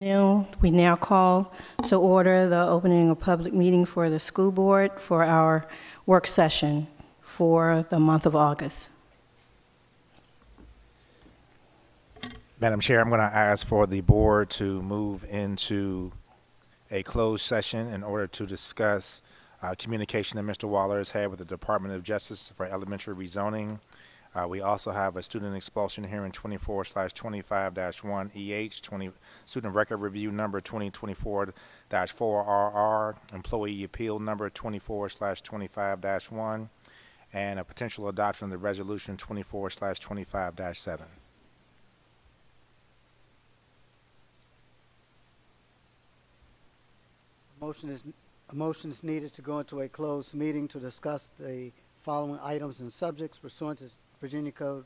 We now call to order the opening of public meeting for the school board for our work session for the month of August. Madam Chair, I'm going to ask for the board to move into a closed session in order to discuss communication that Mr. Waller has had with the Department of Justice for elementary rezoning. We also have a student expulsion hearing 24/25-1 EH, student record review number 2024-4RR, employee appeal number 24/25-1, and a potential adoption of the resolution 24/25-7. A motion is needed to go into a closed meeting to discuss the following items and subjects pursuant to Virginia Code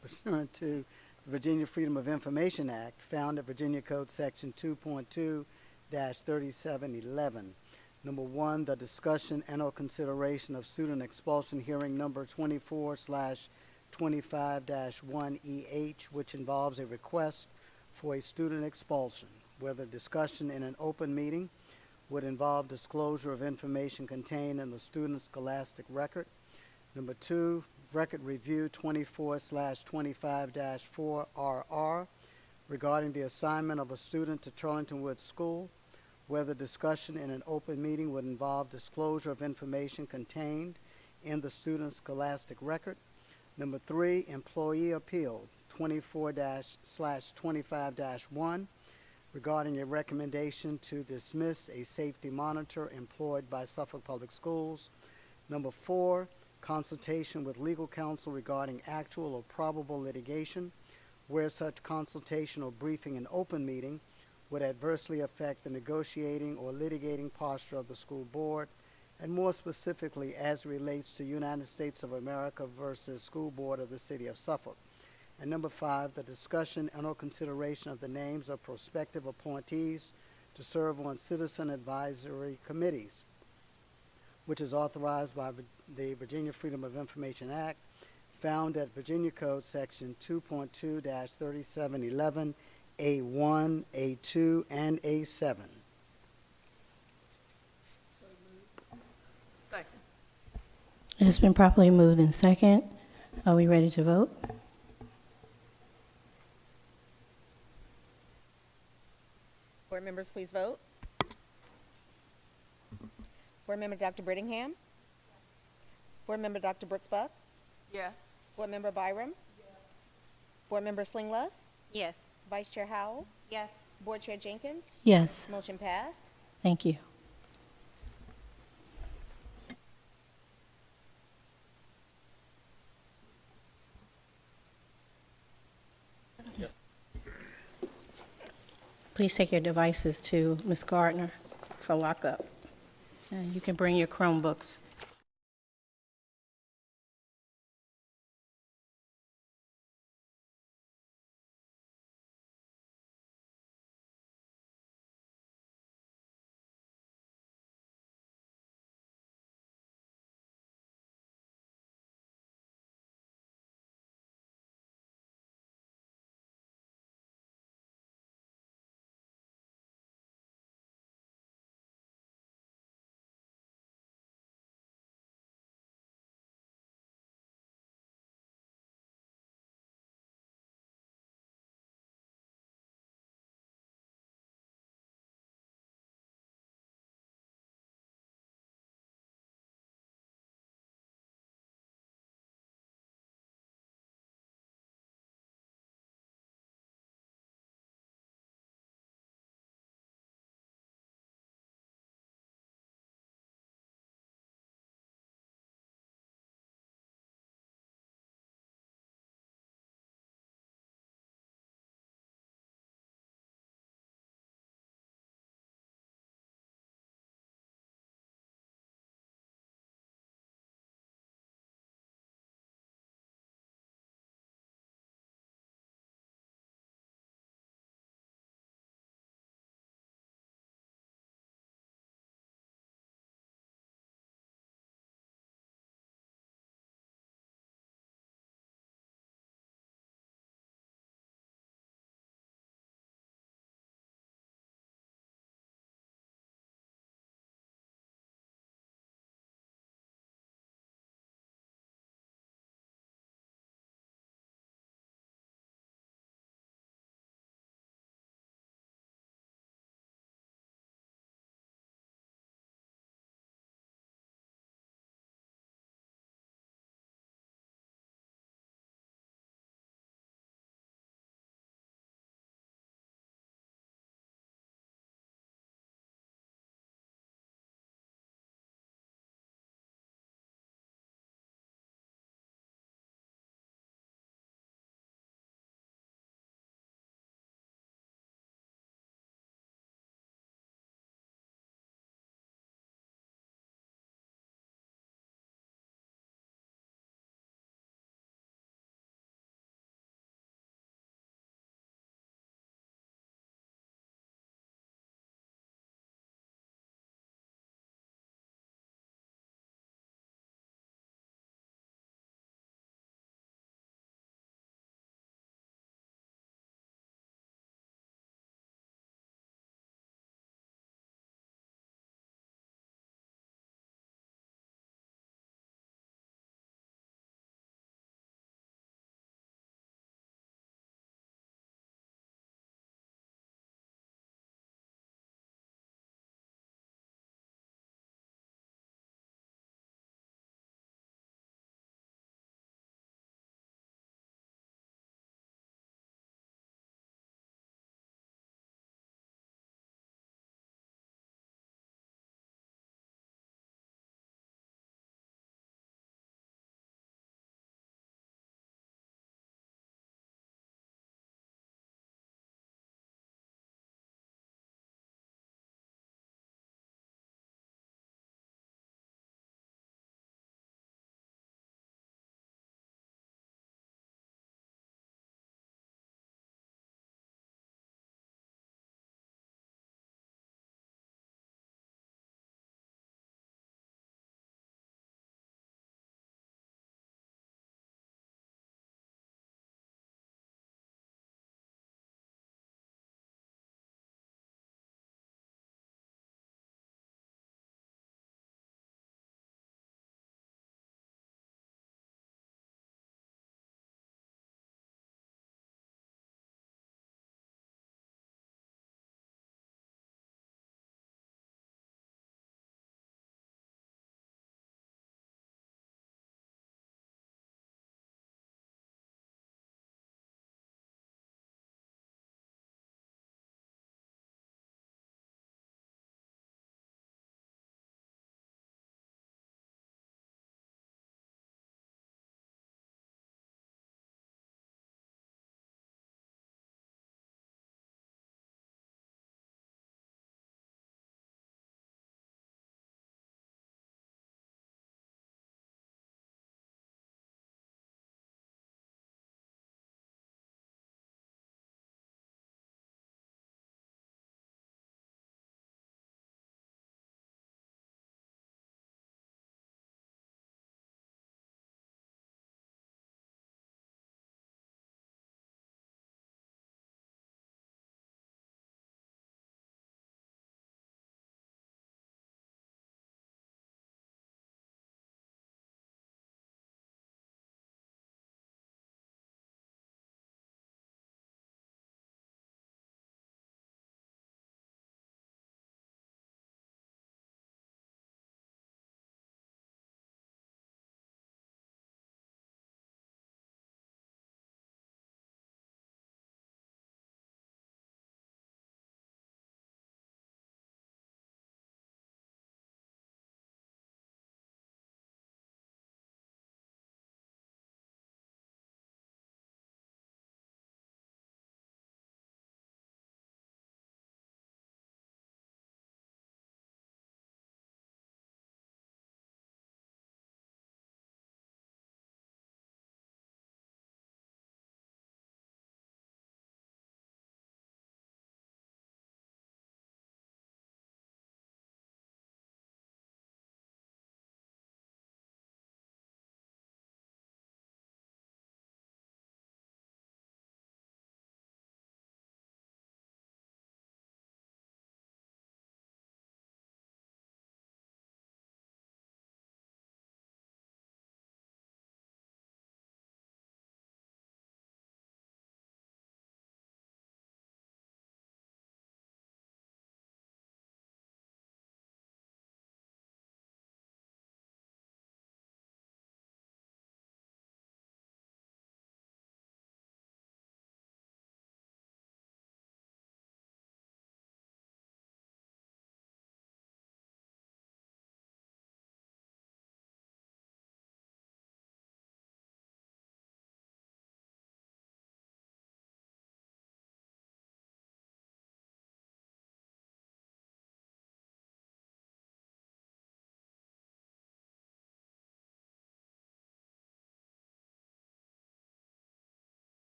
pursuant to the Virginia Freedom of Information Act found at Virginia Code Section 2.2-3711. Number one, the discussion and or consideration of student expulsion hearing number 24/25-1 EH, which involves a request for a student expulsion, where the discussion in an open meeting would involve disclosure of information contained in the student's scholastic record. Number two, record review 24/25-4RR regarding the assignment of a student to Turlington Woods School, where the discussion in an open meeting would involve disclosure of information contained in the student's scholastic record. Number three, employee appeal 24/25-1 regarding a recommendation to dismiss a safety monitor employed by Suffolk Public Schools. Number four, consultation with legal counsel regarding actual or probable litigation, where such consultation or briefing in open meeting would adversely affect the negotiating or litigating posture of the school board, and more specifically as relates to United States of America versus School Board of the City of Suffolk. And number five, the discussion and or consideration of the names of prospective appointees to serve on citizen advisory committees, which is authorized by the Virginia Freedom of Information Act, found at Virginia Code Section 2.2-3711, A1, A2, and A7. Second. It has been properly moved in second. Are we ready to vote? Board members, please vote. Board member Dr. Brittingham? Board member Dr. Brooks-Buck? Yes. Board member Byram? Board member Slinglove? Yes. Vice Chair Howell? Yes. Board Chair Jenkins? Yes, Motion passed. thank you. Please take your devices to Ms. Gardner for lockup. And you can bring your Chromebooks.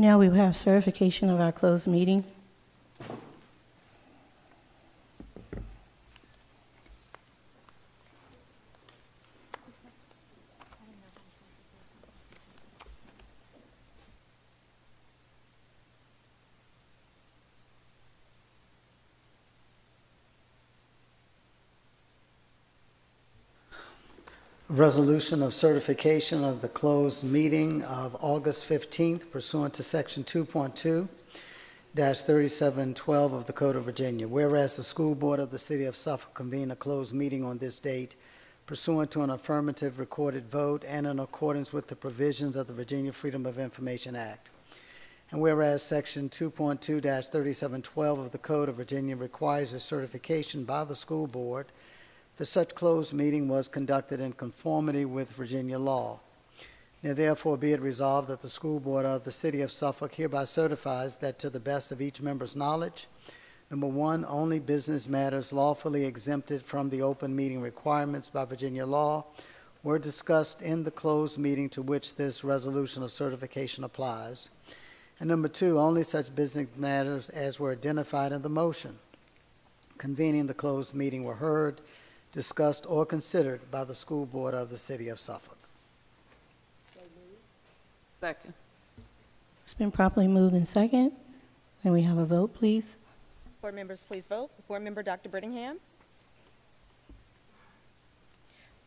Now we have certification of our closed meeting. Resolution of certification of the closed meeting of August 15th pursuant to Section 2.2-3712 of the Code of Virginia. Whereas the School Board of the City of Suffolk convened a closed meeting on this date pursuant to an affirmative recorded vote and in accordance with the provisions of the Virginia Freedom of Information Act. And whereas Section 2.2-3712 of the Code of Virginia requires a certification by the school board that such closed meeting was conducted in conformity with Virginia law. Now therefore be it resolved that the School Board of the City of Suffolk hereby certifies that to the best of each member's knowledge, number one, only business matters lawfully exempted from the open meeting requirements by Virginia law were discussed in the closed meeting to which this resolution of certification applies. And number two, only such business matters as were identified in the motion convening the closed meeting were heard, discussed, or considered by the School Board of the City of Suffolk. Second. It's been properly moved in second. Can we have a vote, please? Board members, please vote. Board Member Dr. Brittingham.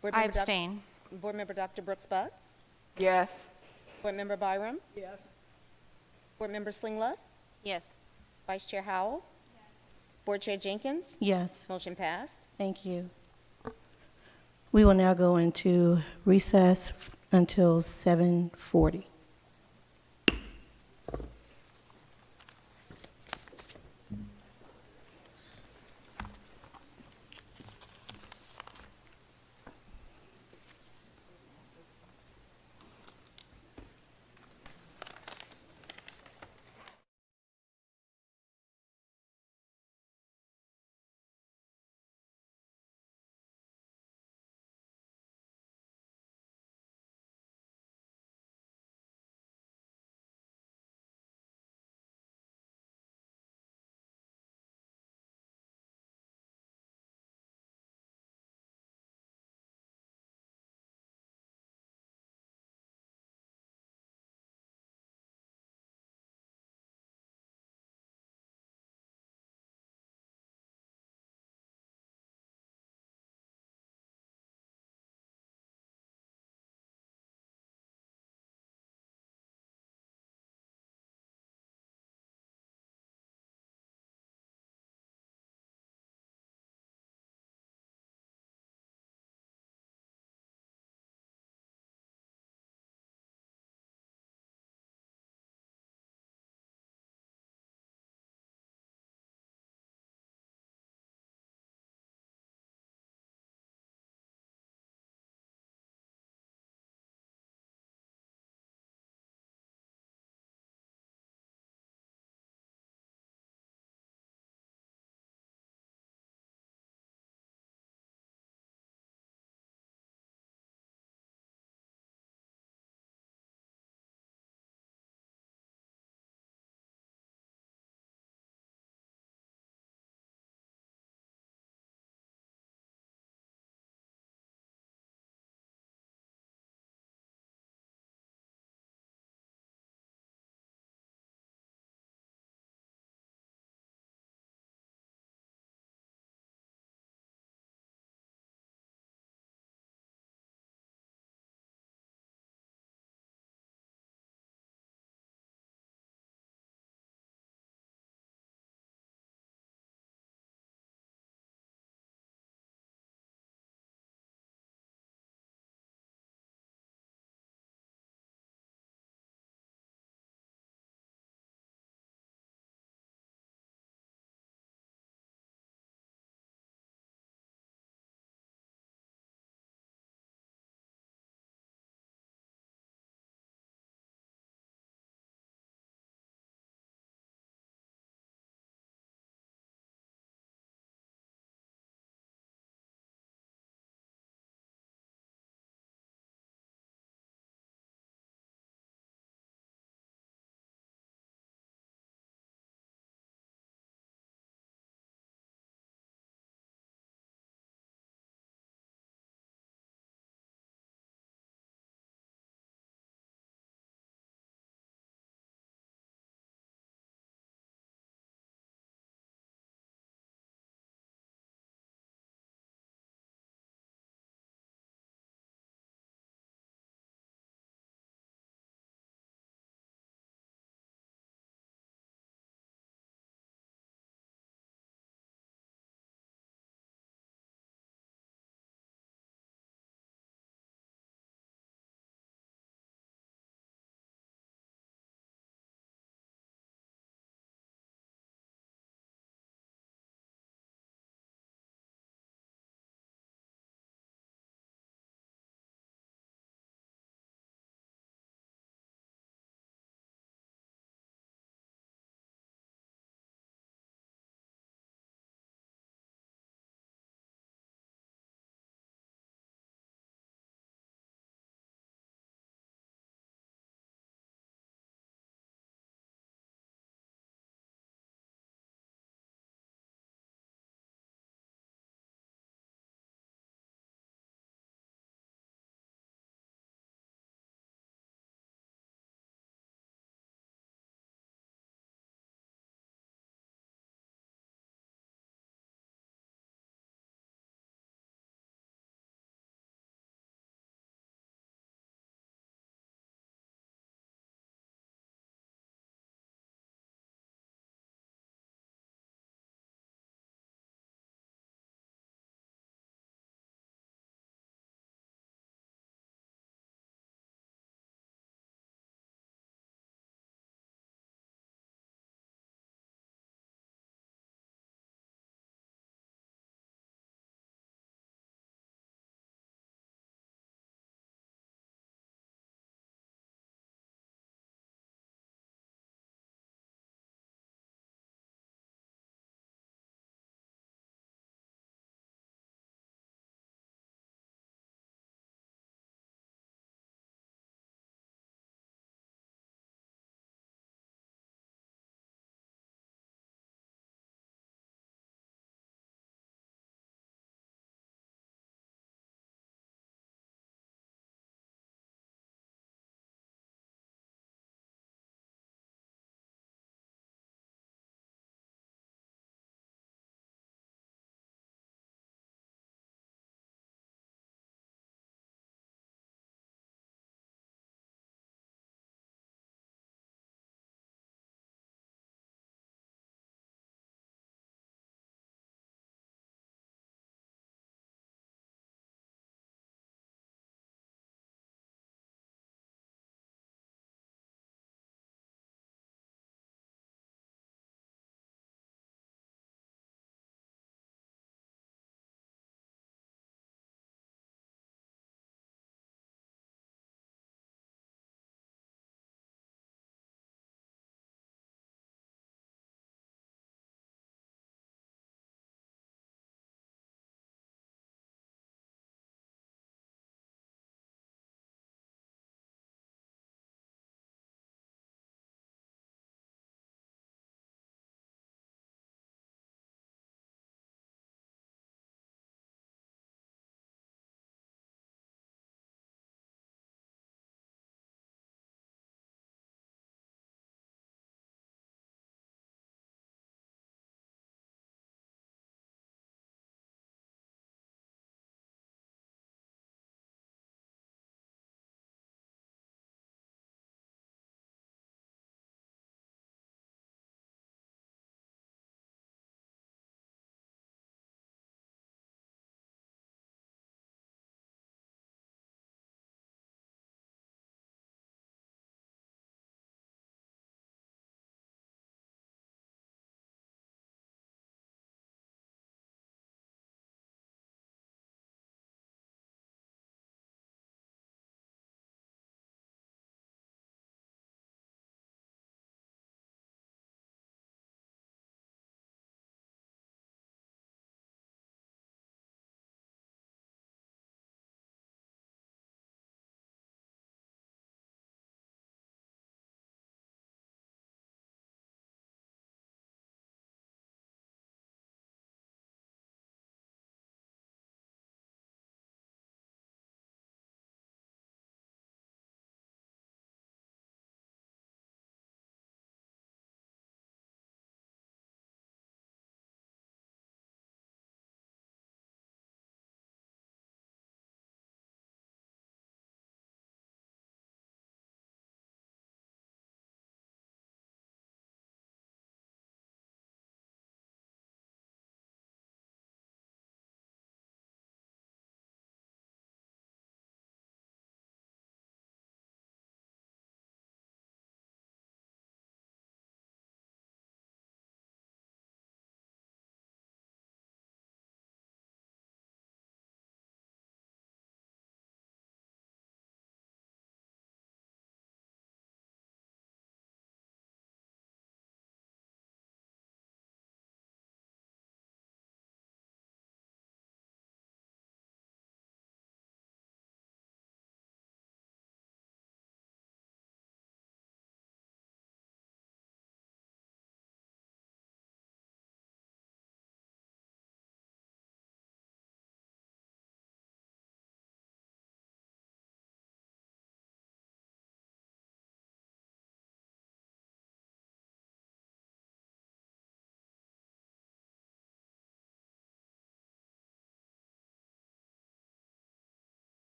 Board I Member Doc- abstain. Board Member Dr. Brooks Buck. Yes. Board Member Byram. Yes. Board Member Slinglove. Yes. Vice Chair Howell. Board Chair Jenkins. Yes, Motion passed. thank you. We will now go into recess until 7:40.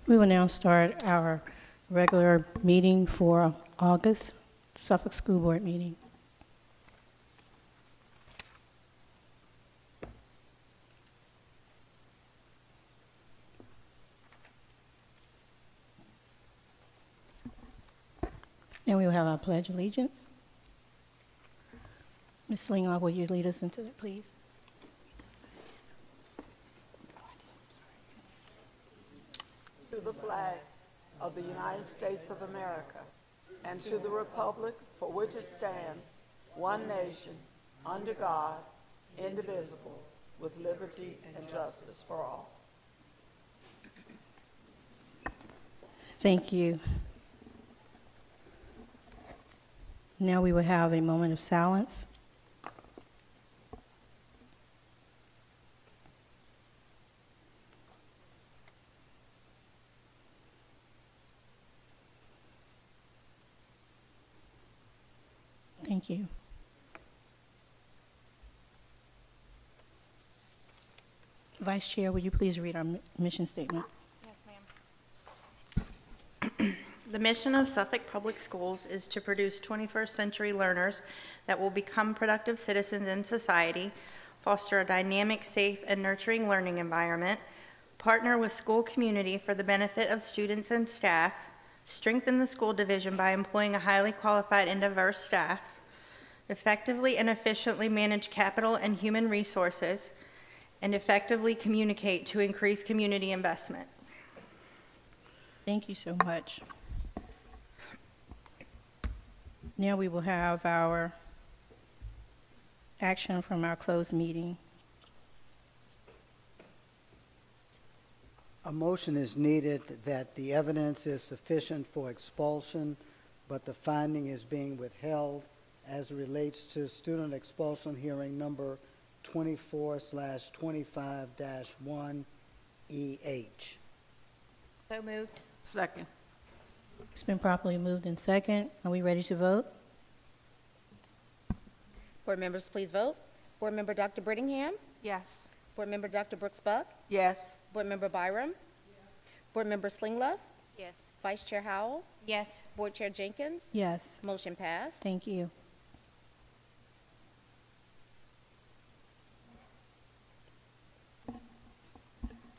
We will now start our regular meeting for August, Suffolk School Board meeting. And we will have our Pledge of Allegiance. Ms. Slinger, will you lead us into that, please? To the flag of the United States of America and to the republic for which it stands, one nation, under God, indivisible, with liberty and justice for all. Thank you. Now we will have a moment of silence. Thank you. Vice Chair, will you please read our mission statement? Yes, ma'am. The mission of Suffolk Public Schools is to produce 21st century learners that will become productive citizens in society, foster a dynamic, safe, and nurturing learning environment, partner with school community for the benefit of students and staff, strengthen the school division by employing a highly qualified and diverse staff, effectively and efficiently manage capital and human resources, and effectively communicate to increase community investment. Thank you so much. Now we will have our action from our closed meeting. A motion is needed that the evidence is sufficient for expulsion, but the finding is being withheld as it relates to student expulsion hearing number 24/25-1EH. So moved. Second. It's been properly moved in second. Are we ready to vote? Board members, please vote. Board Member Dr. Brittingham. Yes. Board Member Dr. Brooks Buck. Yes. Board Member Byram. Board Member Slinglove. Yes. Vice Chair Howell. Yes. Board Chair Jenkins. Yes. Motion passed. Thank you.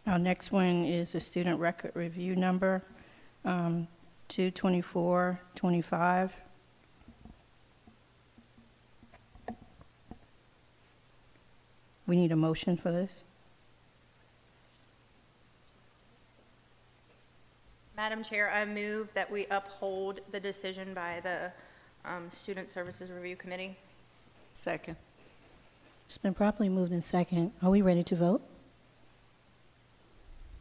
Our next one is the student record review number 22425. We need a motion for this. Madam Chair, I move that we uphold the decision by the Student Services Review Committee. Second. It's been properly moved in second. Are we ready to vote?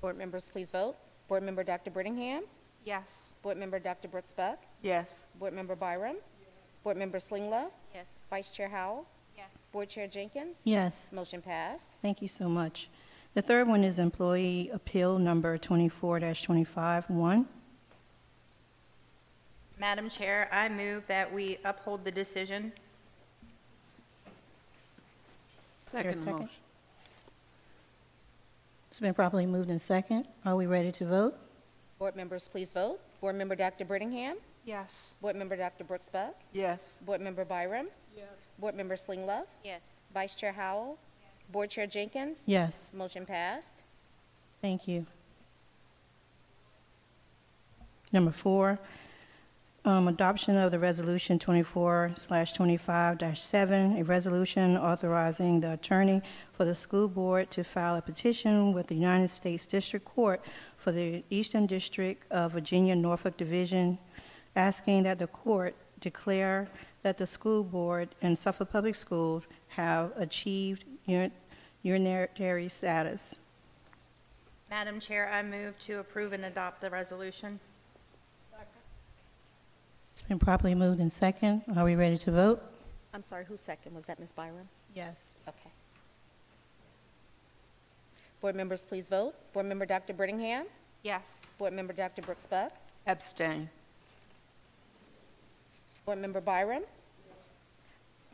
Board members, please vote. Board Member Dr. Brittingham. Yes. Board Member Dr. Brooks Buck. Yes. Board Member Byram. Board Member Slinglove. Yes. Vice Chair Howell. Yes. Board Chair Jenkins. Yes. Motion passed. Thank you so much. The third one is employee appeal number 24-25-1. Madam Chair, I move that we uphold the decision. Second second? motion. It's been properly moved in second. Are we ready to vote? Board members, please vote. Board Member Dr. Brittingham. Yes. Board Member Dr. Brooks Buck. Yes. Board Member Byram. Yes. Board Member Slinglove. Yes. Vice Chair Howell. Board Chair Jenkins. Yes. Motion passed. Thank you. Number 4, Adoption of the Resolution 24/25-7, a resolution authorizing the attorney for the school board to file a petition with the United States District Court for the Eastern District of Virginia Norfolk Division, asking that the court declare that the school board and Suffolk Public Schools have achieved unitary status. Madam Chair, I move to approve and adopt the resolution. It's been properly moved in second. Are we ready to vote? I'm sorry, who's second? Was that Ms. Byram? Yes. Okay. Board members, please vote. Board Member Dr. Brittingham? Yes. Board Member Dr. Brooks Buck? Abstain. Board Member Byram?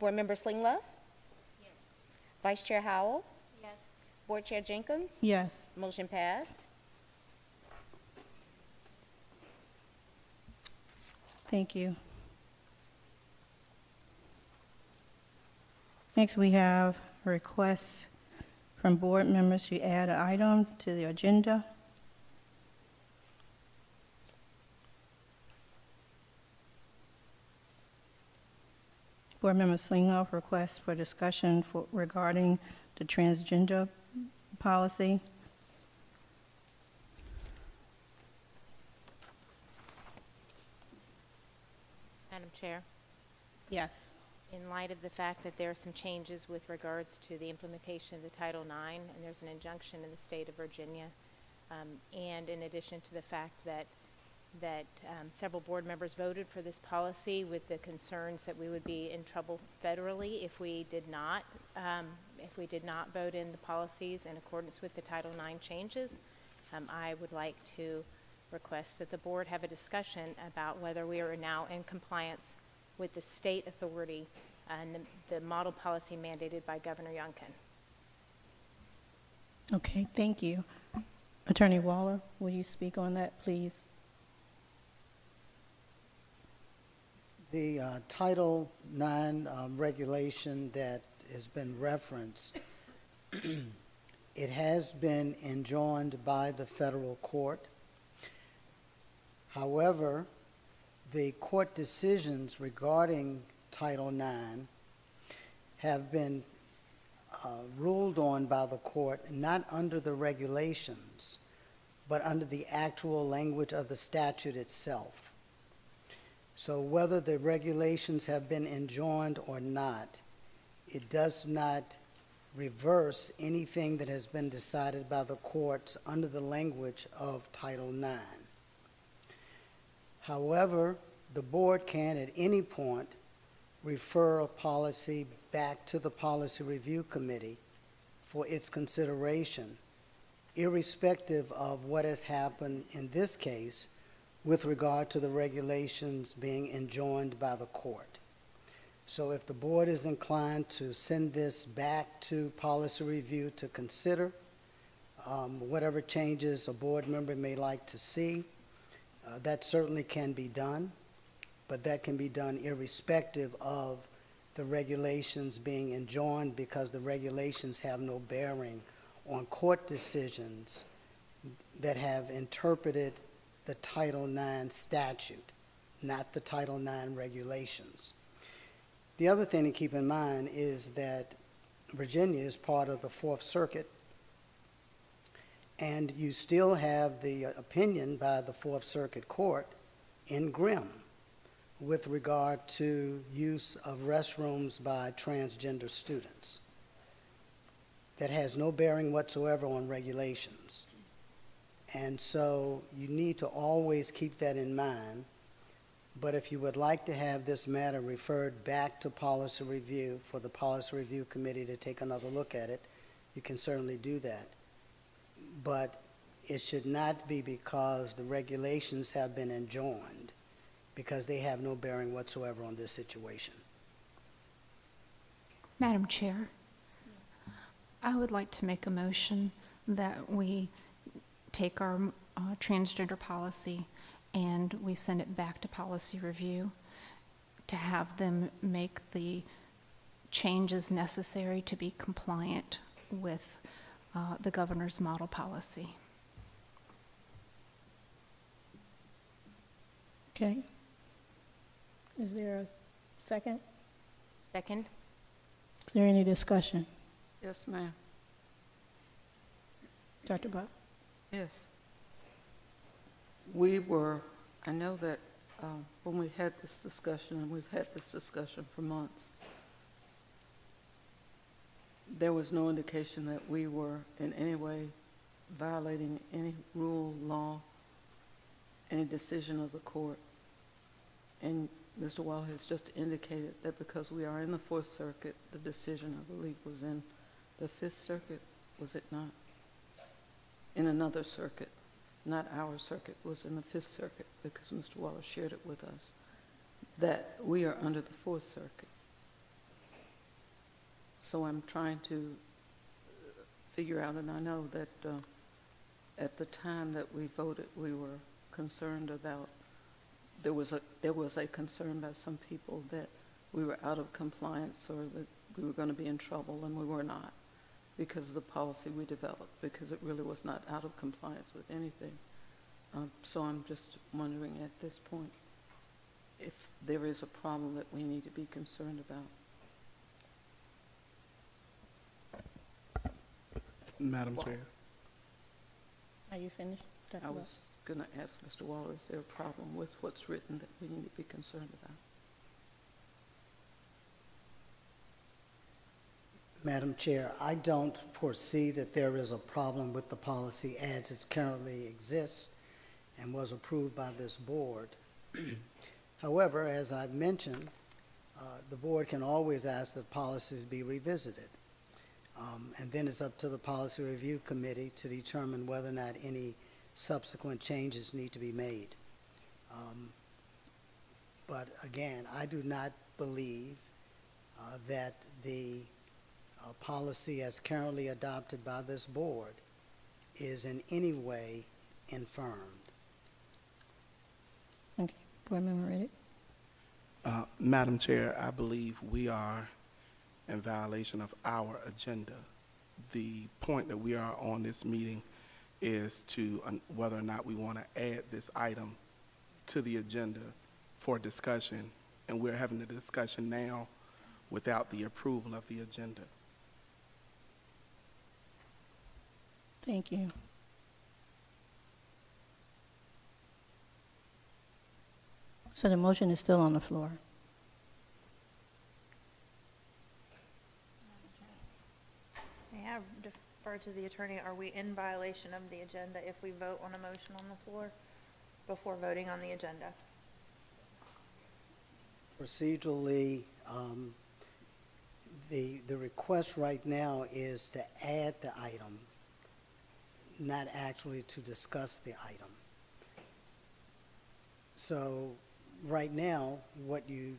Board Member Slinglove? Yes. Vice Chair Howell? Yes. Board Chair Jenkins? Yes. Motion passed. Thank you. Next, we have a request from board members to add an item to the agenda. Board Member Slingoff requests for discussion regarding the transgender policy. Madam Chair, Yes. in light of the fact that there are some changes with regards to the implementation of the Title IX, and there's an injunction in the state of Virginia, and in addition to the fact that several board members voted for this policy with the concerns that we would be in trouble federally if we did not vote in the policies in accordance with the Title IX changes, I would like to request that the board have a discussion about whether we are now in compliance with the state authority and the model policy mandated by Governor Youngkin. Okay, thank you. Attorney Waller, will you speak on that, please? The Title IX regulation that has been referenced, it has been enjoined by the federal court. However, the court decisions regarding Title IX have been ruled on by the court not under the regulations, but under the actual language of the statute itself. So whether the regulations have been enjoined or not, it does not reverse anything that has been decided by the courts under the language of Title IX. However, the board can at any point refer a policy back to the Policy Review Committee for its consideration, irrespective of what has happened in this case with regard to the regulations being enjoined by the court. So if the board is inclined to send this back to Policy Review to consider, whatever changes a board member may like to see, that certainly can be done, but that can be done irrespective of the regulations being enjoined, because the regulations have no bearing on court decisions that have interpreted the Title IX statute, not the Title IX regulations. The other thing to keep in mind is that Virginia is part of the Fourth Circuit, and you still have the opinion by the Fourth Circuit Court in Grimm with regard to use of restrooms by transgender students. That has no bearing whatsoever on regulations. And so you need to always keep that in mind. But if you would like to have this matter referred back to Policy Review for the Policy Review Committee to take another look at it, you can certainly do that. But it should not be because the regulations have been enjoined, because they have no bearing whatsoever on this situation. Madam Chair, I would like to make a motion that we take our transgender policy and we send it back to Policy Review to have them make the changes necessary to be compliant with the governor's model policy. Okay. Is there a second? Second? Is there any discussion? Yes, ma'am. Dr. Bob? Yes. I know that when we had this discussion, and we've had this discussion for months, there was no indication that we were in any way violating any rule, law, any decision of the court. And Mr. Waller has just indicated that because we are in the Fourth Circuit, the decision, I believe, was in the Fifth Circuit, was it not? In another circuit, not our circuit, was in the Fifth Circuit, because Mr. Waller shared it with us, that we are under the Fourth Circuit. So I'm trying to figure out, and I know that at the time that we voted, we were concerned about, there was a concern by some people that we were out of compliance or that we were going to be in trouble, and we were not, because of the policy we developed, because it really was not out of compliance with anything. So I'm just wondering at this point if there is a problem that we need to be concerned about. Madam Chair. Are you finished, Dr. I Bob? was going to ask Mr. Waller, is there a problem with what's written that we need to be concerned about? Madam Chair, I don't foresee that there is a problem with the policy as it currently exists and was approved by this board. However, as I've mentioned, the board can always ask that policies be revisited. And then it's up to the Policy Review Committee to determine whether or not any subsequent changes need to be made. But again, I do not believe that the policy as currently adopted by this board is in any way infirmed. Okay, Board Member Reddick? Madam Chair, I believe we are in violation of our agenda. The point that we are on this meeting is to whether or not we want to add this item to the agenda for discussion, and we're having the discussion now without the approval of the agenda. Thank you. So the motion is still on the floor. May I defer to the attorney, are we in violation of the agenda if we vote on a motion on the floor before voting on the agenda? Procedurally, the request right now is to add the item, not actually to discuss the item. So right now, what you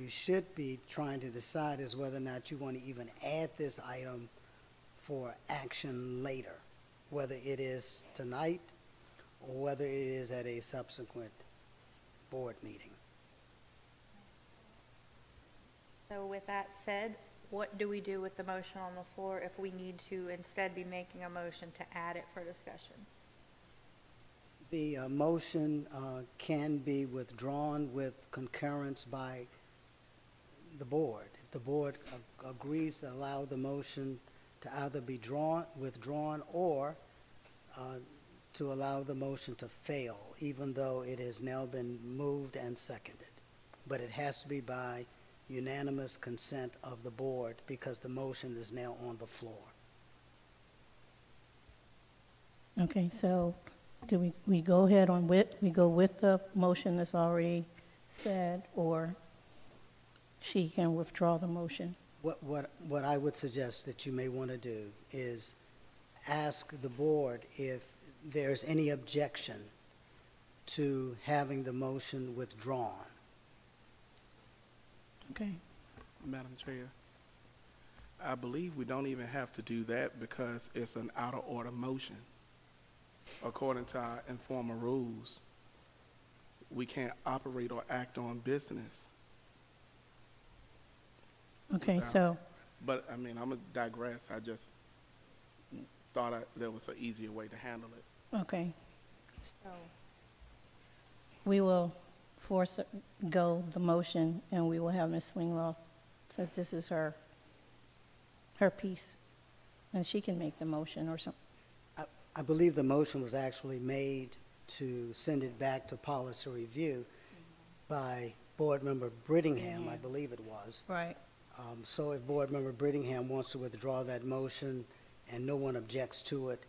should be trying to decide is whether or not you want to even add this item for action later, whether it is tonight or whether it is at a subsequent board meeting. So with that said, what do we do with the motion on the floor if we need to instead be making a motion to add it for discussion? The motion can be withdrawn with concurrence by the board. If the board agrees to allow the motion to either be withdrawn or to allow the motion to fail, even though it has now been moved and seconded. But it has to be by unanimous consent of the board because the motion is now on the floor. Okay, so do we go ahead on we go with the motion that's already said, or she can withdraw the motion? What I would suggest that you may want to do is ask the board if there's any objection to having the motion withdrawn. Okay. Madam Chair, I believe we don't even have to do that because it's an out of order motion. According to our informal rules, we can't operate or act on business. Okay, without- so, But, I mean, I'm going to digress. I just thought there was an easier way to handle it. okay. So we will, forego the motion, and we will have Ms. Swinglaw, since this is her piece, and she can make the motion or something. I believe the motion was actually made to send it back to policy review by Board Member Brittingham, I believe it was. Right. So if Board Member Brittingham wants to withdraw that motion and no one objects to it,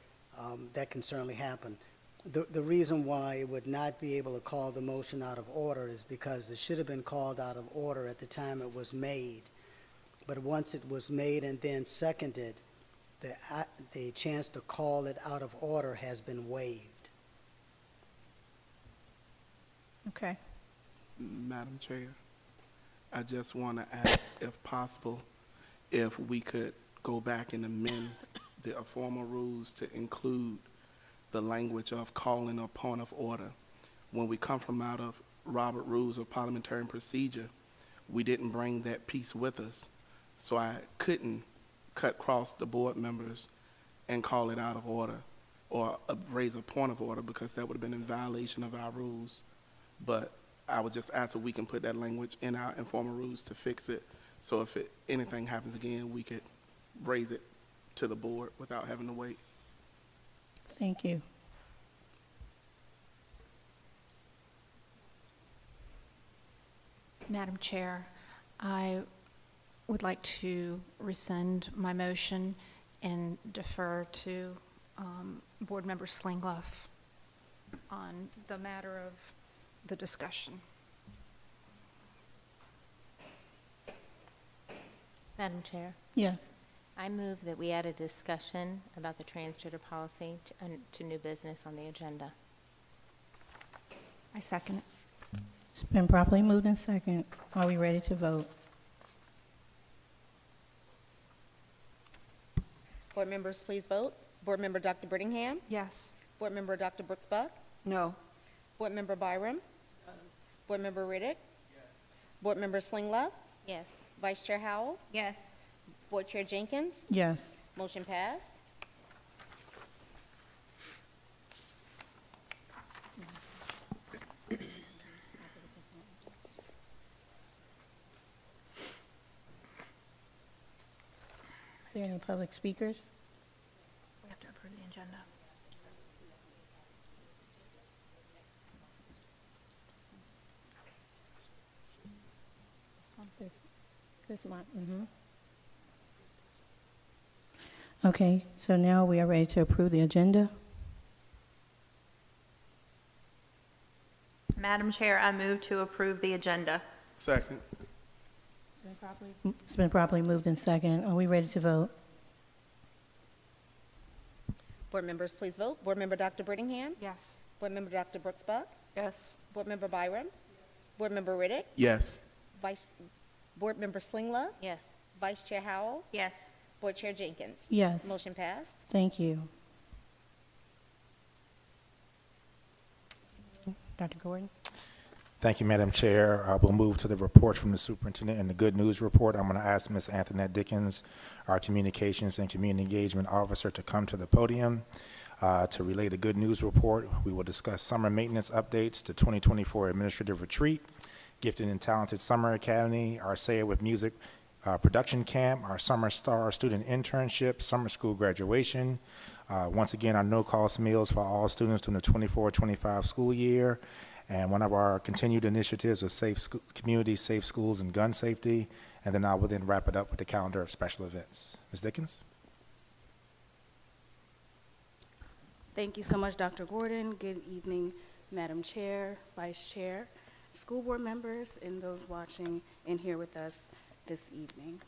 that can certainly happen. The reason why it would not be able to call the motion out of order is because it should have been called out of order at the time it was made. But once it was made and then seconded, the chance to call it out of order has been waived. Okay. Madam Chair, I just want to ask, if possible, if we could go back and amend the formal rules to include the language of calling a point of order. When we come from out of Robert Rules of Parliamentary Procedure, we didn't bring that piece with us, so I couldn't cut across the board members and call it out of order or raise a point of order, because that would have been in violation of our rules. But I would just ask if we can put that language in our informal rules to fix it, so if anything happens again, we could raise it to the board without having to wait. Thank you. Madam Chair, I would like to rescind my motion and defer to Board Member Slingloff on the matter of the discussion. Madam Chair, Yes. I move that we add a discussion about the transgender policy to new business on the agenda. I second it. It's been properly moved in second. Are we ready to vote? Board members, please vote. Board Member Dr. Brittingham. Yes. Board Member Dr. Brooks Buck. No. Board Member Byram. Board Member Riddick. Board Member Slinglove. Yes. Vice Chair Howell. Yes. Board Chair Jenkins. Yes. Motion passed. Are there any public speakers? We have to approve the agenda. This one. Okay, so now we are ready to approve the agenda. Madam Chair, I move to approve the agenda. Second. It's been properly moved in second. Are we ready to vote? Board members, please vote. Board Member Dr. Brittingham. Yes. Board Member Dr. Brooks Buck. Yes. Board Member Byram. Board Member Riddick. Yes. Board Member Slinglove. Yes. Vice Chair Howell. Yes. Board Chair Jenkins. Yes. Motion passed. Thank you. Dr. Gordon? Thank you, Madam Chair. We'll move to the reports from the superintendent and the good news report. I'm going to ask Ms. Antoinette Dickens, our Communications and Community Engagement Officer, to come to the podium to relay the good news report. We will discuss summer maintenance updates, the 2024 Administrative Retreat, Gifted and Talented Summer Academy, our Say It With Music production camp, our Summer Star student internship, summer school graduation. Once again, our no-cost meals for all students during the 24-25 school year, and one of our continued initiatives of safe communities, safe schools, and gun safety. And then I will then wrap it up with the calendar of special events. Ms. Dickens? Thank you so much, Dr. Gordon. Good evening, Madam Chair, Vice Chair, school board members, and those watching and here with us this evening.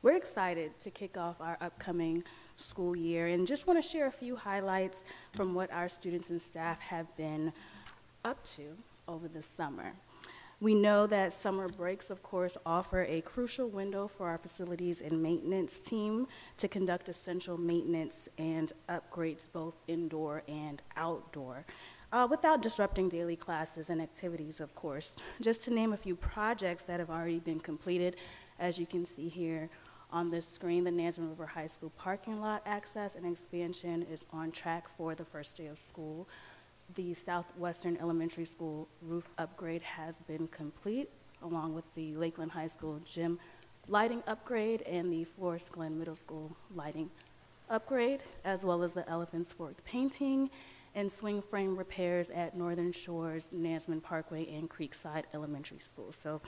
We're excited to kick off our upcoming school year and just want to share a few highlights from what our students and staff have been up to over the summer. We know that summer breaks, of course, offer a crucial window for our facilities and maintenance team to conduct essential maintenance and upgrades both indoor and outdoor, without disrupting daily classes and activities, of course. Just to name a few projects that have already been completed, as you can see here on this screen, the Nansemond River High School parking lot access and expansion is on track for the first day of school. The Southwestern Elementary School roof upgrade has been complete, along with the Lakeland High School gym lighting upgrade and the Forest Glen Middle School lighting upgrade, as well as the Elephant's Fork painting and swing frame repairs at Northern Shores, Nansemond Parkway, and Creekside Elementary School. So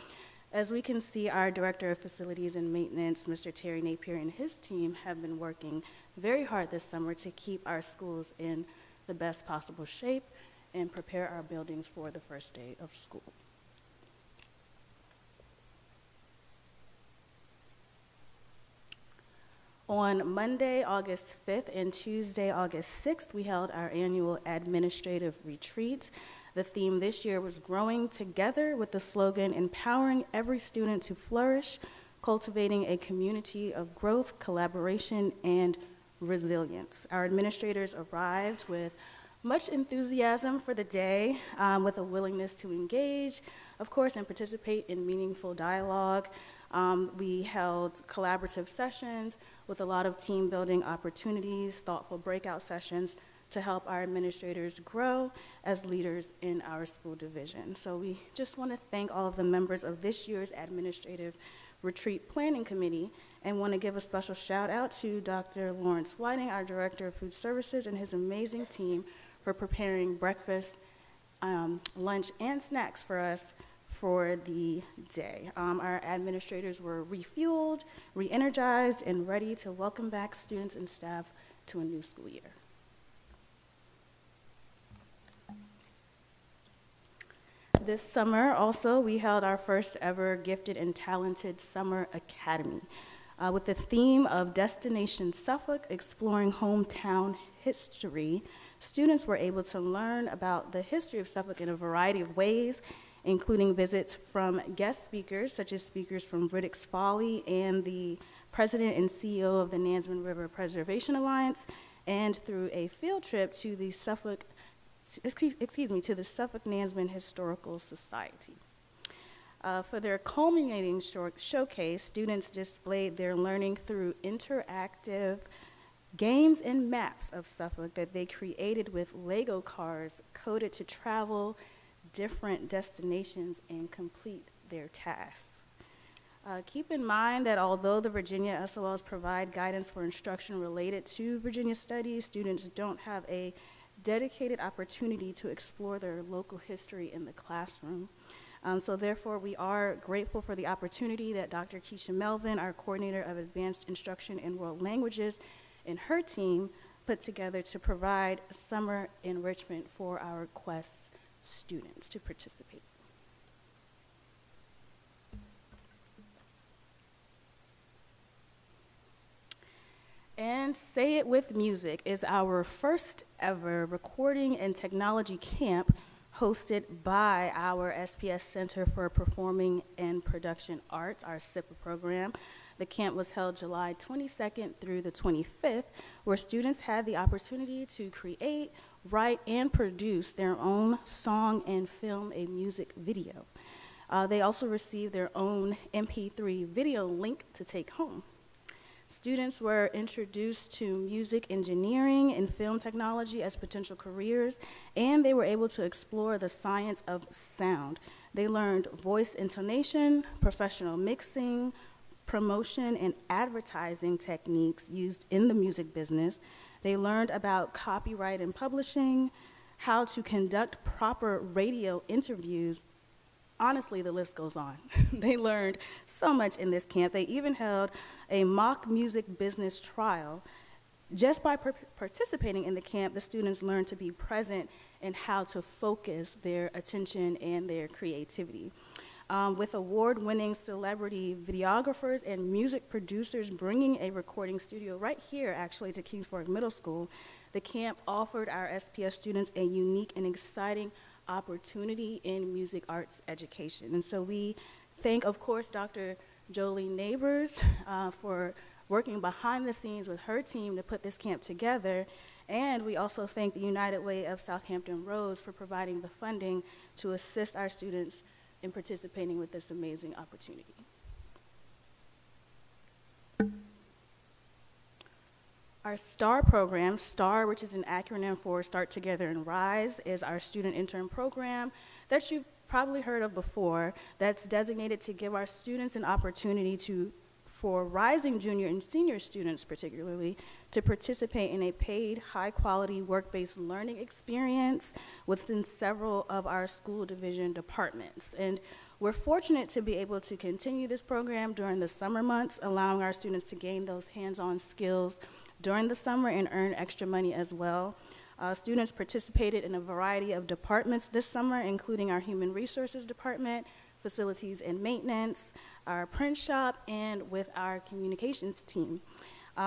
as we can see, our Director of Facilities and Maintenance, Mr. Terry Napier, and his team have been working very hard this summer to keep our schools in the best possible shape and prepare our buildings for the first day of school. On Monday, August 5th and Tuesday, August 6th, we held our annual administrative retreat. The theme this year was Growing Together, with the slogan, Empowering Every Student to Flourish, Cultivating a Community of Growth, Collaboration, and Resilience. Our administrators arrived with much enthusiasm for the day, with a willingness to engage, of course, and participate in meaningful dialogue. We held collaborative sessions with a lot of team building opportunities, thoughtful breakout sessions to help our administrators grow as leaders in our school division. So we just want to thank all of the members of this year's Administrative Retreat Planning Committee, and want to give a special shout out to Dr. Lawrence Whiting, our Director of Food Services, and his amazing team for preparing breakfast, lunch, and snacks for us for the day. Our administrators were refueled, re-energized, and ready to welcome back students and staff to a new school year. This summer, also, we held our first ever Gifted and Talented Summer Academy with the theme of Destination Suffolk, Exploring Hometown History. Students were able to learn about the history of Suffolk in a variety of ways, including visits from guest speakers, such as speakers from Riddick's Folly and the president and CEO of the Nansemond River Preservation Alliance, and through a field trip to the Suffolk Nansemond Historical Society. For their culminating showcase, students displayed their learning through interactive games and maps of Suffolk that they created with Lego cars coded to travel different destinations and complete their tasks. Keep in mind that although the Virginia SOLs provide guidance for instruction related to Virginia studies, students don't have a dedicated opportunity to explore their local history in the classroom. So therefore, we are grateful for the opportunity that Dr. Keisha Melvin, our coordinator of advanced instruction in world languages, and her team put together to provide summer enrichment for our Quest students to participate. And Say It With Music is our first ever recording and technology camp hosted by our SPS Center for Performing and Production Arts, our SIPA program. The camp was held July 22nd through the 25th, where students had the opportunity to create, write, and produce their own song and film a music video. They also received their own MP3 video link to take home. Students were introduced to music engineering and film technology as potential careers, and they were able to explore the science of sound. They learned voice intonation, professional mixing, promotion, and advertising techniques used in the music business. They learned about copyright and publishing, how to conduct proper radio interviews. Honestly, the list goes on. They learned so much in this camp. They even held a mock music business trial. Just by participating in the camp, the students learned to be present and how to focus their attention and their creativity. With award-winning celebrity videographers and music producers bringing a recording studio right here, actually, to Kings Fork Middle School, the camp offered our SPS students a unique and exciting opportunity in music arts education. And so we thank, of course, Dr. Jolie Neighbors for working behind the scenes with her team to put this camp together. And we also thank the United Way of Southampton Roads for providing the funding to assist our students in participating with this amazing opportunity. Our STAR program, STAR, which is an acronym for Start Together and Rise, is our student intern program that you've probably heard of before, that's designated to give our students an opportunity for rising junior and senior students particularly, to participate in a paid, high-quality, work-based learning experience within several of our school division departments. And we're fortunate to be able to continue this program during the summer months, allowing our students to gain those hands-on skills during the summer and earn extra money as well. Students participated in a variety of departments this summer, including our Human Resources Department, Facilities and Maintenance, our print shop, and with our communications team.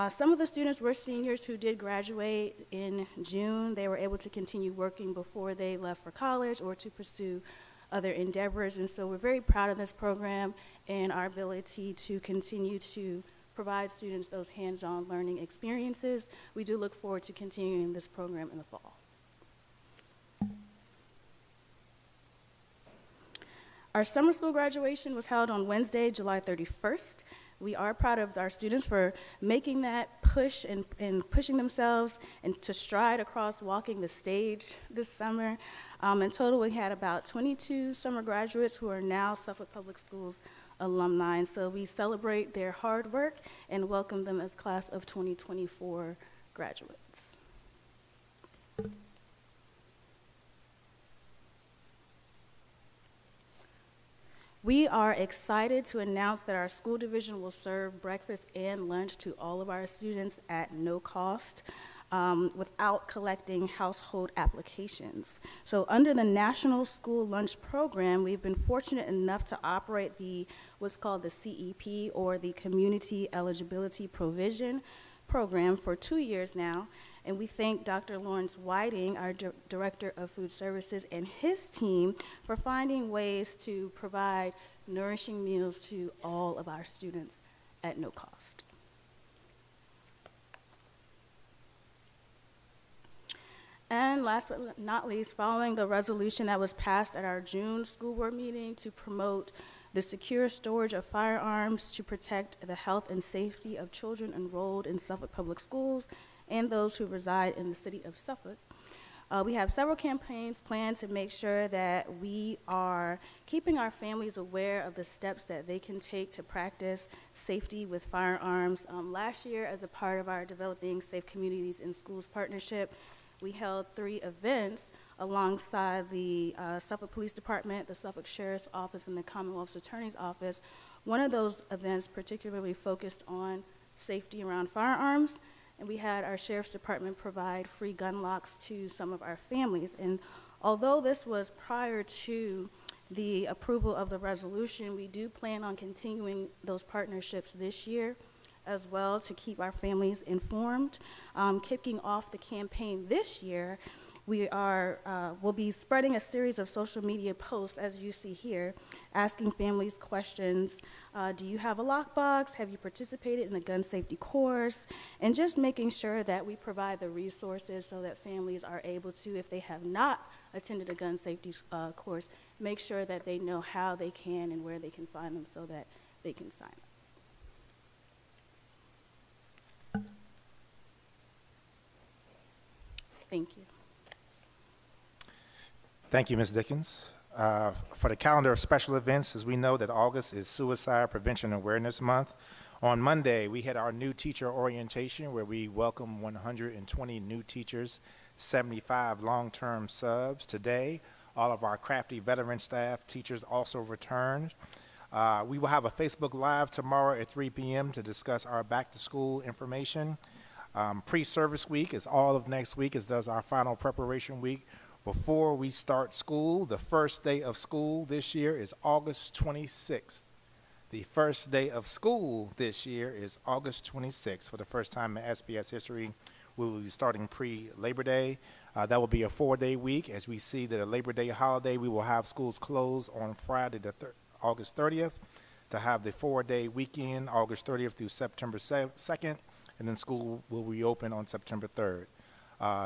Some of the students were seniors who did graduate in June. They were able to continue working before they left for college or to pursue other endeavors, and so we're very proud of this program and our ability to continue to provide students those hands-on learning experiences. We do look forward to continuing this program in the fall. Our summer school graduation was held on Wednesday, July 31st. We are proud of our students for making that push and pushing themselves and to stride across walking the stage this summer. In total, we had about 22 summer graduates who are now Suffolk Public Schools alumni. So we celebrate their hard work and welcome them as class of 2024 graduates. We are excited to announce that our school division will serve breakfast and lunch to all of our students at no cost without collecting household applications. So under the National School Lunch Program, we've been fortunate enough to operate what's called the CEP, or the Community Eligibility Provision Program, for 2 years now. And we thank Dr. Lawrence Whiting, our Director of Food Services, and his team for finding ways to provide nourishing meals to all of our students at no cost. And last but not least, following the resolution that was passed at our June school board meeting to promote the secure storage of firearms to protect the health and safety of children enrolled in Suffolk Public Schools and those who reside in the city of Suffolk. We have several campaigns planned to make sure that we are keeping our families aware of the steps that they can take to practice safety with firearms. Last year, as a part of our Developing Safe Communities in Schools partnership, we held 3 events alongside the Suffolk Police Department, the Suffolk Sheriff's Office, and the Commonwealth's Attorney's Office. One of those events particularly focused on safety around firearms, and we had our Sheriff's Department provide free gun locks to some of our families. And although this was prior to the approval of the resolution, we do plan on continuing those partnerships this year as well to keep our families informed. Kicking off the campaign this year, we'll be spreading a series of social media posts, as you see here, asking families questions. Do you have a lockbox? Have you participated in a gun safety course? And just making sure that we provide the resources so that families are able to, if they have not attended a gun safety course, make sure that they know how they can and where they can find them so that they can sign up. Thank you. Thank you, Ms. Dickens. For the calendar of special events, as we know that August is Suicide Prevention Awareness Month, on Monday we had our new teacher orientation where we welcome 120 new teachers, 75 long-term subs. Today, all of our crafty veteran staff teachers also returned. We will have a Facebook Live tomorrow at 3 p.m. to discuss our back-to-school information. Pre-service week is all of next week, as does our final preparation week. Before we start school, the first day of school this year is August 26th. The first day of school this year is August 26th. For the first time in SPS history, we will be starting pre-Labor Day. That will be a 4-day week. As we see that a Labor Day holiday, we will have schools closed on Friday, August 30th, to have the 4-day weekend, August 30th through September 2nd, and then school will reopen on September 3rd.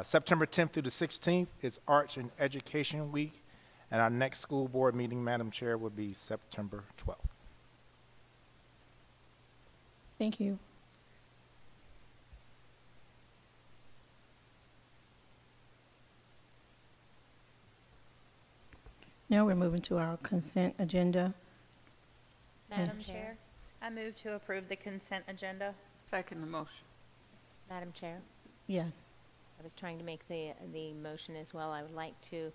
September 10th through the 16th is Arts and Education Week, and our next school board meeting, Madam Chair, will be September 12th. Thank you. Now we're moving to our consent agenda. Madam Chair, I move to approve the consent agenda. Second the motion. Madam Chair, Yes. I was trying to make the motion as well. I would like to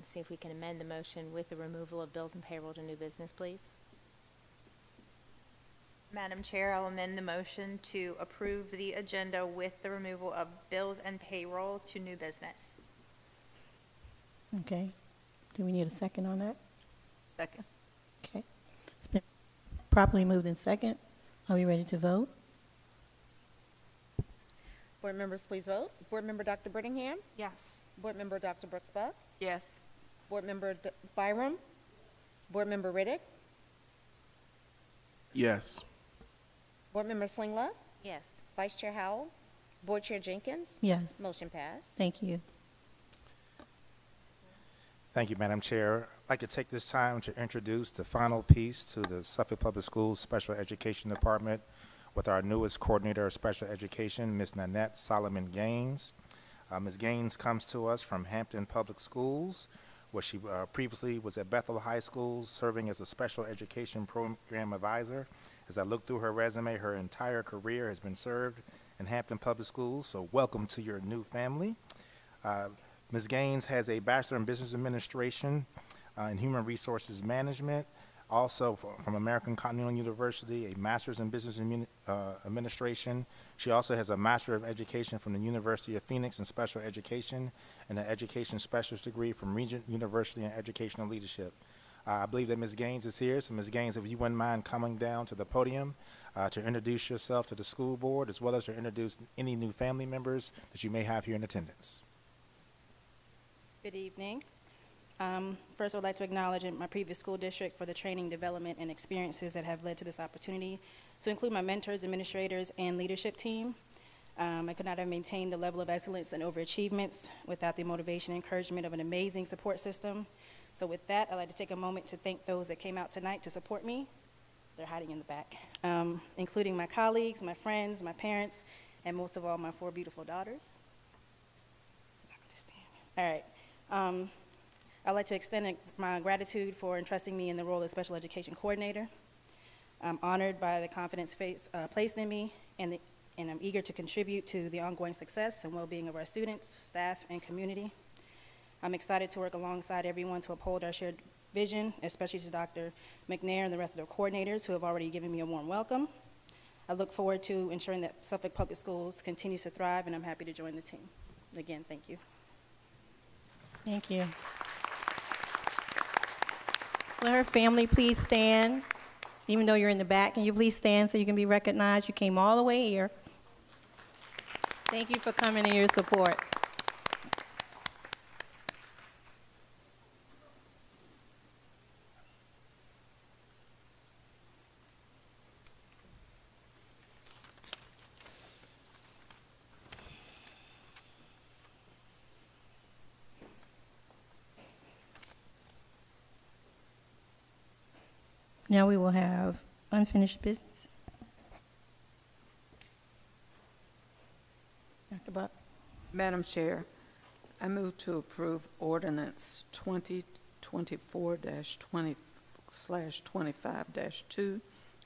see if we can amend the motion with the removal of bills and payroll to new business, please. Madam Chair, I'll amend the motion to approve the agenda with the removal of bills and payroll to new business. Okay. Do we need a second on that? Second. Okay. It's been properly moved in second. Are we ready to vote? Board members, please vote. Board Member Dr. Brittingham. Yes. Board Member Dr. Brooks Buck. Yes. Board Member Byram. Board Member Riddick. Yes. Board Member Slingla. Yes. Vice Chair Howell. Board Chair Jenkins. Yes. Motion passed. Thank you. Thank you, Madam Chair. I'd like to take this time to introduce the final piece to the Suffolk Public Schools Special Education Department with our newest coordinator of special education, Ms. Nanette Solomon Gaines. Ms. Gaines comes to us from Hampton Public Schools, where she previously was at Bethel High School, serving as a special education program advisor. As I look through her resume, her entire career has been served in Hampton Public Schools, so welcome to your new family. Ms. Gaines has a Bachelor in Business Administration and Human Resources Management, also from American Continental University, a Master's in Business Administration. She also has a Master of Education from the University of Phoenix in Special Education and an Education Specialist degree from Regent University in Educational Leadership. I believe that Ms. Gaines is here, so Ms. Gaines, if you wouldn't mind coming down to the podium to introduce yourself to the school board, as well as to introduce any new family members that you may have here in attendance. Good evening. First, I would like to acknowledge my previous school district for the training, development, and experiences that have led to this opportunity, to include my mentors, administrators, and leadership team. I could not have maintained the level of excellence and overachievements without the motivation and encouragement of an amazing support system. So with that, I'd like to take a moment to thank those that came out tonight to support me. They're hiding in the back, including my colleagues, my friends, my parents, and most of all, my 4 beautiful daughters. I'm not gonna stand. All right. I'd like to extend my gratitude for entrusting me in the role of Special Education Coordinator. I'm honored by the confidence placed in me, and I'm eager to contribute to the ongoing success and well-being of our students, staff, and community. I'm excited to work alongside everyone to uphold our shared vision, especially to Dr. McNair and the rest of the coordinators who have already given me a warm welcome. I look forward to ensuring that Suffolk Public Schools continues to thrive, and I'm happy to join the team. Again, thank you. Thank you. Will her family please stand? Even though you're in the back, can you please stand so you can be recognized? You came all the way here. Thank you for coming and your support. Now we will have unfinished business. Dr. Buck? Madam Chair, I move to approve ordinance 2024-20/25-2,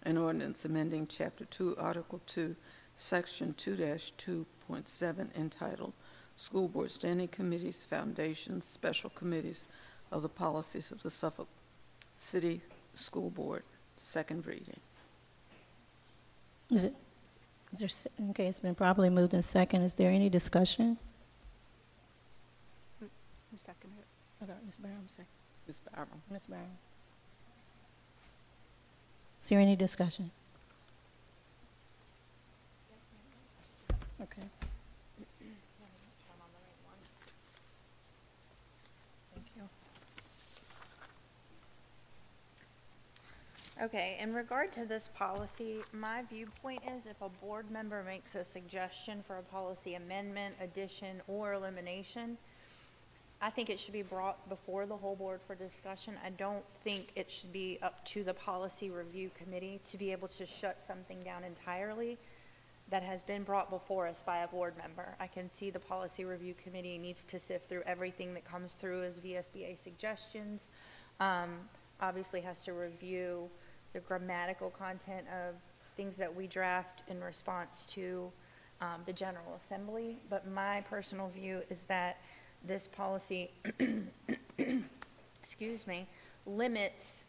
an ordinance amending Chapter 2, Article 2, Section 2-2.7, entitled School Board Standing Committees, Foundations, Special Committees of the Policies of the Suffolk City School Board, second reading. Okay, it's been properly moved in second. Is there any discussion? Who seconded it? Okay, Ms. Brown, second. Ms. Byram. Ms. Brown. Is there any discussion? Okay. Thank you. Okay, in regard to this policy, my viewpoint is if a board member makes a suggestion for a policy amendment, addition, or elimination, I think it should be brought before the whole board for discussion. I don't think it should be up to the policy review committee to be able to shut something down entirely that has been brought before us by a board member. I can see the policy review committee needs to sift through everything that comes through as VSBA suggestions, obviously has to review the grammatical content of things that we draft in response to the General Assembly. But my personal view is that this policy, excuse me, limits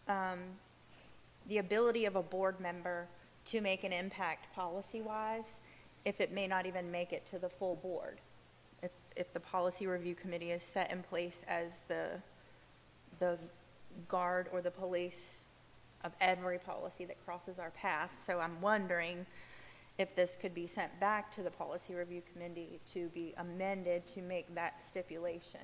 the ability of a board member to make an impact policy-wise if it may not even make it to the full board. If the policy review committee is set in place as the guard or the police of every policy that crosses our path. So I'm wondering if this could be sent back to the policy review committee to be amended to make that stipulation.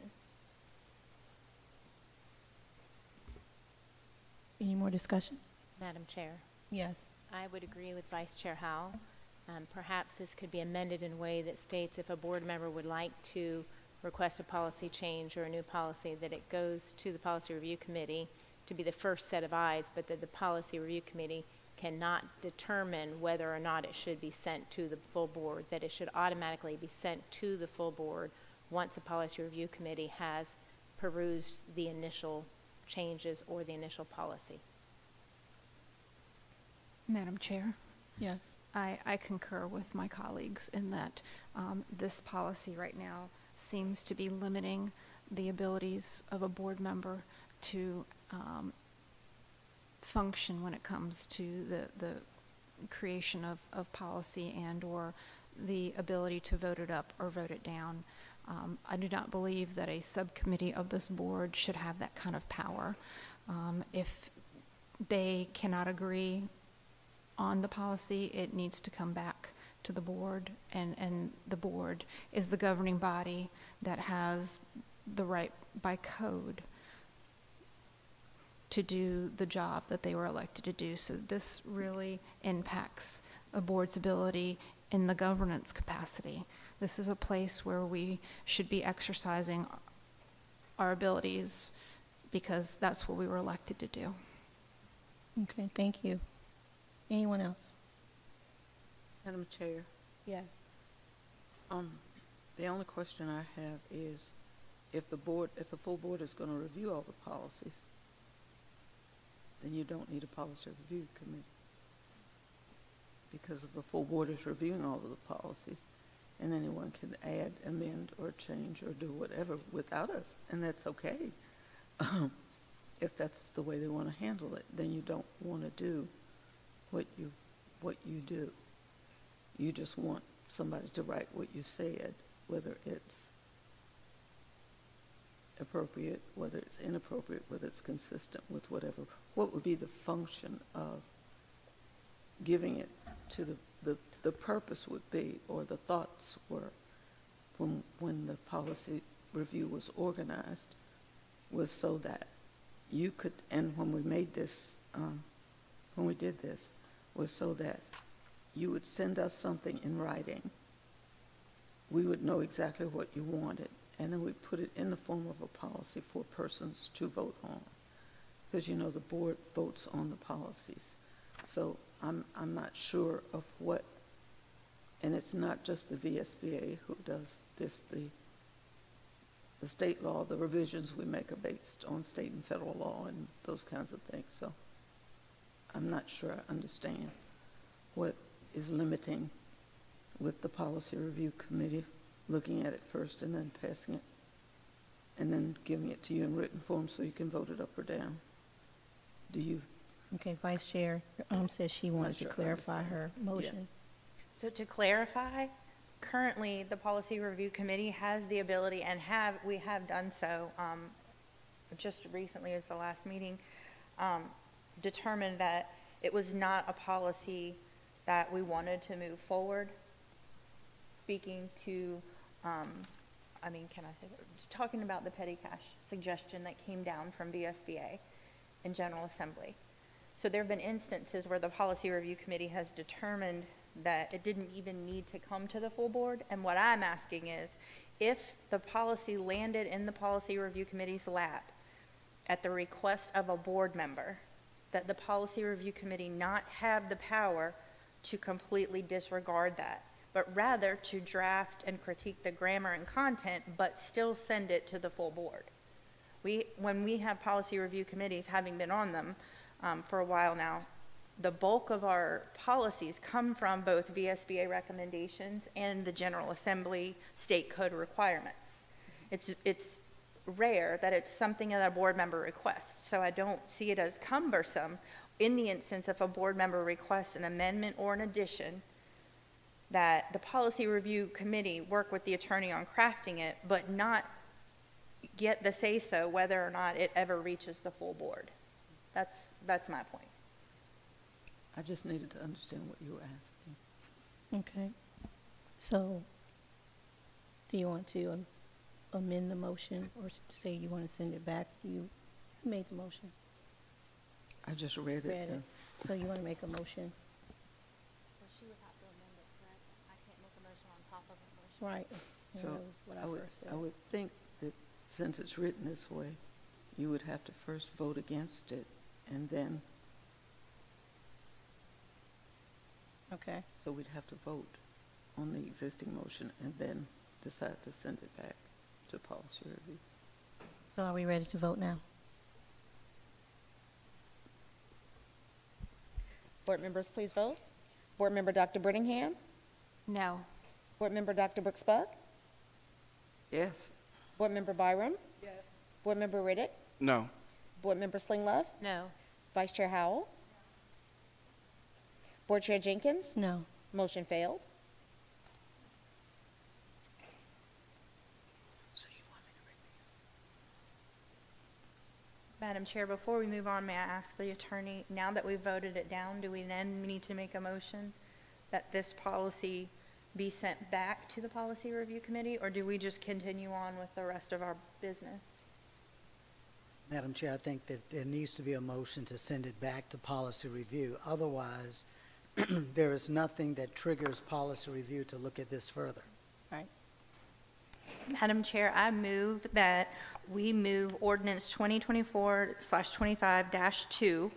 Any more discussion? Madam Chair, Yes. I would agree with Vice Chair Howell. Perhaps this could be amended in a way that states if a board member would like to request a policy change or a new policy, that it goes to the policy review committee to be the first set of eyes, but that the policy review committee cannot determine whether or not it should be sent to the full board, that it should automatically be sent to the full board once the policy review committee has perused the initial changes or the initial policy. Madam Chair, Yes. I concur with my colleagues in that this policy right now seems to be limiting the abilities of a board member to function when it comes to the creation of policy and or the ability to vote it up or vote it down. I do not believe that a subcommittee of this board should have that kind of power. If they cannot agree on the policy, it needs to come back to the board, and the board is the governing body that has the right by code to do the job that they were elected to do. So this really impacts a board's ability in the governance capacity. This is a place where we should be exercising our abilities because that's what we were elected to do. Okay, thank you. Anyone else? Madam Chair, Yes. the only question I have is if the full board is going to review all the policies, then you don't need a policy review committee. Because if the full board is reviewing all of the policies, and anyone can add, amend, or change, or do whatever without us, and that's okay. If that's the way they want to handle it, then you don't want to do what you do. You just want somebody to write what you said, whether it's appropriate, whether it's inappropriate, whether it's consistent with whatever. What would be the function of giving it to the purpose would be, or the thoughts were, when the policy review was organized, was so that you could, and when we made this, when we did this, was so that you would send us something in writing. We would know exactly what you wanted, and then we'd put it in the form of a policy for persons to vote on. Because, you know, the board votes on the policies. So I'm not sure of what, and it's not just the VSBA who does this, the state law, the revisions we make are based on state and federal law and those kinds of things. So I'm not sure I understand what is limiting with the policy review committee, looking at it first and then passing it, and then giving it to you in written form so you can vote it up or down. Do you? Okay, Vice Chair says she wanted to sure I clarify her understand. motion. So to clarify, currently the policy review committee has the ability, and we have done so just recently as the last meeting, determined that it was not a policy that we wanted to move forward. Speaking to, talking about the petty cash suggestion that came down from VSBA in General Assembly. So there have been instances where the policy review committee has determined that it didn't even need to come to the full board. And what I'm asking is, if the policy landed in the policy review committee's lap at the request of a board member, that the policy review committee not have the power to completely disregard that, but rather to draft and critique the grammar and content, but still send it to the full board. When we have policy review committees, having been on them for a while now, the bulk of our policies come from both VSBA recommendations and the General Assembly state code requirements. It's rare that it's something that a board member requests, so I don't see it as cumbersome in the instance if a board member requests an amendment or an addition, that the policy review committee work with the attorney on crafting it, but not get the say-so whether or not it ever reaches the full board. That's my point. I just needed to understand what you were asking. Okay. So, do you want to amend the motion or say you want to send it back? You made the motion. I just read it. So you want to make a motion? Well, she would have to amend it, correct? I can't make a motion on top of a motion. Right. Yeah, So that was what I first said. I would think that since it's written this way, you would have to first vote against it, and then, Okay. so we'd have to vote on the existing motion and then decide to send it back to policy review. So are we ready to vote now? Board members, please vote. Board Member Dr. Brittingham. No. Board Member Dr. Brooks-Buck. Yes. Board Member Byram. Yes. Board Member Riddick. No. Board Member Slinglove. No. Vice Chair Howell. Board Chair Jenkins. No. Motion failed. Madam Chair, before we move on, may I ask the attorney, now that we've voted it down, do we then need to make a motion that this policy be sent back to the Policy Review Committee, or do we just continue on with the rest of our business? Madam Chair, I think that there needs to be a motion to send it back to policy review. Otherwise, there is nothing that triggers policy review to look at this further. Right. Madam Chair, I move that we move ordinance 2024/25-2,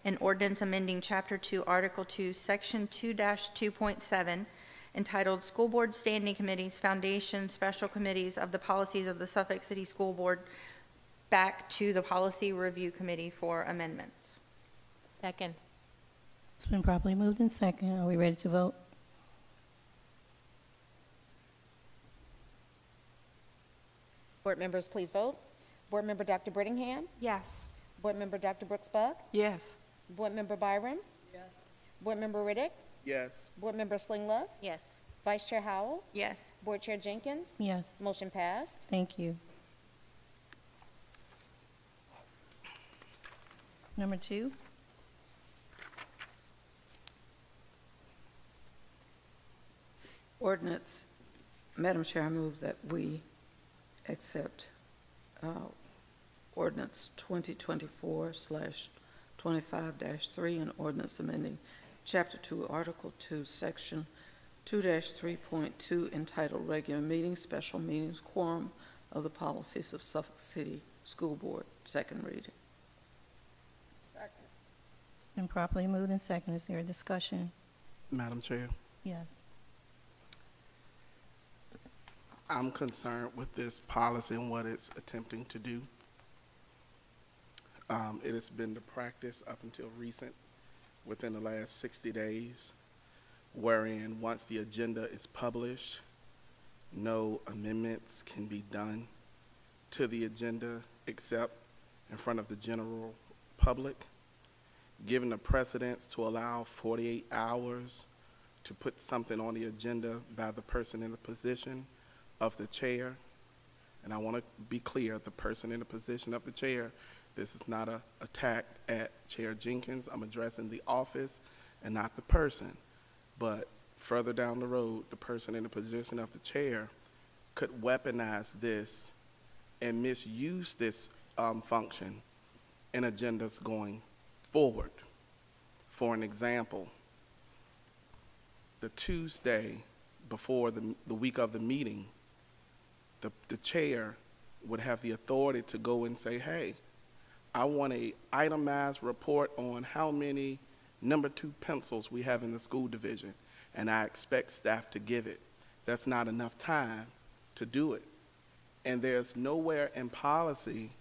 an ordinance amending Chapter 2, Article 2, Section 2-2.7, entitled School Board Standing Committees, Foundation, Special Committees of the Policies of the Suffolk City School Board, back to the Policy Review Committee for amendments. Second. It's been properly moved in second. Are we ready to vote? Board members, please vote. Board Member Dr. Brittingham. Yes. Board Member Dr. Brooks-Buck. Yes. Board Member Byram. Yes. Board Member Riddick. Yes. Board Member Slinglove. Yes. Vice Chair Howell. Yes. Board Chair Jenkins. Yes. Motion passed. Thank you. Number 2. Ordinance, Madam Chair, I move that we accept ordinance 2024/25-3, and ordinance amending Chapter 2, Article 2, Section 2-3.2, entitled Regular Meetings, Special Meetings, Quorum of the Policies of Suffolk City School Board, second reading. It's been properly moved in second. Is there a discussion? Madam Chair, Yes. I'm concerned with this policy and what it's attempting to do. It has been the practice up until recent, within the last 60 days, wherein once the agenda is published, no amendments can be done to the agenda except in front of the general public, given the precedence to allow 48 hours to put something on the agenda by the person in the position of the chair. And I want to be clear, the person in the position of the chair, this is not an attack at Chair Jenkins. I'm addressing the office and not the person. But further down the road, the person in the position of the chair could weaponize this and misuse this function in agendas going forward. For an example, the Tuesday before the week of the meeting, the chair would have the authority to go and say, hey, I want a itemized report on how many number 2 pencils we have in the school division, and I expect staff to give it. That's not enough time to do it. And there's nowhere in policy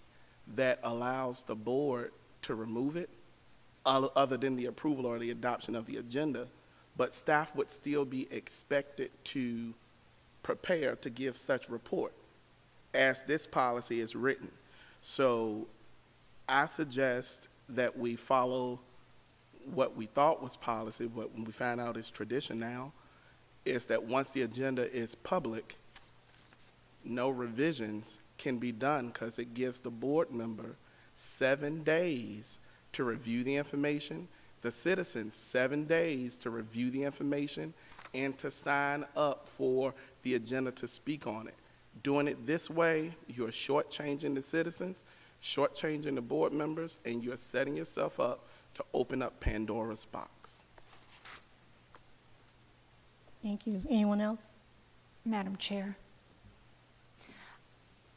that allows the board to remove it, other than the approval or the adoption of the agenda, but staff would still be expected to prepare to give such report as this policy is written. So I suggest that we follow what we thought was policy, but when we find out is tradition now, is that once the agenda is public, no revisions can be done because it gives the board member 7 days to review the information, the citizens 7 days to review the information, and to sign up for the agenda to speak on it. Doing it this way, you're shortchanging the citizens, shortchanging the board members, and you're setting yourself up to open up Pandora's box. Thank you. Anyone else? Madam Chair,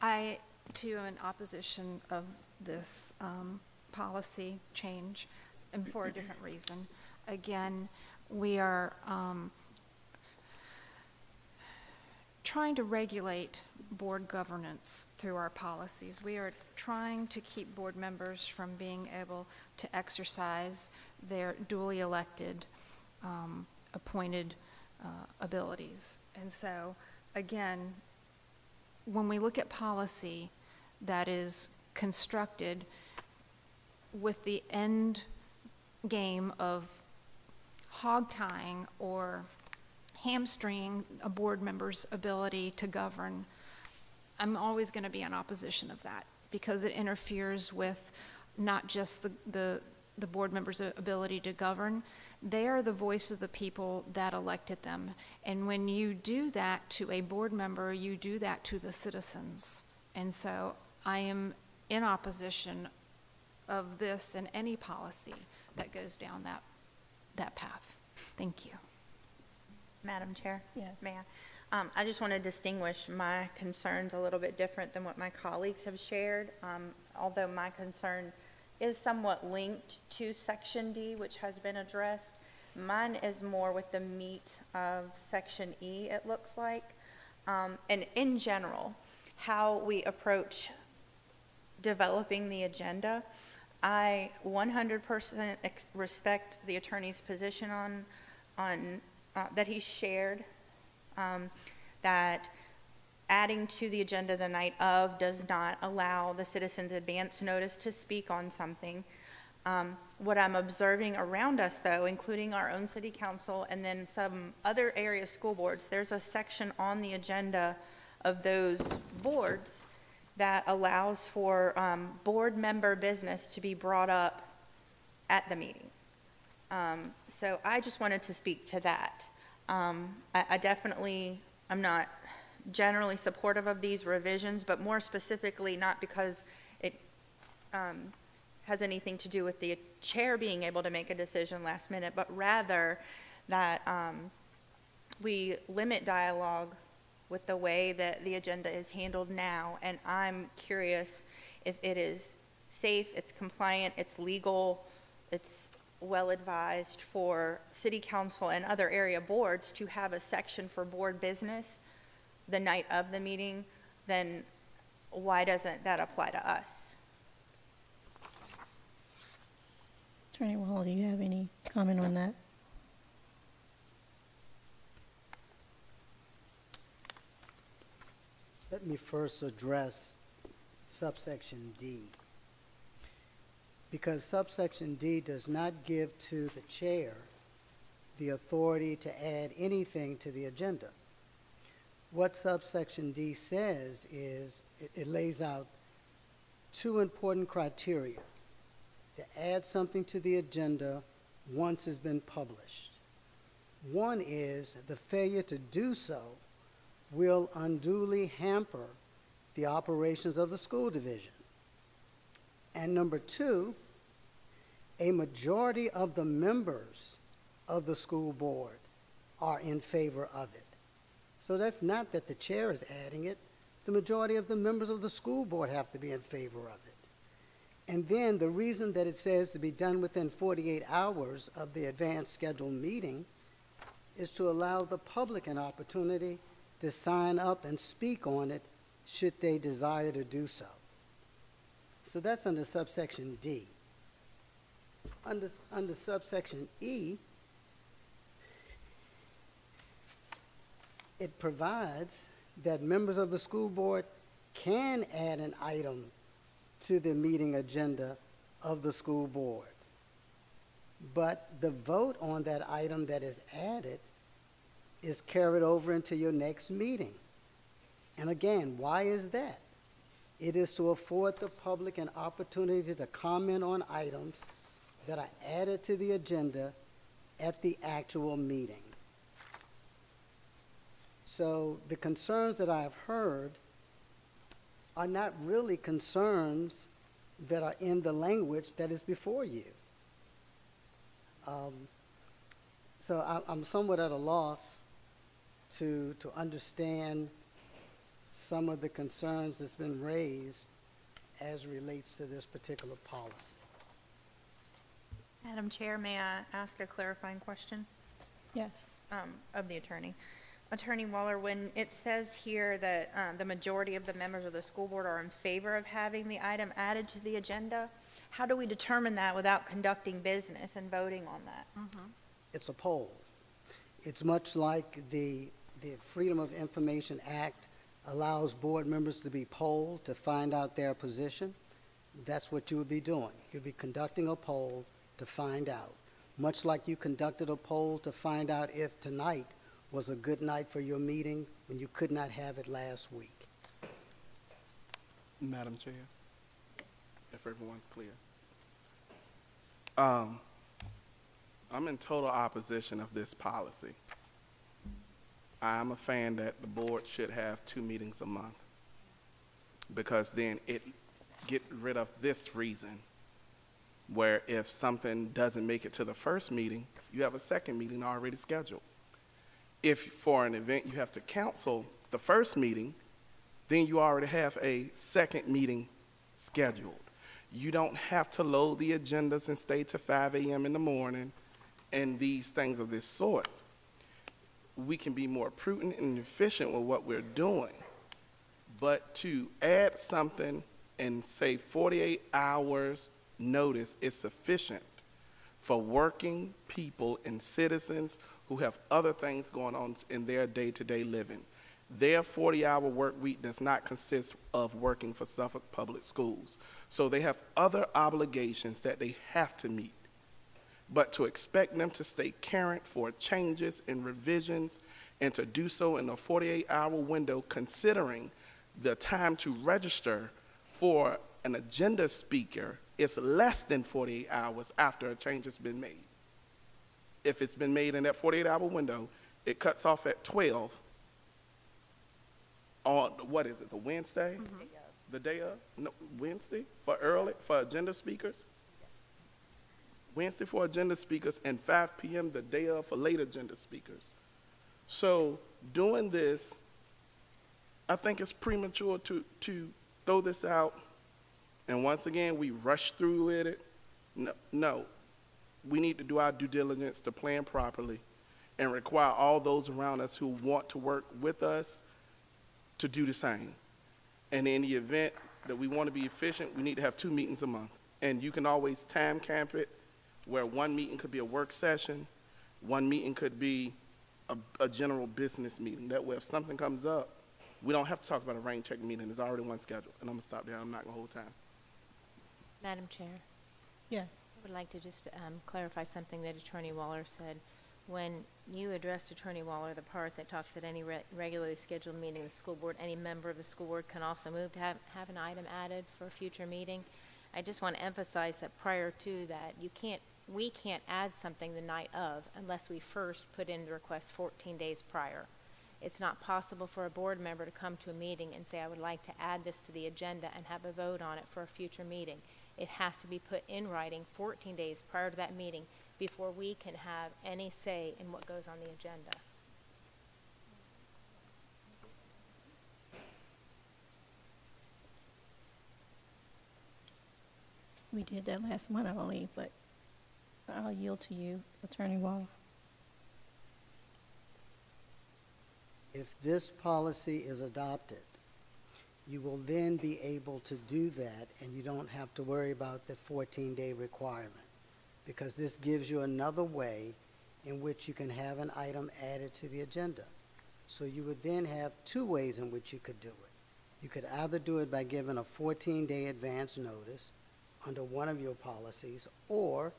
I, too, am in opposition of this policy change, and for a different reason. Again, we are trying to regulate board governance through our policies. We are trying to keep board members from being able to exercise their duly elected, appointed abilities. And so, again, when we look at policy that is constructed with the end game of hog-tying or hamstringing a board member's ability to govern, I'm always going to be in opposition of that, because it interferes with not just the board members' ability to govern. They are the voice of the people that elected them. And when you do that to a board member, you do that to the citizens. And so I am in opposition of this and any policy that goes down that path. Thank you. Madam Chair? Yes. May I? I just want to distinguish my concerns a little bit different than what my colleagues have shared, although my concern is somewhat linked to Section D, which has been addressed. Mine is more with the meat of Section E, it looks like. And in general, how we approach developing the agenda. I 100% respect the attorney's position on that he shared, that adding to the agenda the night of does not allow the citizens advance notice to speak on something. What I'm observing around us, though, including our own city council and then some other area school boards, there's a section on the agenda of those boards that allows for board member business to be brought up at the meeting. So I just wanted to speak to that. I definitely, I'm not generally supportive of these revisions, but more specifically not because it has anything to do with the chair being able to make a decision last minute, but rather that we limit dialogue with the way that the agenda is handled now. And I'm curious if it is safe, it's compliant, it's legal, it's well-advised for city council and other area boards to have a section for board business the night of the meeting. Then why doesn't that apply to us? Attorney Wall, do you have any comment on that? Let me first address subsection D. Because subsection D does not give to the chair the authority to add anything to the agenda. What subsection D says is it lays out two important criteria to add something to the agenda once it's been published. One is the failure to do so will unduly hamper the operations of the school division. And number two, a majority of the members of the school board are in favor of it. So that's not that the chair is adding it. The majority of the members of the school board have to be in favor of it. And then the reason that it says to be done within 48 hours of the advanced scheduled meeting is to allow the public an opportunity to sign up and speak on it should they desire to do so. So that's under subsection D. Under subsection E, it provides that members of the school board can add an item to the meeting agenda of the school board. But the vote on that item that is added is carried over into your next meeting. And again, why is that? It is to afford the public an opportunity to comment on items that are added to the agenda at the actual meeting. So the concerns that I have heard are not really concerns that are in the language that is before you. So I'm somewhat at a loss to understand some of the concerns that's been raised as relates to this particular policy. Madam Chair, may I ask a clarifying question Yes. of the attorney? Attorney Waller, when it says here that the majority of the members of the school board are in favor of having the item added to the agenda, how do we determine that without conducting business and voting on that? It's a poll. It's much like the Freedom of Information Act allows board members to be polled to find out their position. That's what you would be doing. You'd be conducting a poll to find out. Much like you conducted a poll to find out if tonight was a good night for your meeting when you could not have it last week. Madam Chair, if everyone's clear. I'm in total opposition of this policy. I'm a fan that the board should have 2 meetings a month, because then it get rid of this reason, where if something doesn't make it to the first meeting, you have a second meeting already scheduled. If for an event you have to cancel the first meeting, then you already have a second meeting scheduled. You don't have to load the agendas and stay to 5 a.m. in the morning and these things of this sort. We can be more prudent and efficient with what we're doing. But to add something and say 48 hours notice is sufficient for working people and citizens who have other things going on in their day-to-day living. Their 40-hour work week does not consist of working for Suffolk Public Schools. So they have other obligations that they have to meet. But to expect them to stay current for changes and revisions and to do so in a 48-hour window, considering the time to register for an agenda speaker is less than 48 hours after a change has been made. If it's been made in that 48-hour window, it cuts off at 12 on, what is it, the Wednesday? The day of? No, Wednesday for agenda speakers? Wednesday for agenda speakers, and 5 p.m. the day of for late agenda speakers. So doing this, I think it's premature to throw this out, and once again, we rush through with it. No, we need to do our due diligence to plan properly and require all those around us who want to work with us to do the same. And in the event that we want to be efficient, we need to have 2 meetings a month. And you can always time camp it, where 1 meeting could be a work session, 1 meeting could be a general business meeting. That way, if something comes up, we don't have to talk about a rain check meeting. There's already one scheduled. And I'm going to stop there. I'm not going to hold time. Madam Chair, Yes. I would like to just clarify something that Attorney Waller said. When you addressed Attorney Waller, the part that talks at any regularly scheduled meeting of the school board, any member of the school board can also move to have an item added for a future meeting. I just want to emphasize that prior to that, we can't add something the night of unless we first put in the request 14 days prior. It's not possible for a board member to come to a meeting and say, I would like to add this to the agenda and have a vote on it for a future meeting. It has to be put in writing 14 days prior to that meeting before we can have any say in what goes on the agenda. We did that last month, I believe, but I'll yield to you, Attorney Waller. If this policy is adopted, you will then be able to do that, and you don't have to worry about the 14-day requirement, because this gives you another way in which you can have an item added to the agenda. So you would then have two ways in which you could do it. You could either do it by giving a 14-day advance notice under one of your policies, or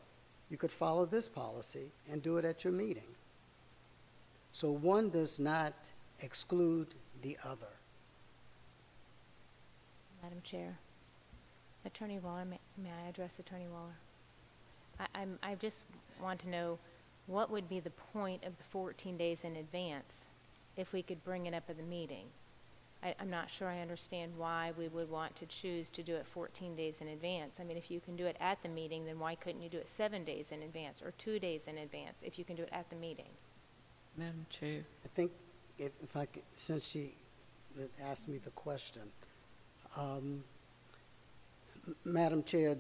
you could follow this policy and do it at your meeting. So one does not exclude the other. Madam Chair. Attorney Waller, may I address Attorney Waller? I just want to know, what would be the point of the 14 days in advance if we could bring it up at the meeting? I'm not sure I understand why we would want to choose to do it 14 days in advance. I mean, if you can do it at the meeting, then why couldn't you do it 7 days in advance or 2 days in advance if you can do it at the meeting? Madam Chair. I think if I could, since she asked me the question, Madam Chair,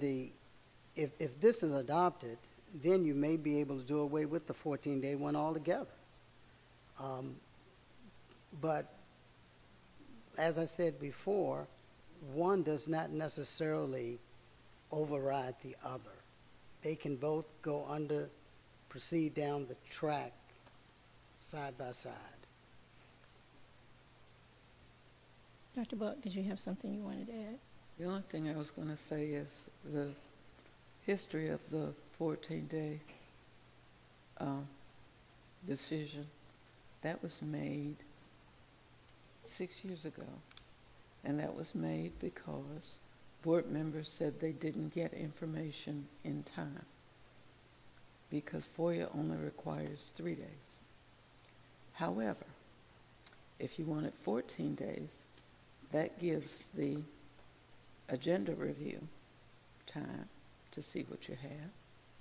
if this is adopted, then you may be able to do away with the 14-day one altogether. But as I said before, one does not necessarily override the other. They can both go under, proceed down the track side by side. Dr. Buck, did you have something you wanted to add? The only thing I was going to say is the history of the 14-day decision. That was made 6 years ago, and that was made because board members said they didn't get information in time, because FOIA only requires 3 days. However, if you wanted 14 days, that gives the agenda review time to see what you have,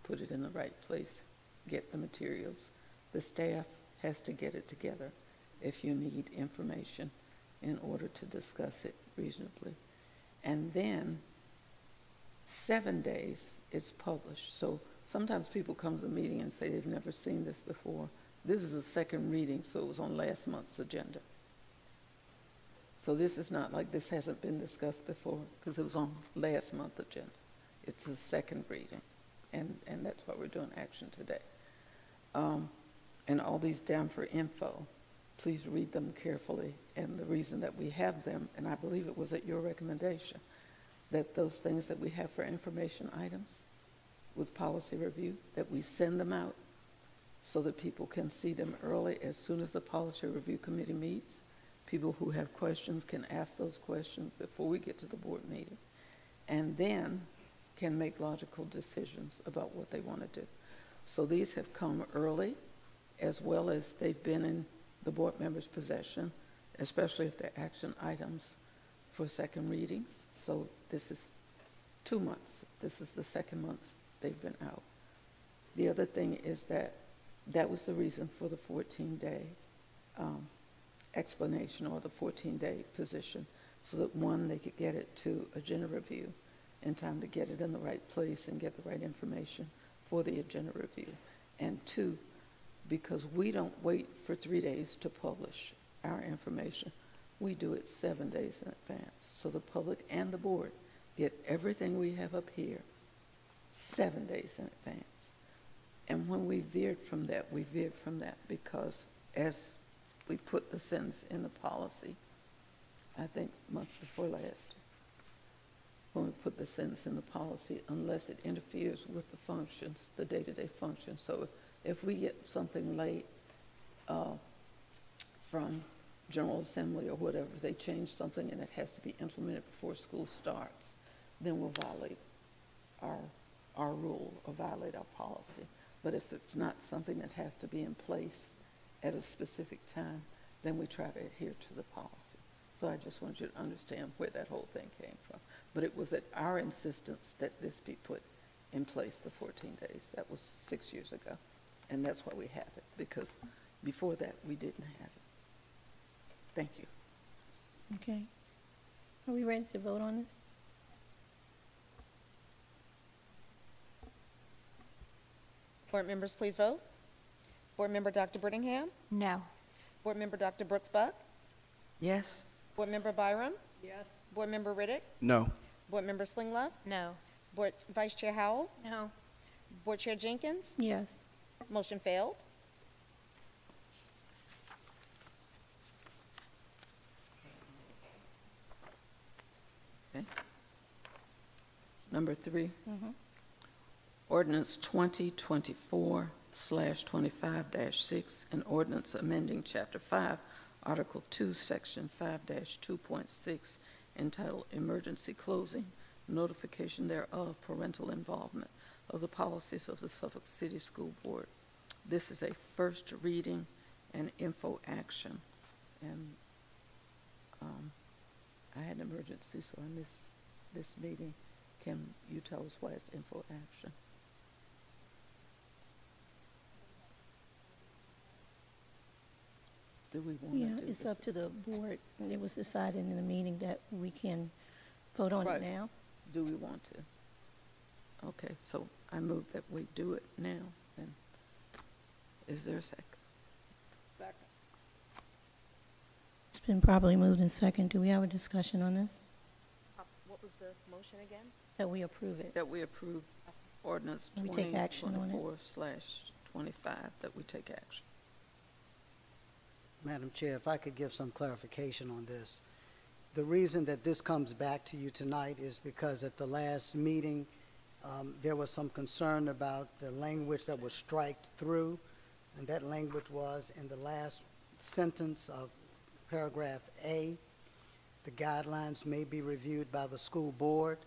put it in the right place, get the materials. The staff has to get it together if you need information in order to discuss it reasonably. And then 7 days it's published. So sometimes people come to the meeting and say they've never seen this before. This is the second reading, so it was on last month's agenda. So this is not like this hasn't been discussed before, because it was on last month's agenda. It's the second reading, and that's why we're doing action today. And all these down for info, please read them carefully. And the reason that we have them, and I believe it was at your recommendation, that those things that we have for information items with policy review, that we send them out so that people can see them early as soon as the policy review committee meets. People who have questions can ask those questions before we get to the board meeting, and then can make logical decisions about what they want to do. So these have come early, as well as they've been in the board members' possession, especially if they're action items for second readings. So this is 2 months. This is the second month they've been out. The other thing is that was the reason for the 14-day explanation, or the 14-day position, so that one, they could get it to agenda review in time to get it in the right place and get the right information for the agenda review. And two, because we don't wait for 3 days to publish our information, we do it 7 days in advance. So the public and the board get everything we have up here 7 days in advance. And when we veered from that because as we put the sentence in the policy, I think month before last, when we put the sentence in the policy, unless it interferes with the functions, the day-to-day functions. So if we get something late from General Assembly or whatever, they change something and it has to be implemented before school starts, then we'll violate our rule or violate our policy. But if it's not something that has to be in place at a specific time, then we try to adhere to the policy. So I just want you to understand where that whole thing came from. But it was at our insistence that this be put in place, the 14 days. That was 6 years ago. And that's why we have it, because before that, we didn't have it. Thank you. Okay. Are we ready to vote on this? Board members, please vote. Board Member Dr. Brittingham. No. Board Member Dr. Brooks Buck. Yes? Board Member Byram. Yes. Board Member Riddick. No. Board Member Slinglove. No. Vice Chair Howell. No. Board Chair Jenkins. Yes. Motion failed. Okay. Number 3. Ordinance 2024/25-6, an ordinance amending Chapter 5, Article 2, Section 5-2.6, entitled Emergency Closing, Notification thereof, Parental Involvement of the Policies of the Suffolk City School Board. This is a first reading and info action. And I had an emergency, so I missed this meeting. Can you tell us why it's info action? Do we want to Yeah, do it's this? up to the board. It was decided in the meeting that we can vote on it Right. now. Do we want to? Okay, so I move that we do it now. And is there a second? Second. It's been properly moved in second. Do we have a discussion on this? What was the motion again? That we approve it? That we approve ordinance We take action on it. 2024/25, that we take action. Madam Chair, if I could give some clarification on this. The reason that this comes back to you tonight is because at the last meeting, there was some concern about the language that was striked through, and that language was in the last sentence of paragraph A. The guidelines may be reviewed by the school board.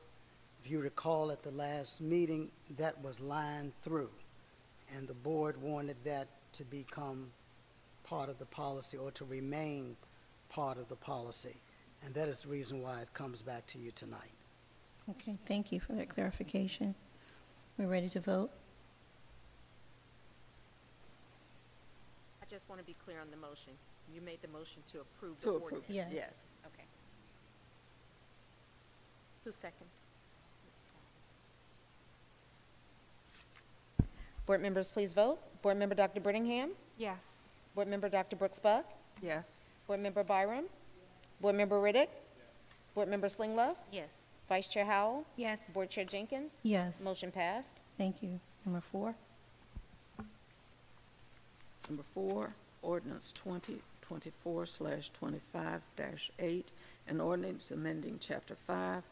If you recall at the last meeting, that was lined through, and the board wanted that to become part of the policy or to remain part of the policy. And that is the reason why it comes back to you tonight. Okay, thank you for that clarification. We're ready to vote? I just want to be clear on the motion. You made the motion to approve the To ordinance. approve, Yes. yes. Okay. Who's second? Board members, please vote. Board Member Dr. Brittingham. Yes. Board Member Dr. Brooks Buck. Yes. Board Member Byram. Board Member Riddick. Board Member Slinglove. Yes. Vice Chair Howell. Yes. Board Chair Jenkins. Yes. Motion passed. Thank you. Number 4? Number 4, ordinance 2024/25-8, an ordinance amending Chapter 5,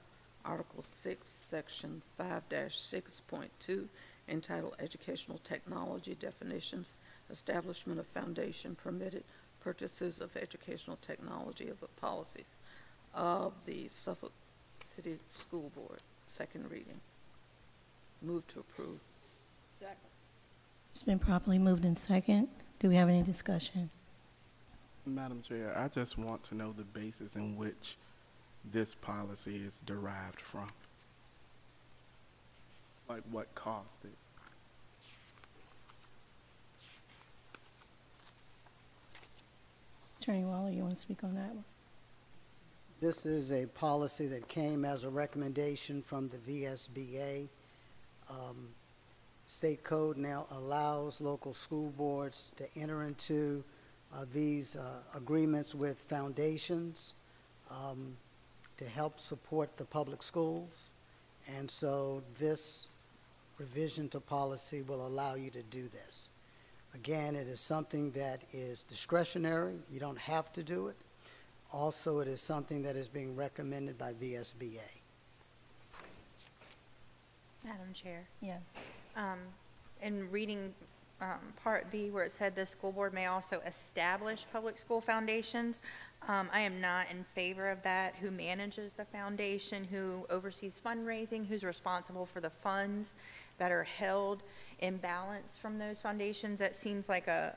Article 6, Section 5-6.2, entitled Educational Technology Definitions, Establishment of Foundation Permitted Purchases of Educational Technology of the Policies of the Suffolk City School Board. Second reading. Move to approve. Second. It's been properly moved in second. Do we have any discussion? Madam Chair, I just want to know the basis in which this policy is derived from. Like what caused it? Attorney Waller, you want to speak on that one? This is a policy that came as a recommendation from the VSBA. State code now allows local school boards to enter into these agreements with foundations to help support the public schools. And so this revision to policy will allow you to do this. Again, it is something that is discretionary. You don't have to do it. Also, it is something that is being recommended by VSBA. Madam Chair. Yes. In reading Part B, where it said the school board may also establish public school foundations, I am not in favor of that. Who manages the foundation, who oversees fundraising, who's responsible for the funds that are held in balance from those foundations? That seems like a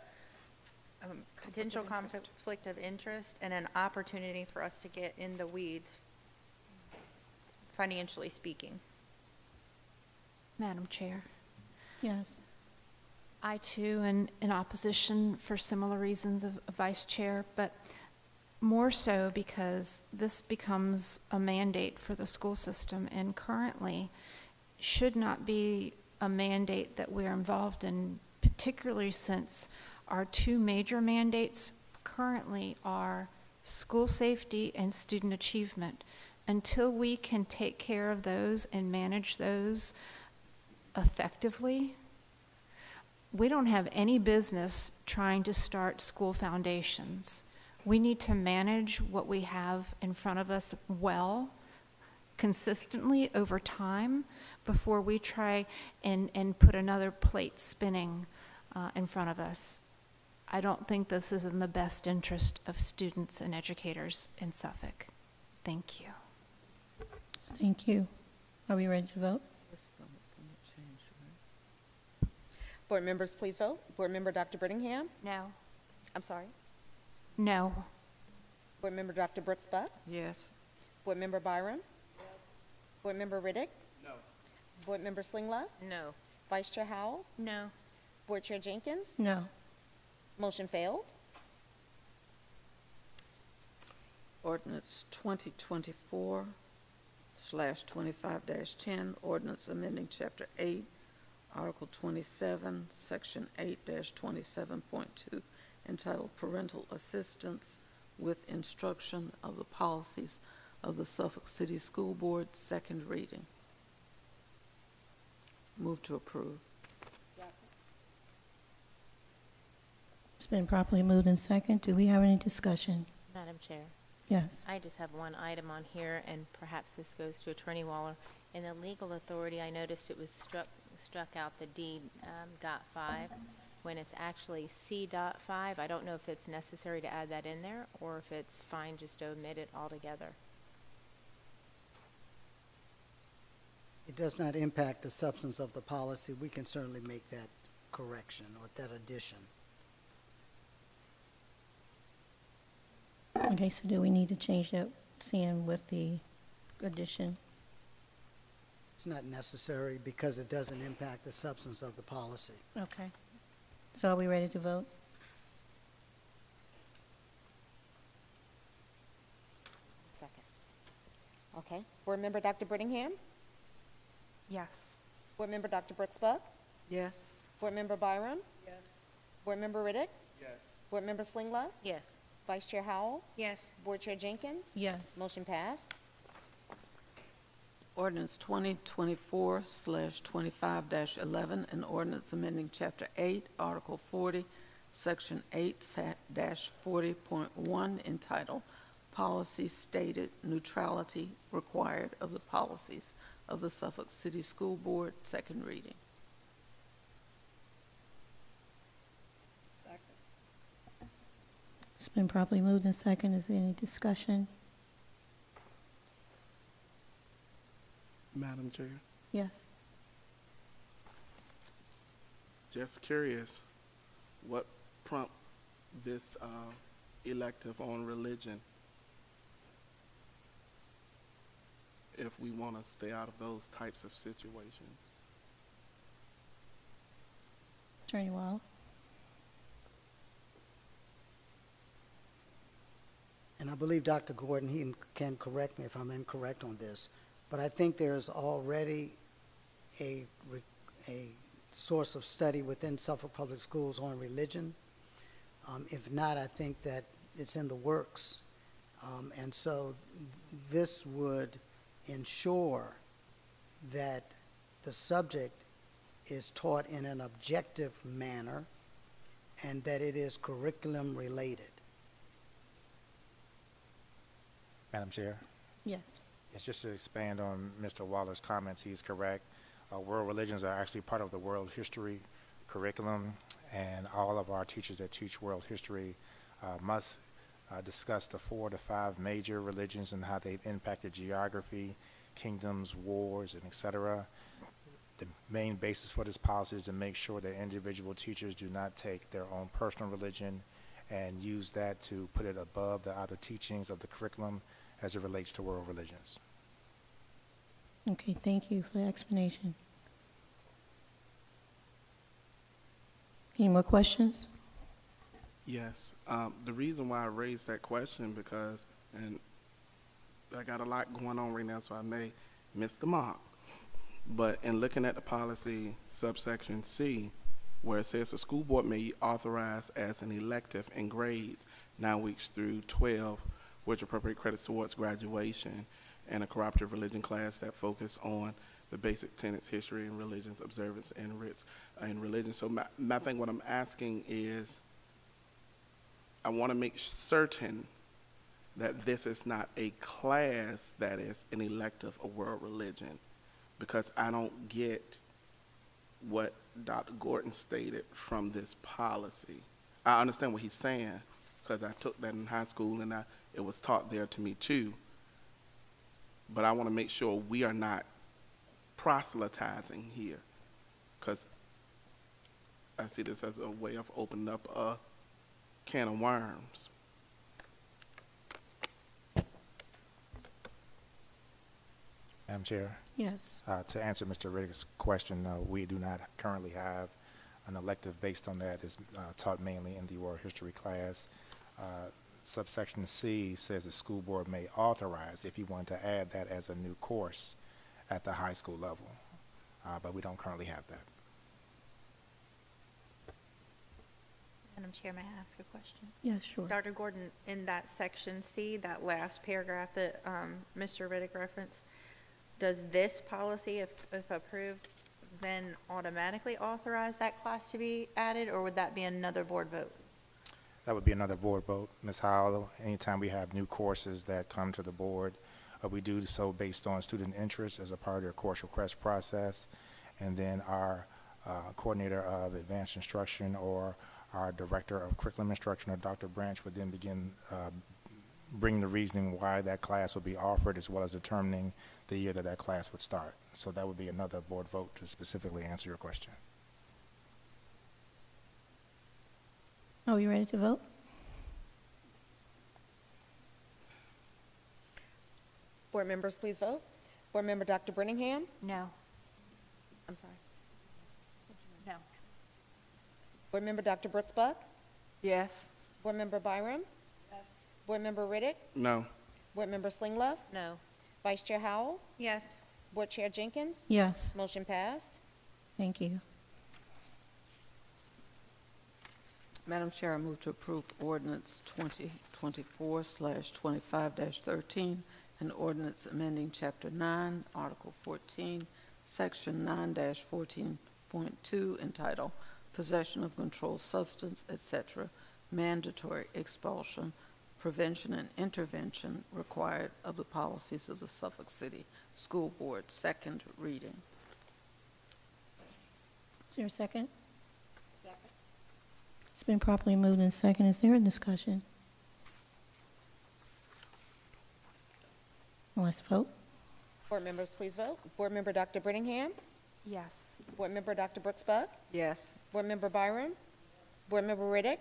potential conflict of interest and an opportunity for us to get in the weeds, financially speaking. Madam Chair. Yes. I too am in opposition for similar reasons of Vice Chair, but more so because this becomes a mandate for the school system and currently should not be a mandate that we're involved in, particularly since our two major mandates currently are school safety and student achievement. Until we can take care of those and manage those effectively, we don't have any business trying to start school foundations. We need to manage what we have in front of us well, consistently over time, before we try and put another plate spinning in front of us. I don't think this is in the best interest of students and educators in Suffolk. Thank you. Thank you. Are we ready to vote? Board members, please vote. Board Member Dr. Brittingham? No. I'm sorry. No. Board Member Dr. Brooks Buck? Yes. Board Member Byram? Yes. Board Member Riddick? No. Board Member Slingla? No. Vice Chair Howell? No. Board Chair Jenkins? No. Motion failed. Ordinance 2024/25-10, ordinance amending Chapter 8, Article 27, Section 8-27.2, entitled Parental Assistance with Instruction of the Policies of the Suffolk City School Board, second reading. Move to approve. It's been properly moved in second. Do we have any discussion? Madam Chair, Yes. I just have one item on here, and perhaps this goes to Attorney Waller. In the legal authority, I noticed it was struck out the D dot 5 when it's actually C dot 5. I don't know if it's necessary to add that in there or if it's fine just to omit it altogether. It does not impact the substance of the policy. We can certainly make that correction or that addition. Okay, so do we need to change that CN with the addition? It's not necessary because it doesn't impact the substance of the policy. Okay. So are we ready to vote? Second. Okay. Board Member Dr. Brittingham? Yes. Board Member Dr. Brooks Buck? Yes. Board Member Byram? Yes. Board Member Riddick? Yes. Board Member Slingla? Yes. Vice Chair Howell? Yes. Board Chair Jenkins? Yes. Motion passed. Ordinance 2024/25-11, an ordinance amending Chapter 8, Article 40, Section 8-40.1, entitled Policy Stated Neutrality Required of the Policies of the Suffolk City School Board, second reading. It's been properly moved in second. Is there any discussion? Madam Chair, Yes. just curious, what prompt this elective on religion if we want to stay out of those types of situations? Attorney Wall? And I believe Dr. Gordon, he can correct me if I'm incorrect on this, but I think there's already a source of study within Suffolk Public Schools on religion. If not, I think that it's in the works. And so this would ensure that the subject is taught in an objective manner and that it is curriculum related. Madam Chair? Yes. Yes, just to expand on Mr. Waller's comments, he's correct. World religions are actually part of the world history curriculum, and all of our teachers that teach world history must discuss the 4 to 5 major religions and how they've impacted geography, kingdoms, wars, and et cetera. The main basis for this policy is to make sure that individual teachers do not take their own personal religion and use that to put it above the other teachings of the curriculum as it relates to world religions. Okay, thank you for the explanation. Any more questions? Yes. The reason why I raised that question because, and I got a lot going on right now, so I may miss the mark. But in looking at the policy subsection C, where it says the school board may authorize as an elective in grades 9 weeks through 12 which appropriate credits towards graduation, and a cooperative religion class that focus on the basic tenets, history and religions, observance and writs in religion. So my thing, what I'm asking is, I want to make certain that this is not a class that is an elective of world religion, because I don't get what Dr. Gordon stated from this policy. I understand what he's saying, because I took that in high school and it was taught there to me too. But I want to make sure we are not proselytizing here, because I see this as a way of opening up a can of worms. Madam Chair, Yes. to answer Mr. Riddick's question, we do not currently have an elective based on that. It's taught mainly in the world history class. Subsection C says the school board may authorize if you want to add that as a new course at the high school level, but we don't currently have that. Madam Chair, may I ask a question? Yes, sure. Dr. Gordon, in that section C, that last paragraph that Mr. Riddick referenced, does this policy, if approved, then automatically authorize that class to be added, or would that be another board vote? That would be another board vote. Ms. Howell, anytime we have new courses that come to the board, we do so based on student interest as a part of their course request process, and then our coordinator of advanced instruction or our director of curriculum instruction, or Dr. Branch, would then begin bringing the reasoning why that class would be offered, as well as determining the year that that class would start. So that would be another board vote to specifically answer your question. Are we ready to vote? Board members, please vote. Board Member Dr. Brenningham? No. I'm sorry. No. Board Member Dr. Brooks Buck? Yes. Board Member Byram? Yes. Board Member Riddick? No. Board Member Slinglove? No. Vice Chair Howell? Yes. Board Chair Jenkins? Yes. Motion passed. Thank you. Madam Chair, I move to approve ordinance 2024/25-13, an ordinance amending Chapter 9, Article 14, Section 9-14.2, entitled Possession of Controlled Substance, etc., Mandatory Expulsion, Prevention and Intervention Required of the Policies of the Suffolk City School Board, second reading. Is there a second? It's been properly moved and second. Is there a discussion? Let's vote. Board members, please vote. Board Member Dr. Brenningham? Yes. Board Member Dr. Brooks Buck? Yes. Board Member Byram? Board Member Riddick?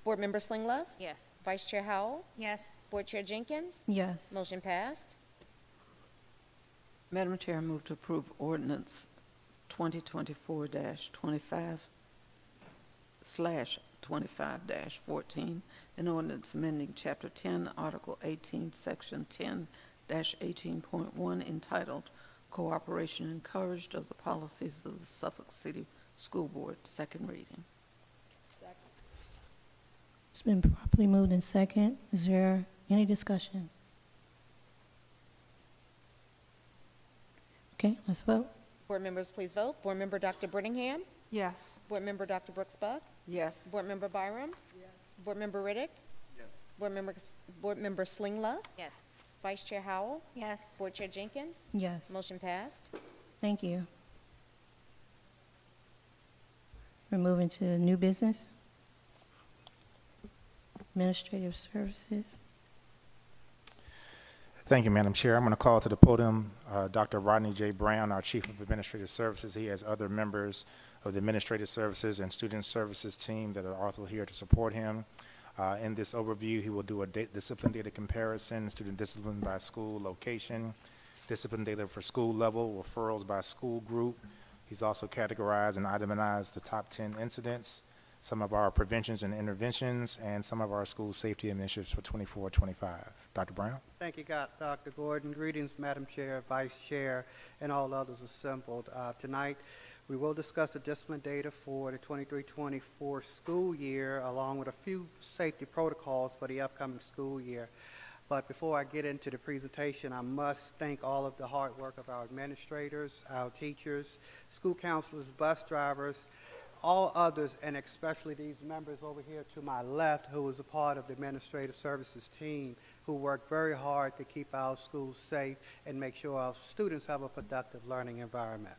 Board Member Slinglove? Yes. Vice Chair Howell? Yes. Board Chair Jenkins? Yes. Motion passed. Madam Chair, I move to approve ordinance 2024/25-14, an ordinance amending Chapter 10, Article 18, Section 10-18.1, entitled Cooperation Encouraged of the Policies of the Suffolk City School Board, second reading. It's been properly moved and second. Is there any discussion? Okay, let's vote. Board members, please vote. Board Member Dr. Brenningham? Yes. Board Member Dr. Brooks Buck? Yes. Board Member Byram? Yes. Board Member Riddick? Yes. Board Member Slinglove? Yes. Vice Chair Howell? Yes. Board Chair Jenkins? Yes. Motion passed. Thank you. We're moving to new business. Administrative services. Thank you, Madam Chair. I'm going to call to the podium Dr. Rodney J. Brown, our Chief of Administrative Services. He has other members of the Administrative Services and Student Services team that are also here to support him. In this overview, he will do a discipline data comparison, student discipline by school location, discipline data for school level, referrals by school group. He's also categorized and itemized the top 10 incidents, some of our preventions and interventions, and some of our school safety initiatives for 24-25. Dr. Brown? Thank you, Dr. Gordon. Greetings, Madam Chair, Vice Chair, and all others assembled. Tonight, we will discuss the discipline data for the 23-24 school year, along with a few safety protocols for the upcoming school year. But before I get into the presentation, I must thank all of the hard work of our administrators, our teachers, school counselors, bus drivers, all others, and especially these members over here to my left who is a part of the administrative services team who work very hard to keep our schools safe and make sure our students have a productive learning environment.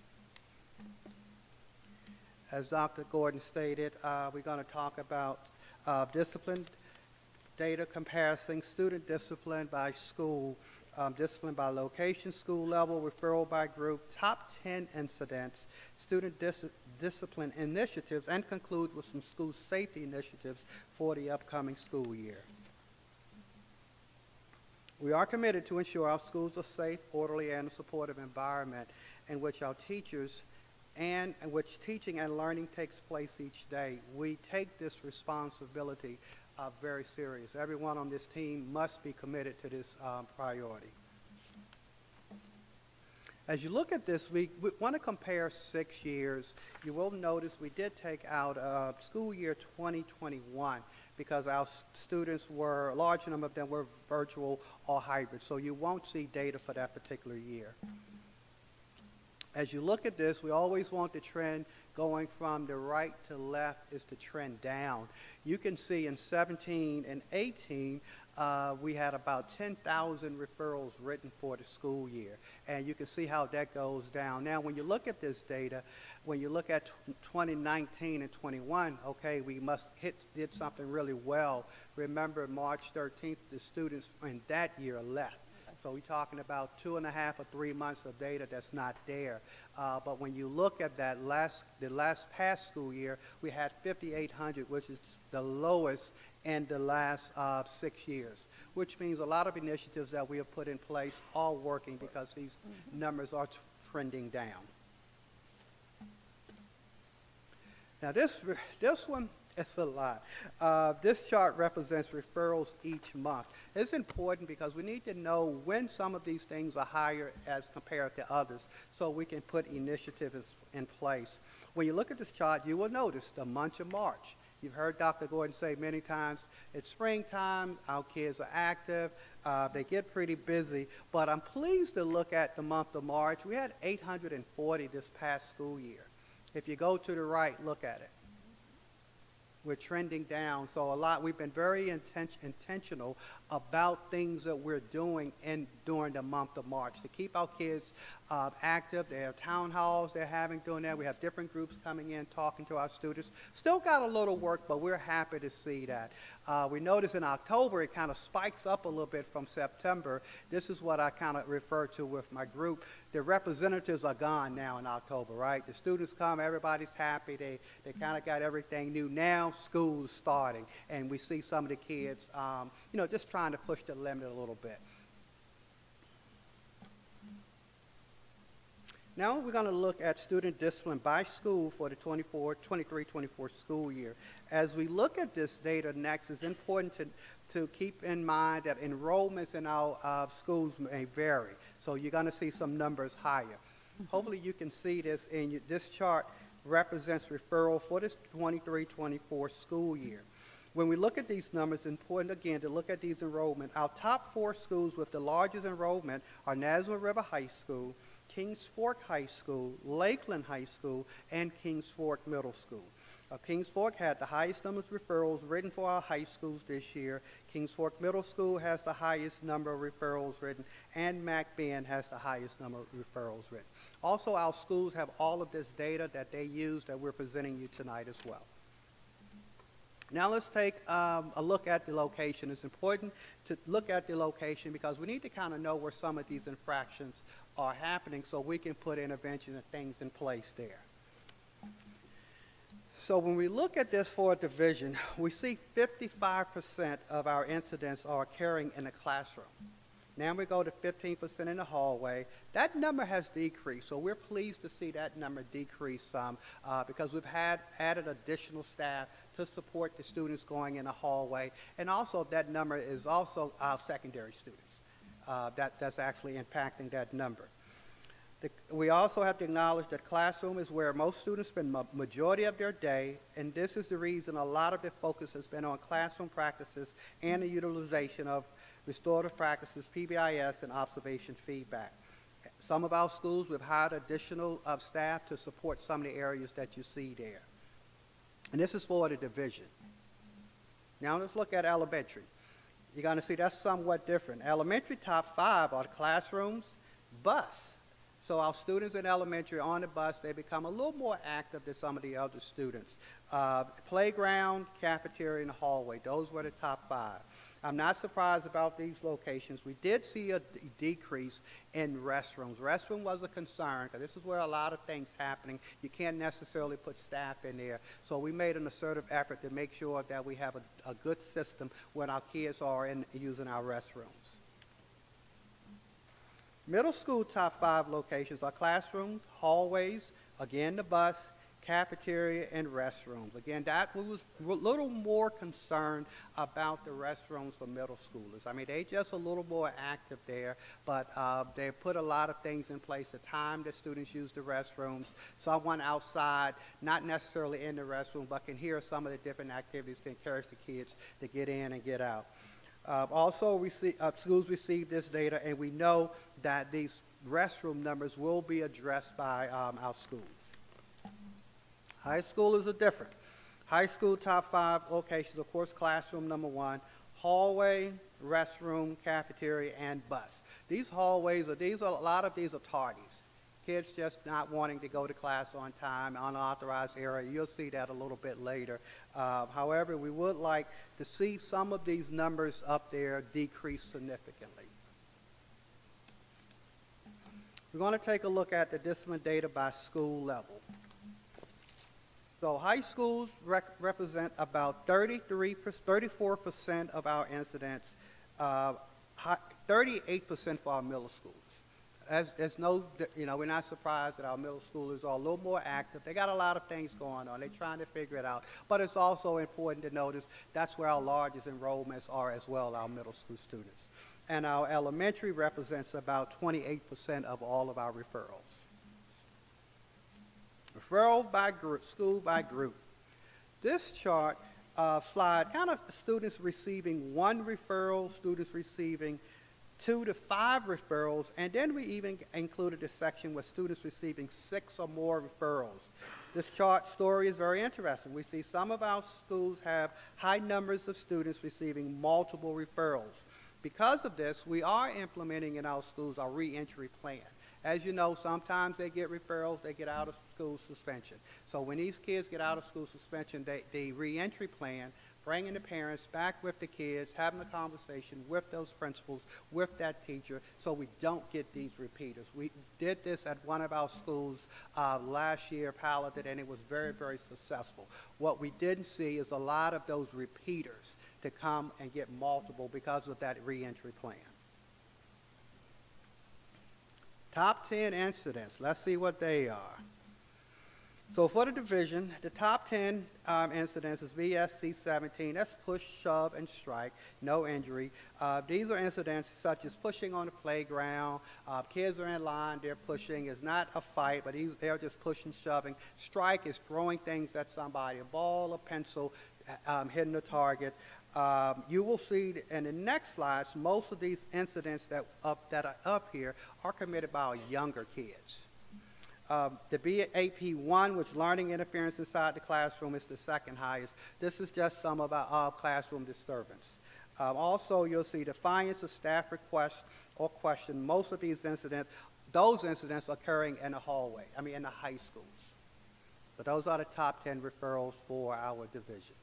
As Dr. Gordon stated, we're going to talk about discipline data comparison, student discipline by school, discipline by location, school level, referral by group, top 10 incidents, student discipline initiatives, and conclude with some school safety initiatives for the upcoming school year. We are committed to ensure our schools are safe, orderly, and a supportive environment in which our teachers and in which teaching and learning takes place each day. We take this responsibility very serious. Everyone on this team must be committed to this priority. As you look at this, we want to compare 6 years. You will notice we did take out school year 2021 because our students were, a large number of them were virtual or hybrid, so you won't see data for that particular year. As you look at this, we always want the trend going from the right to left is to trend down. You can see in 17 and 18, we had about 10,000 referrals written for the school year. And you can see how that goes down. Now, when you look at this data, when you look at 2019 and 21, okay, we did something really well. Remember, March 13th, the students in that year left. So we're talking about 2.5 or 3 months of data that's not there. But when you look at that the past school year, we had 5,800, which is the lowest in the last 6 years, which means a lot of initiatives that we have put in place are working because these numbers are trending down. Now this one, it's a lot. This chart represents referrals each month. It's important because we need to know when some of these things are higher as compared to others so we can put initiatives in place. When you look at this chart, you will notice the month of March. You've heard Dr. Gordon say many times, it's springtime, our kids are active, they get pretty busy, but I'm pleased to look at the month of March. We had 840 this past school year. If you go to the right, look at it. We're trending down, so we've been very intentional about things that we're doing during the month of March to keep our kids active. They have town halls doing that. We have different groups coming in, talking to our students. Still got a little work, but we're happy to see that. We notice in October it kind of spikes up a little bit from September. This is what I kind of refer to with my group. The representatives are gone now in October, right? The students come, everybody's happy. They kind of got everything new. Now school's starting, and we see some of the kids, just trying to push the limit a little bit. Now we're going to look at student discipline by school for the 23-24 school year. As we look at this data next, it's important to keep in mind that enrollments in our schools may vary. So you're going to see some numbers higher. Hopefully you can see this, and this chart represents referral for this 23-24 school year. When we look at these numbers, it's important again to look at these enrollment. Our top 4 schools with the largest enrollment are Nazareth River High School, Kings Fork High School, Lakeland High School, and Kings Fork Middle School. Kings Fork had the highest number of referrals written for our high schools this year. Kings Fork Middle School has the highest number of referrals written, and McBean has the highest number of referrals written. Also, our schools have all of this data that they use that we're presenting you tonight as well. Now let's take a look at the location. It's important to look at the location because we need to kind of know where some of these infractions are happening so we can put intervention and things in place there. So when we look at this for a division, we see 55% of our incidents are occurring in the classroom. Now we go to 15% in the hallway. That number has decreased, so we're pleased to see that number decrease some because we've added additional staff to support the students going in the hallway, and also that number is also our secondary students. That's actually impacting that number. We also have to acknowledge that classroom is where most students spend majority of their day, and this is the reason a lot of the focus has been on classroom practices and the utilization of restorative practices, PBIS, and observation feedback. Some of our schools, we've hired additional staff to support some of the areas that you see there. And this is for the division. Now let's look at elementary. You're going to see that's somewhat different. Elementary top 5 are the classrooms, bus. So our students in elementary on the bus, they become a little more active than some of the other students. Playground, cafeteria, and hallway, those were the top 5. I'm not surprised about these locations. We did see a decrease in restrooms. Restroom was a concern because this is where a lot of things happening. You can't necessarily put staff in there. So we made an assertive effort to make sure that we have a good system when our kids are using our restrooms. Middle school top 5 locations are classrooms, hallways, again the bus, cafeteria, and restrooms. Again, that was a little more concerned about the restrooms for middle schoolers. I mean, they just a little more active there, but they put a lot of things in place, the time that students use the restrooms, someone outside, not necessarily in the restroom, but can hear some of the different activities to encourage the kids to get in and get out. Also, schools receive this data, and we know that these restroom numbers will be addressed by our schools. High schoolers are different. High school top 5 locations, of course, classroom number 1, hallway, restroom, cafeteria, and bus. These hallways, a lot of these are tardies. Kids just not wanting to go to class on time, unauthorized area. You'll see that a little bit later. However, we would like to see some of these numbers up there decrease significantly. We're going to take a look at the discipline data by school level. So high schools represent about 34% of our incidents, 38% for our middle schools. There's no, we're not surprised that our middle schoolers are a little more active. They got a lot of things going on. They're trying to figure it out. But it's also important to notice that's where our largest enrollments are as well, our middle school students. And our elementary represents about 28% of all of our referrals. Referral by group, school by group. This chart slide kind of students receiving 1 referral, students receiving 2 to 5 referrals, and then we even included a section with students receiving 6 or more referrals. This chart story is very interesting. We see some of our schools have high numbers of students receiving multiple referrals. Because of this, we are implementing in our schools our reentry plan. As you know, sometimes they get referrals, they get out of school suspension. So when these kids get out of school suspension, the reentry plan, bringing the parents back with the kids, having a conversation with those principals, with that teacher, so we don't get these repeaters. We did this at one of our schools last year, piloted, and it was very, very successful. What we didn't see is a lot of those repeaters to come and get multiple because of that reentry plan. Top 10 incidents. Let's see what they are. So for the division, the top 10 incidents is VSC 17. That's push, shove, and strike, no injury. These are incidents such as pushing on the playground. Kids are in line, they're pushing. It's not a fight, but they're just pushing, shoving. Strike is throwing things at somebody, a ball, a pencil, hitting the target. You will see in the next slides, most of these incidents that are up here are committed by our younger kids. The BAP1, which learning interference inside the classroom, is the second highest. This is just some of our classroom disturbance. Also, you'll see defiance of staff requests or question. Most of these incidents, those incidents occurring in the hallway, in the high schools. But those are the top 10 referrals for our division.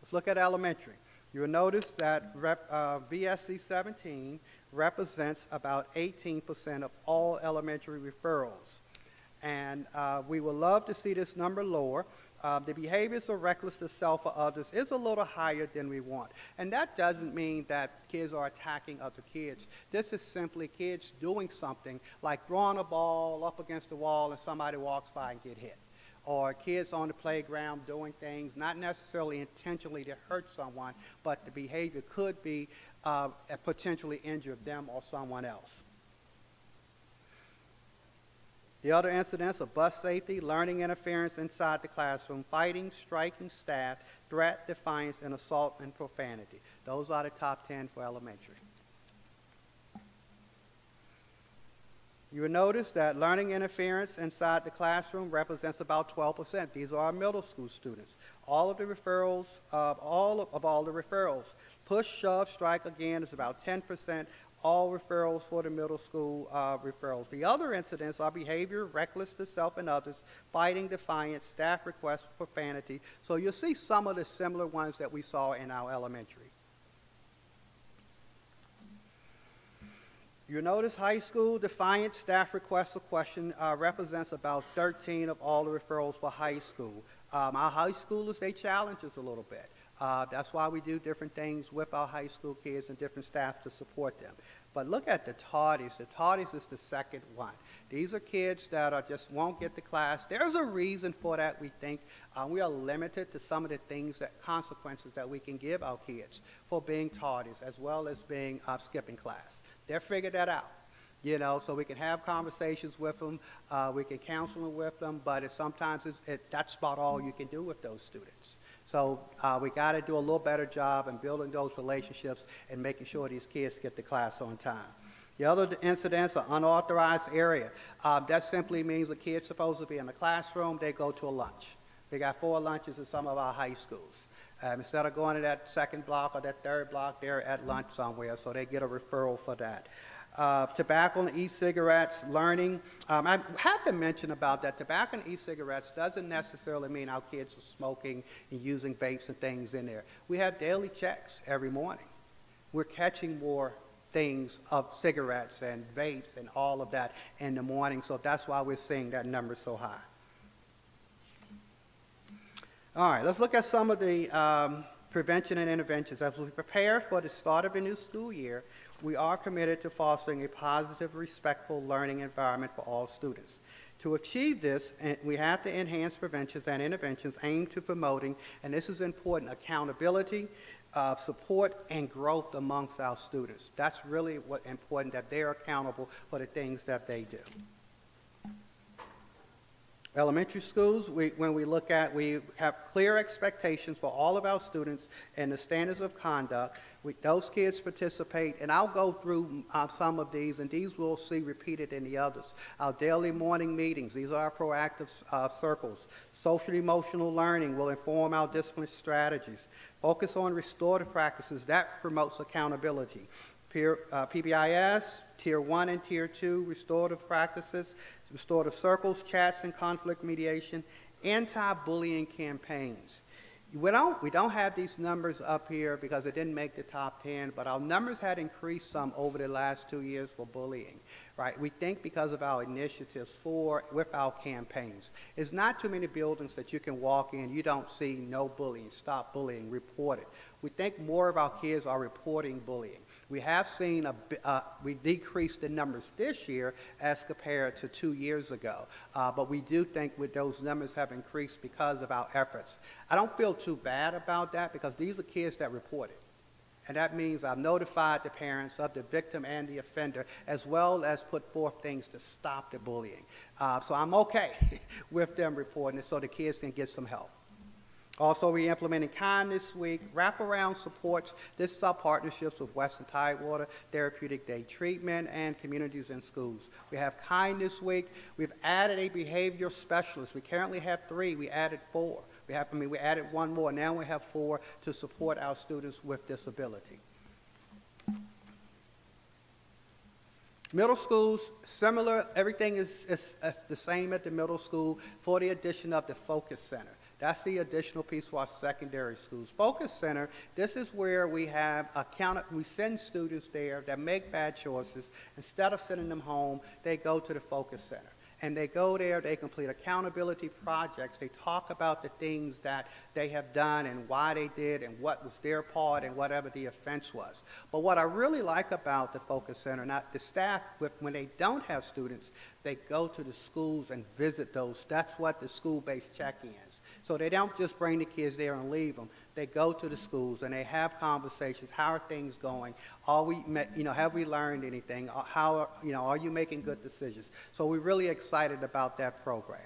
Let's look at elementary. You will notice that VSC 17 represents about 18% of all elementary referrals. And we would love to see this number lower. The behaviors of reckless to self or others is a little higher than we want. And that doesn't mean that kids are attacking other kids. This is simply kids doing something like throwing a ball up against the wall and somebody walks by and get hit. or kids on the playground doing things, not necessarily intentionally to hurt someone, but the behavior could be potentially injure them or someone else. The other incidents are bus safety, learning interference inside the classroom, fighting, striking staff, threat, defiance, and assault and profanity. Those are the top 10 for elementary. You will notice that learning interference inside the classroom represents about 12%. These are our middle school students. All of the referrals, all the referrals, push, shove, strike again is about 10%. All referrals for the middle school referrals. The other incidents are behavior, reckless to self and others, fighting, defiance, staff requests, profanity. So you'll see some of the similar ones that we saw in our elementary. You notice high school defiance, staff requests or question represents about 13 of all the referrals for high school. Our high schoolers, they challenge us a little bit. That's why we do different things with our high school kids and different staff to support them. But look at the tardies. The tardies is the second one. These are kids that are just won't get to class. There's a reason for that, we think. We are limited to some of the things, consequences that we can give our kids for being tardies, as well as being skipping class. They'll figure that out. You know, so we can have conversations with them, we can counsel them with them, but sometimes that's about all you can do with those students. So we got to do a little better job in building those relationships and making sure these kids get to class on time. The other incidents are unauthorized area. That simply means a kid's supposed to be in the classroom, they go to a lunch. We got 4 lunches in some of our high schools. Instead of going to that second block or that third block, they're at lunch somewhere, so they get a referral for that. Tobacco and e-cigarettes, learning. I have to mention about that. Tobacco and e-cigarettes doesn't necessarily mean our kids are smoking and using vapes and things in there. We have daily checks every morning. We're catching more things of cigarettes and vapes and all of that in the morning, so that's why we're seeing that number so high. All right, let's look at some of the prevention and interventions. As we prepare for the start of a new school year, we are committed to fostering a positive, respectful learning environment for all students. To achieve this, we have to enhance preventions and interventions aimed to promoting, and this is important, accountability, support, and growth amongst our students. That's really what's important, that they're accountable for the things that they do. Elementary schools, when we look at, we have clear expectations for all of our students and the standards of conduct. Those kids participate, and I'll go through some of these, and these we'll see repeated in the others. Our daily morning meetings, these are our proactive circles. Social emotional learning will inform our discipline strategies. Focus on restorative practices, that promotes accountability. PBIS, Tier 1 and Tier 2 restorative practices, restorative circles, chats and conflict mediation, anti-bullying campaigns. We don't have these numbers up here because it didn't make the top 10, but our numbers had increased some over the last 2 years for bullying, right? We think because of our initiatives with our campaigns. It's not too many buildings that you can walk in, you don't see no bullying, stop bullying, report it. We think more of our kids are reporting bullying. We have seen we decreased the numbers this year as compared to 2 years ago, but we do think those numbers have increased because of our efforts. I don't feel too bad about that because these are kids that report it. And that means I've notified the parents of the victim and the offender, as well as put forth things to stop the bullying. So I'm okay with them reporting it so the kids can get some help. Also, we're implementing Kindness Week, wraparound supports. This is our partnerships with Western Tidewater, Therapeutic Day Treatment, and Communities in Schools. We have Kindness Week. We've added a behavioral specialist. We currently have 3. We added 4. We added 1 more. Now we have 4 to support our students with disability. Middle schools, similar. Everything is the same at the middle school for the addition of the Focus Center. That's the additional piece for our secondary schools. Focus Center, this is where we have we send students there that make bad choices. Instead of sending them home, they go to the Focus Center. And they go there, they complete accountability projects, they talk about the things that they have done and why they did and what was their part and whatever the offense was. But what I really like about the Focus Center, not the staff, when they don't have students, they go to the schools and visit those. That's what the school-based check-ins. So they don't just bring the kids there and leave them. They go to the schools and they have conversations. How are things going? Are we, have we learned anything? How, are you making good decisions? So we're really excited about that program.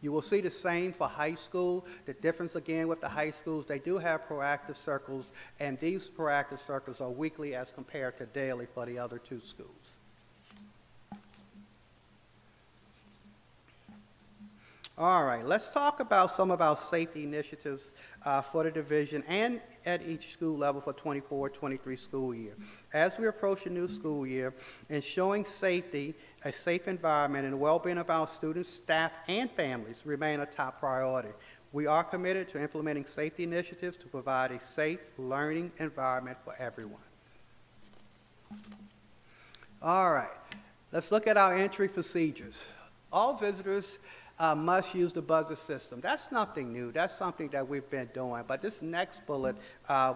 You will see the same for high school. The difference again with the high schools, they do have proactive circles, and these proactive circles are weekly as compared to daily for the other two schools. All right, let's talk about some of our safety initiatives for the division and at each school level for 24-23 school year. As we approach a new school year, ensuring safety, a safe environment, and the well-being of our students, staff, and families remain a top priority. We are committed to implementing safety initiatives to provide a safe learning environment for everyone. All right, let's look at our entry procedures. All visitors must use the buzzer system. That's nothing new. That's something that we've been doing. But this next bullet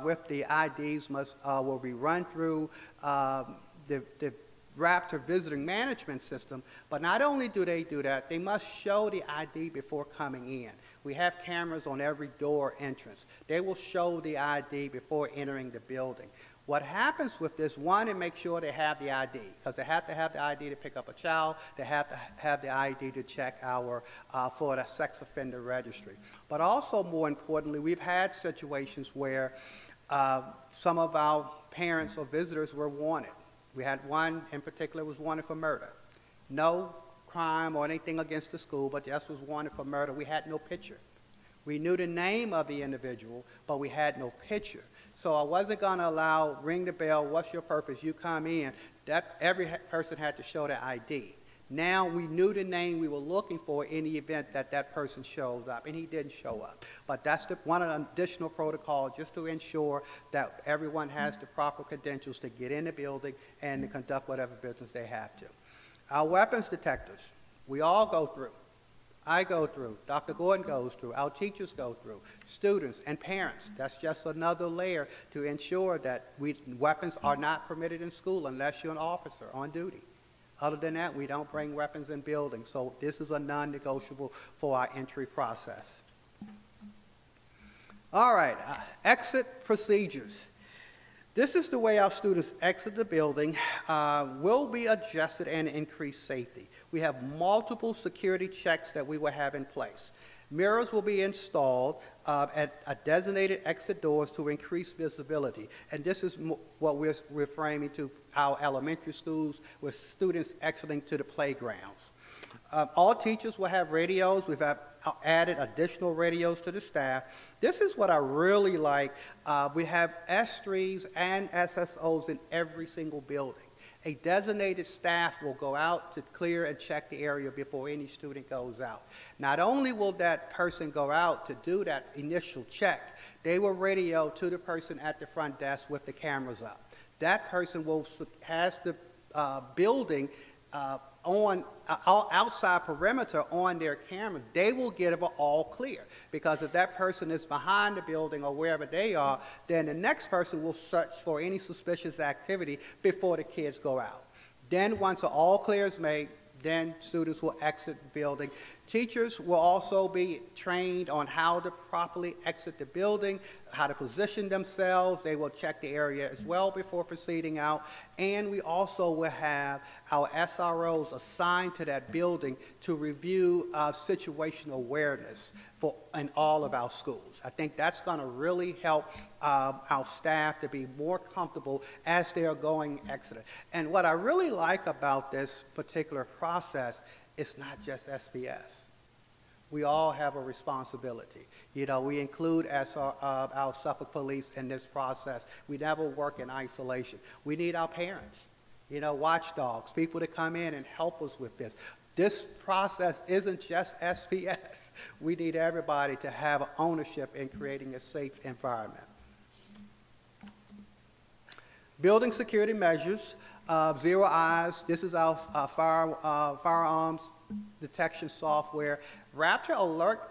with the IDs will be run through the Raptor Visiting Management System. But not only do they do that, they must show the ID before coming in. We have cameras on every door entrance. They will show the ID before entering the building. What happens with this, one, it makes sure they have the ID, because they have to have the ID to pick up a child. They have to have the ID to check for the sex offender registry. But also, more importantly, we've had situations where some of our parents or visitors were wanted. We had one in particular was wanted for murder. No crime or anything against the school, but just was wanted for murder. We had no picture. We knew the name of the individual, but we had no picture. So I wasn't going to ring the bell, what's your purpose, you come in. Every person had to show their ID. Now we knew the name we were looking for in the event that that person shows up, and he didn't show up. But that's one of the additional protocols just to ensure that everyone has the proper credentials to get in the building and to conduct whatever business they have to. Our weapons detectors, we all go through. I go through, Dr. Gordon goes through, our teachers go through, students and parents. That's just another layer to ensure that weapons are not permitted in school unless you're an officer on duty. Other than that, we don't bring weapons in buildings. So this is a non-negotiable for our entry process. All right, exit procedures. This is the way our students exit the building, will be adjusted and increase safety. We have multiple security checks that we will have in place. Mirrors will be installed at designated exit doors to increase visibility. And this is what we're framing to our elementary schools with students exiting to the playgrounds. All teachers will have radios. We've added additional radios to the staff. This is what I really like. We have S3s and SSOs in every single building. A designated staff will go out to clear and check the area before any student goes out. Not only will that person go out to do that initial check, they will radio to the person at the front desk with the cameras up. That person has the building outside perimeter on their camera. They will get an all clear, because if that person is behind the building or wherever they are, then the next person will search for any suspicious activity before the kids go out. Then once an all clear is made, then students will exit the building. Teachers will also be trained on how to properly exit the building, how to position themselves. They will check the area as well before proceeding out. And we also will have our SROs assigned to that building to review situational awareness in all of our schools. I think that's going to really help our staff to be more comfortable as they are going exiting. And what I really like about this particular process, it's not just SBS. We all have a responsibility. We include our Suffolk Police in this process. We never work in isolation. We need our parents, watchdogs, people to come in and help us with this. This process isn't just SPS. We need everybody to have ownership in creating a safe environment. Building security measures, zero eyes. This is our firearms detection software. Raptor Alert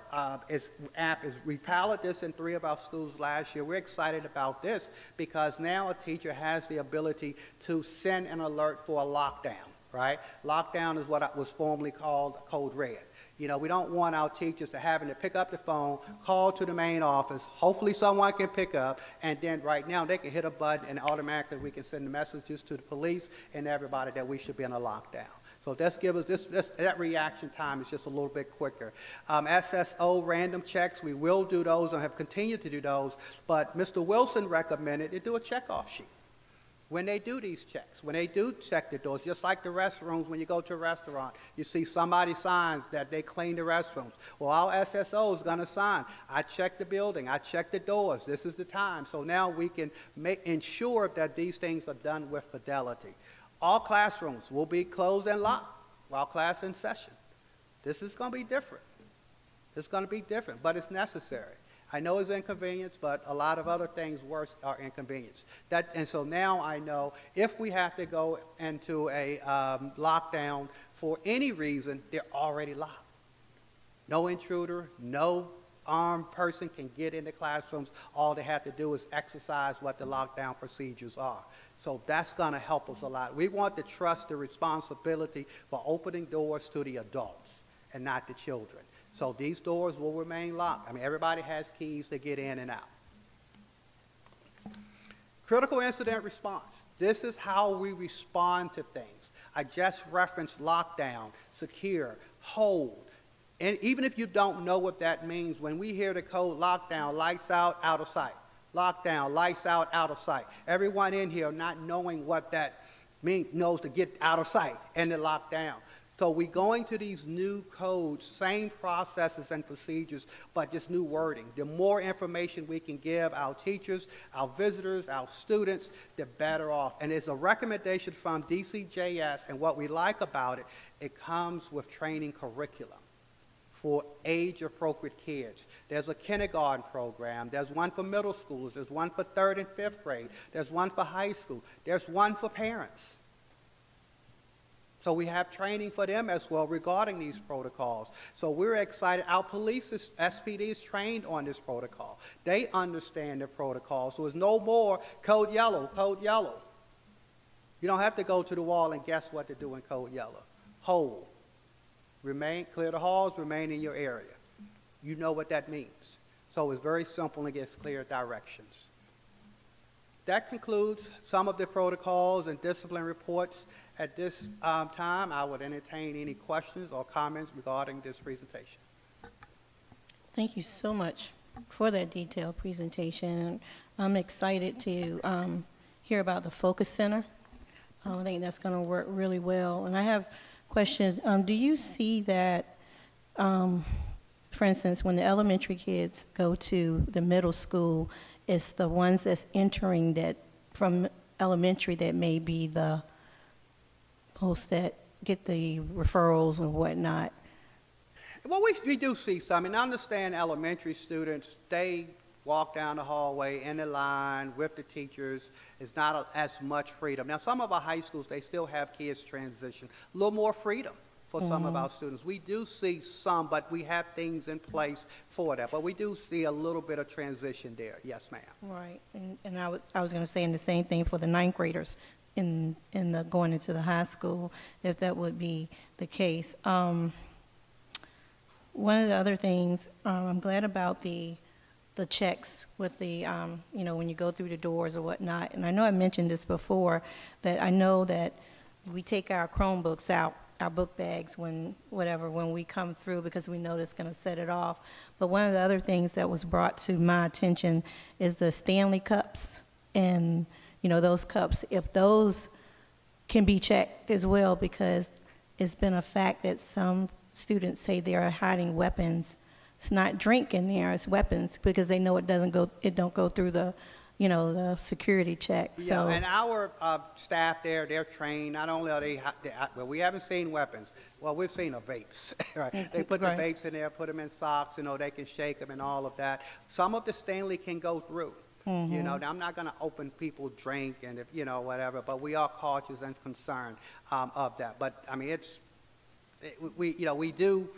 we piloted this in 3 of our schools last year. We're excited about this because now a teacher has the ability to send an alert for a lockdown, right? Lockdown is what was formerly called Code Red. You know, we don't want our teachers to having to pick up the phone, call to the main office, hopefully someone can pick up, and then right now they can hit a button and automatically we can send the messages to the police and everybody that we should be in a lockdown. So this gives us that reaction time is just a little bit quicker. SSO random checks, we will do those and have continued to do those, but Mr. Wilson recommended they do a checkoff sheet. When they do these checks, when they do check the doors, just like the restrooms, when you go to a restaurant, you see somebody signs that they clean the restrooms. Well, our SSO is going to sign, I checked the building, I checked the doors, this is the time. So now we can ensure that these things are done with fidelity. All classrooms will be closed and locked while class in session. This is going to be different. It's going to be different, but it's necessary. I know it's inconvenience, but a lot of other things worse are inconvenience. And so now I know if we have to go into a lockdown for any reason, they're already locked. No intruder, no armed person can get into classrooms. All they have to do is exercise what the lockdown procedures are. So that's going to help us a lot. We want to trust the responsibility for opening doors to the adults and not the children. So these doors will remain locked. I mean, everybody has keys to get in and out. Critical incident response. This is how we respond to things. I just referenced lockdown, secure, hold. And even if you don't know what that means, when we hear the code lockdown, lights out, out of sight. Lockdown, lights out, out of sight. Everyone in here not knowing what that means knows to get out of sight and to lock down. So we're going to these new codes, same processes and procedures, but just new wording. The more information we can give our teachers, our visitors, our students, the better off. And it's a recommendation from DCJS, and what we like about it, it comes with training curriculum for age-appropriate kids. There's a kindergarten program. There's one for middle schoolers. There's one for 3rd and 5th grade. There's one for high school. There's one for parents. So we have training for them as well regarding these protocols. So we're excited. Our police, SPD is trained on this protocol. They understand the protocol. So there's no more code yellow, code yellow. You don't have to go to the wall and guess what to do in code yellow. Hold. Remain, clear the halls, remain in your area. You know what that means. So it's very simple and gives clear directions. That concludes some of the protocols and discipline reports. At this time, I would entertain any questions or comments regarding this presentation. Thank you so much for that detailed presentation. I'm excited to hear about the Focus Center. I think that's going to work really well. And I have questions. Do you see that, for instance, when the elementary kids go to the middle school, it's the ones that's entering that from elementary that may be the most that get the referrals and whatnot? Well, we do see some. And I understand elementary students, they walk down the hallway in the line with the teachers. It's not as much freedom. Now, some of our high schools, they still have kids transition. A little more freedom for some of our students. We do see some, but we have things in place for that. But we do see a little bit of transition there. Yes, ma'am. Right. And I was going to say the same thing for the 9th graders in the going into the high school, if that would be the case. One of the other things, I'm glad about the checks with the, when you go through the doors or whatnot. And I know I mentioned this before, that I know that we take our Chromebooks out, our book bags when we come through, because we know that's going to set it off. But one of the other things that was brought to my attention is the Stanley cups. And, those cups, if those can be checked as well, because it's been a fact that some students say they are hiding weapons. It's not drink in there, it's weapons, because they know it don't go through the, the security check. Yeah, So, and our staff there, they're trained. Not only are well, we haven't seen weapons. Well, we've seen the vapes. Right? They put Right. the vapes in there, put them in socks, they can shake them and all of that. Some of the Stanley can go through. Now I'm not going to open people's drink and if, whatever, but we are cautious and concerned of that. But I mean, We do,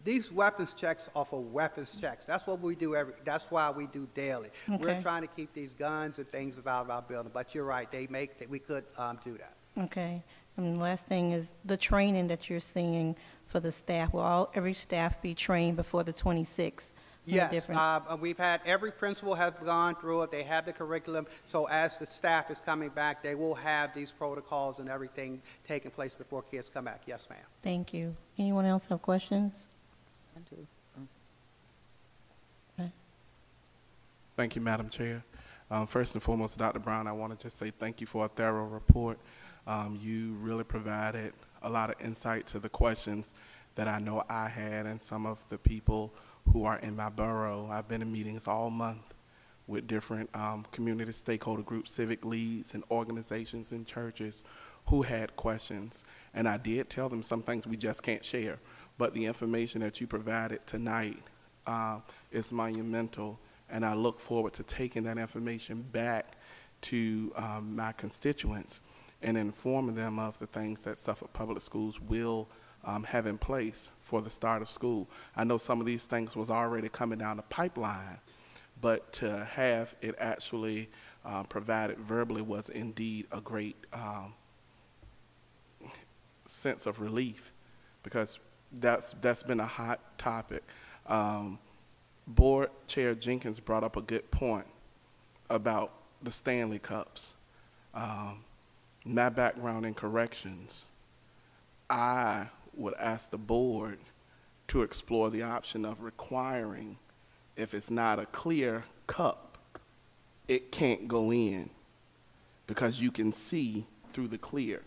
these weapons checks are for weapons checks. That's what we do that's why we do daily. We're Okay. trying to keep these guns and things out of our building, but you're right, we could do that. Okay. And the last thing is the training that you're seeing for the staff. Will every staff be trained before the 26th? on the Yes, different- we've had, every principal has gone through it, they have the curriculum, so as the staff is coming back, they will have these protocols and everything taking place before kids come back. Yes, ma'am. Thank you. Anyone else have questions? I do. Thank you, Madam Chair. First and foremost, Dr. Brown, I want to just say thank you for a thorough report. You really provided a lot of insight to the questions that I know I had and some of the people who are in my borough. I've been in meetings all month with different community stakeholder groups, civic leads, and organizations and churches who had questions. And I did tell them some things we just can't share, but the information that you provided tonight is monumental. And I look forward to taking that information back to my constituents and informing them of the things that Suffolk Public Schools will have in place for the start of school. I know some of these things was already coming down the pipeline, but to have it actually provided verbally was indeed a great sense of relief, because that's been a hot topic. Board Chair Jenkins brought up a good point about the Stanley Cups. My background in corrections, I would ask the board to explore the option of requiring, if it's not a clear cup, it can't go in because you can see through the clear.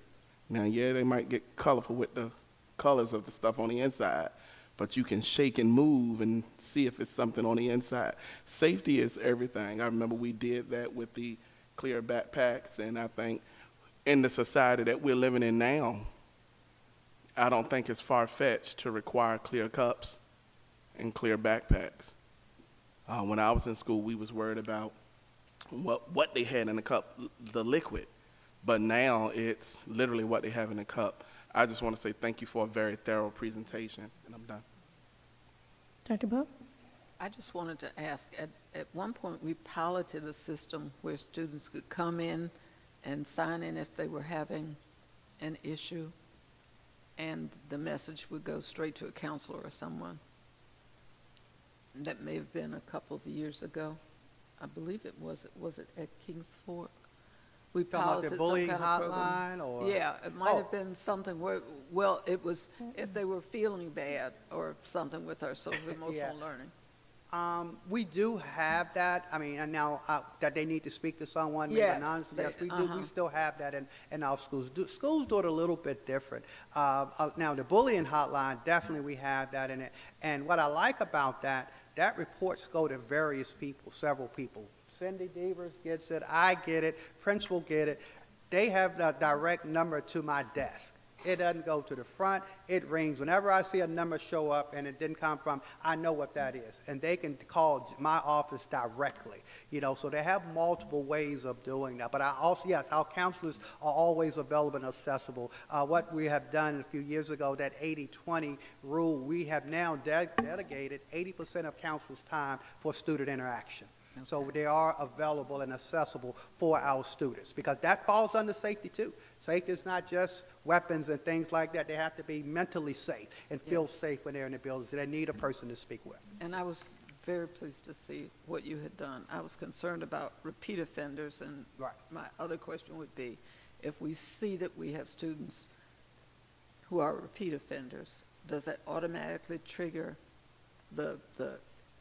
Now, yeah, they might get colorful with the colors of the stuff on the inside, but you can shake and move and see if it's something on the inside. Safety is everything. I remember we did that with the clear backpacks, and I think in the society that we're living in now, I don't think it's far-fetched to require clear cups and clear backpacks. When I was in school, we was worried about what they had in the cup, the liquid, but now it's literally what they have in the cup. I just want to say thank you for a very thorough presentation, and I'm done. Dr. Buck? I just wanted to ask, at one point, we piloted a system where students could come in and sign in if they were having an issue, and the message would go straight to a counselor or someone. That may have been a couple of years ago. I believe it was it at Kings Fork? We Talking about piloted the some bullying kind of program. hotline, or? Yeah, it might have been something where, well, it was if they were feeling bad or something with our social emotional learning. We do have that. I mean, and now that they need to speak to someone, maybe Yes, anonymously, they- yes, we do. We still have that in our schools. Schools do it a little bit different. Now, the bullying hotline, definitely we have that in it. And what I like about that reports go to various people, several people. Cindy Devers gets it, I get it, principal get it. They have the direct number to my desk. It doesn't go to the front, it rings. Whenever I see a number show up and it didn't come from, I know what that is. And they can call my office directly, so they have multiple ways of doing that. But I also, yes, our counselors are always available and accessible. What we have done a few years ago, that 80-20 rule, we have now delegated 80% of counselors' time for student interaction. Okay. So they are available and accessible for our students, because that falls under safety too. Safety is not just weapons and things like that. They have to be mentally safe and feel safe when they're in the building, so they need a person to speak with. And I was very pleased to see what you had done. I was concerned about repeat offenders, and my other question would be, if we see that we have students who are repeat offenders, does that automatically trigger the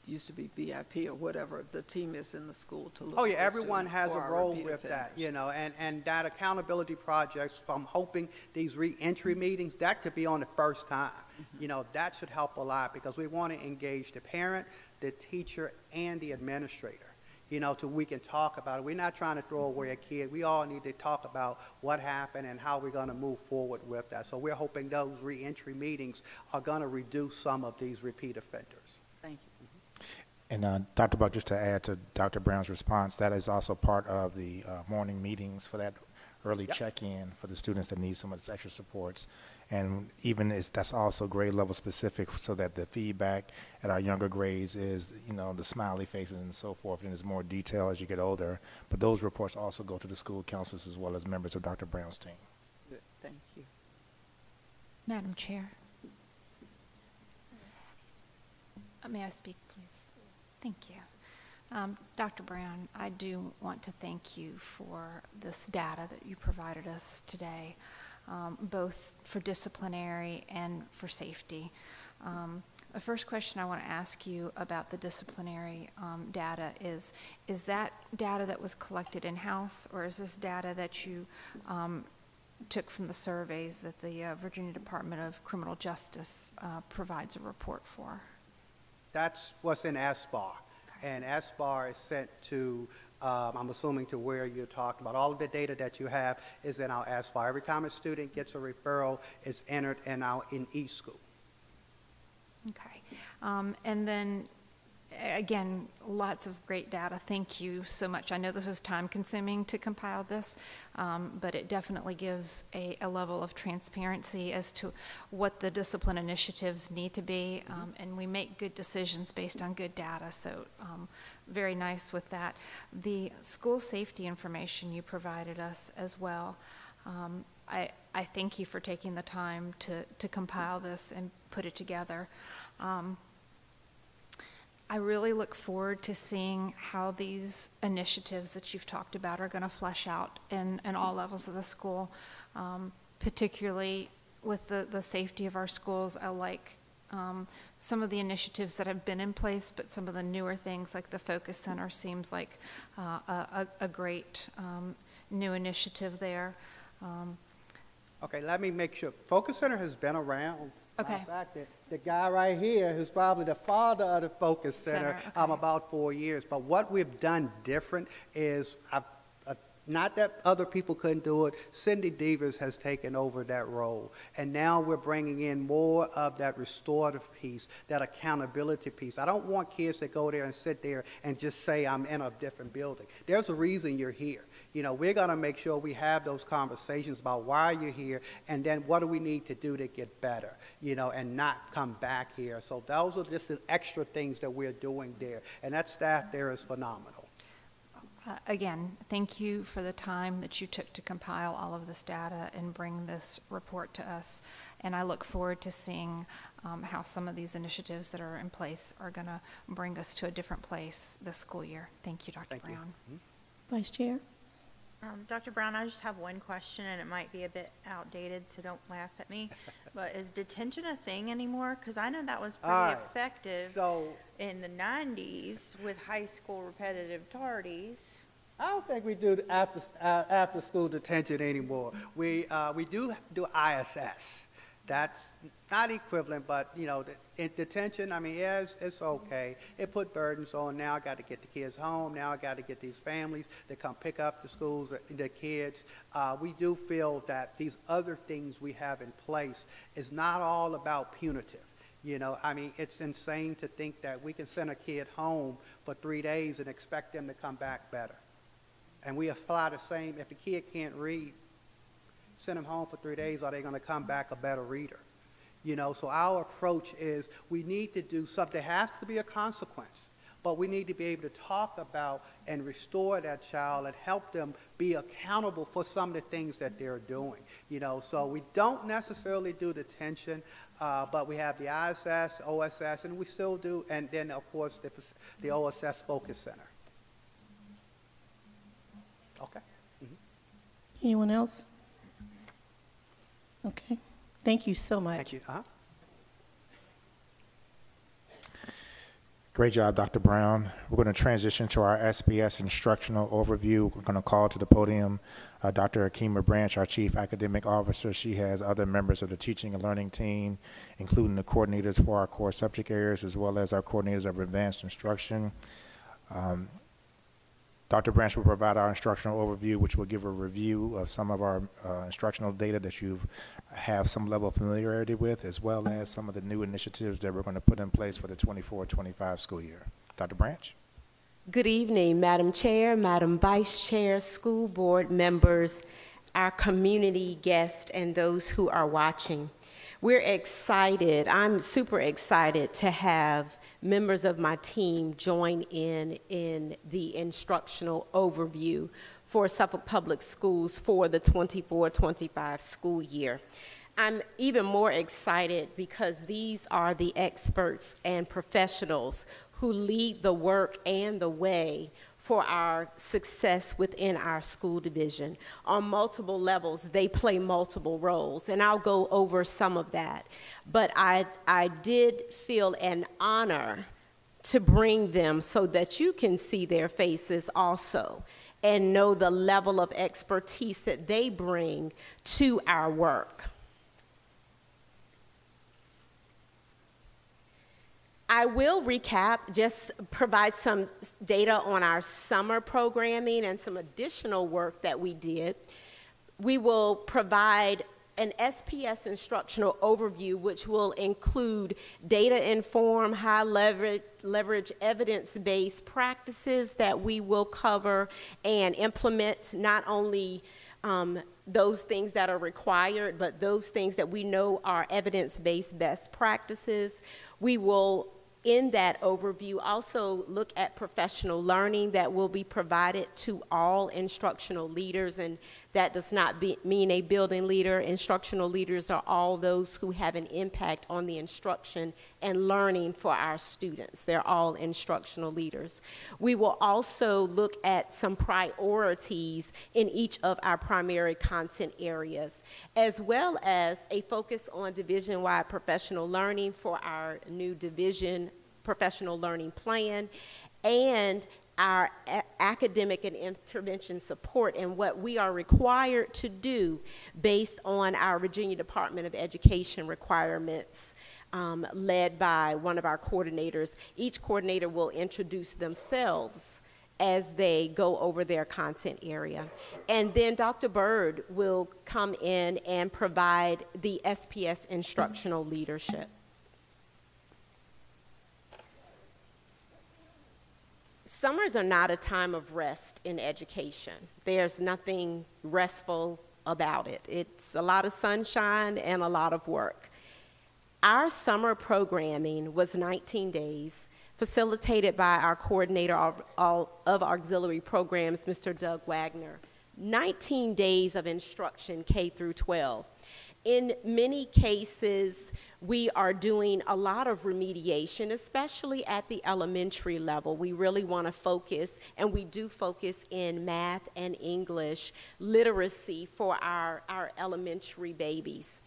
used to be BIP or whatever the team is in the school to look? Oh yeah, for everyone students has for a our role repeat with that, offenders. and that accountability projects, I'm hoping these re-entry meetings, that could be on the first time. That should help a lot, because we want to engage the parent, the teacher, and the administrator, till we can talk about it. We're not trying to throw away a kid. We all need to talk about what happened and how we're going to move forward with that. So we're hoping those re-entry meetings are going to reduce some of these repeat offenders. Thank you. And Dr. Buck, just to add to Dr. Brown's response, that is also part of the morning meetings for that early check-in for the students that need some of these extra supports. And even that's also grade level specific so that the feedback at our younger grades is, the smiley faces and so forth, and there's more detail as you get older. But those reports also go to the school counselors as well as members of Dr. Brown's team. Good, thank you. Madam Chair. May I speak, please? Thank you. Dr. Brown, I do want to thank you for this data that you provided us today, both for disciplinary and for safety. The first question I want to ask you about the disciplinary data is that data that was collected in-house, or is this data that you took from the surveys that the Virginia Department of Criminal Justice provides a report for? That's what's in SBAR. And SBAR is sent to, I'm assuming, to where you're talking about. All of the data that you have is in our SBAR. Every time a student gets a referral, it's entered in each school. Okay. And then, again, lots of great data. Thank you so much. I know this is time-consuming to compile this, but it definitely gives a level of transparency as to what the discipline initiatives need to be, and we make good decisions based on good data, so very nice with that. The school safety information you provided us as well, I thank you for taking the time to compile this and put it together. I really look forward to seeing how these initiatives that you've talked about are going to flesh out in all levels of the school, particularly with the safety of our schools. I like some of the initiatives that have been in place, but some of the newer things like the Focus Center seems like a great new initiative there. Okay, let me make sure. Focus Center has been around. Okay. In fact, the guy right here, who's probably the father of the Focus Center, okay. About 4 years. But what we've done different is, not that other people couldn't do it, Cindy Devers has taken over that role. And now we're bringing in more of that restorative piece, that accountability piece. I don't want kids to go there and sit there and just say, I'm in a different building. There's a reason you're here. We're going to make sure we have those conversations about why you're here, and then what do we need to do to get better, and not come back here. So those are just the extra things that we're doing there. And that staff there is phenomenal. Again, thank you for the time that you took to compile all of this data and bring this report to us. And I look forward to seeing how some of these initiatives that are in place are going to bring us to a different place this school year. Thank you, Dr. Brown. Vice Chair? Dr. Brown, I just have one question, and it might be a bit outdated, so don't laugh at me. But is detention a thing anymore? Because I know that was pretty effective in the 90s with high school repetitive tardies. I don't think we do after school detention anymore. We do ISS. That's not equivalent, but in detention, it's okay. It put burdens on. Now I got to get the kids home. Now I got to get these families to come pick up the kids. We do feel that these other things we have in place is not all about punitive. It's insane to think that we can send a kid home for 3 days and expect them to come back better. And we apply the same. If the kid can't read, send them home for 3 days, are they going to come back a better reader? So our approach is we need to do something. There has to be a consequence, but we need to be able to talk about and restore that child and help them be accountable for some of the things that they're doing. So we don't necessarily do detention, but we have the ISS, OSS, and we still do, and then, of course, the OSS Focus Center. Okay. Anyone else? Okay. Thank you so much. Thank you. Great job, Dr. Brown. We're going to transition to our SBS instructional overview. We're going to call to the podium Dr. Akima Branch, our Chief Academic Officer. She has other members of the teaching and learning team, including the coordinators for our core subject areas, as well as our coordinators of advanced instruction. Dr. Branch will provide our instructional overview, which will give a review of some of our instructional data that you have some level of familiarity with, as well as some of the new initiatives that we're going to put in place for the 24-25 school year. Dr. Branch? Good evening, Madam Chair, Madam Vice Chair, school board members, our community guests, and those who are watching. We're excited, I'm super excited to have members of my team join in the instructional overview for Suffolk Public Schools for the 24-25 school year. I'm even more excited because these are the experts and professionals who lead the work and the way for our success within our school division. On multiple levels, they play multiple roles, and I'll go over some of that. But I did feel an honor to bring them so that you can see their faces also and know the level of expertise that they bring to our work. I will recap, just provide some data on our summer programming and some additional work that we did. We will provide an SPS instructional overview, which will include data-informed, high-leverage, evidence-based practices that we will cover and implement, not only those things that are required, but those things that we know are evidence-based best practices. We will, in that overview, also look at professional learning that will be provided to all instructional leaders, and that does not mean a building leader. Instructional leaders are all those who have an impact on the instruction and learning for our students. They're all instructional leaders. We will also look at some priorities in each of our primary content areas, as well as a focus on division-wide professional learning for our new division professional learning plan, and our academic and intervention support and what we are required to do based on our Virginia Department of Education requirements, led by one of our coordinators. Each coordinator will introduce themselves as they go over their content area. And then Dr. Bird will come in and provide the SPS instructional leadership. Summers are not a time of rest in education. There's nothing restful about it. It's a lot of sunshine and a lot of work. Our summer programming was 19 days, facilitated by our coordinator of auxiliary programs, Mr. Doug Wagner. 19 days of instruction, K through 12. In many cases, we are doing a lot of remediation, especially at the elementary level. We really want to focus, and we do focus in math and English literacy for our elementary babies.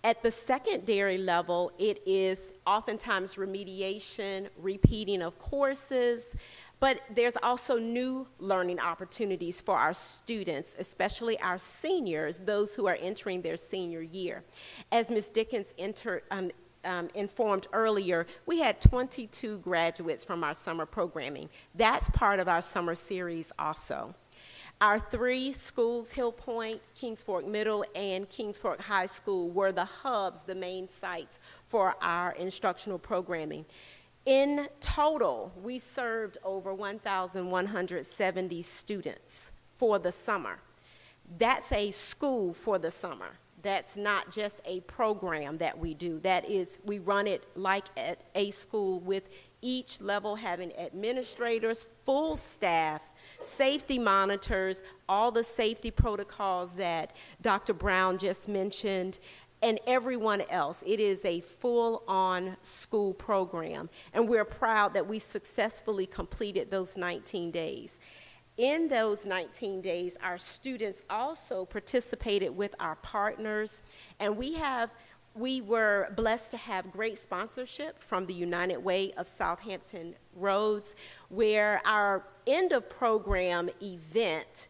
At the secondary level, it is oftentimes remediation, repeating of courses, but there's also new learning opportunities for our students, especially our seniors, those who are entering their senior year. As Ms. Dickens informed earlier, we had 22 graduates from our summer programming. That's part of our summer series also. Our 3 schools, Hill Point, Kings Fork Middle, and Kings Fork High School, were the hubs, the main sites for our instructional programming. In total, we served over 1,170 students for the summer. That's a school for the summer. That's not just a program that we do. That is, we run it like at a school, with each level having administrators, full staff, safety monitors, all the safety protocols that Dr. Brown just mentioned, and everyone else. It is a full-on school program, and we're proud that we successfully completed those 19 days. In those 19 days, our students also participated with our partners, and we were blessed to have great sponsorship from the United Way of Southampton Roads, where our end of program event,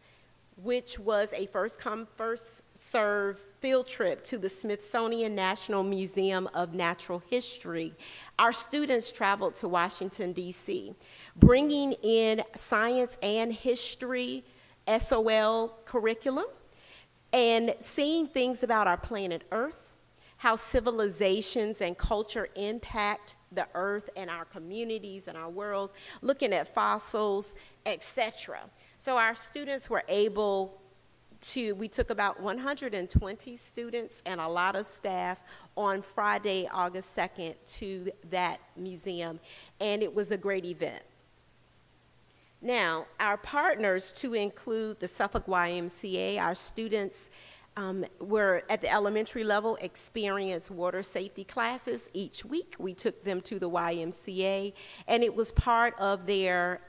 which was a first come, first serve field trip to the Smithsonian National Museum of Natural History. Our students traveled to Washington, D.C., bringing in science and history SOL curriculum and seeing things about our planet Earth, how civilizations and culture impact the earth and our communities and our worlds, looking at fossils, etc. So our students were able we took about 120 students and a lot of staff on Friday, August 2nd to that museum, and it was a great event. Now, our partners, to include the Suffolk YMCA, our students were at the elementary level experience water safety classes each week. We took them to the YMCA, and it was part of their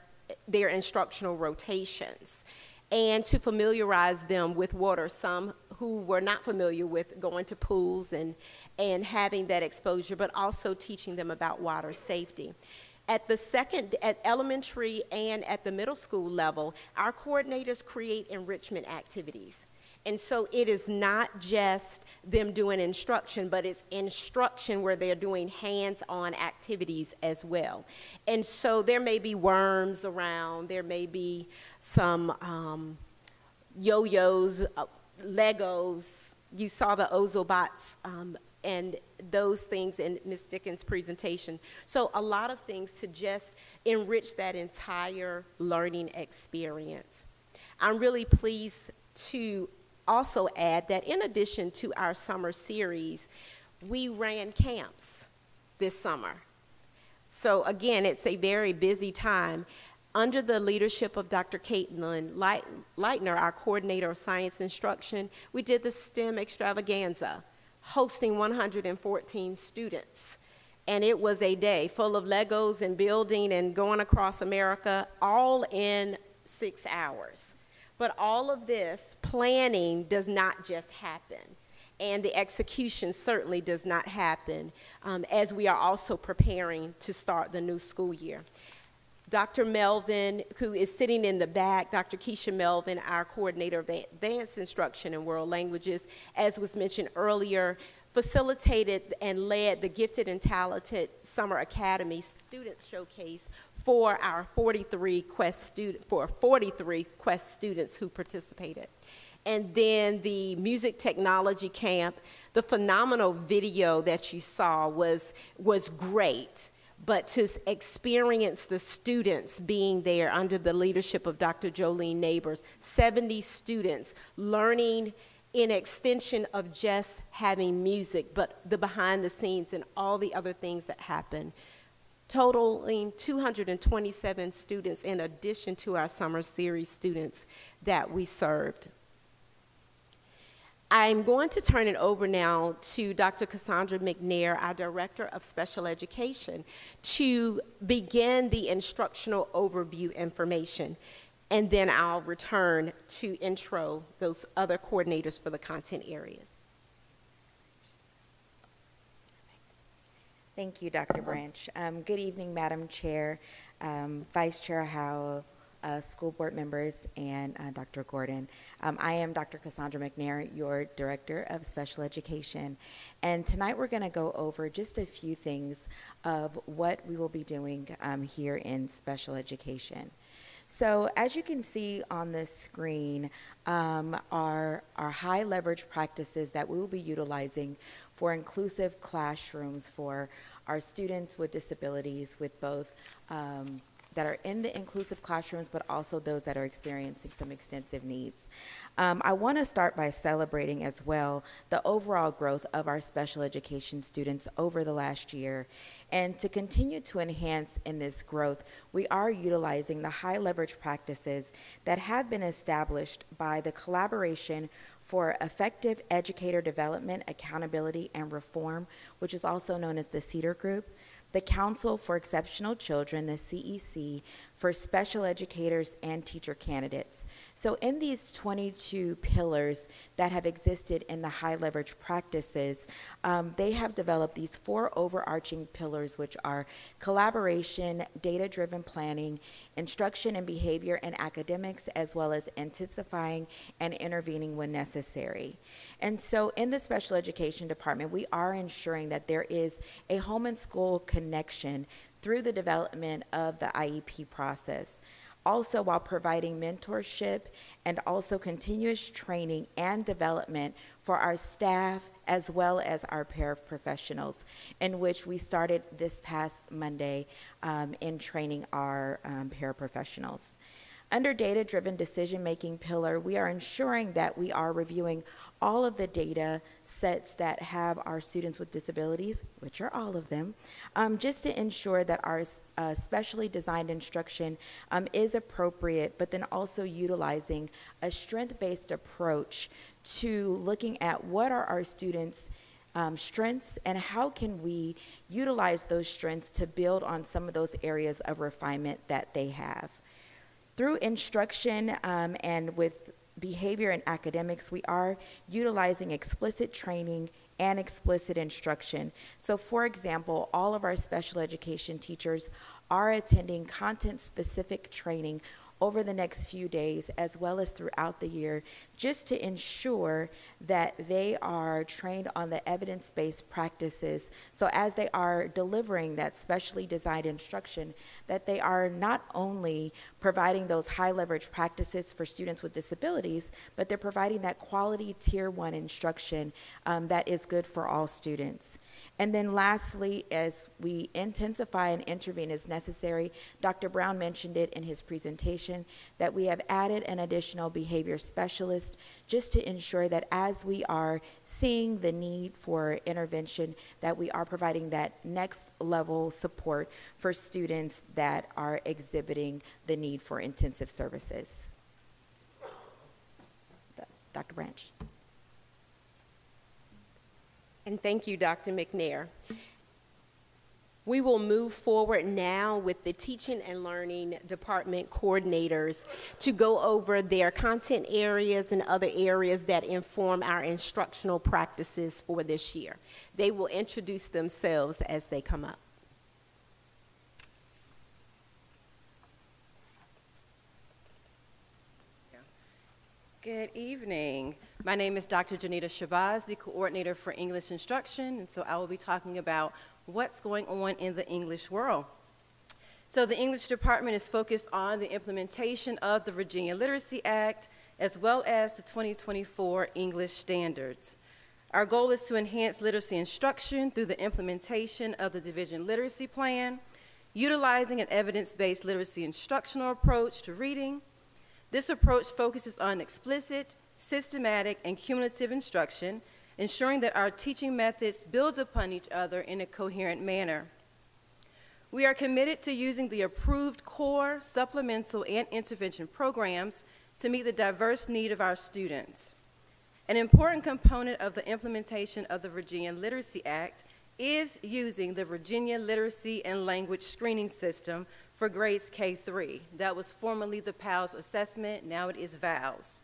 instructional rotations, and to familiarize them with water. Some who were not familiar with going to pools and having that exposure, but also teaching them about water safety. At elementary and at the middle school level, our coordinators create enrichment activities. And so it is not just them doing instruction, but it's instruction where they're doing hands-on activities as well. And so there may be worms around, there may be some yo-yos, Legos. You saw the Ozobots and those things in Ms. Dickens' presentation. So a lot of things to just enrich that entire learning experience. I'm really pleased to also add that in addition to our summer series, we ran camps this summer. So again, it's a very busy time. Under the leadership of Dr. Caitlin Leitner, our coordinator of science instruction, we did the STEM extravaganza, hosting 114 students. And it was a day full of Legos and building and going across America, all in 6 hours. But all of this planning does not just happen, and the execution certainly does not happen as we are also preparing to start the new school year. Dr. Melvin, who is sitting in the back, Dr. Keisha Melvin, our coordinator of advanced instruction in world languages, as was mentioned earlier, facilitated and led the Gifted and Talented Summer Academy Students Showcase for our 43 Quest students who participated. And then the Music Technology Camp, the phenomenal video that you saw was great. But to experience the students being there under the leadership of Dr. Jolene Neighbors, 70 students learning in extension of just having music, but the behind the scenes and all the other things that happen, totaling 227 students in addition to our summer series students that we served. I'm going to turn it over now to Dr. Cassandra McNair, our Director of Special Education, to begin the instructional overview information. And then I'll return to intro those other coordinators for the content areas. Thank you, Dr. Branch. Good evening, Madam Chair, Vice Chair Howell, school board members, and Dr. Gordon. I am Dr. Cassandra McNair, your Director of Special Education. And tonight we're going to go over just a few things of what we will be doing here in special education. So as you can see on the screen are high leverage practices that we will be utilizing for inclusive classrooms for our students with disabilities, with both that are in the inclusive classrooms, but also those that are experiencing some extensive needs. I want to start by celebrating as well the overall growth of our special education students over the last year. And to continue to enhance in this growth, we are utilizing the high leverage practices that have been established by the Collaboration for Effective Educator Development, Accountability, and Reform, which is also known as the CEDAR Group, the Council for Exceptional Children, the CEC, for special educators and teacher candidates. So in these 22 pillars that have existed in the high leverage practices, they have developed these 4 overarching pillars, which are collaboration, data-driven planning, instruction and behavior and academics, as well as intensifying and intervening when necessary. And so in the special education department, we are ensuring that there is a home and school connection through the development of the IEP process. Also, while providing mentorship and also continuous training and development for our staff as well as our paraprofessionals, in which we started this past Monday in training our paraprofessionals. Under data-driven decision-making pillar, we are ensuring that we are reviewing all of the data sets that have our students with disabilities, which are all of them, just to ensure that our specially designed instruction is appropriate, but then also utilizing a strength-based approach to looking at what are our students' strengths and how can we utilize those strengths to build on some of those areas of refinement that they have. Through instruction and with behavior and academics, we are utilizing explicit training and explicit instruction. So for example, all of our special education teachers are attending content-specific training over the next few days as well as throughout the year, just to ensure that they are trained on the evidence-based practices. So as they are delivering that specially designed instruction, that they are not only providing those high leverage practices for students with disabilities, but they're providing that quality tier 1 instruction that is good for all students. And then lastly, as we intensify and intervene as necessary, Dr. Brown mentioned it in his presentation, that we have added an additional behavior specialist just to ensure that as we are seeing the need for intervention, that we are providing that next level support for students that are exhibiting the need for intensive services. Dr. Branch. And thank you, Dr. McNair. We will move forward now with the teaching and learning department coordinators to go over their content areas and other areas that inform our instructional practices for this year. They will introduce themselves as they come up. Good evening. My name is Dr. Janita Shabazz, the coordinator for English instruction, and so I will be talking about what's going on in the English world. So the English department is focused on the implementation of the Virginia Literacy Act, as well as the 2024 English standards. Our goal is to enhance literacy instruction through the implementation of the Division Literacy Plan, utilizing an evidence-based literacy instructional approach to reading. This approach focuses on explicit, systematic, and cumulative instruction, ensuring that our teaching methods build upon each other in a coherent manner. We are committed to using the approved core, supplemental, and intervention programs to meet the diverse need of our students. An important component of the implementation of the Virginia Literacy Act is using the Virginia Literacy and Language Screening System for grades K-3. That was formerly the PALS assessment, now it is VALS,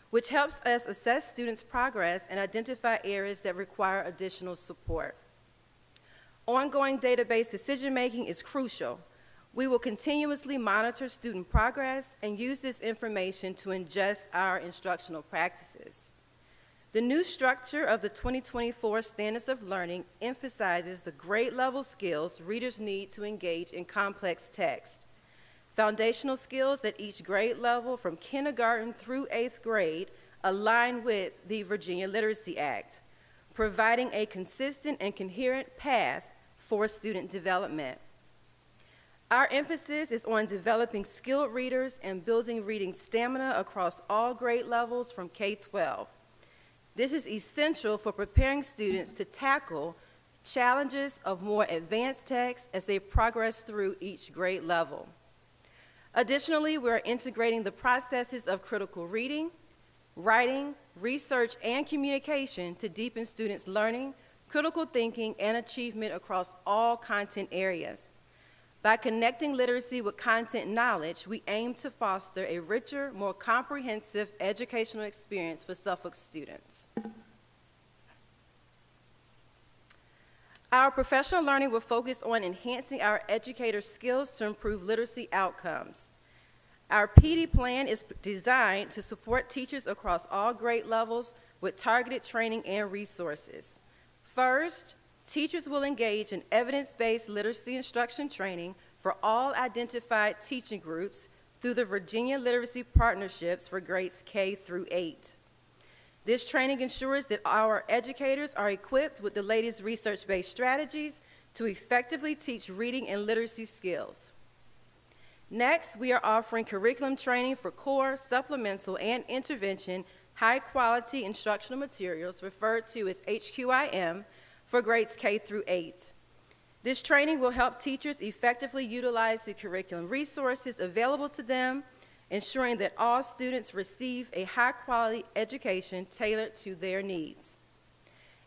which helps us assess students' progress and identify areas that require additional support. Ongoing database decision-making is crucial. We will continuously monitor student progress and use this information to adjust our instructional practices. The new structure of the 2024 Standards of Learning emphasizes the grade-level skills readers need to engage in complex text. Foundational skills at each grade level from kindergarten through 8th grade align with the Virginia Literacy Act, providing a consistent and coherent path for student development. Our emphasis is on developing skilled readers and building reading stamina across all grade levels from K-12. This is essential for preparing students to tackle challenges of more advanced text as they progress through each grade level. Additionally, we are integrating the processes of critical reading, writing, research, and communication to deepen students' learning, critical thinking, and achievement across all content areas. By connecting literacy with content knowledge, we aim to foster a richer, more comprehensive educational experience for Suffolk students. Our professional learning will focus on enhancing our educators' skills to improve literacy outcomes. Our PD plan is designed to support teachers across all grade levels with targeted training and resources. First, teachers will engage in evidence-based literacy instruction training for all identified teaching groups through the Virginia Literacy Partnerships for grades K through 8. This training ensures that our educators are equipped with the latest research-based strategies to effectively teach reading and literacy skills. Next, we are offering curriculum training for core, supplemental, and intervention high-quality instructional materials, referred to as HQIM, for grades K through 8. This training will help teachers effectively utilize the curriculum resources available to them, ensuring that all students receive a high-quality education tailored to their needs.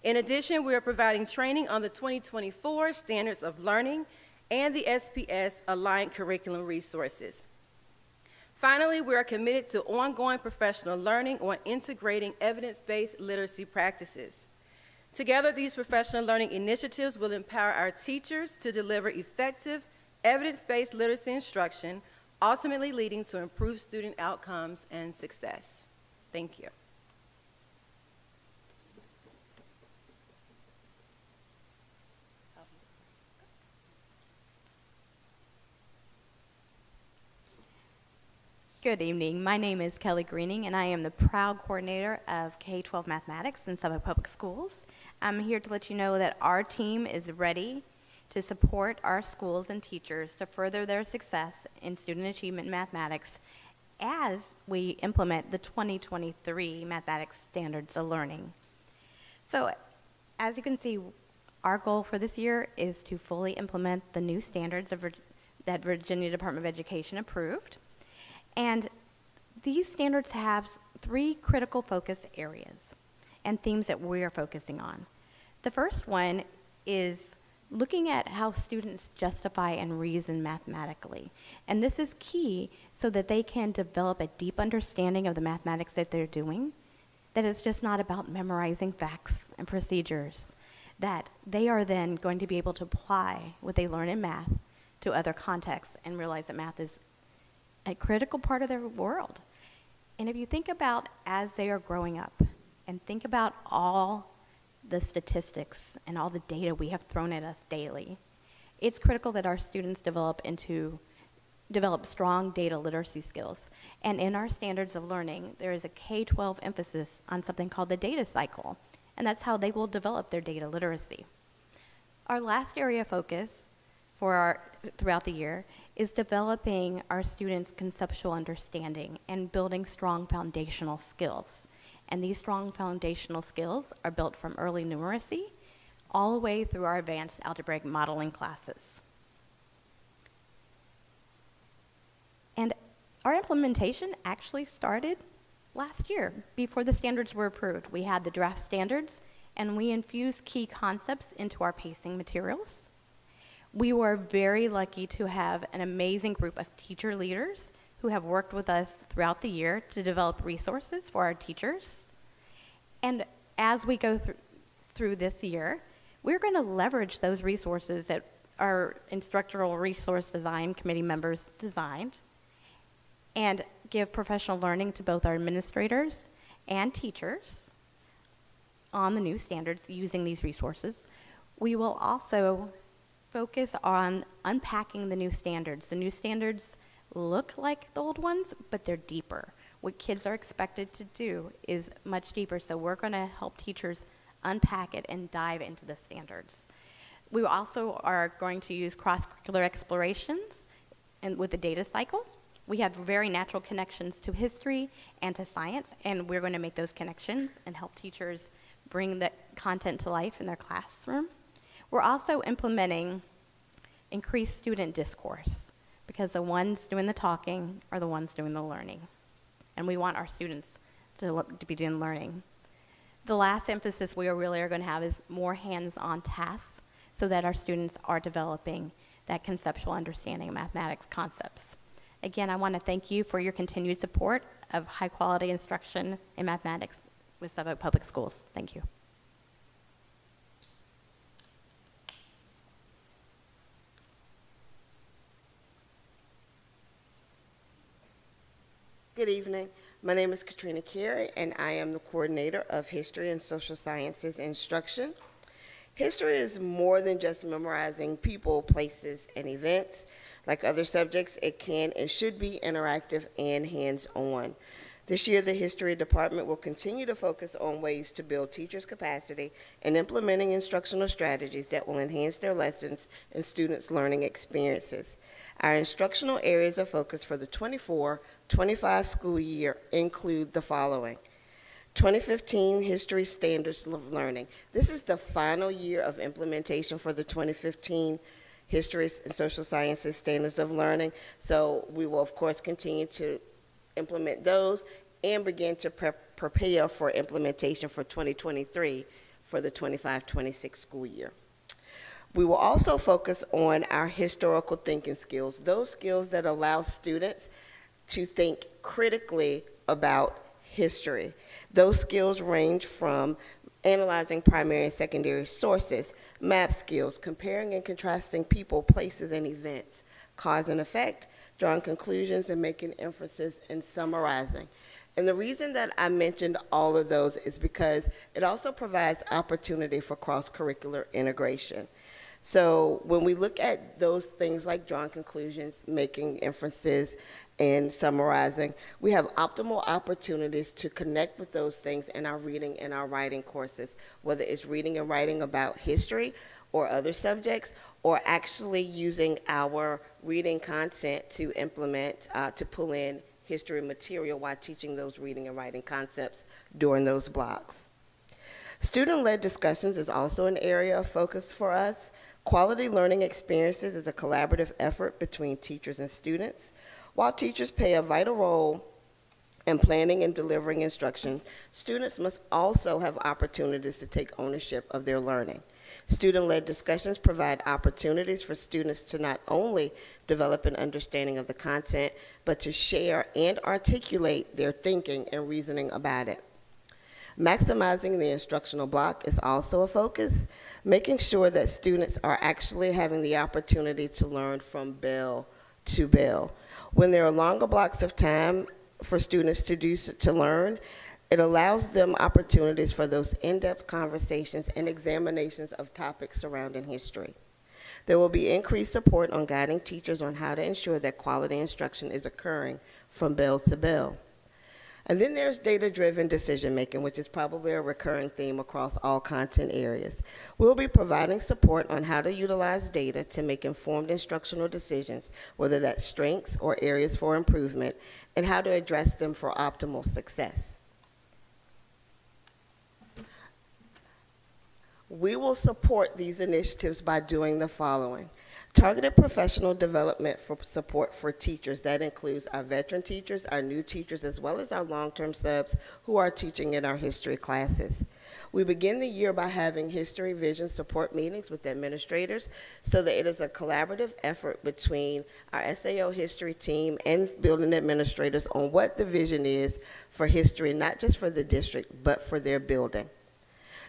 In addition, we are providing training on the 2024 Standards of Learning and the SPS aligned curriculum resources. Finally, we are committed to ongoing professional learning on integrating evidence-based literacy practices. Together, these professional learning initiatives will empower our teachers to deliver effective, evidence-based literacy instruction, ultimately leading to improved student outcomes and success. Thank you. Good evening. My name is Kelly Greening, and I am the proud coordinator of K-12 Mathematics in Suffolk Public Schools. I'm here to let you know that our team is ready to support our schools and teachers to further their success in student achievement in mathematics as we implement the 2023 Mathematics Standards of Learning. So, as you can see, our goal for this year is to fully implement the new standards that Virginia Department of Education approved. And these standards have 3 critical focus areas and themes that we are focusing on. The first one is looking at how students justify and reason mathematically. And this is key so that they can develop a deep understanding of the mathematics that they're doing, that it's just not about memorizing facts and procedures, that they are then going to be able to apply what they learn in math to other contexts and realize that math is a critical part of their world. And if you think about as they are growing up and think about all the statistics and all the data we have thrown at us daily, it's critical that our students develop strong data literacy skills. And in our standards of learning, there is a K-12 emphasis on something called the data cycle, and that's how they will develop their data literacy. Our last area of focus throughout the year is developing our students' conceptual understanding and building strong foundational skills. And these strong foundational skills are built from early numeracy all the way through our advanced algebraic modeling classes. And our implementation actually started last year before the standards were approved. We had the draft standards and we infused key concepts into our pacing materials. We were very lucky to have an amazing group of teacher leaders who have worked with us throughout the year to develop resources for our teachers. And as we go through this year, we're going to leverage those resources that our Instructional Resource Design Committee members designed and give professional learning to both our administrators and teachers on the new standards using these resources. We will also focus on unpacking the new standards. The new standards look like the old ones, but they're deeper. What kids are expected to do is much deeper, so we're going to help teachers unpack it and dive into the standards. We also are going to use cross-curricular explorations and with the data cycle. We have very natural connections to history and to science, and we're going to make those connections and help teachers bring that content to life in their classroom. We're also implementing increased student discourse because the ones doing the talking are the ones doing the learning. And we want our students to be doing learning. The last emphasis we really are going to have is more hands-on tasks so that our students are developing that conceptual understanding of mathematics concepts. Again, I want to thank you for your continued support of high-quality instruction in mathematics with Suffolk Public Schools. Thank you. Good evening. My name is Katrina Carey, and I am the coordinator of History and Social Sciences Instruction. History is more than just memorizing people, places, and events. Like other subjects, it can and should be interactive and hands-on. This year, the History Department will continue to focus on ways to build teachers' capacity and implementing instructional strategies that will enhance their lessons and students' learning experiences. Our instructional areas of focus for the 24-25 school year include the following. 2015 History Standards of Learning. This is the final year of implementation for the 2015 History and Social Sciences Standards of Learning. So we will, of course, continue to implement those and begin to prepare for implementation for 2023 for the 25-26 school year. We will also focus on our historical thinking skills, those skills that allow students to think critically about history. Those skills range from analyzing primary and secondary sources, map skills, comparing and contrasting people, places, and events, cause and effect, drawing conclusions and making inferences, and summarizing. And the reason that I mentioned all of those is because it also provides opportunity for cross-curricular integration. So when we look at those things like drawing conclusions, making inferences, and summarizing, we have optimal opportunities to connect with those things in our reading and our writing courses, whether it's reading and writing about history or other subjects, or actually using our reading content to implement, to pull in history material while teaching those reading and writing concepts during those blocks. Student-led discussions is also an area of focus for us. Quality learning experiences is a collaborative effort between teachers and students. While teachers play a vital role in planning and delivering instruction, students must also have opportunities to take ownership of their learning. Student-led discussions provide opportunities for students to not only develop an understanding of the content, but to share and articulate their thinking and reasoning about it. Maximizing the instructional block is also a focus, making sure that students are actually having the opportunity to learn from bell to bell. When there are longer blocks of time for students to learn, it allows them opportunities for those in-depth conversations and examinations of topics surrounding history. There will be increased support on guiding teachers on how to ensure that quality instruction is occurring from bell to bell. And then there's data-driven decision-making, which is probably a recurring theme across all content areas. We'll be providing support on how to utilize data to make informed instructional decisions, whether that's strengths or areas for improvement, and how to address them for optimal success. We will support these initiatives by doing the following. Targeted professional development for support for teachers. That includes our veteran teachers, our new teachers, as well as our long-term subs who are teaching in our history classes. We begin the year by having history vision support meetings with administrators so that it is a collaborative effort between our SAO history team and building administrators on what the vision is for history, not just for the district, but for their building.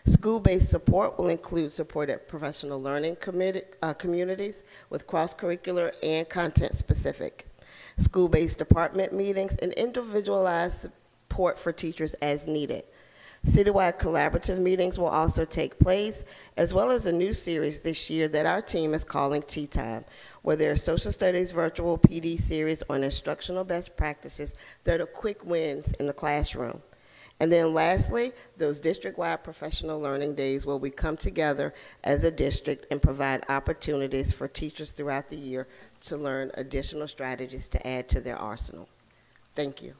School-based support will include support at professional learning communities with cross-curricular and content-specific. School-based department meetings and individualized support for teachers as needed. Citywide collaborative meetings will also take place, as well as a new series this year that our team is calling Tea Time, where there are social studies virtual PD series on instructional best practices that are quick wins in the classroom. And then lastly, those district-wide professional learning days where we come together as a district and provide opportunities for teachers throughout the year to learn additional strategies to add to their arsenal. Thank you.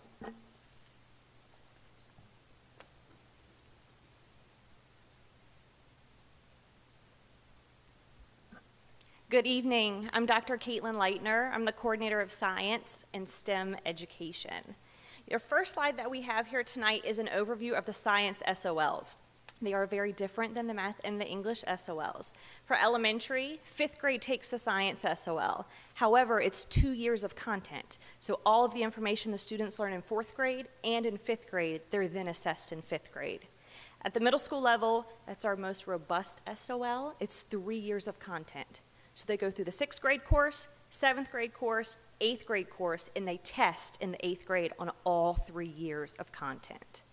Good evening. I'm Dr. Caitlin Leitner. I'm the coordinator of science and STEM education. Your first slide that we have here tonight is an overview of the science SOLs. They are very different than the math and the English SOLs. For elementary, 5th grade takes the science SOL. However, it's 2 years of content. So all of the information the students learn in 4th grade and in 5th grade, they're then assessed in 5th grade. At the middle school level, that's our most robust SOL. It's 3 years of content. So they go through the 6th grade course, 7th grade course, 8th grade course, and they test in the 8th grade on all 3 years of content.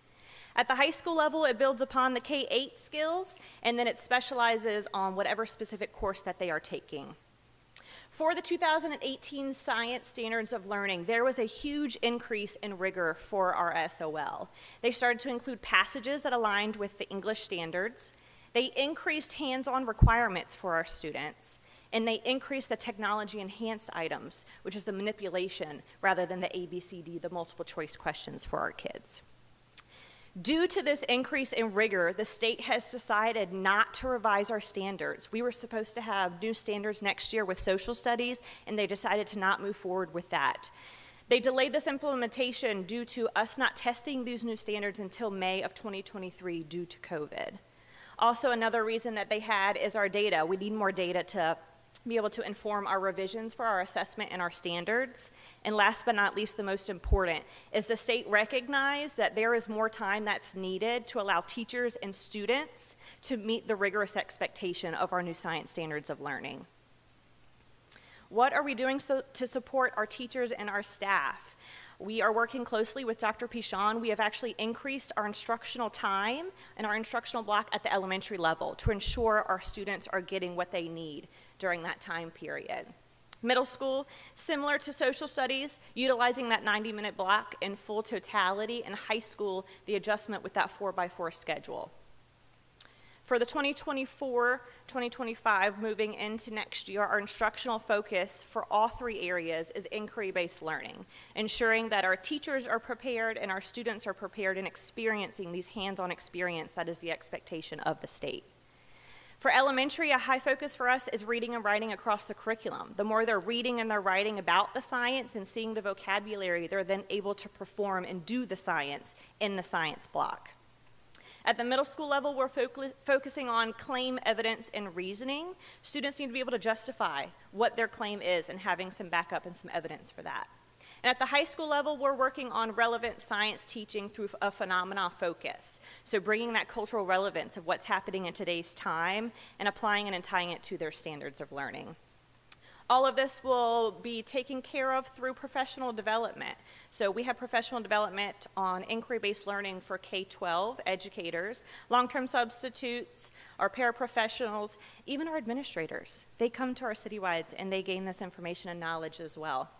At the high school level, it builds upon the K-8 skills, and then it specializes on whatever specific course that they are taking. For the 2018 Science Standards of Learning, there was a huge increase in rigor for our SOL. They started to include passages that aligned with the English standards. They increased hands-on requirements for our students, and they increased the technology-enhanced items, which is the manipulation rather than the ABCD, the multiple choice questions for our kids. Due to this increase in rigor, the state has decided not to revise our standards. We were supposed to have new standards next year with social studies, and they decided to not move forward with that. They delayed this implementation due to us not testing these new standards until May of 2023 due to COVID. Also, another reason that they had is our data. We need more data to be able to inform our revisions for our assessment and our standards. And last but not least, the most important, is the state recognized that there is more time that's needed to allow teachers and students to meet the rigorous expectation of our new science standards of learning. What are we doing to support our teachers and our staff? We are working closely with Dr. Pichon. We have actually increased our instructional time and our instructional block at the elementary level to ensure our students are getting what they need during that time period. Middle school, similar to social studies, utilizing that 90-minute block in full totality, and high school, the adjustment with that 4x4 schedule. For the 2024-2025, moving into next year, our instructional focus for all three areas is inquiry-based learning, ensuring that our teachers are prepared and our students are prepared in experiencing these hands-on experience that is the expectation of the state. For elementary, a high focus for us is reading and writing across the curriculum. The more they're reading and they're writing about the science and seeing the vocabulary, they're then able to perform and do the science in the science block. At the middle school level, we're focusing on claim, evidence, and reasoning. Students need to be able to justify what their claim is and having some backup and some evidence for that. And at the high school level, we're working on relevant science teaching through a phenomena focus. So bringing that cultural relevance of what's happening in today's time and applying it and tying it to their standards of learning. All of this will be taken care of through professional development. So we have professional development on inquiry-based learning for K-12 educators, long-term substitutes, our paraprofessionals, even our administrators. They come to our citywides and they gain this information and knowledge as well.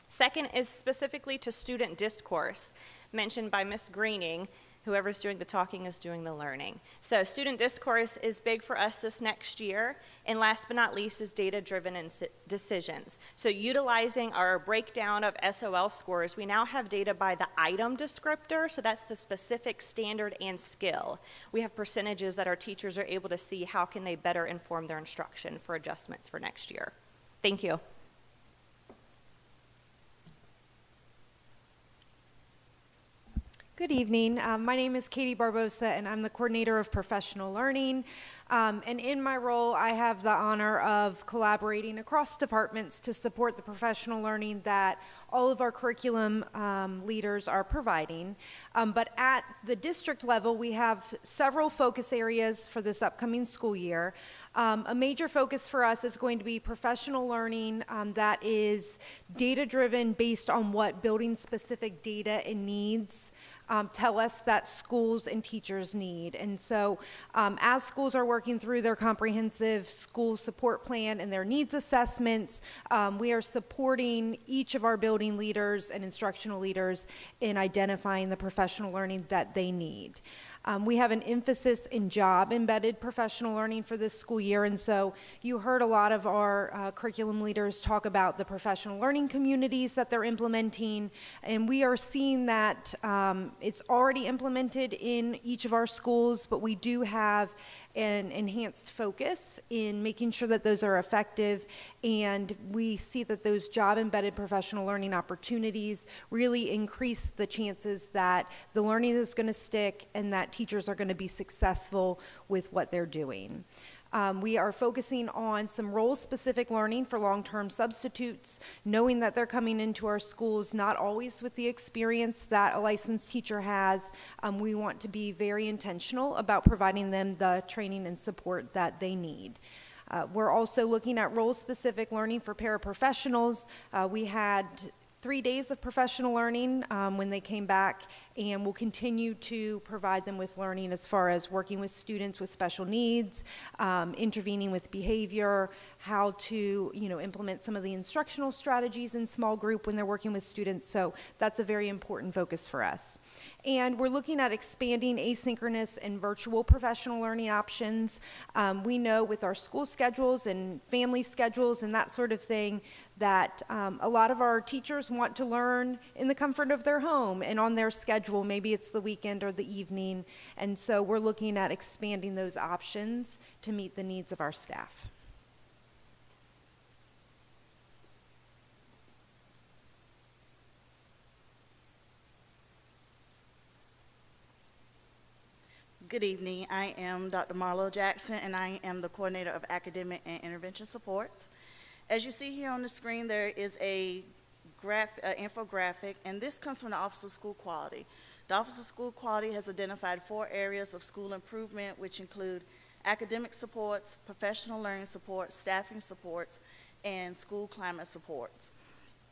Second is specifically to student discourse, mentioned by Ms. Greening. Whoever's doing the talking is doing the learning. So student discourse is big for us this next year. And last but not least is data-driven decisions. So utilizing our breakdown of SOL scores, we now have data by the item descriptor, so that's the specific standard and skill. We have percentages that our teachers are able to see how can they better inform their instruction for adjustments for next year. Thank you. Good evening. My name is Katie Barbosa, and I'm the coordinator of professional learning. And in my role, I have the honor of collaborating across departments to support the professional learning that all of our curriculum leaders are providing. But at the district level, we have several focus areas for this upcoming school year. A major focus for us is going to be professional learning that is data-driven based on what building-specific data and needs tell us that schools and teachers need. And so as schools are working through their comprehensive school support plan and their needs assessments, we are supporting each of our building leaders and instructional leaders in identifying the professional learning that they need. We have an emphasis in job-embedded professional learning for this school year, and so you heard a lot of our curriculum leaders talk about the professional learning communities that they're implementing, and we are seeing that it's already implemented in each of our schools, but we do have an enhanced focus in making sure that those are effective, and we see that those job-embedded professional learning opportunities really increase the chances that the learning is going to stick and that teachers are going to be successful with what they're doing. We are focusing on some role-specific learning for long-term substitutes, knowing that they're coming into our schools not always with the experience that a licensed teacher has. We want to be very intentional about providing them the training and support that they need. We're also looking at role-specific learning for paraprofessionals. We had 3 days of professional learning when they came back, and we'll continue to provide them with learning as far as working with students with special needs, intervening with behavior, how to implement some of the instructional strategies in small group when they're working with students. So that's a very important focus for us. And we're looking at expanding asynchronous and virtual professional learning options. We know with our school schedules and family schedules and that sort of thing that a lot of our teachers want to learn in the comfort of their home and on their schedule. Maybe it's the weekend or the evening. And so we're looking at expanding those options to meet the needs of our staff. Good evening. I am Dr. Marlo Jackson, and I am the coordinator of academic and intervention supports. As you see here on the screen, there is a infographic, and this comes from the Office of School Quality. The Office of School Quality has identified 4 areas of school improvement, which include academic supports, professional learning supports, staffing supports, and school climate supports.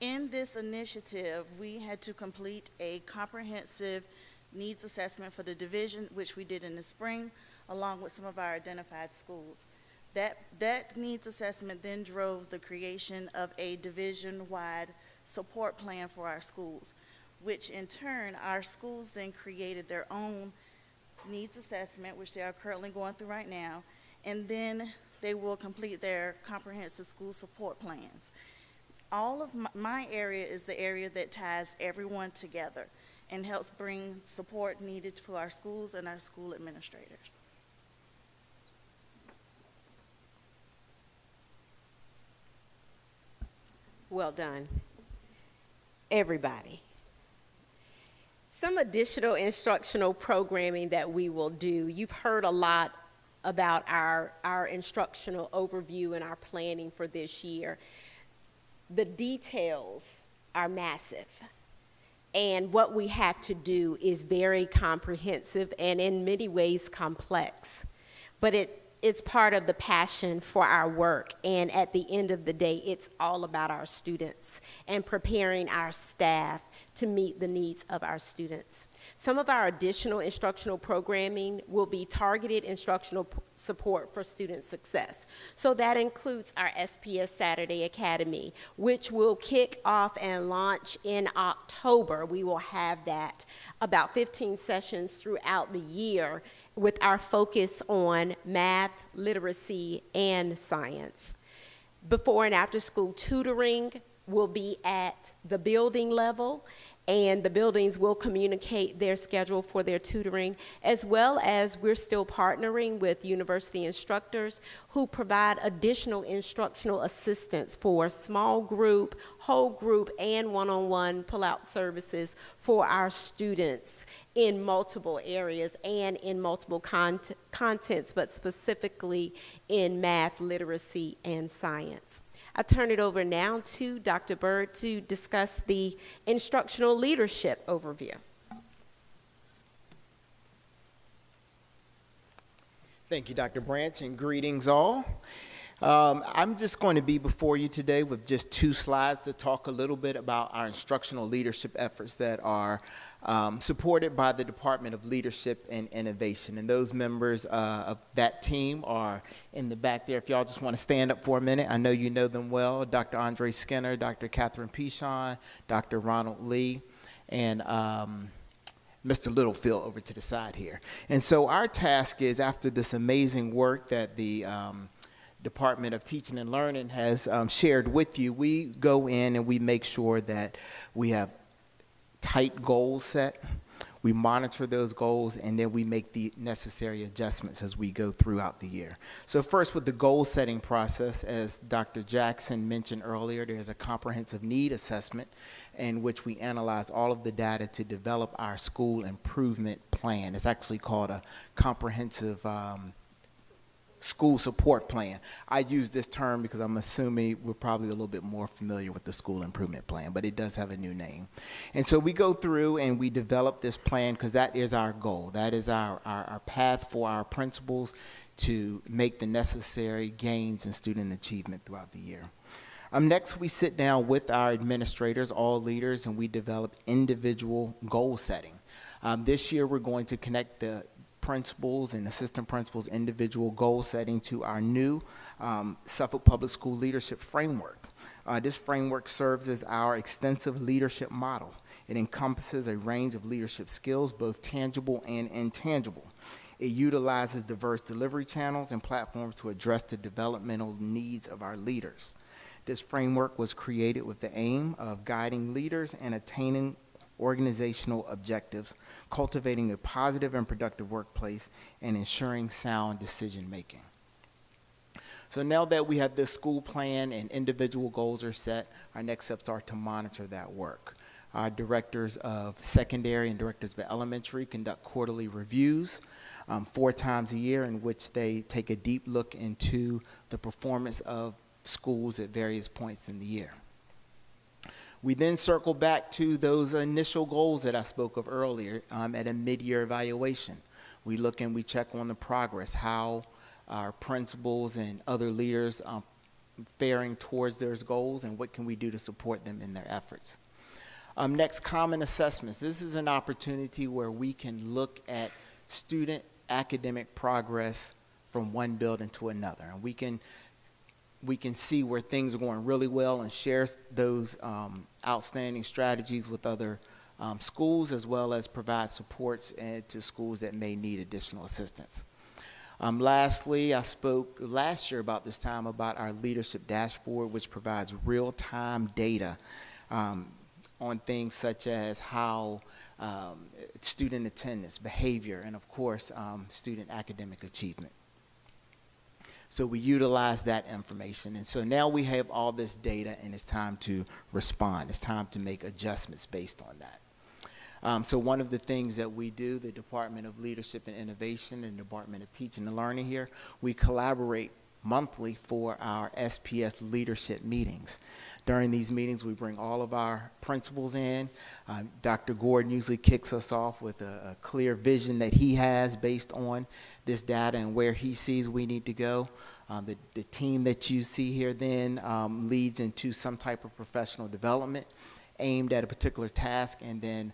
In this initiative, we had to complete a comprehensive needs assessment for the division, which we did in the spring, along with some of our identified schools. That needs assessment then drove the creation of a division-wide support plan for our schools, which in turn, our schools then created their own needs assessment, which they are currently going through right now, and then they will complete their comprehensive school support plans. All of my area is the area that ties everyone together and helps bring support needed to our schools and our school administrators. Well done, everybody. Some additional instructional programming that we will do. You've heard a lot about our instructional overview and our planning for this year. The details are massive. And what we have to do is very comprehensive and in many ways complex. But it's part of the passion for our work. And at the end of the day, it's all about our students and preparing our staff to meet the needs of our students. Some of our additional instructional programming will be targeted instructional support for student success. So that includes our SPS Saturday Academy, which will kick off and launch in October. We will have that about 15 sessions throughout the year with our focus on math, literacy, and science. Before and after school tutoring will be at the building level, and the buildings will communicate their schedule for their tutoring, as well as we're still partnering with university instructors who provide additional instructional assistance for small group, whole group, and one-on-one pull-out services for our students in multiple areas and in multiple contents, but specifically in math, literacy, and science. I turn it over now to Dr. Bird to discuss the instructional leadership overview. Thank you, Dr. Branch, and greetings all. I'm just going to be before you today with just 2 slides to talk a little bit about our instructional leadership efforts that are supported by the Department of Leadership and Innovation. And those members of that team are in the back there. If y'all just want to stand up for a minute, I know you know them well. Dr. Andre Skinner, Dr. Catherine Pichon, Dr. Ronald Lee, and Mr. Littlefield over to the side here. And so our task is, after this amazing work that the Department of Teaching and Learning has shared with you, we go in and we make sure that we have tight goals set, we monitor those goals, and then we make the necessary adjustments as we go throughout the year. So first, with the goal setting process, as Dr. Jackson mentioned earlier, there's a comprehensive need assessment in which we analyze all of the data to develop our school improvement plan. It's actually called a comprehensive school support plan. I use this term because I'm assuming we're probably a little bit more familiar with the school improvement plan, but it does have a new name. And so we go through and we develop this plan because that is our goal. That is our path for our principals to make the necessary gains in student achievement throughout the year. Next, we sit down with our administrators, all leaders, and we develop individual goal setting. This year, we're going to connect the principals and assistant principals' individual goal setting to our new Suffolk Public School Leadership Framework. This framework serves as our extensive leadership model. It encompasses a range of leadership skills, both tangible and intangible. It utilizes diverse delivery channels and platforms to address the developmental needs of our leaders. This framework was created with the aim of guiding leaders and attaining organizational objectives, cultivating a positive and productive workplace, and ensuring sound decision-making. So now that we have this school plan and individual goals are set, our next steps are to monitor that work. Our directors of secondary and directors of elementary conduct quarterly reviews 4 times a year in which they take a deep look into the performance of schools at various points in the year. We then circle back to those initial goals that I spoke of earlier at a mid-year evaluation. We look and we check on the progress, how our principals and other leaders faring towards those goals, and what can we do to support them in their efforts. Next, common assessments. This is an opportunity where we can look at student academic progress from one building to another. And we can see where things are going really well and share those outstanding strategies with other schools, as well as provide supports to schools that may need additional assistance. Lastly, I spoke last year about this time about our leadership dashboard, which provides real-time data on things such as how student attendance, behavior, and of course, student academic achievement. So we utilize that information. And so now we have all this data, and it's time to respond. It's time to make adjustments based on that. So one of the things that we do, the Department of Leadership and Innovation and Department of Teaching and Learning here, we collaborate monthly for our SPS leadership meetings. During these meetings, we bring all of our principals in. Dr. Gordon usually kicks us off with a clear vision that he has based on this data and where he sees we need to go. The team that you see here then leads into some type of professional development aimed at a particular task, and then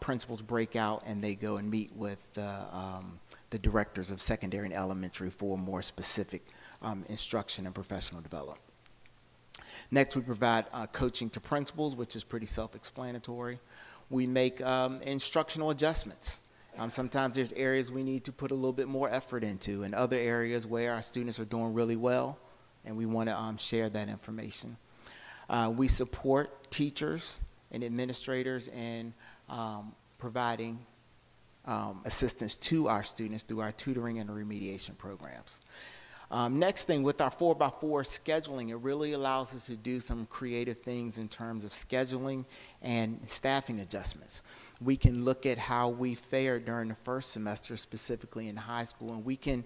principals break out and they go and meet with the directors of secondary and elementary for more specific instruction and professional development. Next, we provide coaching to principals, which is pretty self-explanatory. We make instructional adjustments. Sometimes there's areas we need to put a little bit more effort into, and other areas where our students are doing really well, and we want to share that information. We support teachers and administrators in providing assistance to our students through our tutoring and remediation programs. Next thing, with our 4x4 scheduling, it really allows us to do some creative things in terms of scheduling and staffing adjustments. We can look at how we fared during the first semester, specifically in high school, and we can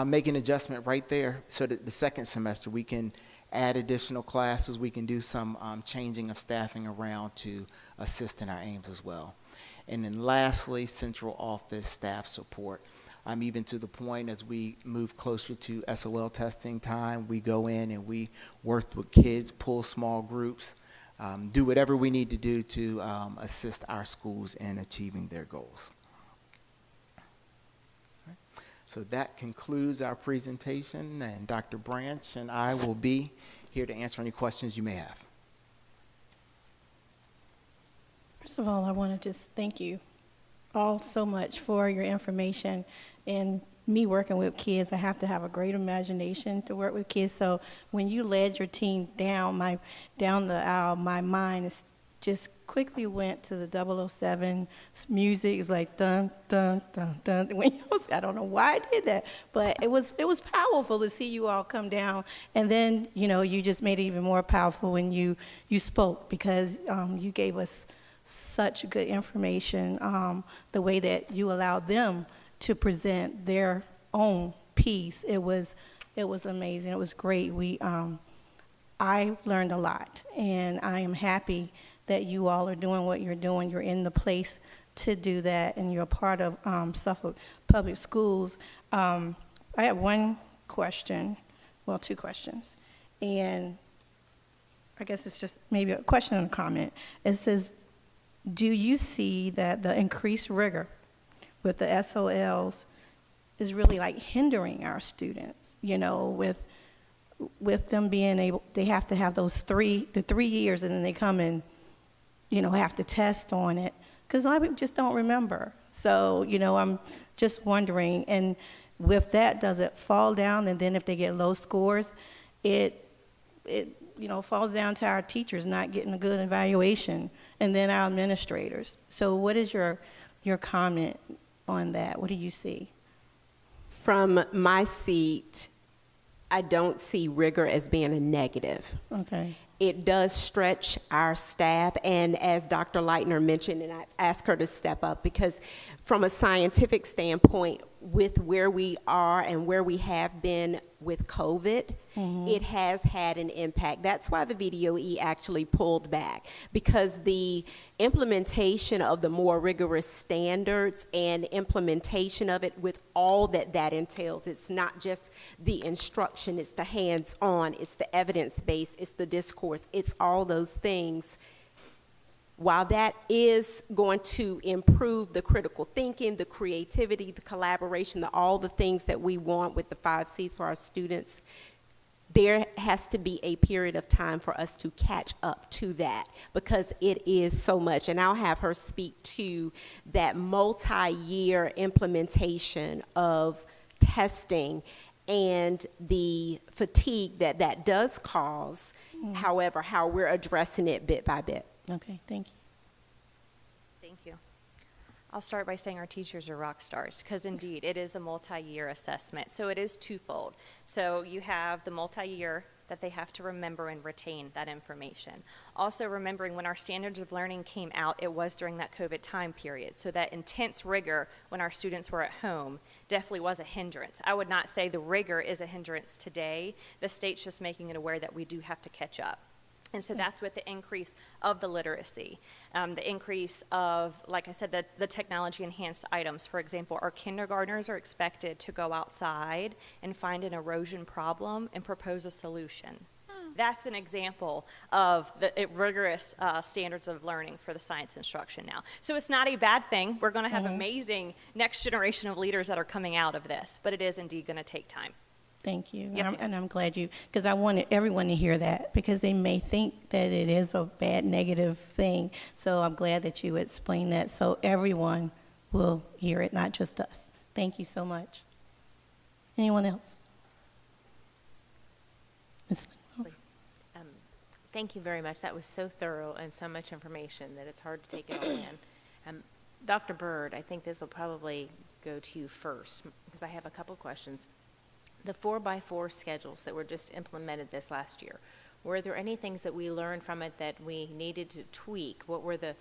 make an adjustment right there so that the second semester we can add additional classes. We can do some changing of staffing around to assist in our aims as well. And then lastly, central office staff support. Even to the point as we move closer to SOL testing time, we go in and we work with kids, pull small groups, do whatever we need to do to assist our schools in achieving their goals. Right. So that concludes our presentation, and Dr. Branch and I will be here to answer any questions you may have. First of all, I want to just thank you all so much for your information. And me working with kids, I have to have a great imagination to work with kids. So when you led your team down the aisle, my mind is just quickly went to the 007 music. It was like dun dun dun dun. I don't know why I did that, but it was powerful to see you all come down. And then you just made it even more powerful when you spoke, because you gave us such good information. The way that you allowed them to present their own piece, it was amazing. It was great. I learned a lot, and I am happy that you all are doing what you're doing. You're in the place to do that, and you're a part of Suffolk Public Schools. I have one question, well, two questions, and I guess it's just maybe a question and a comment. It says, do you see that the increased rigor with the SOLs is really like hindering our students, you know, with them being able, they have to have the 3 years and then they come and, you know, have to test on it, because a lot of people just don't remember. So, you know, I'm just wondering, and with that, does it fall down, and then if they get low scores, it you know, falls down to our teachers not getting a good evaluation, and then our administrators. So what is your comment on that? What do you see? From my seat, I don't see rigor as being a negative. Okay. It does stretch our staff, and as Dr. Leitner mentioned, and I asked her to step up, because from a scientific standpoint, with where we are and where we have been with COVID, it has had an impact. That's why the VDOE actually pulled back, because the implementation of the more rigorous standards and implementation of it with all that entails, it's not just the instruction, it's the hands-on, it's the evidence-based, it's the discourse, it's all those things. While that is going to improve the critical thinking, the creativity, the collaboration, all the things that we want with the 5 C's for our students, there has to be a period of time for us to catch up to that, because it is so much. And I'll have her speak to that multi-year implementation of testing and the fatigue that does cause, however, how we're addressing it bit by bit. Okay, thank you. Thank you. I'll start by saying our teachers are rock stars, because indeed it is a multi-year assessment. So it is twofold. So you have the multi-year that they have to remember and retain that information. Also remembering when our standards of learning came out, it was during that COVID time period. So that intense rigor when our students were at home definitely was a hindrance. I would not say the rigor is a hindrance today. The state's just making it aware that we do have to catch up. And so that's with the increase of the literacy, the increase of, like I said, the technology-enhanced items. For example, our kindergartners are expected to go outside and find an erosion problem and propose a solution. That's an example of the rigorous standards of learning for the science instruction now. So it's not a bad thing. We're going to have amazing next generation of leaders that are coming out of this, but it is indeed going to take time. Thank you. Yes, and I'm glad you, because I wanted everyone to hear that, because they may think that it is a bad, negative thing. So I'm glad that you explained that so everyone will hear it, not just us. Thank you so much. Anyone else? Ms. Lindwell? Thank you very much. That was so thorough and so much information that it's hard to take it all in. Dr. Bird, I think this will probably go to you first, because I have a couple questions. The 4x4 schedules that were just implemented this last year, were there any things that we learned from it that we needed to tweak? What were the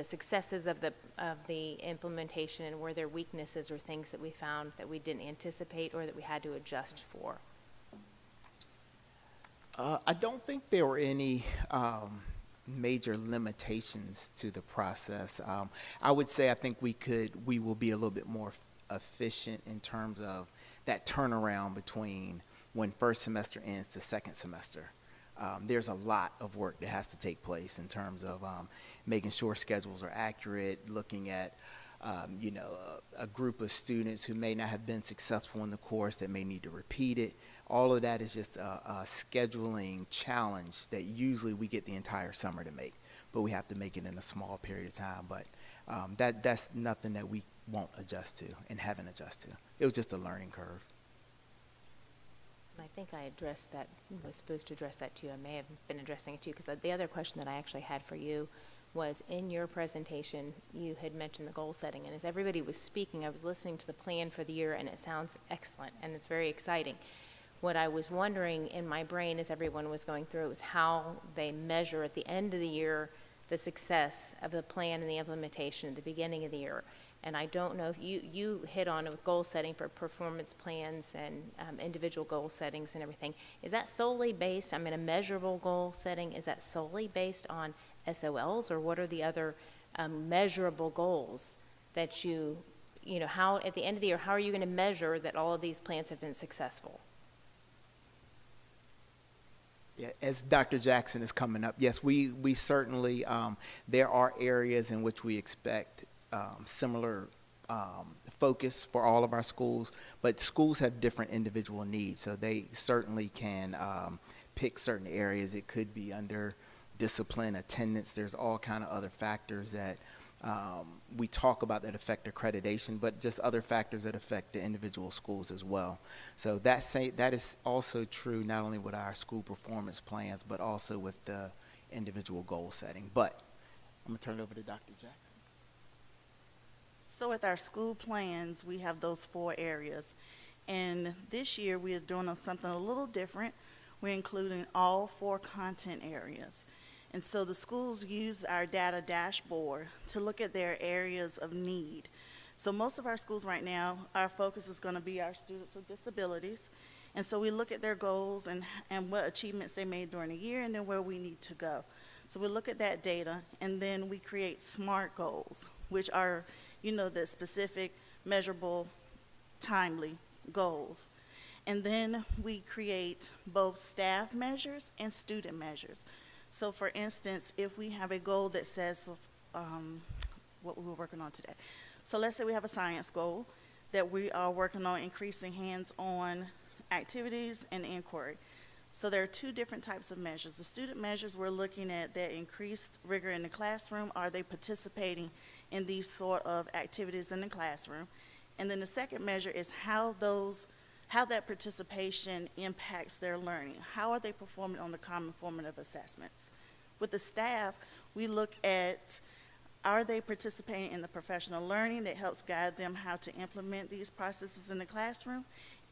successes of the implementation, and were there weaknesses or things that we found that we didn't anticipate or that we had to adjust for? I don't think there were any major limitations to the process. I would say I think we will be a little bit more efficient in terms of that turnaround between when first semester ends to second semester. There's a lot of work that has to take place in terms of making sure schedules are accurate, looking at a group of students who may not have been successful in the course that may need to repeat it. All of that is just a scheduling challenge that usually we get the entire summer to make, but we have to make it in a small period of time. But that's nothing that we won't adjust to and haven't adjusted to. It was just a learning curve. I think I addressed that, was supposed to address that too. I may have been addressing it too, because the other question that I actually had for you was, in your presentation, you had mentioned the goal setting, and as everybody was speaking, I was listening to the plan for the year, and it sounds excellent, and it's very exciting. What I was wondering in my brain as everyone was going through was how they measure at the end of the year the success of the plan and the implementation at the beginning of the year. And I don't know if you hit on it with goal setting for performance plans and individual goal settings and everything. Is that solely based, a measurable goal setting, is that solely based on SOLs, or what are the other measurable goals that how at the end of the year, how are you going to measure that all of these plans have been successful? Yeah, as Dr. Jackson is coming up, yes, we certainly, there are areas in which we expect similar focus for all of our schools, but schools have different individual needs, so they certainly can pick certain areas. It could be under discipline, attendance. There's all kind of other factors that we talk about that affect accreditation, but just other factors that affect the individual schools as well. So that is also true not only with our school performance plans, but also with the individual goal setting. But I'm going to turn it over to Dr. Jackson. So with our school plans, we have those 4 areas. And this year, we are doing something a little different. We're including all 4 content areas. And so the schools use our data dashboard to look at their areas of need. So most of our schools right now, our focus is going to be our students with disabilities. And so we look at their goals and what achievements they made during the year and then where we need to go. So we look at that data, and then we create SMART goals, which are, the specific, measurable, timely goals. And then we create both staff measures and student measures. So for instance, if we have a goal that says what we were working on today. So let's say we have a science goal that we are working on increasing hands-on activities and inquiry. So there are 2 different types of measures. The student measures, we're looking at that increased rigor in the classroom. Are they participating in these sort of activities in the classroom? And then the second measure is how that participation impacts their learning. How are they performing on the common formative assessments? With the staff, we look at, are they participating in the professional learning that helps guide them how to implement these processes in the classroom?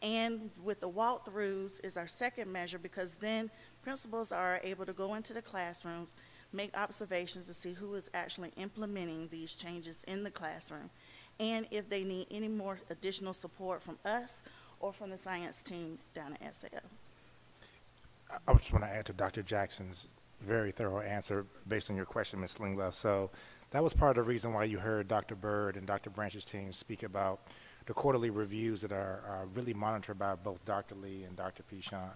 And with the walkthroughs is our second measure, because then principals are able to go into the classrooms, make observations to see who is actually implementing these changes in the classroom, and if they need any more additional support from us or from the science team down at SAO. I just want to add to Dr. Jackson's very thorough answer based on your question, Ms. Slingla. So that was part of the reason why you heard Dr. Byrd and Dr. Branch's team speak about the quarterly reviews that are really monitored by both Dr. Lee and Dr. Pichon.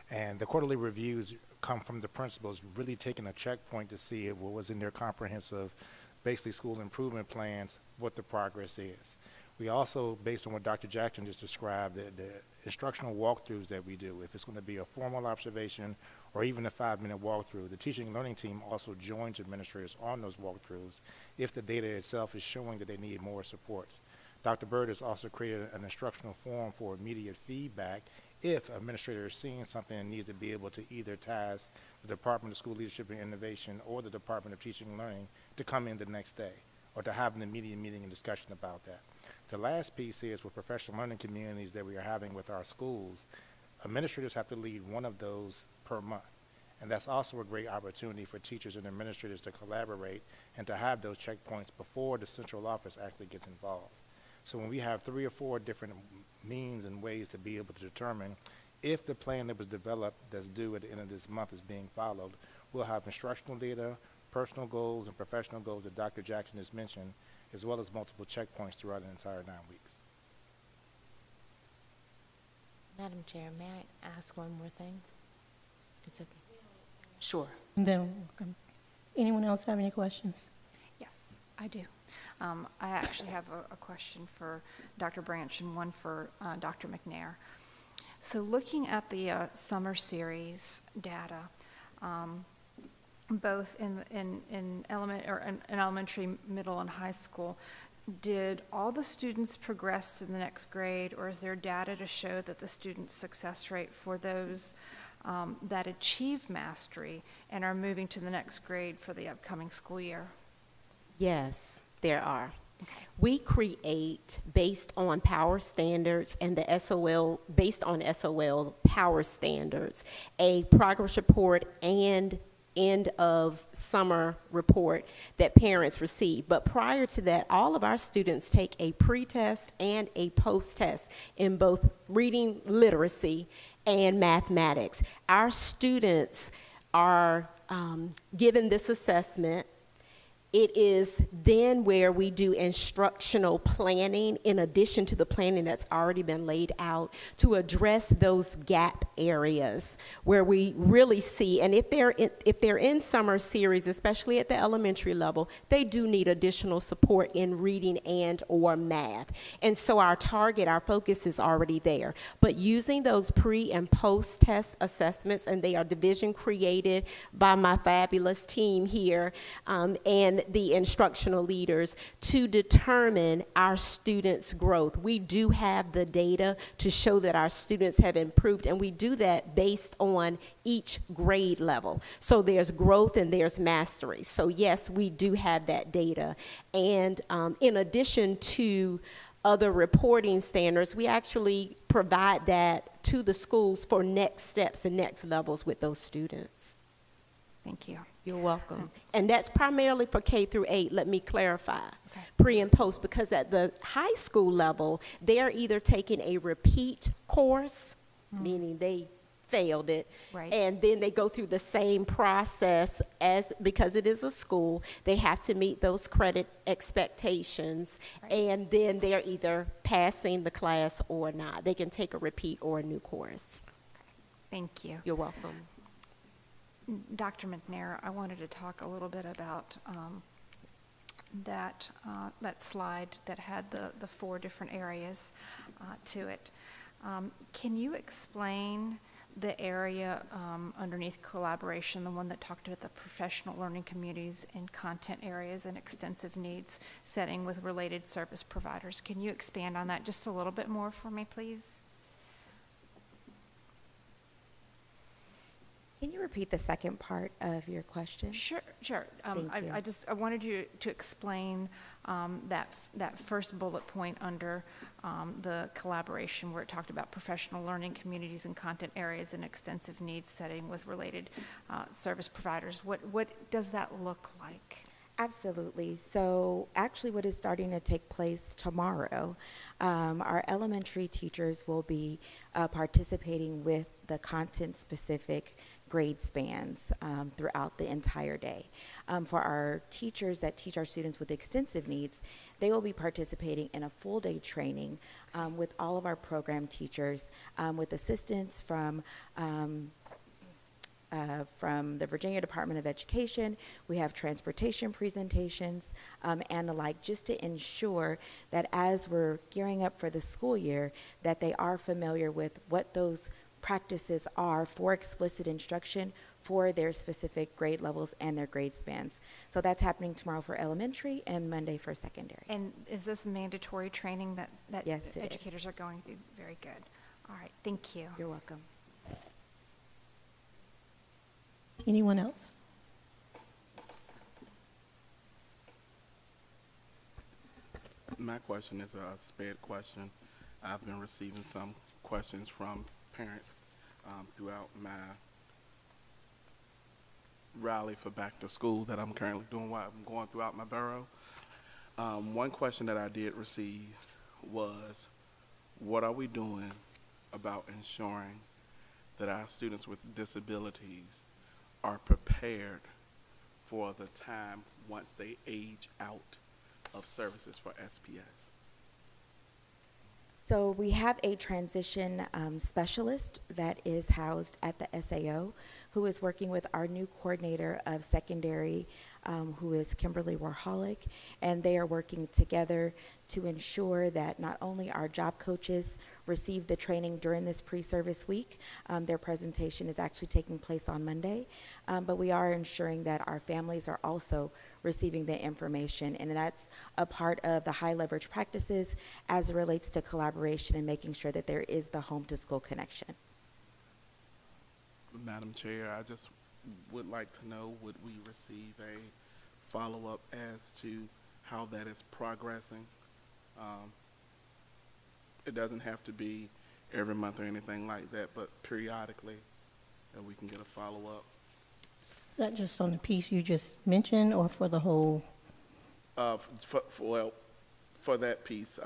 And the quarterly reviews come from the principals really taking a checkpoint to see what was in their comprehensive, basically school improvement plans, what the progress is. We also, based on what Dr. Jackson just described, the instructional walkthroughs that we do, if it's going to be a formal observation or even a 5-minute walkthrough, the teaching and learning team also joins administrators on those walkthroughs if the data itself is showing that they need more supports. Dr. Byrd has also created an instructional forum for immediate feedback if an administrator is seeing something and needs to be able to either task the Department of School Leadership and Innovation or the Department of Teaching and Learning to come in the next day or to have an immediate meeting and discussion about that. The last piece is with professional learning communities that we are having with our schools, administrators have to lead one of those per month. And that's also a great opportunity for teachers and administrators to collaborate and to have those checkpoints before the central office actually gets involved. So when we have 3 or 4 different means and ways to be able to determine if the plan that was developed that's due at the end of this month is being followed, we'll have instructional data, personal goals, and professional goals that Dr. Jackson has mentioned, as well as multiple checkpoints throughout the entire 9 weeks. Madam Chair, may I ask one more thing? It's okay. Sure. And then, anyone else have any questions? Yes, I do. I actually have a question for Dr. Branch and one for Dr. McNair. So looking at the summer series data, both in elementary, middle, and high school, did all the students progress to the next grade, or is there data to show that the student success rate for those that achieve mastery and are moving to the next grade for the upcoming school year? Yes, there are. Okay. We create, based on power standards and the SOL, based on SOL power standards, a progress report and end of summer report that parents receive. But prior to that, all of our students take a pre-test and a post-test in both reading literacy and mathematics. Our students are given this assessment It is then where we do instructional planning in addition to the planning that's already been laid out to address those gap areas where we really see, and if they're in summer series, especially at the elementary level, they do need additional support in reading and or math. And so our target, our focus is already there. But using those pre and post test assessments, and they are division created by my fabulous team here, and the instructional leaders to determine our students' growth. We do have the data to show that our students have improved, and we do that based on each grade level. So there's growth and there's mastery. So yes, we do have that data. And in addition to other reporting standards, we actually provide that to the schools for next steps and next levels with those students. Thank you. You're welcome. And that's primarily for K through 8, let me clarify. Okay. Pre and post, because at the high school level, they're either taking a repeat course, meaning they failed it, right, and then they go through the same process as, because it is a school, they have to meet those credit expectations, right, and then they're either passing the class or not. They can take a repeat or a new course. Okay. Thank you. You're welcome. Dr. McNair, I wanted to talk a little bit about that slide that had the 4 different areas to it. Can you explain the area underneath collaboration, the one that talked about the professional learning communities and content areas and extensive needs setting with related service providers? Can you expand on that just a little bit more for me, please? Can you repeat the second part of your question? Sure. Thank you. I wanted you to explain that first bullet point under the collaboration where it talked about professional learning communities and content areas and extensive needs setting with related service providers. What does that look like? Absolutely. So actually what is starting to take place tomorrow, our elementary teachers will be participating with the content-specific grade spans throughout the entire day. For our teachers that teach our students with extensive needs, they will be participating in a full day training with all of our program teachers with assistance from the Virginia Department of Education. We have transportation presentations and the like, just to ensure that as we're gearing up for the school year, that they are familiar with what those practices are for explicit instruction for their specific grade levels and their grade spans. So that's happening tomorrow for elementary and Monday for secondary. And is this mandatory training that yes, educators are going through? Very good. All right, thank you. You're welcome. Anyone else? My question is a sped question. I've been receiving some questions from parents throughout my rally for back to school that I'm currently doing while I'm going throughout my borough. One question that I did receive was, what are we doing about ensuring that our students with disabilities are prepared for the time once they age out of services for SPS? So we have a transition specialist that is housed at the SAO who is working with our new coordinator of secondary, who is Kimberly Warholic, and they are working together to ensure that not only our job coaches receive the training during this pre-service week, their presentation is actually taking place on Monday, but we are ensuring that our families are also receiving the information, and that's a part of the high leverage practices as it relates to collaboration and making sure that there is the home to school connection. Madam Chair, I just would like to know, would we receive a follow-up as to how that is progressing? It doesn't have to be every month or anything like that, but periodically that we can get a follow-up. Is that just on the piece you just mentioned or for the whole? For that piece,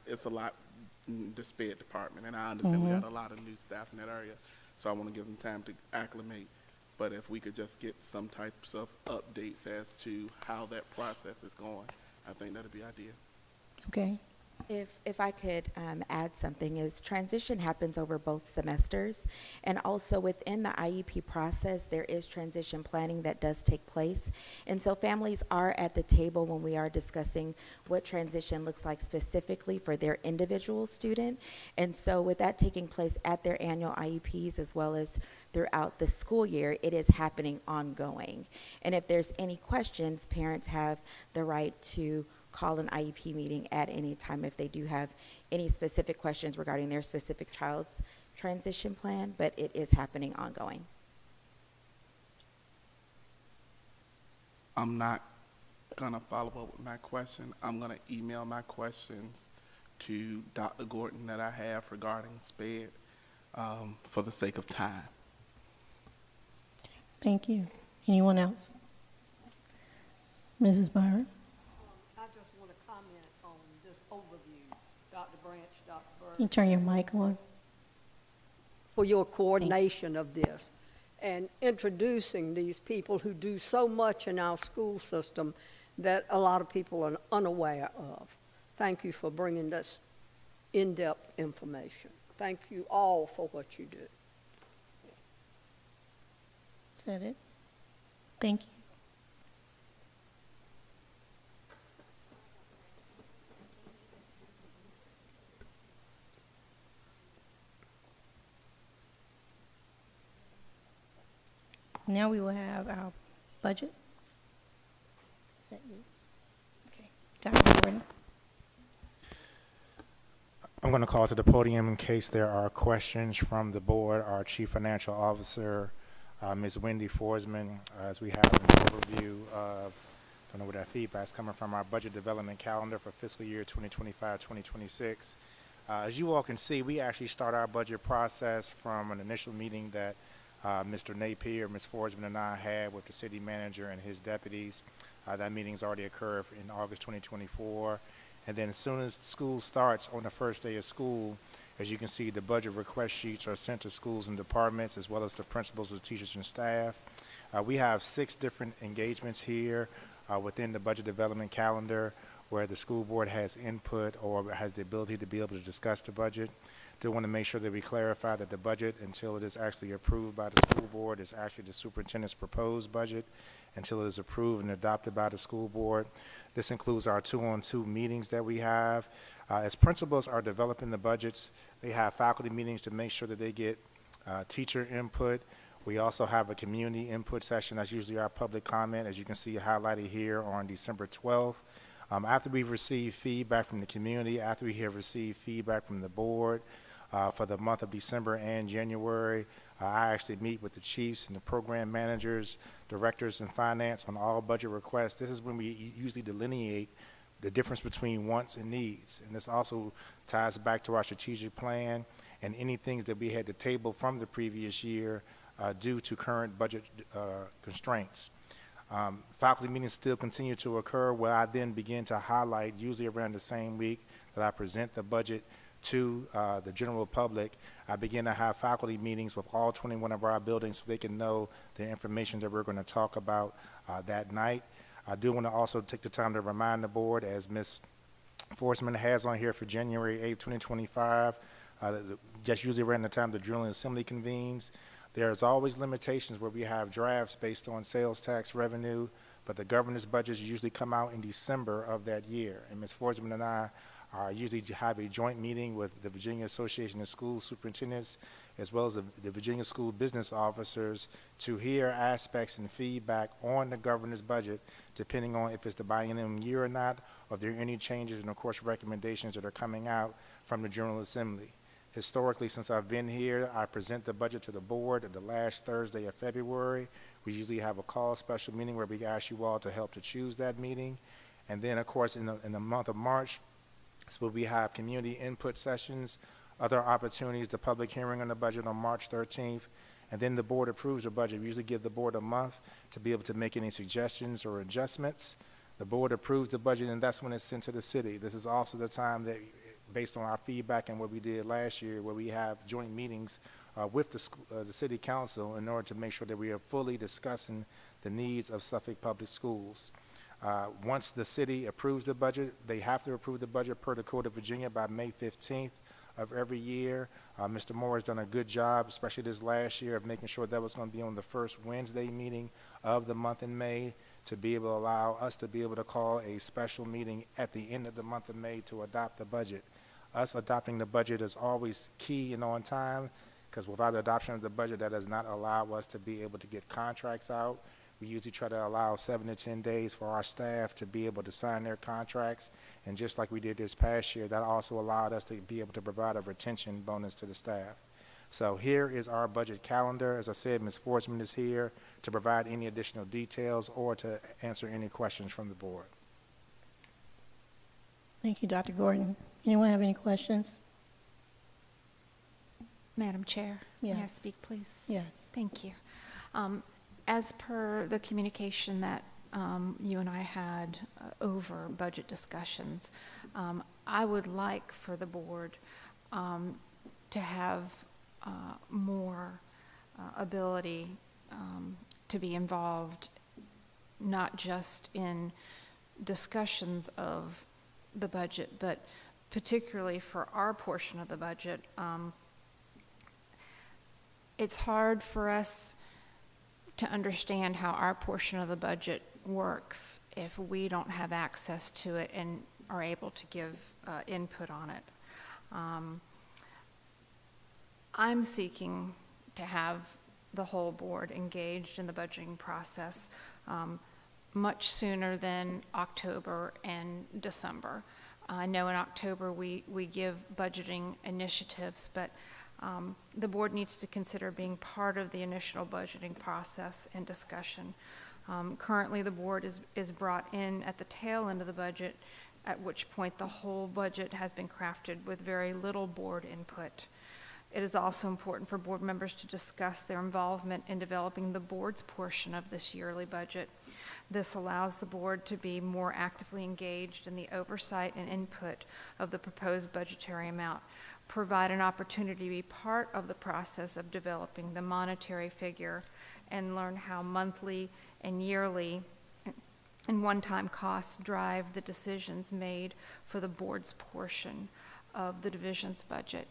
it's a lot in the SPED department, and I understand we got a lot of new staff in that area, so I want to give them time to acclimate but if we could just get some types of updates as to how that process is going, I think that'd be ideal. Okay. If I could add something, is transition happens over both semesters, and also within the IEP process, there is transition planning that does take place. And so families are at the table when we are discussing what transition looks like specifically for their individual student. And so with that taking place at their annual IEPs as well as throughout the school year, it is happening ongoing. And if there's any questions, parents have the right to call an IEP meeting at any time if they do have any specific questions regarding their specific child's transition plan, but it is happening ongoing. I'm not gonna follow up with my question. I'm gonna email my questions to Dr. Gordon that I have regarding SPED for the sake of time. Thank you. Anyone else? Mrs. Byron? I just want to comment on this overview, Dr. Branch, Dr. Bird. You turn your mic on. For your coordination of this and introducing these people who do so much in our school system that a lot of people are unaware of. Thank you for bringing this in-depth information. Thank you all for what you do. Is that it? Thank you. Now we will have our budget. Is that you? Okay. Dr. Gordon. I'm going to call to the podium in case there are questions from the board. Our Chief Financial Officer, Ms. Wendy Forsman, as we have an overview of, I don't know where that feedback's coming from, our budget development calendar for fiscal year 2025-2026. As you all can see, we actually start our budget process from an initial meeting that Mr. Napier, Ms. Forsman, and I had with the city manager and his deputies. That meeting's already occurred in August 2024. And then as soon as school starts on the first day of school, as you can see, the budget request sheets are sent to schools and departments as well as the principals, the teachers, and staff. We have 6 different engagements here within the budget development calendar where the school board has input or has the ability to be able to discuss the budget. Do want to make sure that we clarify that the budget, until it is actually approved by the school board, is actually the superintendent's proposed budget until it is approved and adopted by the school board. This includes our 2-on-2 meetings that we have. As principals are developing the budgets, they have faculty meetings to make sure that they get teacher input. We also have a community input session. That's usually our public comment, as you can see highlighted here on December 12th. After we've received feedback from the community, after we have received feedback from the board, for the month of December and January, I actually meet with the chiefs and the program managers, directors, and finance on all budget requests. This is when we usually delineate the difference between wants and needs. And this also ties back to our strategic plan and any things that we had to table from the previous year due to current budget constraints. Faculty meetings still continue to occur where I then begin to highlight, usually around the same week that I present the budget to the general public. I begin to have faculty meetings with all 21 of our buildings so they can know the information that we're going to talk about that night. I do want to also take the time to remind the board, as Ms. Forsman has on here for January 8th, 2025, just usually around the time the General Assembly convenes. There's always limitations where we have drafts based on sales tax revenue, but the governor's budgets usually come out in December of that year. And Ms. Forsman and I usually have a joint meeting with the Virginia Association of School Superintendents as well as the Virginia School Business Officers to hear aspects and feedback on the governor's budget, depending on if it's the biennium year or not, or if there are any changes and, of course, recommendations that are coming out from the General Assembly. Historically, since I've been here, I present the budget to the board at the last Thursday of February. We usually have a call special meeting where we ask you all to help to choose that meeting. And then, of course, in the month of March, so we have community input sessions, other opportunities, the public hearing on the budget on March 13th, and then the board approves the budget. We usually give the board a month to be able to make any suggestions or adjustments. The board approves the budget, and that's when it's sent to the city. This is also the time that, based on our feedback and what we did last year, where we have joint meetings with the city council in order to make sure that we are fully discussing the needs of Suffolk Public Schools. Once the city approves the budget, they have to approve the budget per the Code of Virginia by May 15th of every year. Mr. Moore has done a good job, especially this last year, of making sure that was going to be on the first Wednesday meeting of the month in May, to be able to allow us to be able to call a special meeting at the end of the month of May to adopt the budget. Us adopting the budget is always key and on time, because without adoption of the budget, that does not allow us to be able to get contracts out. We usually try to allow 7 to 10 days for our staff to be able to sign their contracts. And just like we did this past year, that also allowed us to be able to provide a retention bonus to the staff. So here is our budget calendar. As I said, Ms. Forsman is here to provide any additional details or to answer any questions from the board. Thank you, Dr. Gordon. Anyone have any questions? Madam Chair, may I Yes. speak, please? Yes. Thank you. As per the communication that you and I had over budget discussions, I would like for the board to have more ability to be involved, not just in discussions of the budget, but particularly for our portion of the budget. It's hard for us to understand how our portion of the budget works if we don't have access to it and are able to give input on it. I'm seeking to have the whole board engaged in the budgeting process much sooner than October and December. I know in October we give budgeting initiatives, but the board needs to consider being part of the initial budgeting process and discussion. Currently, the board is brought in at the tail end of the budget, at which point the whole budget has been crafted with very little board input. It is also important for board members to discuss their involvement in developing the board's portion of this yearly budget. This allows the board to be more actively engaged in the oversight and input of the proposed budgetary amount, provide an opportunity to be part of the process of developing the monetary figure, and learn how monthly and yearly and one-time costs drive the decisions made for the board's portion of the division's budget.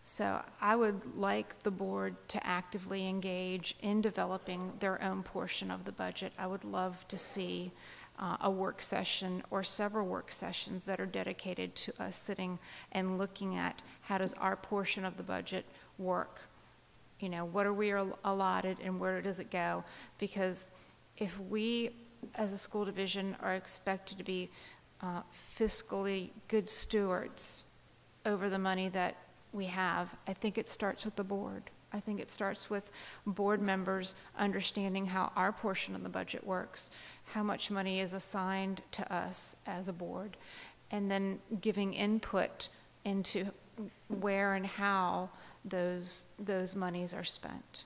So I would like the board to actively engage in developing their own portion of the budget. I would love to see a work session or several work sessions that are dedicated to us sitting and looking at how does our portion of the budget work. You know, what are we allotted and where does it go? Because if we as a school division are expected to be fiscally good stewards over the money that we have, I think it starts with the board. I think it starts with board members understanding how our portion of the budget works, how much money is assigned to us as a board, and then giving input into where and how those monies are spent.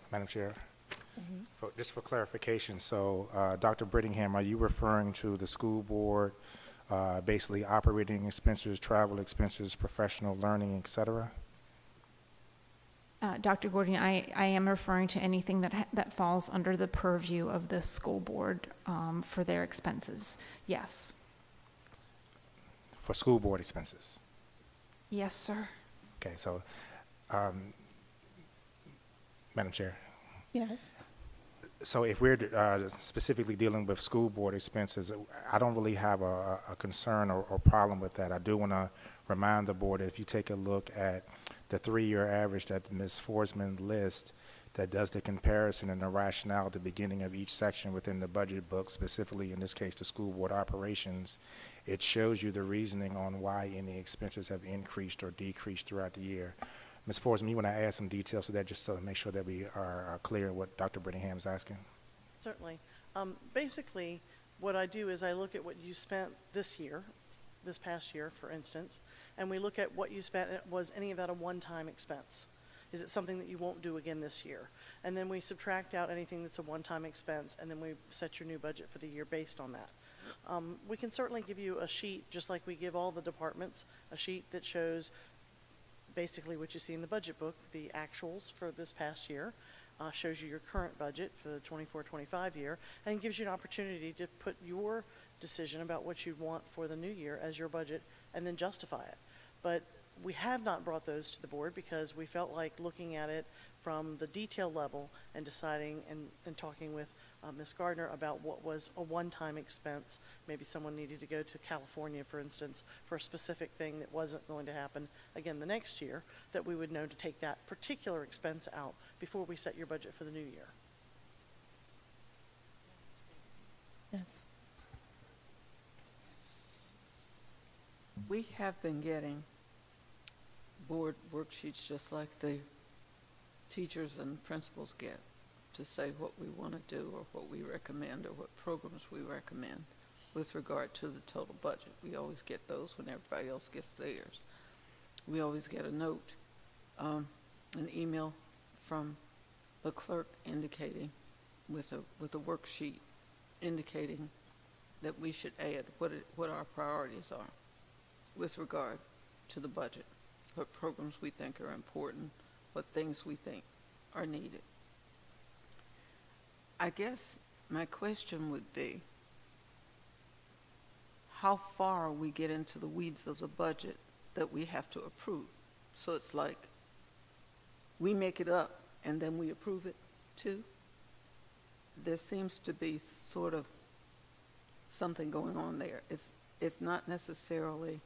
Madam Chair, just for clarification, so Dr. Brittingham, are you referring to the school board basically operating expenses, travel expenses, professional learning, et cetera? Dr. Gordon, I am referring to anything that falls under the purview of the school board for their expenses. Yes. For school board expenses? Yes, sir. Okay, so, Madam Chair. Yes. So if we're specifically dealing with school board expenses, I don't really have a concern or problem with that. I do want to remind the board that if you take a look at the 3-year average that Ms. Forsman lists, that does the comparison and the rationale at the beginning of each section within the budget book, specifically in this case the school board operations, it shows you the reasoning on why any expenses have increased or decreased throughout the year. Ms. Forsman, you want to add some details to that just to make sure that we are clear what Dr. Brittingham is asking? Certainly. Basically, what I do is I look at what you spent this year, this past year, for instance, and we look at what you spent. Was any of that a one-time expense? Is it something that you won't do again this year? And then we subtract out anything that's a one-time expense, and then we set your new budget for the year based on that. We can certainly give you a sheet, just like we give all the departments, a sheet that shows Basically, what you see in the budget book, the actuals for this past year, shows you your current budget for the 24-25 year, and gives you an opportunity to put your decision about what you want for the new year as your budget, and then justify it. But we have not brought those to the board because we felt like looking at it from the detail level and deciding and talking with Ms. Gardner about what was a one-time expense. Maybe someone needed to go to California, for instance, for a specific thing that wasn't going to happen again the next year, that we would know to take that particular expense out before we set your budget for the new year. Yes. We have been getting board worksheets just like the teachers and principals get, to say what we want to do or what we recommend or what programs we recommend with regard to the total budget. We always get those when everybody else gets theirs. We always get a note, an email from the clerk indicating with a worksheet indicating that we should add what our priorities are with regard to the budget, what programs we think are important, what things we think are needed. I guess my question would be, how far we get into the weeds of the budget that we have to approve? So it's like we make it up and then we approve it too? There seems to be sort of something going on there. It's not necessarily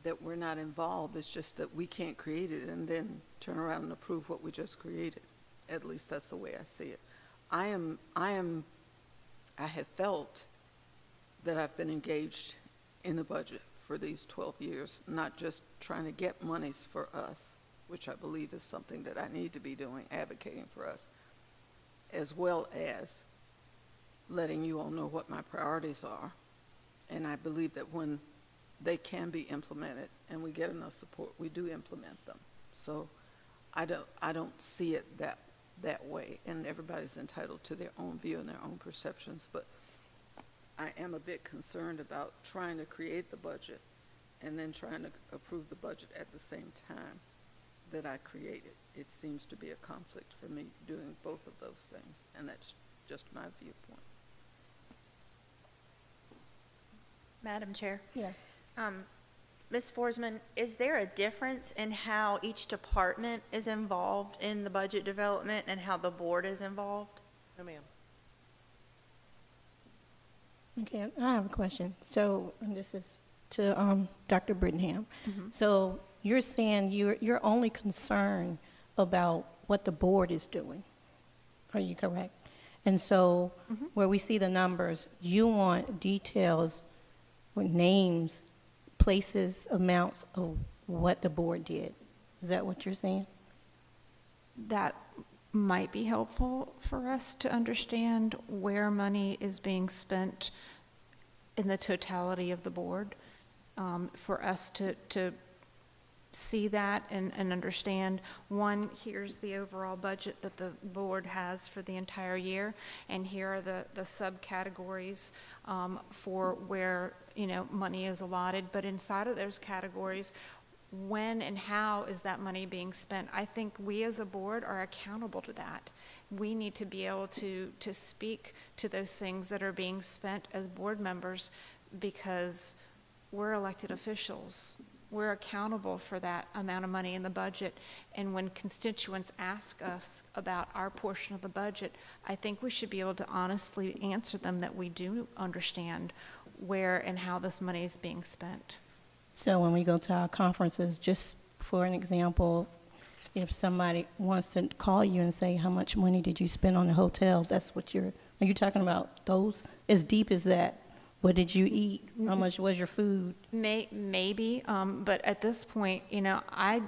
that we're not involved, it's just that we can't create it and then turn around and approve what we just created. At least that's the way I see it. I have felt that I've been engaged in the budget for these 12 years, not just trying to get monies for us, which I believe is something that I need to be doing, advocating for us, as well as letting you all know what my priorities are. And I believe that when they can be implemented and we get enough support, we do implement them. So I don't see it that way, and everybody's entitled to their own view and their own perceptions, but I am a bit concerned about trying to create the budget and then trying to approve the budget at the same time that I create it. It seems to be a conflict for me doing both of those things, and that's just my viewpoint. Madam Chair? Yes. Ms. Forsman, is there a difference in how each department is involved in the budget development and how the board is involved? No, ma'am. Okay, I have a question. So, and this is to Dr. Brittenham. So you're saying you're only concerned about what the board is doing. Are you correct? And so where we see the numbers, you want details with names, places, amounts of what the board did. Is that what you're saying? That might be helpful for us to understand where money is being spent in the totality of the board, for us to see that and understand, one, here's the overall budget that the board has for the entire year, and here are the subcategories for where, money is allotted. But inside of those categories, when and how is that money being spent? I think we as a board are accountable to that. We need to be able to speak to those things that are being spent as board members, because we're elected officials. We're accountable for that amount of money in the budget. And when constituents ask us about our portion of the budget, I think we should be able to honestly answer them that we do understand where and how this money is being spent. So when we go to our conferences, just for an example, if somebody wants to call you and say, how much money did you spend on the hotel? That's what are you talking about those? As deep as that? What did you eat? How much was your food? Maybe, but at this point, I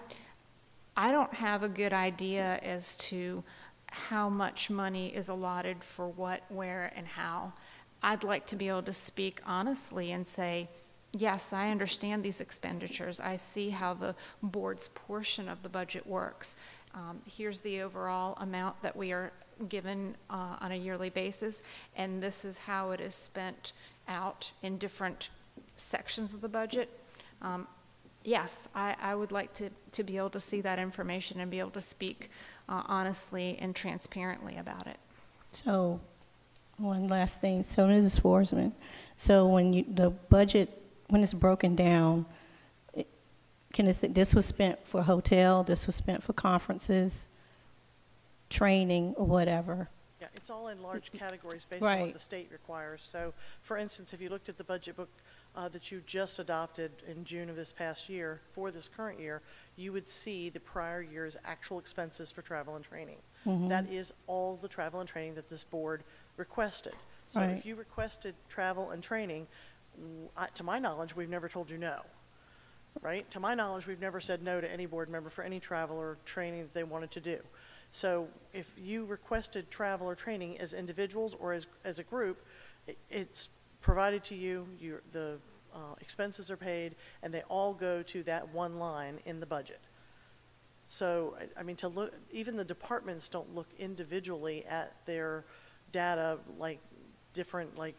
don't have a good idea as to how much money is allotted for what, where, and how. I'd like to be able to speak honestly and say, yes, I understand these expenditures. I see how the board's portion of the budget works. Here's the overall amount that we are given on a yearly basis, and this is how it is spent out in different sections of the budget. Yes, I would like to be able to see that information and be able to speak honestly and transparently about it. So, one last thing. So, Mrs. Forsman, so when the budget, when it's broken down, this was spent for hotel, this was spent for conferences, training, or whatever? Yeah, it's all in large categories based on Right. what the state requires. So, for instance, if you looked at the budget book that you just adopted in June of this past year, for this current year, you would see the prior year's actual expenses for travel and training. Mhm. That is all the travel and training that this board requested. So Right. if you requested travel and training, to my knowledge, we've never told you no. Right? To my knowledge, we've never said no to any board member for any travel or training that they wanted to do. So if you requested travel or training as individuals or as a group, it's provided to you, the expenses are paid, and they all go to that one line in the budget. So, I mean, to look, even the departments don't look individually at their data like different, like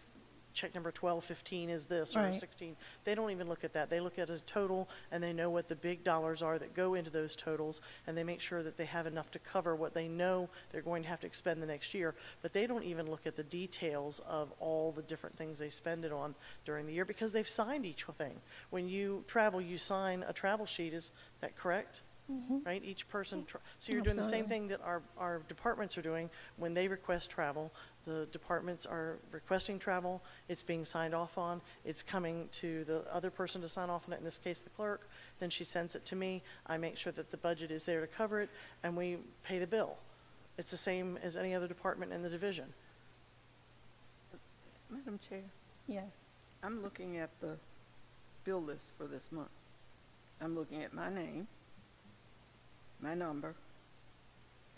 check number 1215 is this, or Right. 16. They don't even look at that. They look at it as total, and they know what the big dollars are that go into those totals, and they make sure that they have enough to cover what they know they're going to have to expend the next year. But they don't even look at the details of all the different things they spend it on during the year, because they've signed each thing. When you travel, you sign a travel sheet. Is that correct? Mhm. Right? Each person, so you're doing the same thing that our departments are doing when they request travel. The departments are requesting travel, it's being signed off on, it's coming to the other person to sign off on it, in this case the clerk, then she sends it to me, I make sure that the budget is there to cover it, and we pay the bill. It's the same as any other department in the division. Madam Chair, Yes. I'm looking at the bill list for this month. I'm looking at my name, my number,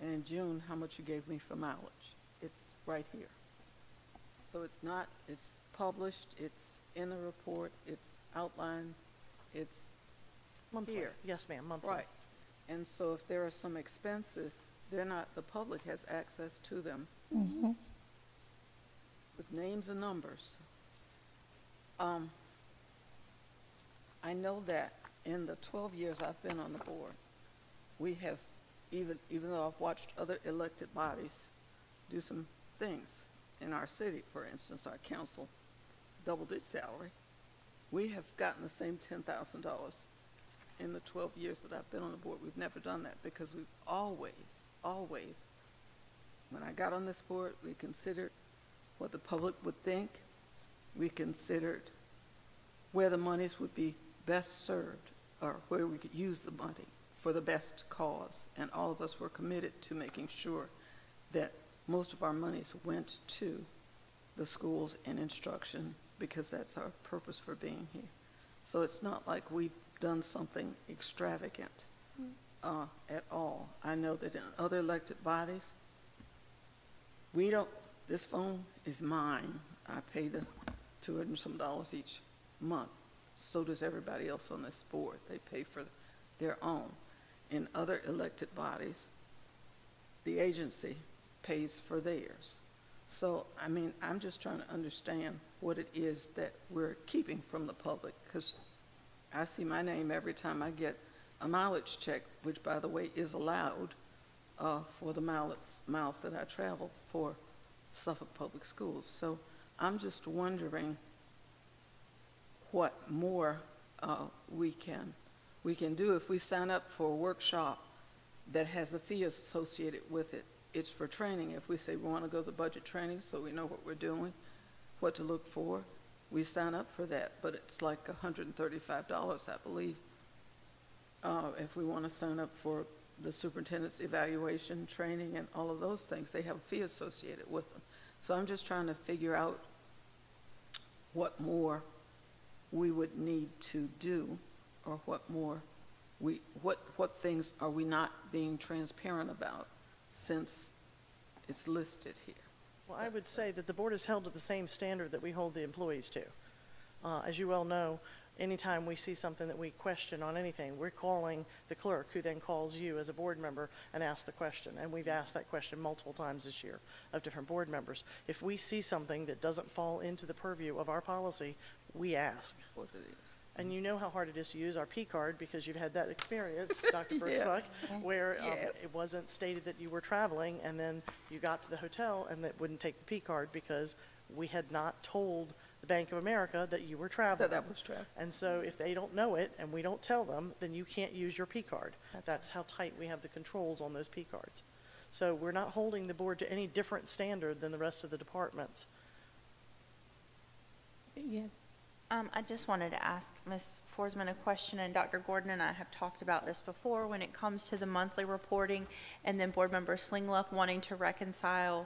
and in June, how much you gave me for mileage. It's right here. So it's published, it's in the report, it's outlined, it's Monthly. here. Yes, ma'am, monthly. Right. And so if there are some expenses, the public has access to them Mhm. with names and numbers. I know that in the 12 years I've been on the board, we have, even though I've watched other elected bodies do some things in our city, for instance, our council doubled its salary, we have gotten the same $10,000 in the 12 years that I've been on the board. We've never done that because we've always, when I got on this board, we considered what the public would think. We considered where the monies would be best served, or where we could use the money for the best cause. And all of us were committed to making sure that most of our monies went to the schools and instruction, because that's our purpose for being here. So it's not like we've done something extravagant at all. I know that in other elected bodies, this phone is mine. I pay the $200 and some each month. So does everybody else on this board. They pay for their own. In other elected bodies, the agency pays for theirs. So, I mean, I'm just trying to understand what it is that we're keeping from the public, because I see my name every time I get a mileage check, which, by the way, is allowed for the miles that I travel for Suffolk Public Schools. So I'm just wondering what more we can do. If we sign up for a workshop that has a fee associated with it, it's for training. If we say we want to go to the budget training so we know what we're doing, what to look for, we sign up for that, but it's like $135, I believe. If we want to sign up for the superintendent's evaluation, training, and all of those things, they have a fee associated with them. So I'm just trying to figure out what more we would need to do, or what more what things are we not being transparent about, since it's listed here. Well, I would say that the board is held to the same standard that we hold the employees to. As you well know, anytime we see something that we question on anything, we're calling the clerk, who then calls you as a board member and asks the question. And we've asked that question multiple times this year of different board members. If we see something that doesn't fall into the purview of our policy, we ask. What it is. And you know how hard it is to use our P card because you've had that experience, Dr. Brooksbuck, Yes. where Yes. it wasn't stated that you were traveling, and then you got to the hotel and that wouldn't take the P card because we had not told the Bank of America that you were traveling. That was traveling. And so if they don't know it and we don't tell them, then you can't use your P card. That's how tight we have the controls on those P cards. So we're not holding the board to any different standard than the rest of the departments. Yeah. I just wanted to ask Ms. Forsman a question, and Dr. Gordon and I have talked about this before when it comes to the monthly reporting and then Board Member Slingluff wanting to reconcile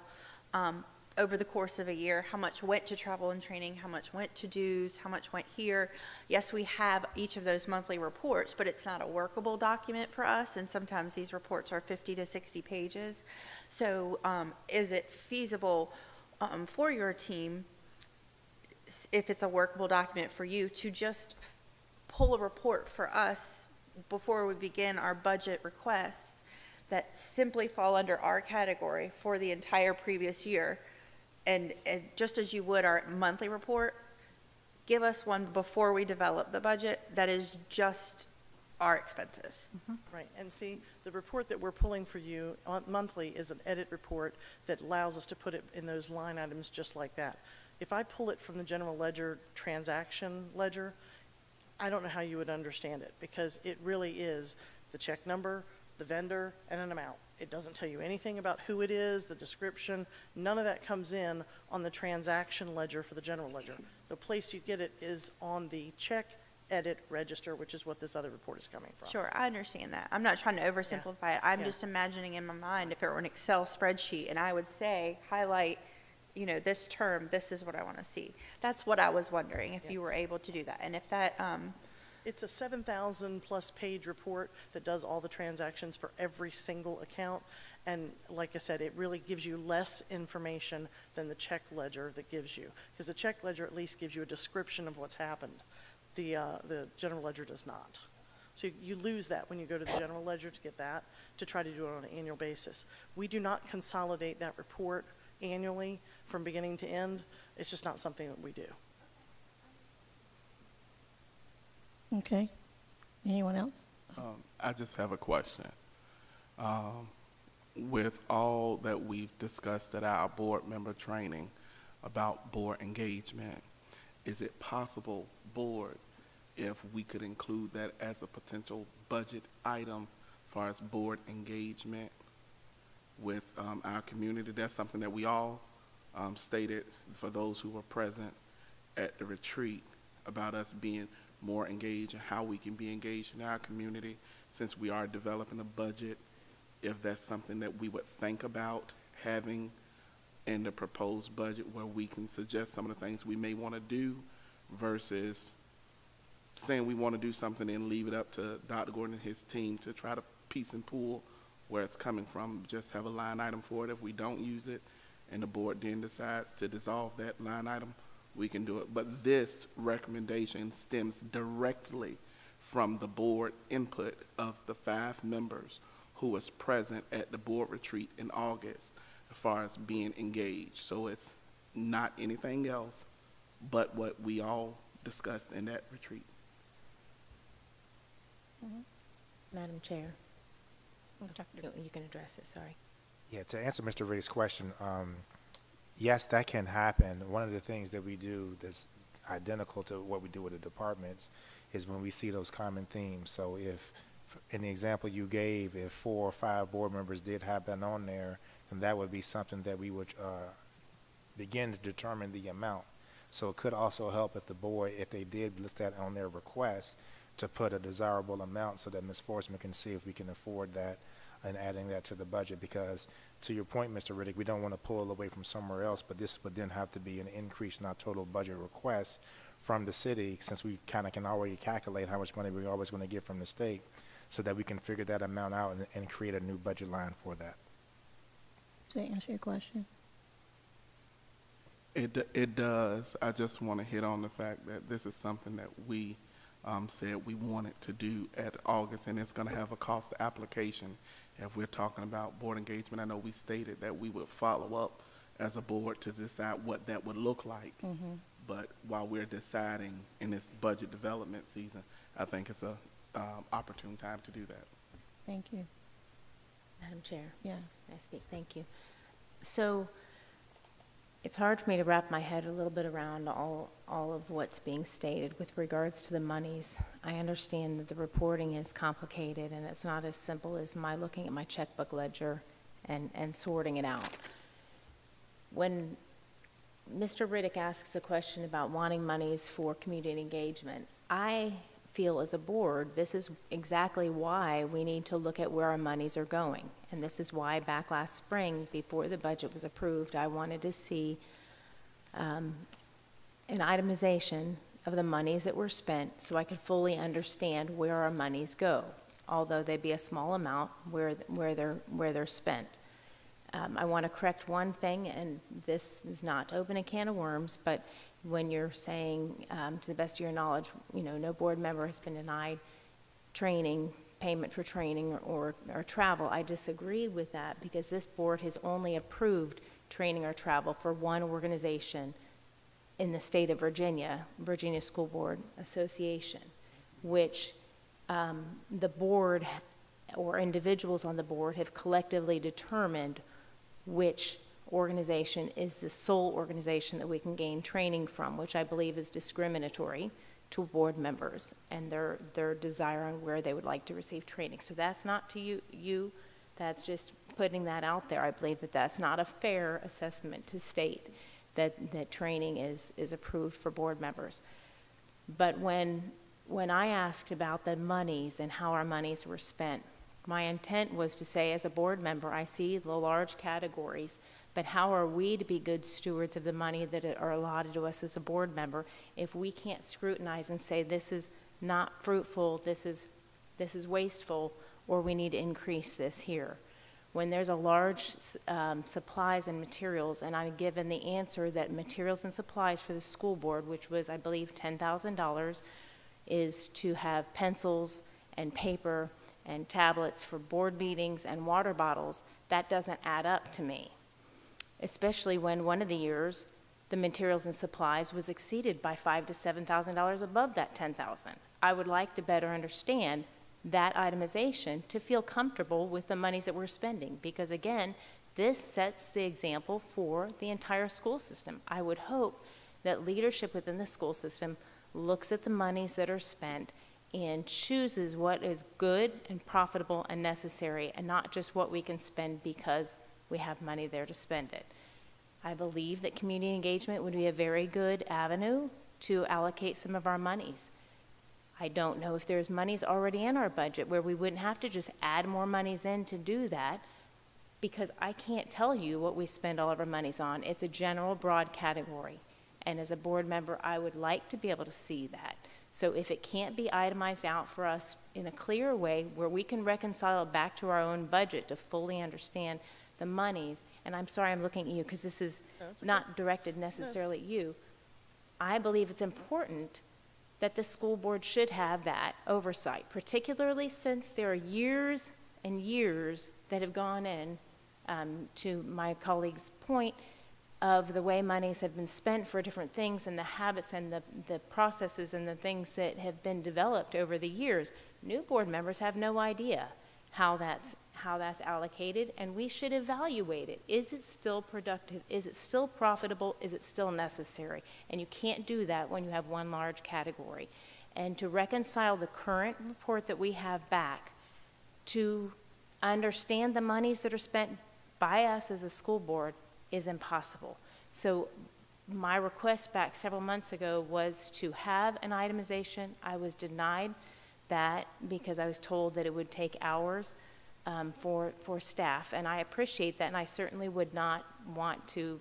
over the course of a year how much went to travel and training, how much went to dues, how much went here. Yes, we have each of those monthly reports, but it's not a workable document for us, and sometimes these reports are 50 to 60 pages. So is it feasible for your team, if it's a workable document for you, to just pull a report for us before we begin our budget requests that simply fall under our category for the entire previous year? And just as you would our monthly report, give us one before we develop the budget that is just our expenses. Right, and see, the report that we're pulling for you monthly is an edit report that allows us to put it in those line items just like that. If I pull it from the general ledger transaction ledger, I don't know how you would understand it, because it really is the check number, the vendor, and an amount. It doesn't tell you anything about who it is, the description. None of that comes in on the transaction ledger for the general ledger. The place you get it is on the check edit register, which is what this other report is coming from. Sure, I understand that. I'm not trying to oversimplify it. I'm Yeah. just imagining in my mind if it were an Excel spreadsheet and I would say, highlight, you know, this term, this is what I want to see. That's what I was wondering, if you were able to do that. And if that, It's a 7,000-plus page report that does all the transactions for every single account. And like I said, it really gives you less information than the check ledger that gives you. Because the check ledger at least gives you a description of what's happened. The general ledger does not. So you lose that when you go to the general ledger to get that, to try to do it on an annual basis. We do not consolidate that report annually from beginning to end. It's just not something that we do. Okay. Anyone else? I just have a question. With all that we've discussed at our board member training about board engagement, is it possible, board, if we could include that as a potential budget item as far as board engagement with our community? That's something that we all stated for those who were present at the retreat about us being more engaged and how we can be engaged in our community since we are developing a budget. If that's something that we would think about having in the proposed budget where we can suggest some of the things we may want to do versus saying we want to do something and leave it up to Dr. Gordon and his team to try to piece and pull where it's coming from. Just have a line item for it. If we don't use it and the board then decides to dissolve that line item, we can do it. But this recommendation stems directly from the board input of the 5 members who was present at the board retreat in August as far as being engaged. So it's not anything else but what we all discussed in that retreat. Madam Chair. You can address it, sorry. Yeah, to answer Mr. Riddick's question, yes, that can happen. One of the things that we do that's identical to what we do with the departments is when we see those common themes. So if, in the example you gave, if 4 or 5 board members did have that on there, then that would be something that we would begin to determine the amount. So it could also help if the board, if they did list that on their request, to put a desirable amount so that Ms. Forsman can see if we can afford that and adding that to the budget. Because to your point, Mr. Riddick, we don't want to pull it away from somewhere else, but this would then have to be an increase in our total budget request from the city, since we kind of can already calculate how much money we're always going to get from the state, so that we can figure that amount out and create a new budget line for that. Does that answer your question? It does. I just want to hit on the fact that this is something that we said we wanted to do at August, and it's going to have a cost of application. If we're talking about board engagement, I know we stated that we would follow up as a board to decide what that would look like. But while we're deciding in this budget development season, I think it's a opportune time to do that. Thank you. Madam Chair. Yes. May I speak? Thank you. So it's hard for me to wrap my head a little bit around all of what's being stated with regards to the monies. I understand that the reporting is complicated and it's not as simple as my looking at my checkbook ledger and sorting it out. When Mr. Riddick asks a question about wanting monies for community engagement, I feel as a board, this is exactly why we need to look at where our monies are going. And this is why back last spring, before the budget was approved, I wanted to see an itemization of the monies that were spent so I could fully understand where our monies go, although they be a small amount where they're spent. I want to correct one thing, and this is not to open a can of worms, but when you're saying, to the best of your knowledge, no board member has been denied training, payment for training or travel, I disagree with that because this board has only approved training or travel for one organization in the state of Virginia, Virginia School Board Association, which the board or individuals on the board have collectively determined which organization is the sole organization that we can gain training from, which I believe is discriminatory to board members and their desire on where they would like to receive training. So that's not to you, that's just putting that out there. I believe that that's not a fair assessment to state that training is approved for board members. But when I asked about the monies and how our monies were spent, my intent was to say, as a board member, I see the large categories, but how are we to be good stewards of the money that are allotted to us as a board member if we can't scrutinize and say this is not fruitful, this is wasteful, or we need to increase this here? When there's a large supplies and materials, and I'm given the answer that materials and supplies for the school board, which was, I believe, $10,000, is to have pencils and paper and tablets for board meetings and water bottles, that doesn't add up to me. Especially when one of the years, the materials and supplies was exceeded by $5,000 to $7,000 above that $10,000. I would like to better understand that itemization to feel comfortable with the monies that we're spending, because again, this sets the example for the entire school system. I would hope that leadership within the school system looks at the monies that are spent and chooses what is good and profitable and necessary, and not just what we can spend because we have money there to spend it. I believe that community engagement would be a very good avenue to allocate some of our monies. I don't know if there's monies already in our budget where we wouldn't have to just add more monies in to do that, because I can't tell you what we spend all of our monies on. It's a general broad category. And as a board member, I would like to be able to see that. So if it can't be itemized out for us in a clear way where we can reconcile it back to our own budget to fully understand the monies, and I'm sorry I'm looking at you because this is not directed necessarily at you, I believe it's important that the school board should have that oversight, particularly since there are years and years that have gone in, to my colleague's point, of the way monies have been spent for different things and the habits and the processes and the things that have been developed over the years. New board members have no idea how that's allocated, and we should evaluate it. Is it still productive? Is it still profitable? Is it still necessary? And you can't do that when you have one large category. And to reconcile the current report that we have back to understand the monies that are spent by us as a school board is impossible. So my request back several months ago was to have an itemization. I was denied that because I was told that it would take hours for staff, and I appreciate that, and I certainly would not want to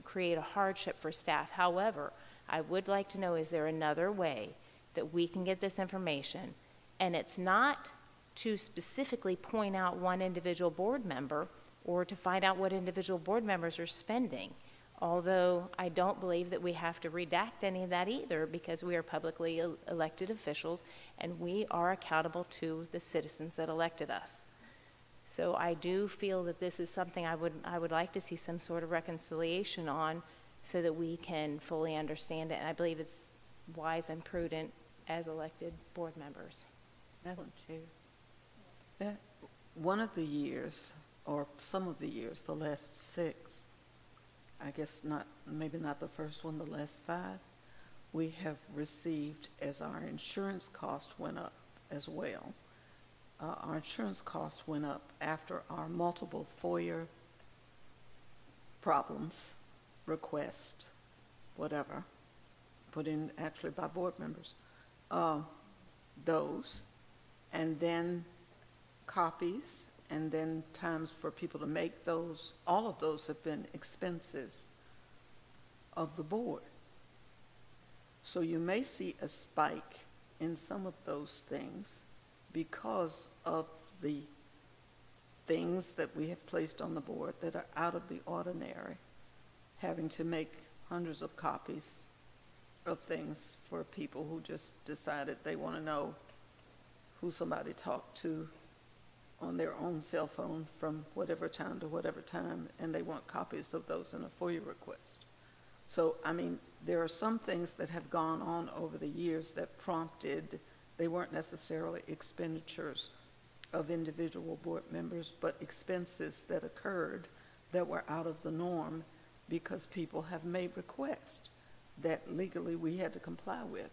create a hardship for staff. However, I would like to know, is there another way that we can get this information? And it's not to specifically point out one individual board member or to find out what individual board members are spending, although I don't believe that we have to redact any of that either, because we are publicly elected officials and we are accountable to the citizens that elected us. So I do feel that this is something I would like to see some sort of reconciliation on so that we can fully understand it. And I believe it's wise and prudent as elected board members. Madam Chair, one of the years, or some of the years, the last 6, I guess not, maybe not the first one, the last 5, we have received, as our insurance cost went up as well, our insurance costs went up after our multiple FOIA problems, requests, whatever, put in actually by board members, those, and then copies, and then times for people to make those. All of those have been expenses of the board. So you may see a spike in some of those things because of the things that we have placed on the board that are out of the ordinary, having to make hundreds of copies of things for people who just decided they want to know who somebody talked to on their own cell phone from whatever time to whatever time, and they want copies of those in a FOIA request. So, I mean, there are some things that have gone on over the years that prompted, they weren't necessarily expenditures of individual board members, but expenses that occurred that were out of the norm because people have made requests that legally we had to comply with,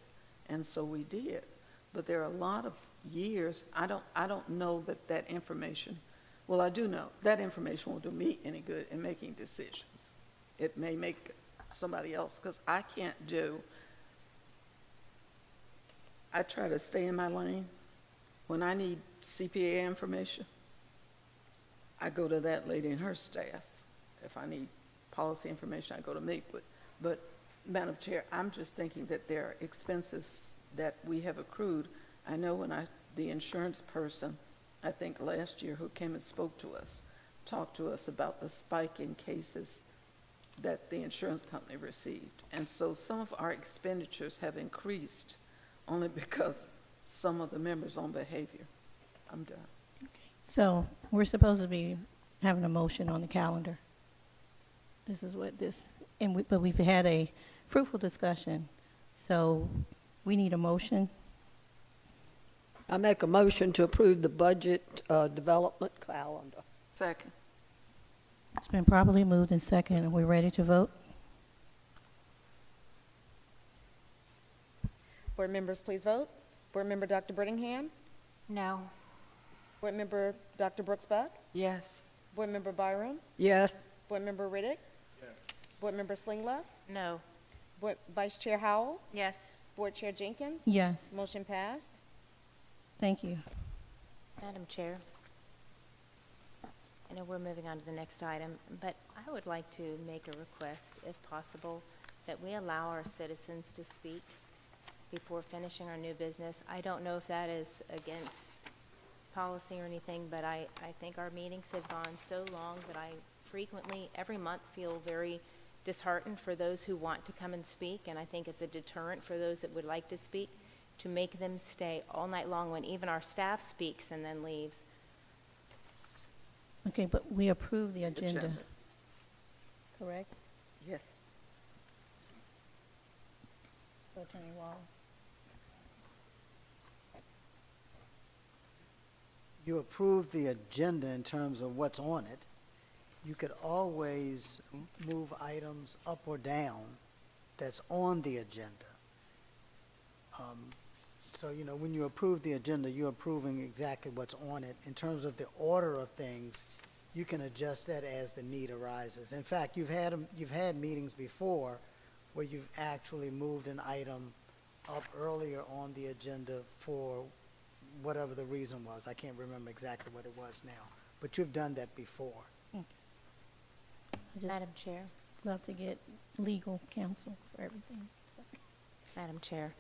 and so we did. But there are a lot of years, I don't know that information, well, I do know that information won't do me any good in making decisions. It may make somebody else, because I can't do, I try to stay in my lane. When I need CPA information, I go to that lady and her staff. If I need policy information, I go to me. But Madam Chair, I'm just thinking that there are expenses that we have accrued. I know when the insurance person, I think last year, who came and spoke to us, talked to us about the spike in cases that the insurance company received. And so some of our expenditures have increased only because some of the members' own behavior. I'm done. So we're supposed to be having a motion on the calendar. This is what this, but we've had a fruitful discussion. So we need a motion. I make a motion to approve the budget development calendar. Second. It's been properly moved and second. Are we ready to vote? Board members, please vote. Board member Dr. Brittingham? No. Board member Dr. Brooks-Buck? Yes. Board member Byram? Yes. Board member Riddick? Yes. Board member Slingla? No. Vice Chair Howell? Yes. Board Chair Jenkins? Yes. Motion passed. Thank you. Madam Chair, I know we're moving on to the next item, but I would like to make a request, if possible, that we allow our citizens to speak before finishing our new business. I don't know if that is against policy or anything, but I think our meetings have gone so long that I frequently, every month, feel very disheartened for those who want to come and speak, and I think it's a deterrent for those that would like to speak to make them stay all night long when even our staff speaks and then leaves. Okay, but we approve the agenda. Correct? Yes. Attorney Waller. You approve the agenda in terms of what's on it. You could always move items up or down that's on the agenda. So, you know, when you approve the agenda, you're approving exactly what's on it. In terms of the order of things, you can adjust that as the need arises. In fact, you've had meetings before where you've actually moved an item up earlier on the agenda for whatever the reason was. I can't remember exactly what it was now, but you've done that before. Madam Chair. Love to get legal counsel for everything. So. Madam Chair,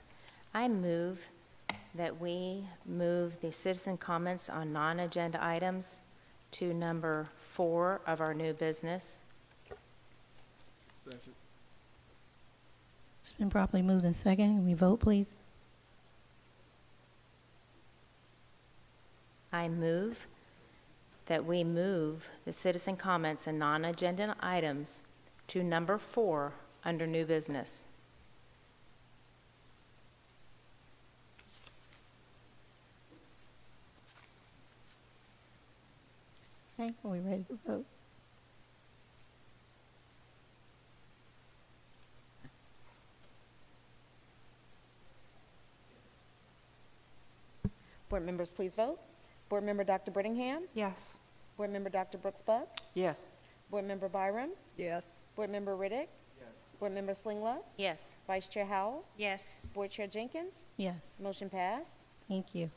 I move that we move the citizen comments on non-agenda items to number 4 of our new business. Second. It's been properly moved and second. Can we vote, please? I move that we move the citizen comments and non-agenda items to number 4 under new business. Okay, are we ready to vote? Board members, please vote. Board Member Dr. Brittingham? Yes. Board Member Dr. Brooks-Buck? Yes. Board Member Byram? Yes. Board Member Riddick? Yes. Board Member Slingla? Yes. Vice Chair Howell? Yes. Board Chair Jenkins? Yes, Motion passed. thank you.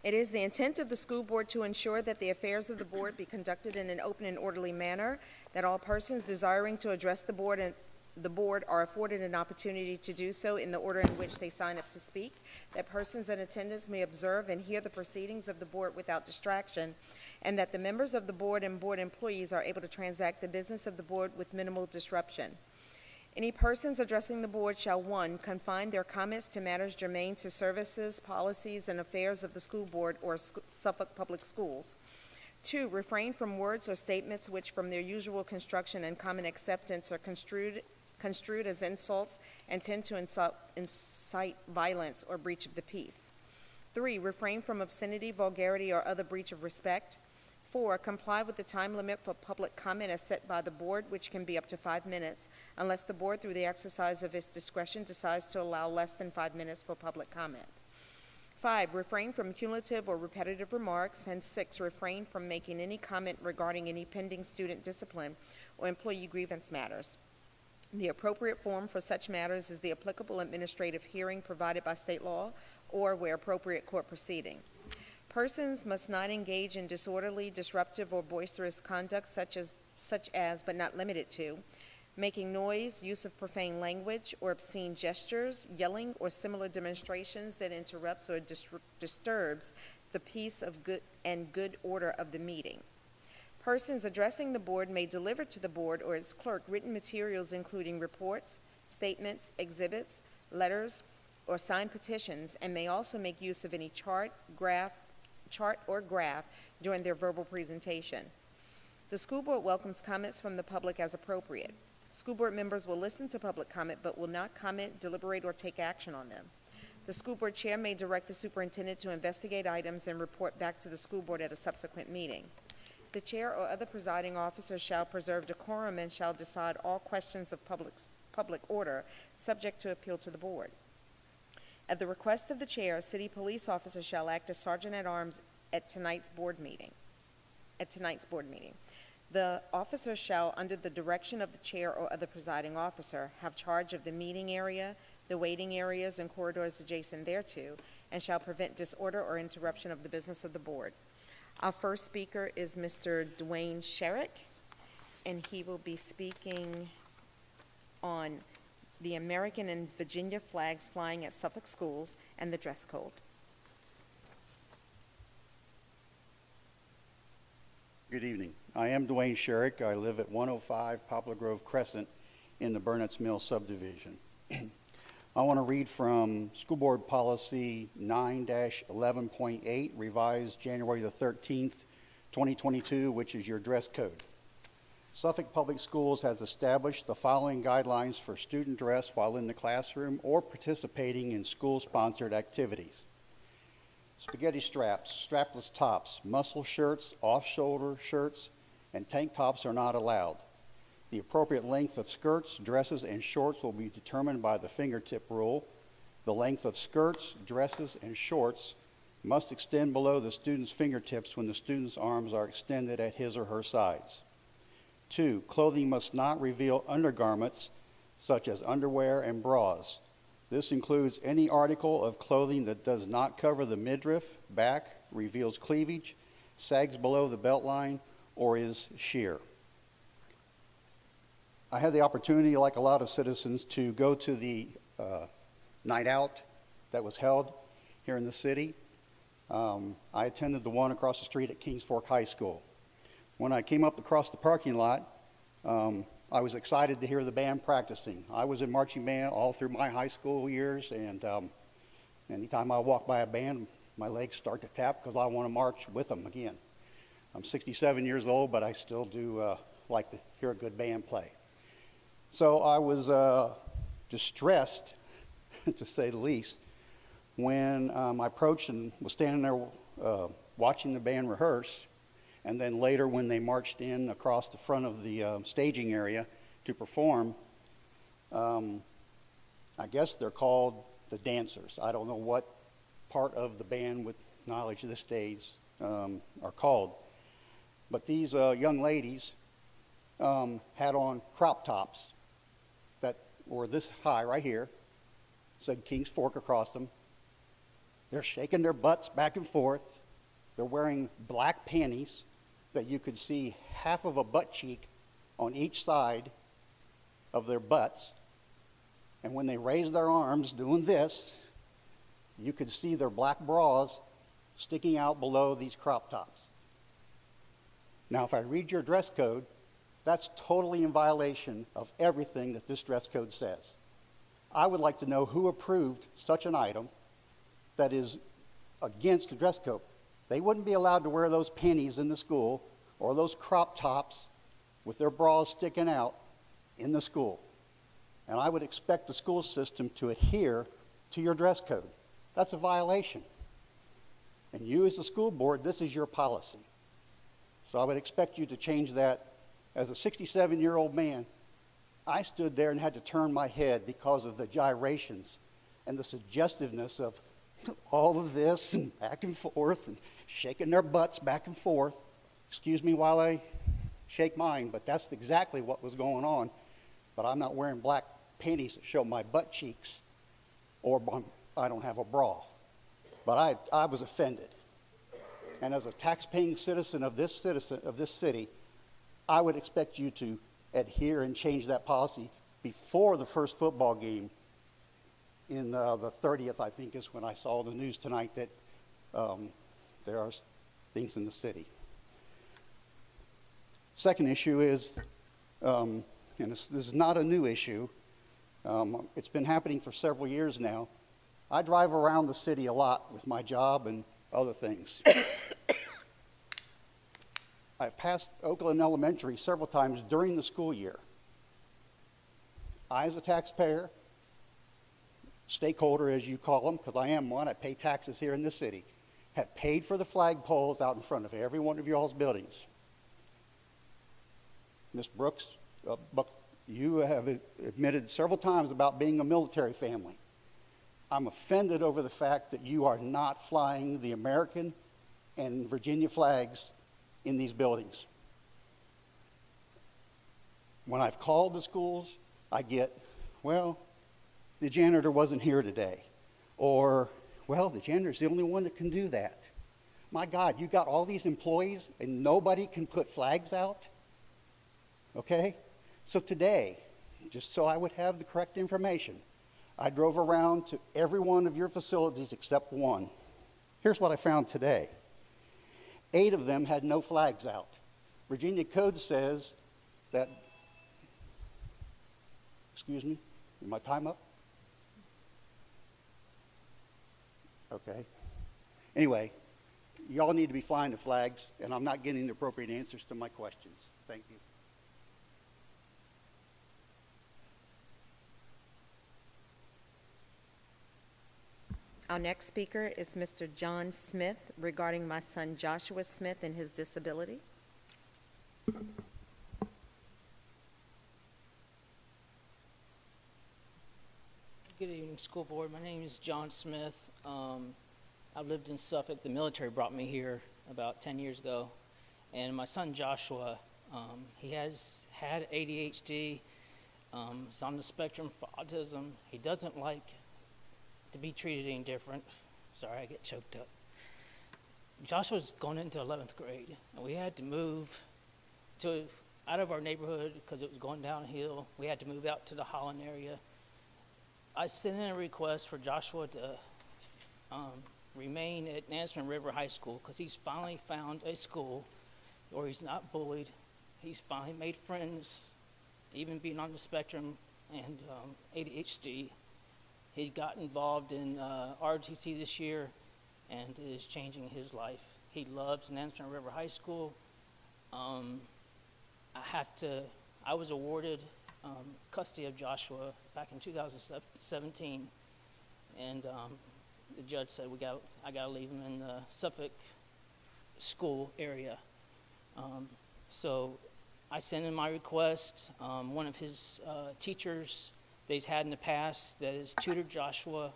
It is the intent of the school board to ensure that the affairs of the board be conducted in an open and orderly manner, that all persons desiring to address the board are afforded an opportunity to do so in the order in which they sign up to speak, that persons in attendance may observe and hear the proceedings of the board without distraction, and that the members of the board and board employees are able to transact the business of the board with minimal disruption. Any persons addressing the board shall, 1, confine their comments to matters germane to services, policies, and affairs of the school board or Suffolk Public Schools. 2, refrain from words or statements which from their usual construction and common acceptance are construed as insults and tend to incite violence or breach of the peace. 3, refrain from obscenity, vulgarity, or other breach of respect. 4, comply with the time limit for public comment as set by the board, which can be up to 5 minutes, unless the board, through the exercise of its discretion, decides to allow less than 5 minutes for public comment. 5, refrain from cumulative or repetitive remarks. And 6, refrain from making any comment regarding any pending student discipline or employee grievance matters. The appropriate form for such matters is the applicable administrative hearing provided by state law or, where appropriate, court proceeding. Persons must not engage in disorderly, disruptive, or boisterous conduct such as, but not limited to, making noise, use of profane language, or obscene gestures, yelling, or similar demonstrations that interrupts or disturbs the peace of good order of the meeting. Persons addressing the board may deliver to the board or its clerk written materials including reports, statements, exhibits, letters, or signed petitions, and may also make use of any chart or graph during their verbal presentation. The school board welcomes comments from the public as appropriate. School board members will listen to public comment but will not comment, deliberate, or take action on them. The school board chair may direct the superintendent to investigate items and report back to the school board at a subsequent meeting. The chair or other presiding officer shall preserve decorum and shall decide all questions of public order subject to appeal to the board. At the request of the chair, a city police officer shall act as sergeant-at-arms at tonight's board meeting. The officer shall, under the direction of the chair or other presiding officer, have charge of the meeting area, the waiting areas, and corridors adjacent thereto, and shall prevent disorder or interruption of the business of the board. Our first speaker is Mr. Dwayne Sherrick, and he will be speaking on the American and Virginia flags flying at Suffolk schools and the dress code. Good evening. I am Dwayne Sherrick. I live at 105 Poplar Grove Crescent in the Burnett's Mill subdivision. I want to read from School Board Policy 9-11.8, revised January the 13th, 2022, which is your dress code. Suffolk Public Schools has established the following guidelines for student dress while in the classroom or participating in school-sponsored activities. Spaghetti straps, strapless tops, muscle shirts, off-shoulder shirts, and tank tops are not allowed. The appropriate length of skirts, dresses, and shorts will be determined by the fingertip rule. The length of skirts, dresses, and shorts must extend below the student's fingertips when the student's arms are extended at his or her sides. 2, clothing must not reveal undergarments such as underwear and bras. This includes any article of clothing that does not cover the midriff, back, reveals cleavage, sags below the belt line, or is sheer. I had the opportunity, like a lot of citizens, to go to the night out that was held here in the city. I attended the one across the street at Kings Fork High School. When I came up across the parking lot, I was excited to hear the band practicing. I was in marching band all through my high school years, and anytime I walk by a band, my legs start to tap because I want to march with them again. I'm 67 years old, but I still do like to hear a good band play. So I was distressed, to say the least, when I approached and was standing there watching the band rehearse. And then later when they marched in across the front of the staging area to perform, I guess they're called the dancers. I don't know what part of the band with knowledge of this days are called. But these young ladies had on crop tops that were this high right here, said Kings Fork across them. They're shaking their butts back and forth. They're wearing black panties that you could see half of a butt cheek on each side of their butts. And when they raised their arms doing this, you could see their black bras sticking out below these crop tops. Now, if I read your dress code, that's totally in violation of everything that this dress code says. I would like to know who approved such an item that is against the dress code. They wouldn't be allowed to wear those panties in the school or those crop tops with their bras sticking out in the school. And I would expect the school system to adhere to your dress code. That's a violation. And you as the school board, this is your policy. So I would expect you to change that. As a 67-year-old man, I stood there and had to turn my head because of the gyrations and the suggestiveness of all of this and back and forth and shaking their butts back and forth. Excuse me while I shake mine, but that's exactly what was going on. But I'm not wearing black panties that show my butt cheeks, or I don't have a bra. But I was offended. And as a tax-paying citizen of this city, I would expect you to adhere and change that policy before the first football game in the 30th, I think, is when I saw the news tonight that there are things in the city. Second issue is, and this is not a new issue, it's been happening for several years now. I drive around the city a lot with my job and other things. I've passed Oakland Elementary several times during the school year. I, as a taxpayer, stakeholder as you call them, because I am one, I pay taxes here in this city, have paid for the flagpoles out in front of every one of y'all's buildings. Ms. Brooks, you have admitted several times about being a military family. I'm offended over the fact that you are not flying the American and Virginia flags in these buildings. When I've called the schools, I get, well, the janitor wasn't here today. Or, well, the janitor's the only one that can do that. My God, you got all these employees and nobody can put flags out? Okay? So today, just so I would have the correct information, I drove around to every one of your facilities except one. Here's what I found today. 8 of them had no flags out. Virginia code says that, excuse me, is my time up? Okay. Anyway, y'all need to be flying the flags, and I'm not getting the appropriate answers to my questions. Thank you. Our next speaker is Mr. John Smith regarding my son Joshua Smith and his disability. Good evening, school board. My name is John Smith. I lived in Suffolk. The military brought me here about 10 years ago. And my son Joshua, he has had ADHD. He's on the spectrum for autism. He doesn't like to be treated any different. Sorry, I get choked up. Joshua's going into 11th grade, and we had to move out of our neighborhood because it was going downhill. We had to move out to the Holland area. I sent in a request for Joshua to remain at Nansemond River High School because he's finally found a school where he's not bullied. He's finally made friends, even being on the spectrum and ADHD. He got involved in ROTC this year, and it is changing his life. He loves Nansemond River High School. I was awarded custody of Joshua back in 2017, and the judge said I got to leave him in the Suffolk school area. So I sent in my request. One of his teachers that he's had in the past that has tutored Joshua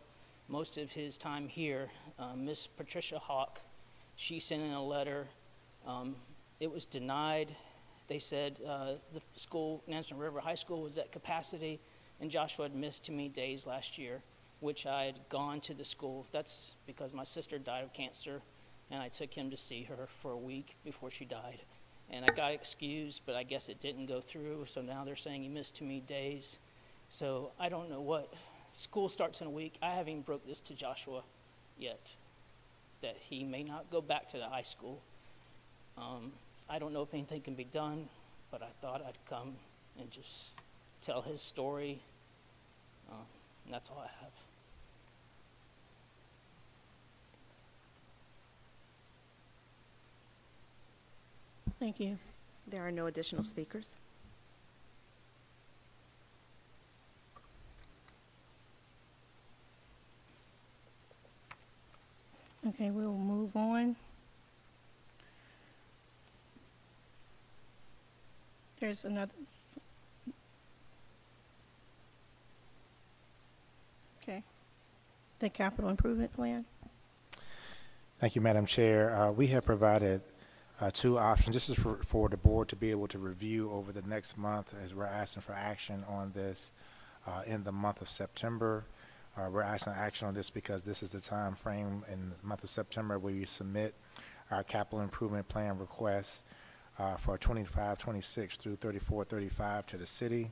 most of his time here, Miss Patricia Hawk, she sent in a letter. It was denied. They said the school, Nansemond River High School, was at capacity, and Joshua had missed too many days last year, which I had gone to the school. That's because my sister died of cancer, and I took him to see her for a week before she died. And I got excused, but I guess it didn't go through, so now they're saying he missed too many days. So I don't know what. School starts in a week. I haven't even broke this to Joshua yet, that he may not go back to the high school. I don't know if anything can be done, but I thought I'd come and just tell his story. And that's all I have. Thank you. There are no additional speakers. Okay, we'll move on. There's another. Okay. The capital improvement plan. Thank you, Madam Chair. We have provided two options. This is for the board to be able to review over the next month, as we're asking for action on this in the month of September. We're asking action on this because this is the time frame in the month of September where you submit our capital improvement plan requests for 25-26 through 34-35 to the city.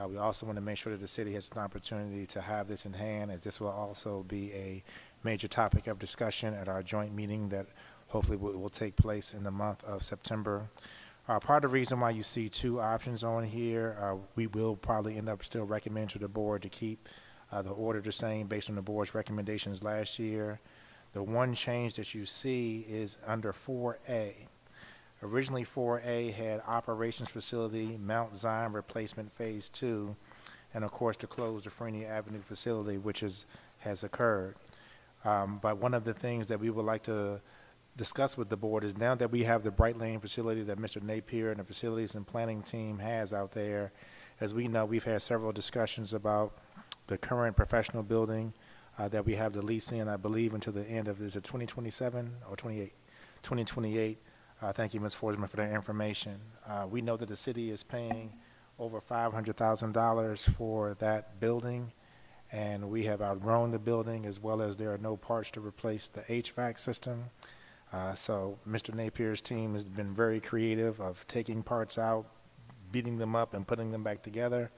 We also want to make sure that the city has an opportunity to have this in hand, as this will also be a major topic of discussion at our joint meeting that hopefully will take place in the month of September. Part of the reason why you see two options on here, we will probably end up still recommending to the board to keep the order the same based on the board's recommendations last year. The one change that you see is under 4A. Originally, 4A had operations facility, Mount Zion replacement phase 2, and of course to close the Freeney Avenue facility, which has occurred. But one of the things that we would like to discuss with the board is, now that we have the Bright Lane facility that Mr. Napier and the facilities and planning team has out there, as we know, we've had several discussions about the current professional building that we have the lease in, I believe, until the end of, is it 2027 or 28? 2028. Thank you, Ms. Forsman, for that information. We know that the city is paying over $500,000 for that building, and we have outgrown the building, as well as there are no parts to replace the HVAC system. So Mr. Napier's team has been very creative of taking parts out, beating them up, and putting them back together.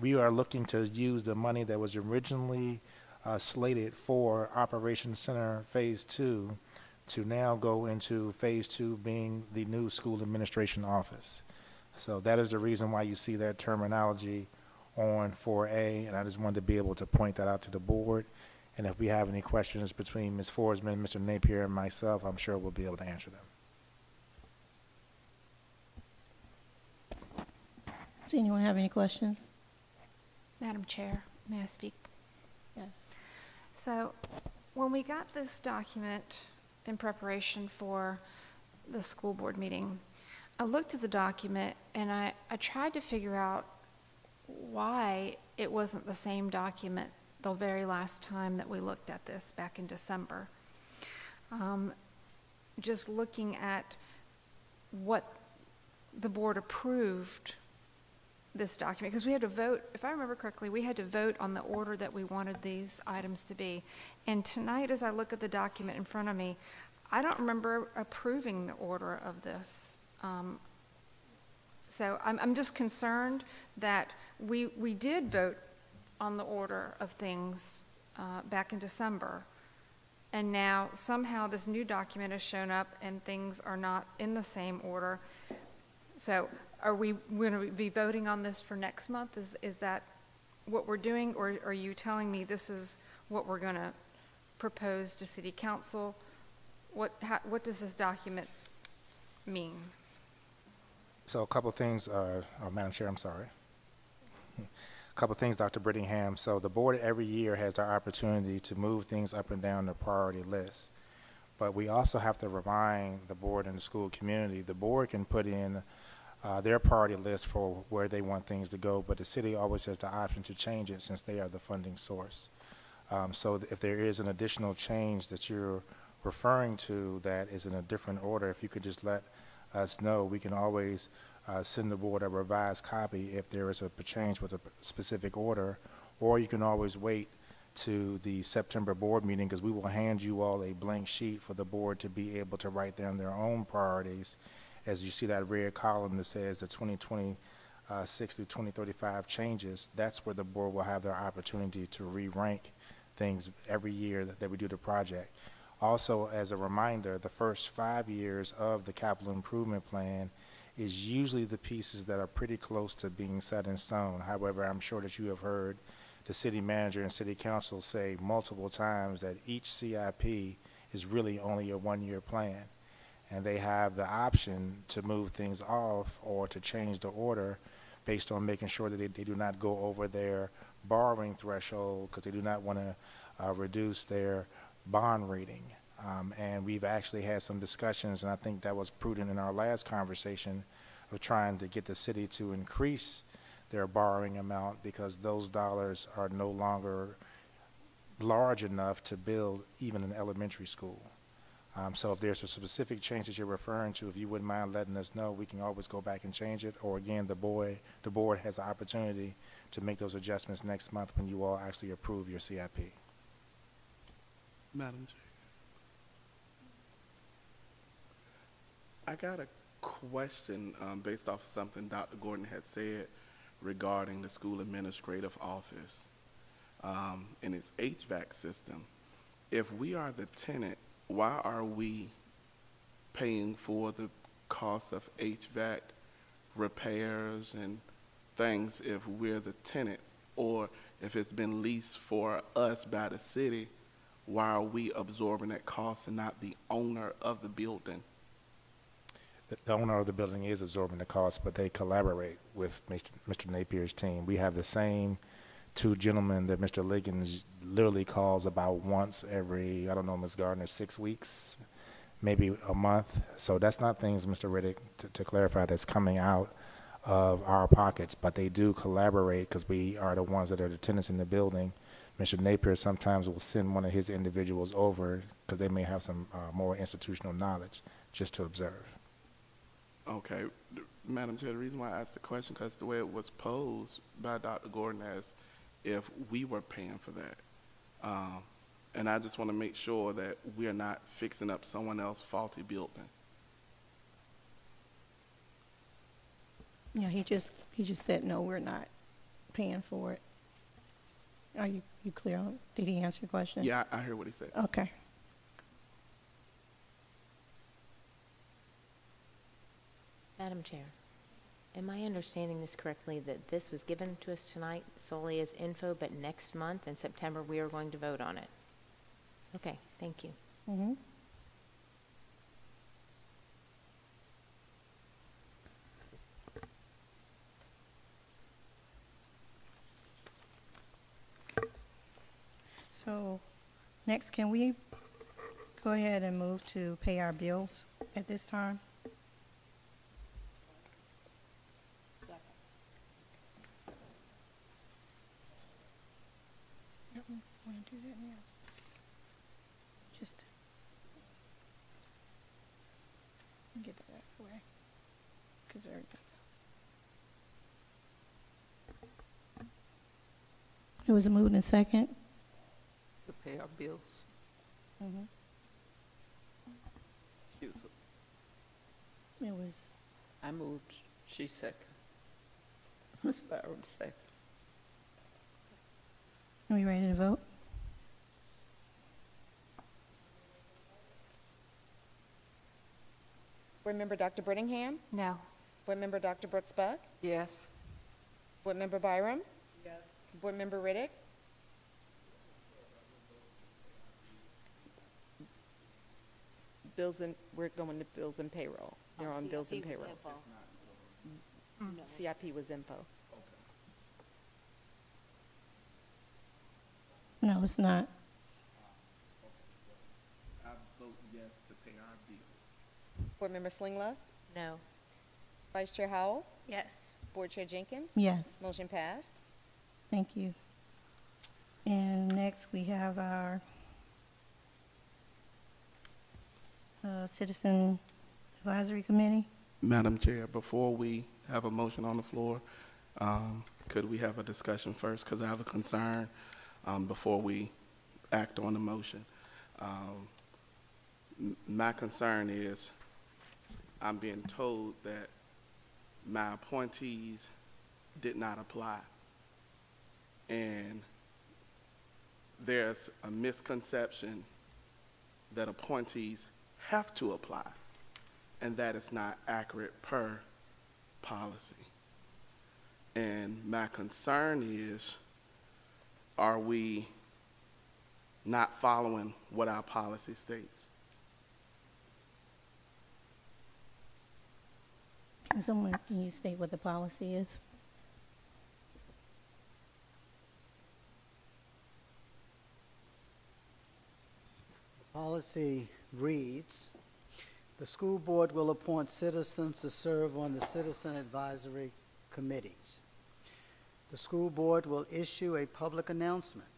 We are looking to use the money that was originally slated for Operations Center Phase 2 to now go into Phase 2 being the new school administration office. So that is the reason why you see that terminology on 4A, and I just wanted to be able to point that out to the board. And if we have any questions between Ms. Forsman, Mr. Napier, and myself, I'm sure we'll be able to answer them. Does anyone have any questions? Madam Chair, may I speak? Yes. So when we got this document in preparation for the school board meeting, I looked at the document and I tried to figure out why it wasn't the same document the very last time that we looked at this back in December. Just looking at what the board approved this document, because we had to vote, if I remember correctly, we had to vote on the order that we wanted these items to be. And tonight, as I look at the document in front of me, I don't remember approving the order of this. So I'm just concerned that we did vote on the order of things back in December. And now somehow this new document has shown up and things are not in the same order. So are we going to be voting on this for next month? Is that what we're doing? Or are you telling me this is what we're going to propose to City Council? What does this document mean? So a couple of things, Madam Chair, I'm sorry. A couple of things, Dr. Brittingham. So the board every year has their opportunity to move things up and down the priority list. But we also have to remind the board and the school community, the board can put in their priority list for where they want things to go, but the city always has the option to change it since they are the funding source. So if there is an additional change that you're referring to that is in a different order, if you could just let us know, we can always send the board a revised copy if there is a change with a specific order, or you can always wait to the September board meeting, because we will hand you all a blank sheet for the board to be able to write down their own priorities. As you see that red column that says the 2026 through 2035 changes, that's where the board will have their opportunity to re-rank things every year that we do the project. Also, as a reminder, the first 5 years of the capital improvement plan is usually the pieces that are pretty close to being set in stone. However, I'm sure that you have heard the city manager and city council say multiple times that each CIP is really only a one-year plan. And they have the option to move things off or to change the order based on making sure that they do not go over their borrowing threshold, because they do not want to reduce their bond rating. And we've actually had some discussions, and I think that was prudent in our last conversation, of trying to get the city to increase their borrowing amount, because those dollars are no longer large enough to build even an elementary school. So if there's a specific change that you're referring to, if you wouldn't mind letting us know, we can always go back and change it. Or again, the board has the opportunity to make those adjustments next month when you all actually approve your CIP. Madam Chair. I got a question based off of something Dr. Gordon had said regarding the school administrative office and its HVAC system. If we are the tenant, why are we paying for the cost of HVAC repairs and things if we're the tenant? Or if it's been leased for us by the city, why are we absorbing that cost and not the owner of the building? The owner of the building is absorbing the cost, but they collaborate with Mr. Napier's team. We have the same two gentlemen that Mr. Liggins literally calls about once every, I don't know, Ms. Gardner, 6 weeks, maybe a month. So that's not things, Mr. Riddick, to clarify, that's coming out of our pockets, but they do collaborate because we are the ones that are the tenants in the building. Mr. Napier sometimes will send one of his individuals over because they may have some more institutional knowledge just to observe. Okay, Madam Chair, the reason why I asked the question, because the way it was posed by Dr. Gordon as if we were paying for that. And I just want to make sure that we are not fixing up someone else's faulty building. Yeah, he just said, no, we're not paying for it. Are you clear on, did he answer your question? Yeah, I heard what he said. Okay. Madam Chair, am I understanding this correctly, that this was given to us tonight solely as info, but next month in September we are going to vote on it? Okay, thank you. Mm-hmm. So, next, can we go ahead and move to pay our bills at this time? Want to do that now? Just get that out of the way, because everything else. It was moved in second. To pay our bills. She was- It was, I moved, she second. Ms. Byram second. are we ready to vote? Board Member Dr. Brittingham? No. Board Member Dr. Brooks Buck? Yes. Board Member Byram? Yes. Board Member Riddick? We're going to bills and payroll. They're on bills and payroll. CIP was info. No, it's not. I vote yes to pay our bills. Board Member Slinglove? No. Vice Chair Howell? Yes. Board Chair Jenkins? Yes. Motion passed. Thank you. And next, we have our Citizen Advisory Committee. Madam Chair, before we have a motion on the floor, could we have a discussion first? Because I have a concern before we act on the motion. My concern is I'm being told that my appointees did not apply. And there's a misconception that appointees have to apply, and that is not accurate per policy. And my concern is, are we not following what our policy states? Can you state what the policy is? Policy reads, the school board will appoint citizens to serve on the citizen advisory committees. The school board will issue a public announcement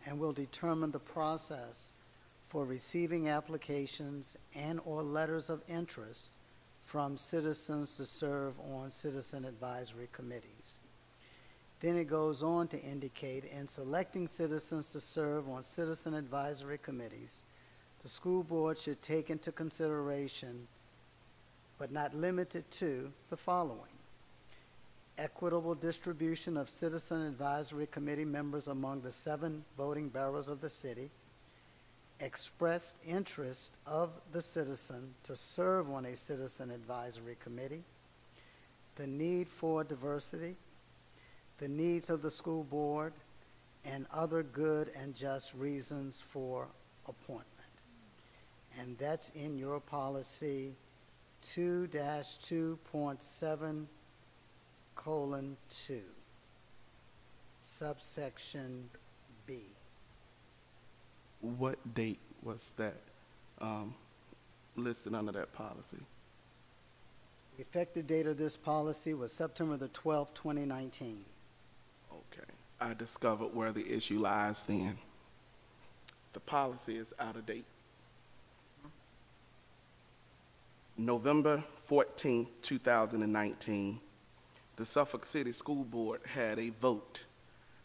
and will determine the process for receiving applications and/or letters of interest from citizens to serve on citizen advisory committees. Then it goes on to indicate, in selecting citizens to serve on citizen advisory committees, the school board should take into consideration, but not limited to, the following: equitable distribution of citizen advisory committee members among the 7 voting boroughs of the city, expressed interest of the citizen to serve on a citizen advisory committee, the need for diversity, the needs of the school board, and other good and just reasons for appointment. And that's in your policy 2-2.7:2, subsection B. What date was that listed under that policy? The effective date of this policy was September the 12th, 2019. Okay, I discovered where the issue lies then. The policy is out of date. November 14th, 2019, the Suffolk City School Board had a vote.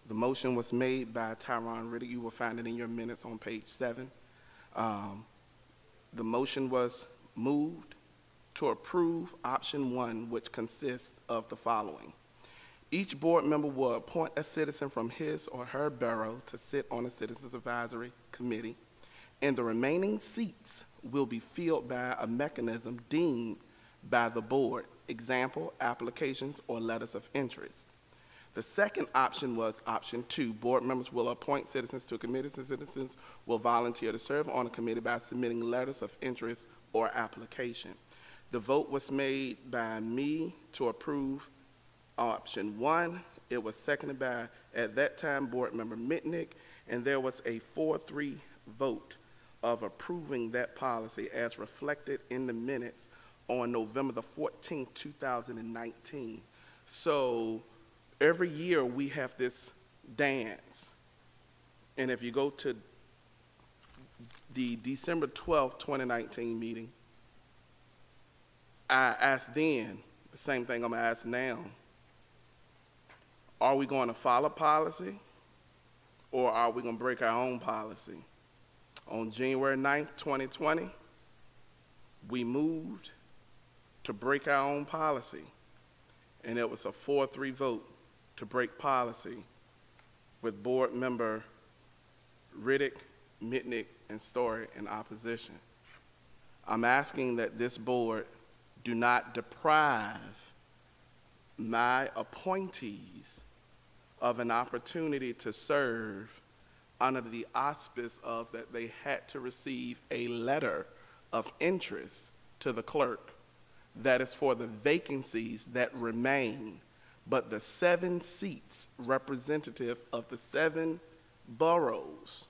The motion was made by Tyron Riddick. You will find it in your minutes on page 7. The motion was moved to approve option 1, which consists of the following. Each board member will appoint a citizen from his or her borough to sit on a Citizens Advisory Committee, and the remaining seats will be filled by a mechanism deemed by the board, example, applications or letters of interest. The second option was option 2. Board members will appoint citizens to committees, and citizens will volunteer to serve on a committee by submitting letters of interest or application. The vote was made by me to approve option 1. It was seconded by, at that time, Board Member Mitnick, and there was a 4-3 vote of approving that policy as reflected in the minutes on November the 14th, 2019. So every year we have this dance. And if you go to the December 12th, 2019 meeting, I asked then the same thing I'm gonna ask now. Are we going to follow policy, or are we going to break our own policy? On January 9th, 2020, we moved to break our own policy, and it was a 4-3 vote to break policy with board member Riddick, Mitnick, and Story in opposition. I'm asking that this board do not deprive my appointees of an opportunity to serve under the auspice of that they had to receive a letter of interest to the clerk. That is for the vacancies that remain, but the 7 seats representative of the 7 boroughs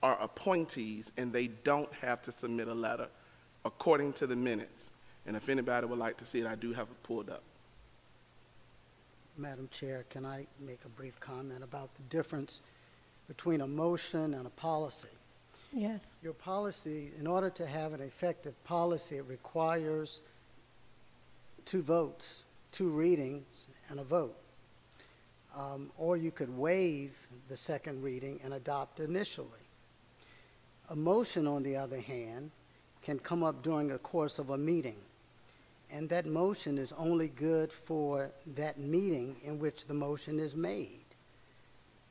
are appointees, and they don't have to submit a letter according to the minutes. And if anybody would like to see it, I do have it pulled up. Madam Chair, can I make a brief comment about the difference between a motion and a policy? Yes. Your policy, in order to have an effective policy, it requires 2 votes, 2 readings, and a vote. Or you could waive the second reading and adopt initially. A motion, on the other hand, can come up during the course of a meeting, and that motion is only good for that meeting in which the motion is made.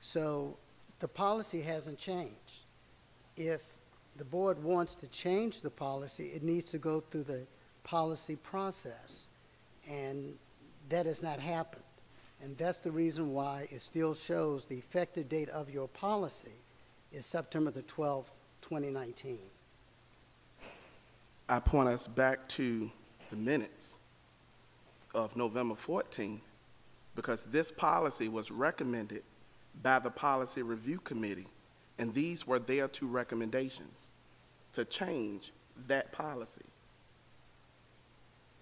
So the policy hasn't changed. If the board wants to change the policy, it needs to go through the policy process, and that has not happened. And that's the reason why it still shows the effective date of your policy is September the 12th, 2019. I point us back to the minutes of November 14th, because this policy was recommended by the Policy Review Committee, and these were their 2 recommendations to change that policy.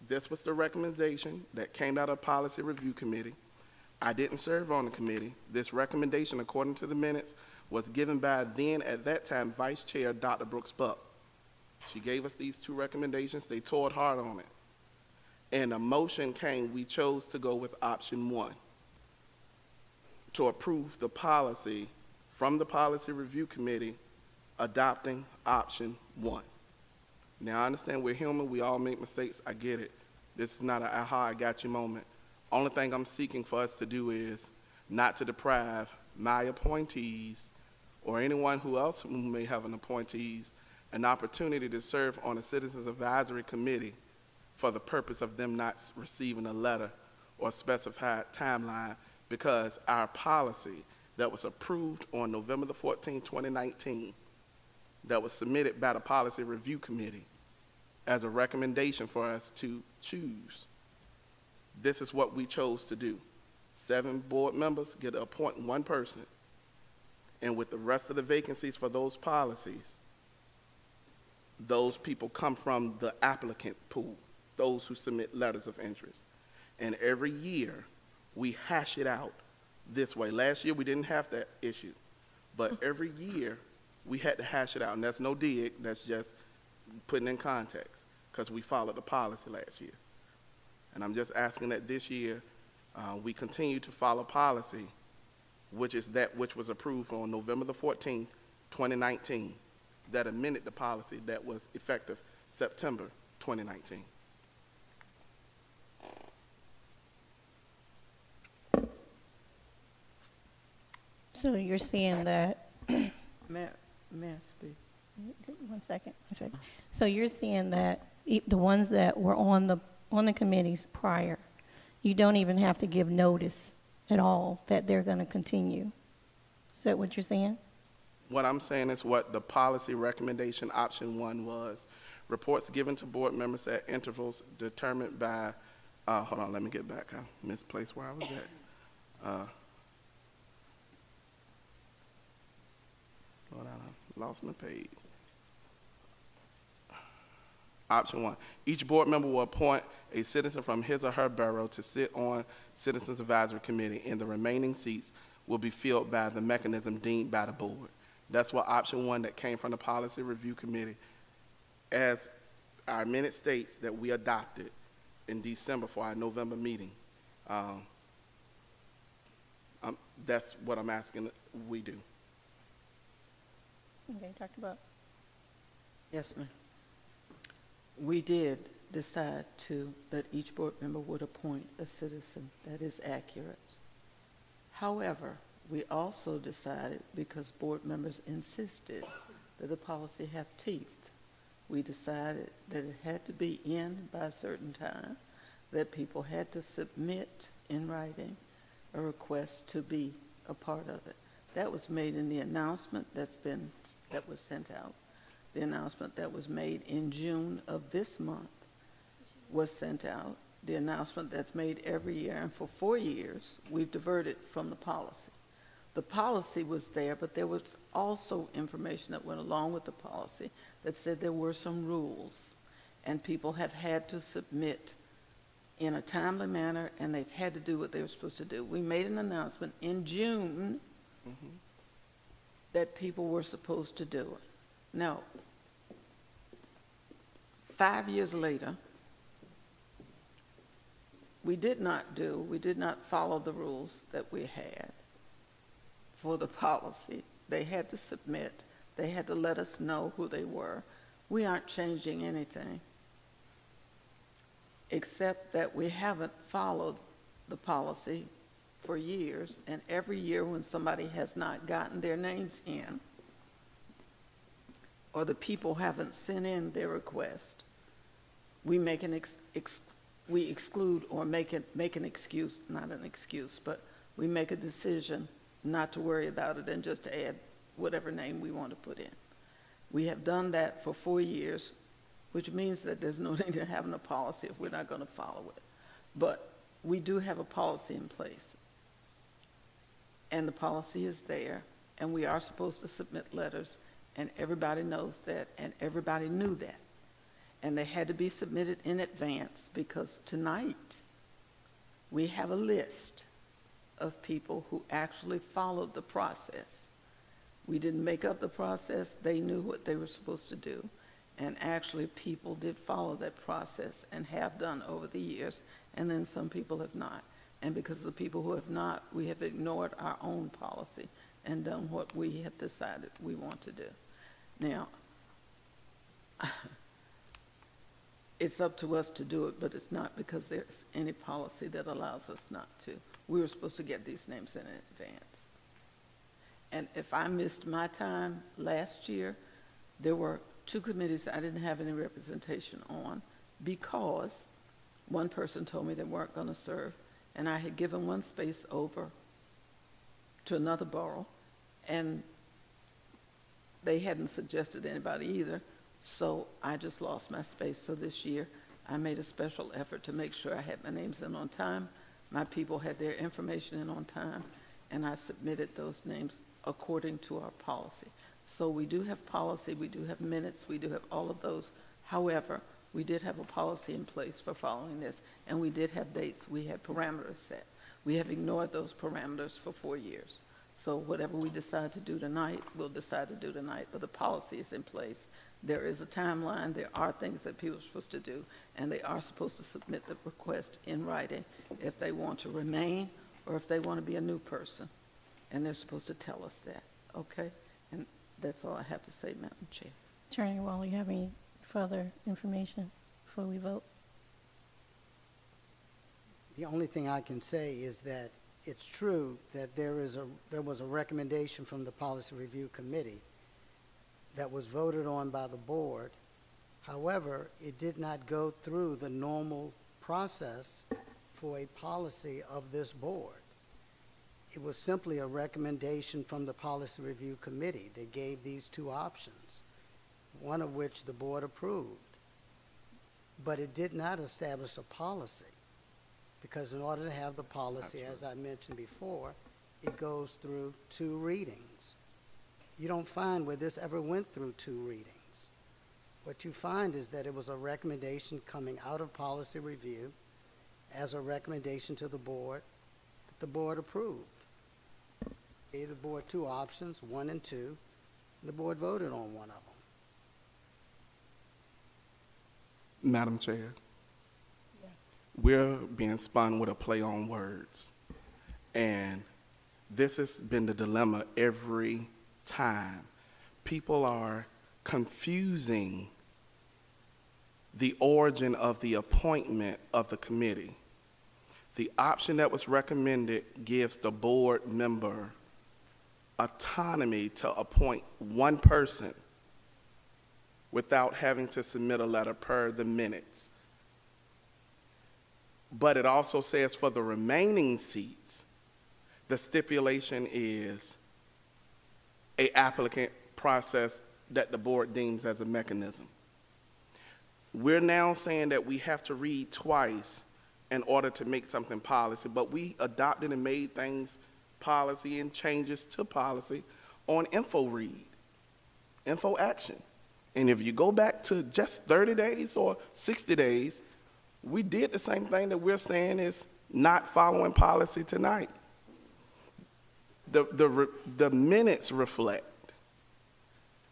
This was the recommendation that came out of Policy Review Committee. I didn't serve on the committee. This recommendation, according to the minutes, was given by then, at that time, Vice Chair Dr. Brooks Buck. She gave us these 2 recommendations. They toiled hard on it. And a motion came, we chose to go with option 1, to approve the policy from the Policy Review Committee adopting option 1. Now, I understand we're human, we all make mistakes, I get it. This is not an aha, I got you moment. Only thing I'm seeking for us to do is not to deprive my appointees or anyone who else who may have an appointees an opportunity to serve on a Citizens Advisory Committee for the purpose of them not receiving a letter or specified timeline, because our policy that was approved on November the 14th, 2019, that was submitted by the Policy Review Committee as a recommendation for us to choose. This is what we chose to do. 7 board members get to appoint 1 person, and with the rest of the vacancies for those policies, those people come from the applicant pool, those who submit letters of interest. And every year, we hash it out this way. Last year, we didn't have that issue, but every year, we had to hash it out, and that's no dig, that's just putting in context, because we followed the policy last year. And I'm just asking that this year, we continue to follow policy, which is that which was approved on November the 14th, 2019, that amended the policy that was effective September 2019. So you're saying that, May I speak? one second. So you're saying that the ones that were on the committees prior, you don't even have to give notice at all that they're going to continue. Is that what you're saying? What I'm saying is what the policy recommendation option 1 was. Reports given to board members at intervals determined by, hold on, let me get back. I misplaced where I was at. Lord, I lost my page. Option 1, each board member will appoint a citizen from his or her borough to sit on Citizens Advisory Committee, and the remaining seats will be filled by the mechanism deemed by the board. That's what option 1 that came from the Policy Review Committee, as our minute states, that we adopted in December for our November meeting. That's what I'm asking we do. Okay, Dr. Buck. Yes, ma'am. We did decide that each board member would appoint a citizen. That is accurate. However, we also decided, because board members insisted that the policy have teeth, we decided that it had to be in by a certain time, that people had to submit in writing a request to be a part of it. That was made in the announcement that was sent out. The announcement that was made in June of this month was sent out. The announcement that's made every year, and for 4 years, we've diverted from the policy. The policy was there, but there was also information that went along with the policy that said there were some rules, and people have had to submit in a timely manner, and they've had to do what they were supposed to do. We made an announcement in June that people were supposed to do it. Now, 5 years later, we did not follow the rules that we had for the policy. They had to submit. They had to let us know who they were. We aren't changing anything, except that we haven't followed the policy for years, and every year when somebody has not gotten their names in, or the people haven't sent in their request, we make we exclude or make an excuse, not an excuse, but we make a decision not to worry about it and just to add whatever name we want to put in. We have done that for 4 years, which means that there's no need to having a policy if we're not going to follow it. But we do have a policy in place, and the policy is there, and we are supposed to submit letters, and everybody knows that, and everybody knew that. And they had to be submitted in advance, because tonight we have a list of people who actually followed the process. We didn't make up the process. They knew what they were supposed to do. And actually, people did follow that process and have done over the years, and then some people have not. And because of the people who have not, we have ignored our own policy and done what we have decided we want to do. Now, it's up to us to do it, but it's not because there's any policy that allows us not to. We were supposed to get these names in advance. And if I missed my time last year, there were 2 committees I didn't have any representation on because one person told me they weren't going to serve, and I had given one space over to another borough, and they hadn't suggested anybody either, so I just lost my space. So this year, I made a special effort to make sure I had my names in on time, my people had their information in on time, and I submitted those names according to our policy. So we do have policy, we do have minutes, we do have all of those. However, we did have a policy in place for following this, and we did have dates, we had parameters set. We have ignored those parameters for 4 years. So whatever we decide to do tonight, we'll decide to do tonight, but the policy is in place. There is a timeline, there are things that people are supposed to do, and they are supposed to submit the request in writing if they want to remain or if they want to be a new person. And they're supposed to tell us that, okay? And that's all I have to say, Madam Chair. Attorney Wall, you have any further information before we vote? The only thing I can say is that it's true that there was a recommendation from the Policy Review Committee that was voted on by the board. However, it did not go through the normal process for a policy of this board. It was simply a recommendation from the Policy Review Committee that gave these 2 options, one of which the board approved. But it did not establish a policy, because in order to have the policy, as I mentioned before, it goes through 2 readings. You don't find where this ever went through 2 readings. What you find is that it was a recommendation coming out of policy review as a recommendation to the board that the board approved. Gave the board 2 options, 1 and 2. The board voted on one of them. Madam Chair, we're being spun with a play on words. And this has been the dilemma every time. People are confusing the origin of the appointment of the committee. The option that was recommended gives the board member autonomy to appoint one person without having to submit a letter per the minutes. But it also says for the remaining seats, the stipulation is an applicant process that the board deems as a mechanism. We're now saying that we have to read twice in order to make something policy, but we adopted and made things policy and changes to policy on info read, info action. And if you go back to just 30 days or 60 days, we did the same thing that we're saying is not following policy tonight. The minutes reflect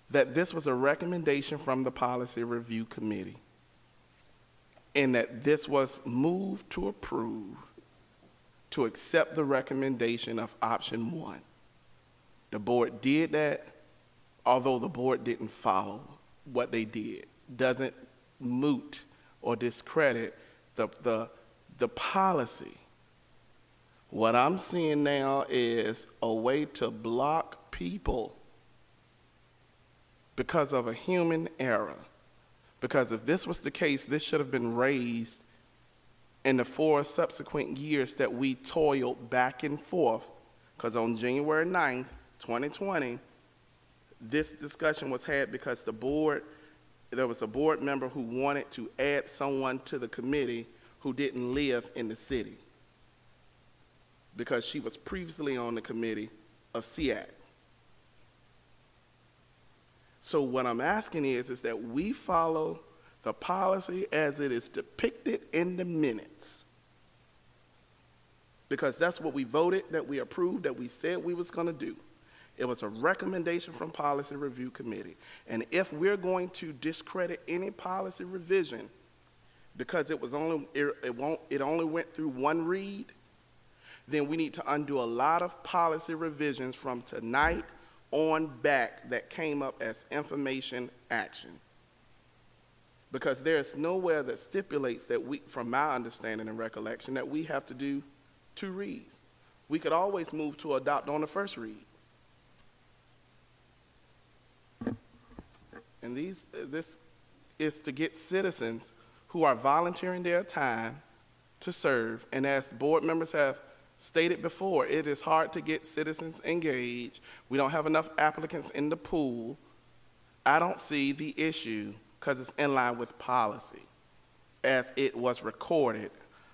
that this was a recommendation from the Policy Review Committee and that this was moved to approve to accept the recommendation of option 1. The board did that, although the board didn't follow what they did. Doesn't moot or discredit the policy. What I'm seeing now is a way to block people because of a human error. Because if this was the case, this should have been raised in the 4 subsequent years that we toiled back and forth. Because on January 9th, 2020, this discussion was had because there was a board member who wanted to add someone to the committee who didn't live in the city because she was previously on the committee of SEAC. So what I'm asking is that we follow the policy as it is depicted in the minutes. Because that's what we voted, that we approved, that we said we was gonna do. It was a recommendation from Policy Review Committee. And if we're going to discredit any policy revision because it only went through one read, then we need to undo a lot of policy revisions from tonight on back that came up as information action. Because there's nowhere that stipulates that we, from my understanding and recollection, that we have to do 2 reads. We could always move to adopt on the first read. And this is to get citizens who are volunteering their time to serve. And as board members have stated before, it is hard to get citizens engaged. We don't have enough applicants in the pool. I don't see the issue because it's in line with policy as it was recorded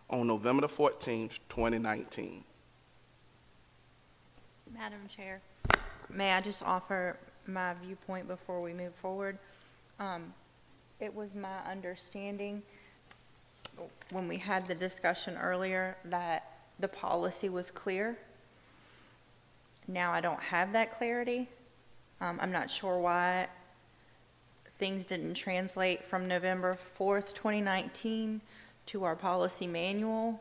on November the 14th, 2019. Madam Chair, may I just offer my viewpoint before we move forward? It was my understanding when we had the discussion earlier that the policy was clear. Now I don't have that clarity. I'm not sure why things didn't translate from November 4th, 2019 to our policy manual.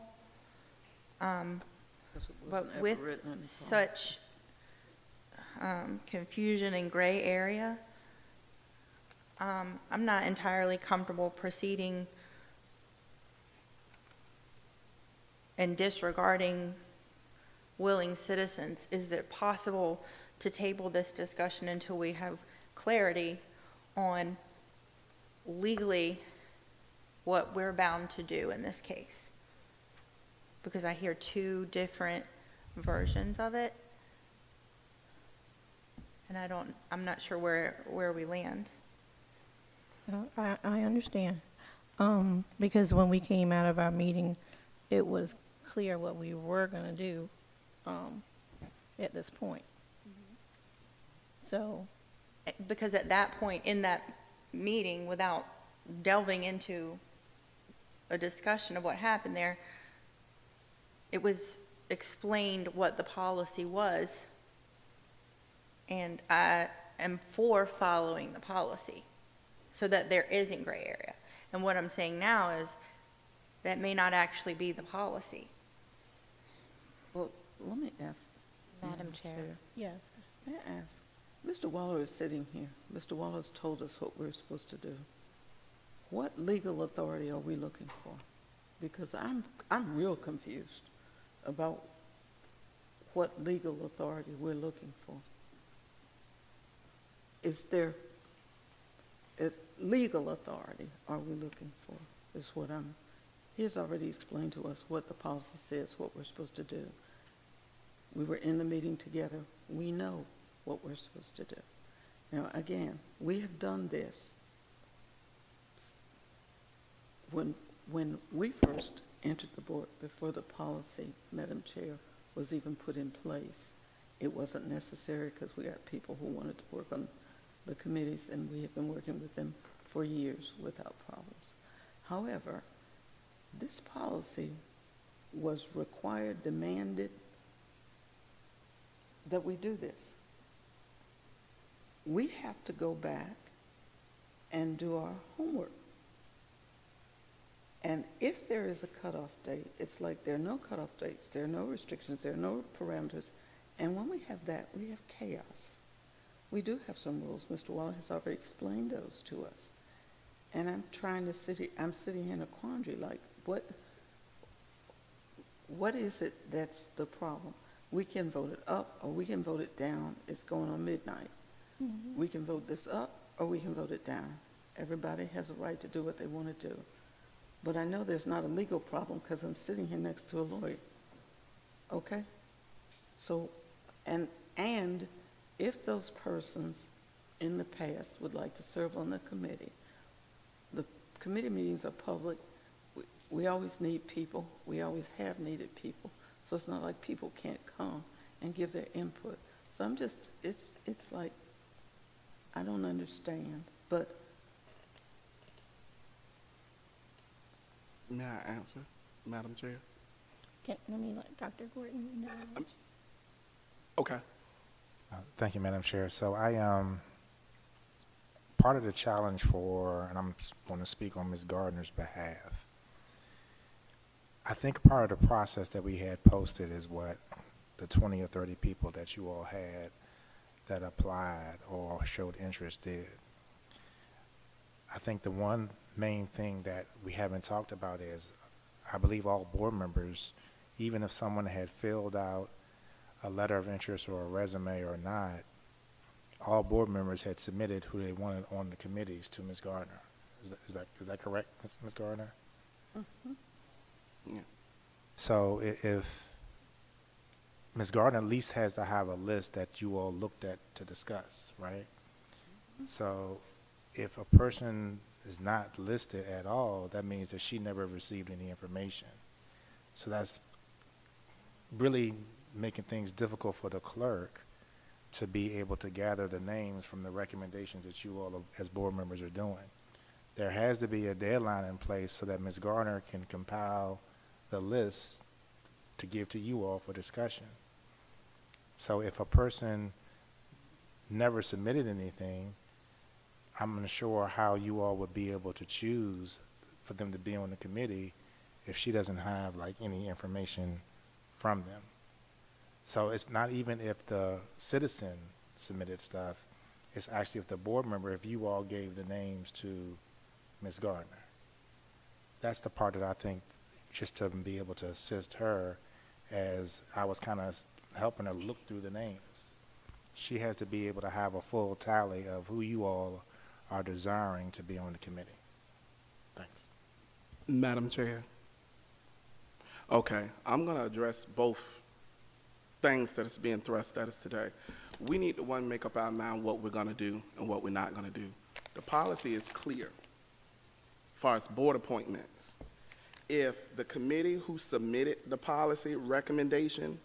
But with such confusion and gray area, I'm not entirely comfortable proceeding and disregarding willing citizens. Is it possible to table this discussion until we have clarity on legally what we're bound to do in this case? Because I hear 2 different versions of it, and I'm not sure where we land. I understand. Because when we came out of our meeting, it was clear what we were going to do at this point. So, Because at that point in that meeting, without delving into a discussion of what happened there, it was explained what the policy was, and I am for following the policy so that there isn't gray area. And what I'm saying now is that may not actually be the policy. Well, let me ask Madam Chair. Yes. May I ask, Mr. Waller is sitting here. Mr. Waller's told us what we're supposed to do. What legal authority are we looking for? Because I'm real confused about what legal authority we're looking for. Is there a legal authority are we looking for, is what he has already explained to us what the policy says, what we're supposed to do. We were in the meeting together. We know what we're supposed to do. Now, again, we have done this. When we first entered the board, before the policy, Madam Chair, was even put in place, it wasn't necessary because we got people who wanted to work on the committees, and we have been working with them for years without problems. However, this policy was required, demanded that we do this. We have to go back and do our homework. And if there is a cutoff date, it's like there are no cutoff dates, there are no restrictions, there are no parameters. And when we have that, we have chaos. We do have some rules. Mr. Waller has already explained those to us. And I'm sitting here in a quandary, like, what is it that's the problem? We can vote it up or we can vote it down. It's going on midnight. Mm-hmm. We can vote this up or we can vote it down. Everybody has a right to do what they want to do. But I know there's not a legal problem because I'm sitting here next to a lawyer. Okay? So, and if those persons in the past would like to serve on the committee, the committee meetings are public. We always need people. We always have needed people. So it's not like people can't come and give their input. So I'm just, it's like, I don't understand, but. May I answer, Madam Chair? Let me let Dr. Gordon know. Okay. Thank you, Madam Chair. So part of the challenge and I'm going to speak on Ms. Gardner's behalf, I think part of the process that we had posted is what the 20 or 30 people that you all had that applied or showed interest did. I think the one main thing that we haven't talked about is, I believe all board members, even if someone had filled out a letter of interest or a resume or not, all board members had submitted who they wanted on the committees to Ms. Gardner. Is that correct, Ms. Gardner? Mm-hmm. Yeah. So if Ms. Gardner at least has to have a list that you all looked at to discuss, right? Mm-hmm. So if a person is not listed at all, that means that she never received any information. So that's really making things difficult for the clerk to be able to gather the names from the recommendations that you all as board members are doing. There has to be a deadline in place so that Ms. Gardner can compile the list to give to you all for discussion. So if a person never submitted anything, I'm unsure how you all would be able to choose for them to be on the committee if she doesn't have like any information from them. So it's not even if the citizen submitted stuff, it's actually if the board member, if you all gave the names to Ms. Gardner. That's the part that I think, just to be able to assist her, as I was kind of helping her look through the names. She has to be able to have a full tally of who you all are desiring to be on the committee. Thanks. Madam Chair. Okay, I'm going to address both things that is being thrust at us today. We need to make up our mind what we're going to do and what we're not going to do. The policy is clear as far as board appointments. If the committee who submitted the policy recommendation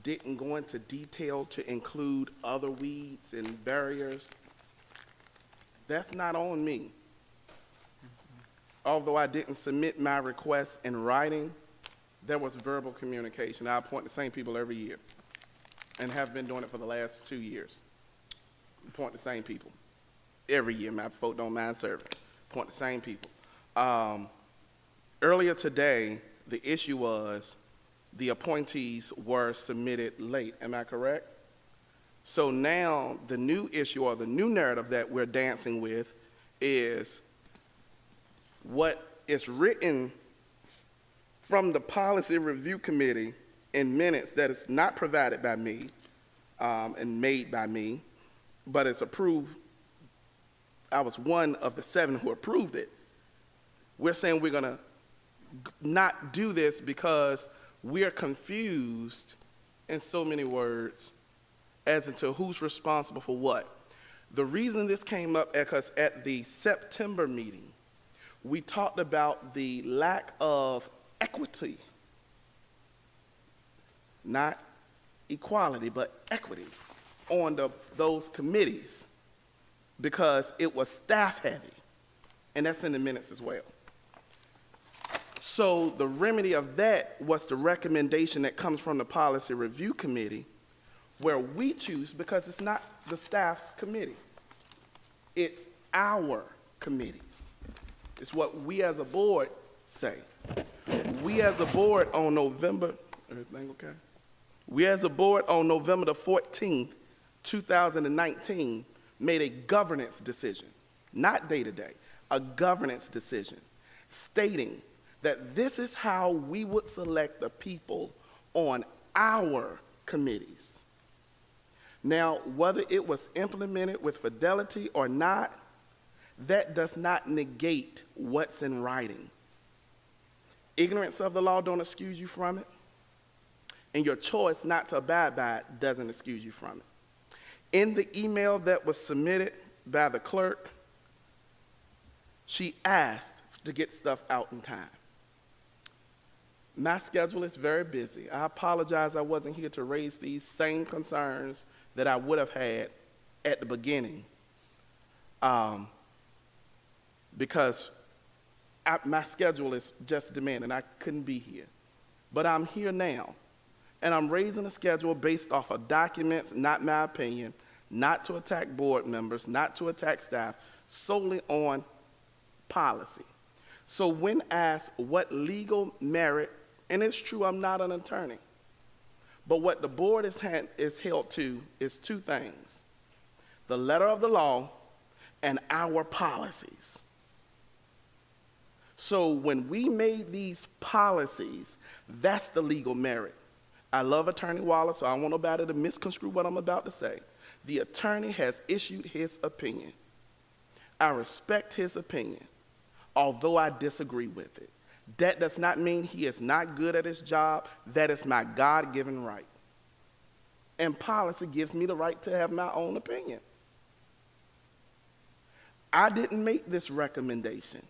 didn't go into detail to include other weeds and barriers, that's not on me. Although I didn't submit my request in writing, there was verbal communication. I appoint the same people every year and have been doing it for the last 2 years. Appoint the same people every year. My folk don't mind serving. Appoint the same people. Earlier today, the issue was the appointees were submitted late. Am I correct? So now the new issue or the new narrative that we're dancing with is what is written from the Policy Review Committee in minutes that is not provided by me and made by me, but it's approved. I was one of the 7 who approved it. We're saying we're going to not do this because we're confused in so many words as to who's responsible for what. The reason this came up is because at the September meeting, we talked about the lack of equity, not equality, but equity on those committees because it was staff heavy, and that's in the minutes as well. So the remedy of that was the recommendation that comes from the Policy Review Committee, where we choose, because it's not the staff's committee, it's our committees. It's what we as a board say. We as a board on November, everything okay? We as a board on November the 14th, 2019, made a governance decision, not day-to-day, a governance decision, stating that this is how we would select the people on our committees. Now, whether it was implemented with fidelity or not, that does not negate what's in writing. Ignorance of the law don't excuse you from it, and your choice not to abide by it doesn't excuse you from it. In the email that was submitted by the clerk, she asked to get stuff out in time. My schedule is very busy. I apologize I wasn't here to raise these same concerns that I would have had at the beginning because my schedule is just demanding. I couldn't be here. But I'm here now, and I'm raising a schedule based off of documents, not my opinion, not to attack board members, not to attack staff, solely on policy. So when asked what legal merit, and it's true I'm not an attorney, but what the board is held to is 2 things: the letter of the law and our policies. So when we made these policies, that's the legal merit. I love Attorney Waller, so I don't want nobody to misconstrue what I'm about to say. The attorney has issued his opinion. I respect his opinion, although I disagree with it. That does not mean he is not good at his job. That is my God-given right. And policy gives me the right to have my own opinion. I didn't make this recommendation.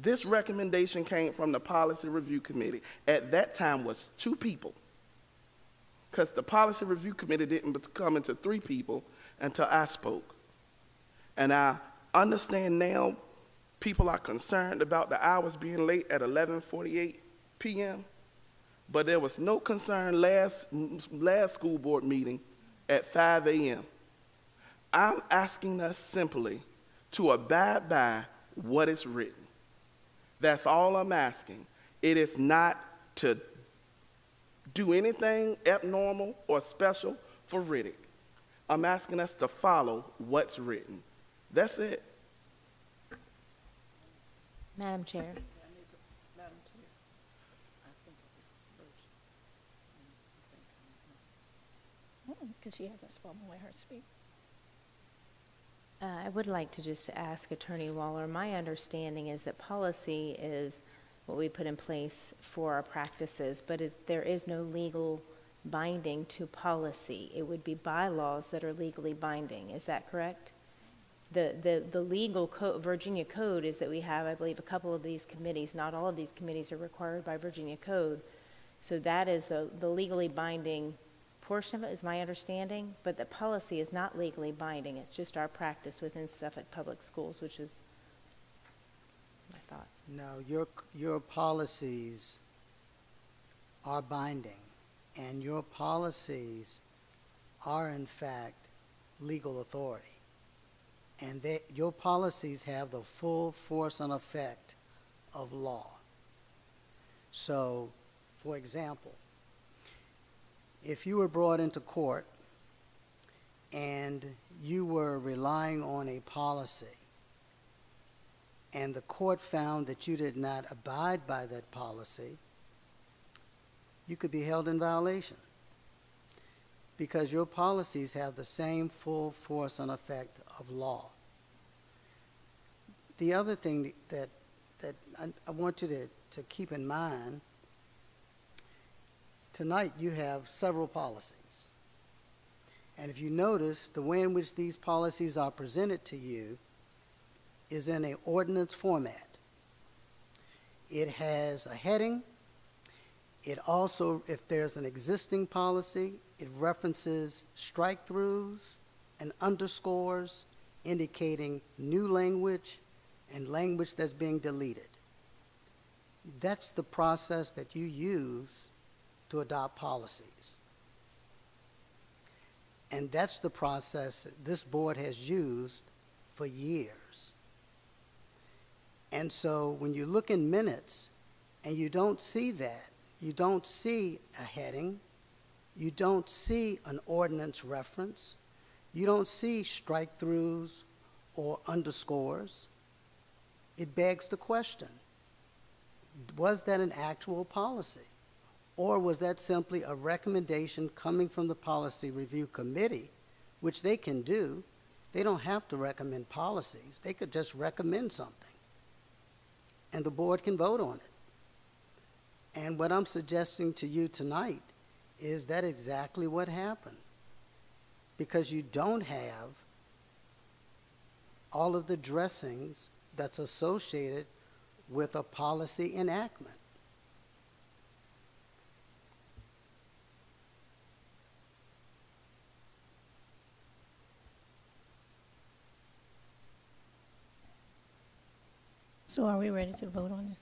This recommendation came from the Policy Review Committee. At that time was 2 people, because the Policy Review Committee didn't come into 3 people until I spoke. And I understand now people are concerned about the hours being late at 11:48 p.m., but there was no concern last school board meeting at 5 a.m. I'm asking us simply to abide by what is written. That's all I'm asking. It is not to do anything abnormal or special for Riddick. I'm asking us to follow what's written. That's it. Madam Chair. Because she hasn't spoken, let her speak. I would like to just ask Attorney Waller, my understanding is that policy is what we put in place for our practices, but there is no legal binding to policy. It would be bylaws that are legally binding. Is that correct? The legal code, Virginia code, is that we have, I believe, a couple of these committees. Not all of these committees are required by Virginia code. So that is the legally binding portion of it, is my understanding, but the policy is not legally binding. It's just our practice within Suffolk Public Schools, which is my thoughts. No, your policies are binding, and your policies are in fact legal authority. And your policies have the full force and effect of law. So, for example, if you were brought into court and you were relying on a policy and the court found that you did not abide by that policy, you could be held in violation because your policies have the same full force and effect of law. The other thing that I want you to keep in mind, tonight you have several policies. And if you notice, the way in which these policies are presented to you is in an ordinance format. It has a heading. It also, if there's an existing policy, it references strike-throughs and underscores indicating new language and language that's being deleted. That's the process that you use to adopt policies. And that's the process that this board has used for years. And so when you look in minutes and you don't see that, you don't see a heading, you don't see an ordinance reference, you don't see strike-throughs or underscores, it begs the question, was that an actual policy? Or was that simply a recommendation coming from the Policy Review Committee, which they can do? They don't have to recommend policies. They could just recommend something, and the board can vote on it. And what I'm suggesting to you tonight is that exactly what happened, because you don't have all of the dressings that's associated with a policy enactment. So are we ready to vote on this?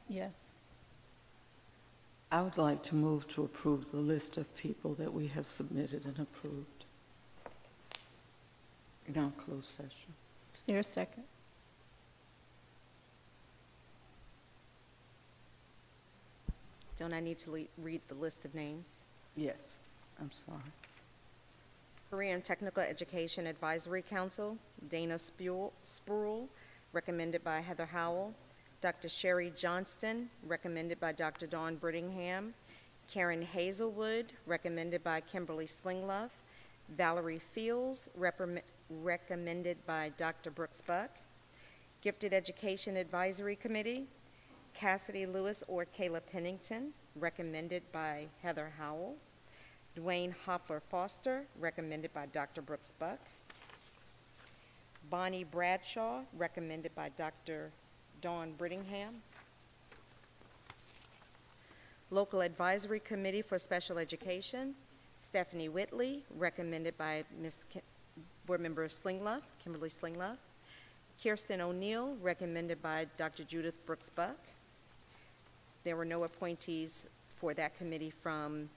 Yes. I would like to move to approve the list of people that we have submitted and approved in our closed session. Is there a second? Don't I need to read the list of names? Yes, I'm sorry. Career and Technical Education Advisory Council, Dana Spruill, recommended by Heather Howell. Dr. Sherry Johnston, recommended by Dr. Dawn Brittingham. Karen Hazelwood, recommended by Kimberly Slingluff. Valerie Fields, recommended by Dr. Brooks Buck. Gifted Education Advisory Committee, Cassidy Lewis or Kayla Pennington, recommended by Heather Howell. Dwayne Hoffler Foster, recommended by Dr. Brooks Buck. Bonnie Bradshaw, recommended by Dr. Dawn Brittingham. Local Advisory Committee for Special Education, Stephanie Whitley, recommended by Board Member Slingluff, Kimberly Slingluff. Kirsten O'Neill, recommended by Dr. Judith Brooks Buck. There were no appointees for that committee from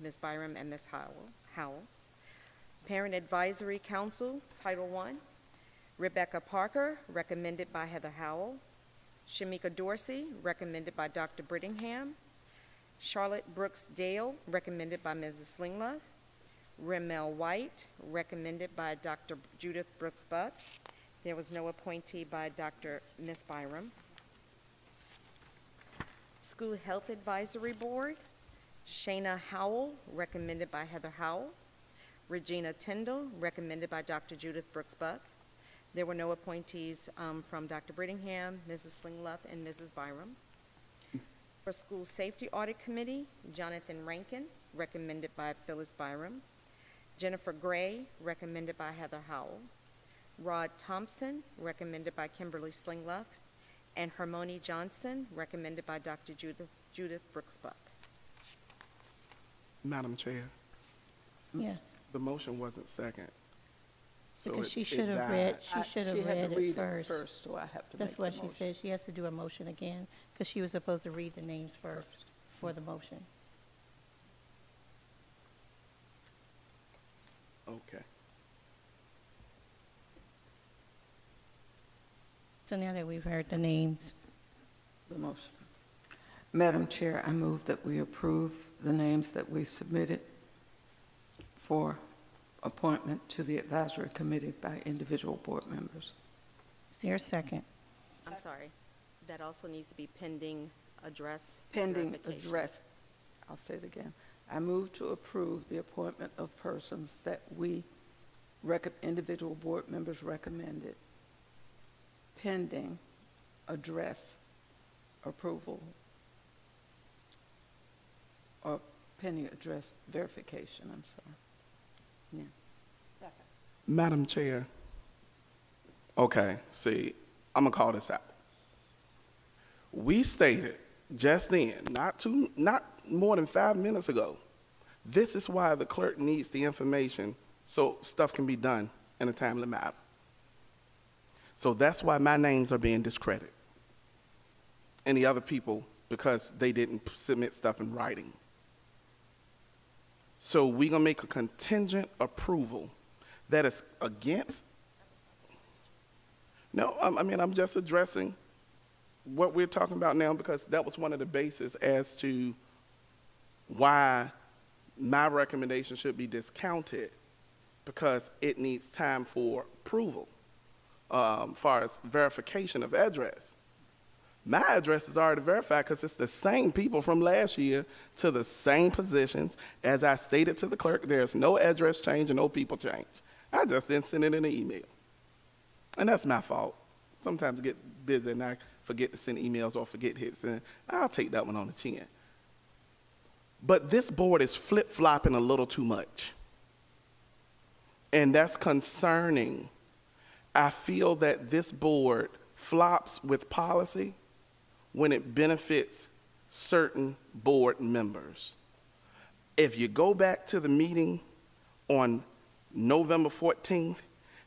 Ms. Byram and Ms. Howell. Parent Advisory Council, Title I, Rebecca Parker, recommended by Heather Howell. Shamika Dorsey, recommended by Dr. Brittingham. Charlotte Brooks Dale, recommended by Mrs. Slingluff. Rimmel White, recommended by Dr. Judith Brooks Buck. There was no appointee by Ms. Byram. School Health Advisory Board, Shayna Howell, recommended by Heather Howell. Regina Tyndall, recommended by Dr. Judith Brooks Buck. There were no appointees from Dr. Brittingham, Mrs. Slingluff, and Mrs. Byram. For School Safety Audit Committee, Jonathan Rankin, recommended by Phyllis Byram. Jennifer Gray, recommended by Heather Howell. Rod Thompson, recommended by Kimberly Slingluff. And Hermione Johnson, recommended by Dr. Judith Brooks Buck. Madam Chair, Yes. the motion wasn't second. So Because she it should have died. read, she should have She had read to it read it first. first, so I have to That's make the what she motion. said. She has to do a motion again, because she was supposed to read the names first for the motion. Okay. So now that we've heard the names, The motion. Madam Chair, I move that we approve the names that we submitted for appointment to the advisory committee by individual board members. Is there a second? I'm sorry. That also needs to be pending address Pending verification. address, I'll say it again. I move to approve the appointment of persons that we, individual board members recommended, pending address approval or pending address verification, I'm sorry. Yeah. Second. Madam Chair. Okay, see, I'm gonna call this out. We stated just then, not more than 5 minutes ago, this is why the clerk needs the information so stuff can be done in a timely manner. So that's why my names are being discredited. And the other people, because they didn't submit stuff in writing. So we're gonna make a contingent approval that is against. No, I mean, I'm just addressing what we're talking about now because that was one of the bases as to why my recommendation should be discounted because it needs time for approval, far as verification of address. My address is already verified because it's the same people from last year to the same positions. As I stated to the clerk, there's no address change and no people change. I just didn't send it in an email. And that's my fault. Sometimes I get busy and I forget to send emails or forget hits, and I'll take that one on the chin. But this board is flip-flopping a little too much. And that's concerning. I feel that this board flops with policy when it benefits certain board members. If you go back to the meeting on November 14th,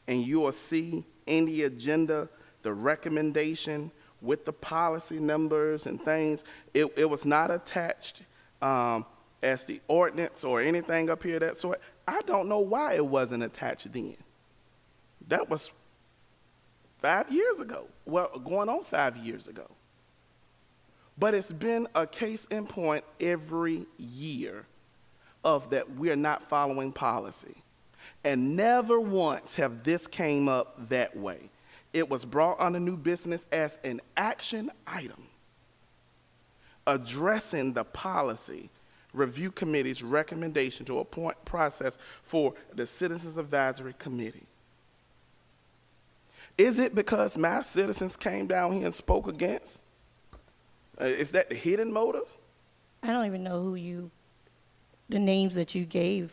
and you will see in the agenda the recommendation with the policy numbers and things, it was not attached as the ordinance or anything up here that sort. I don't know why it wasn't attached then. That was 5 years ago. Well, going on 5 years ago. But it's been a case in point every year of that we're not following policy. And never once have this came up that way. It was brought under new business as an action item addressing the policy review committee's recommendation to appoint process for the Citizens Advisory Committee. Is it because my citizens came down here and spoke against? Is that the hidden motive? I don't even know the names that you gave,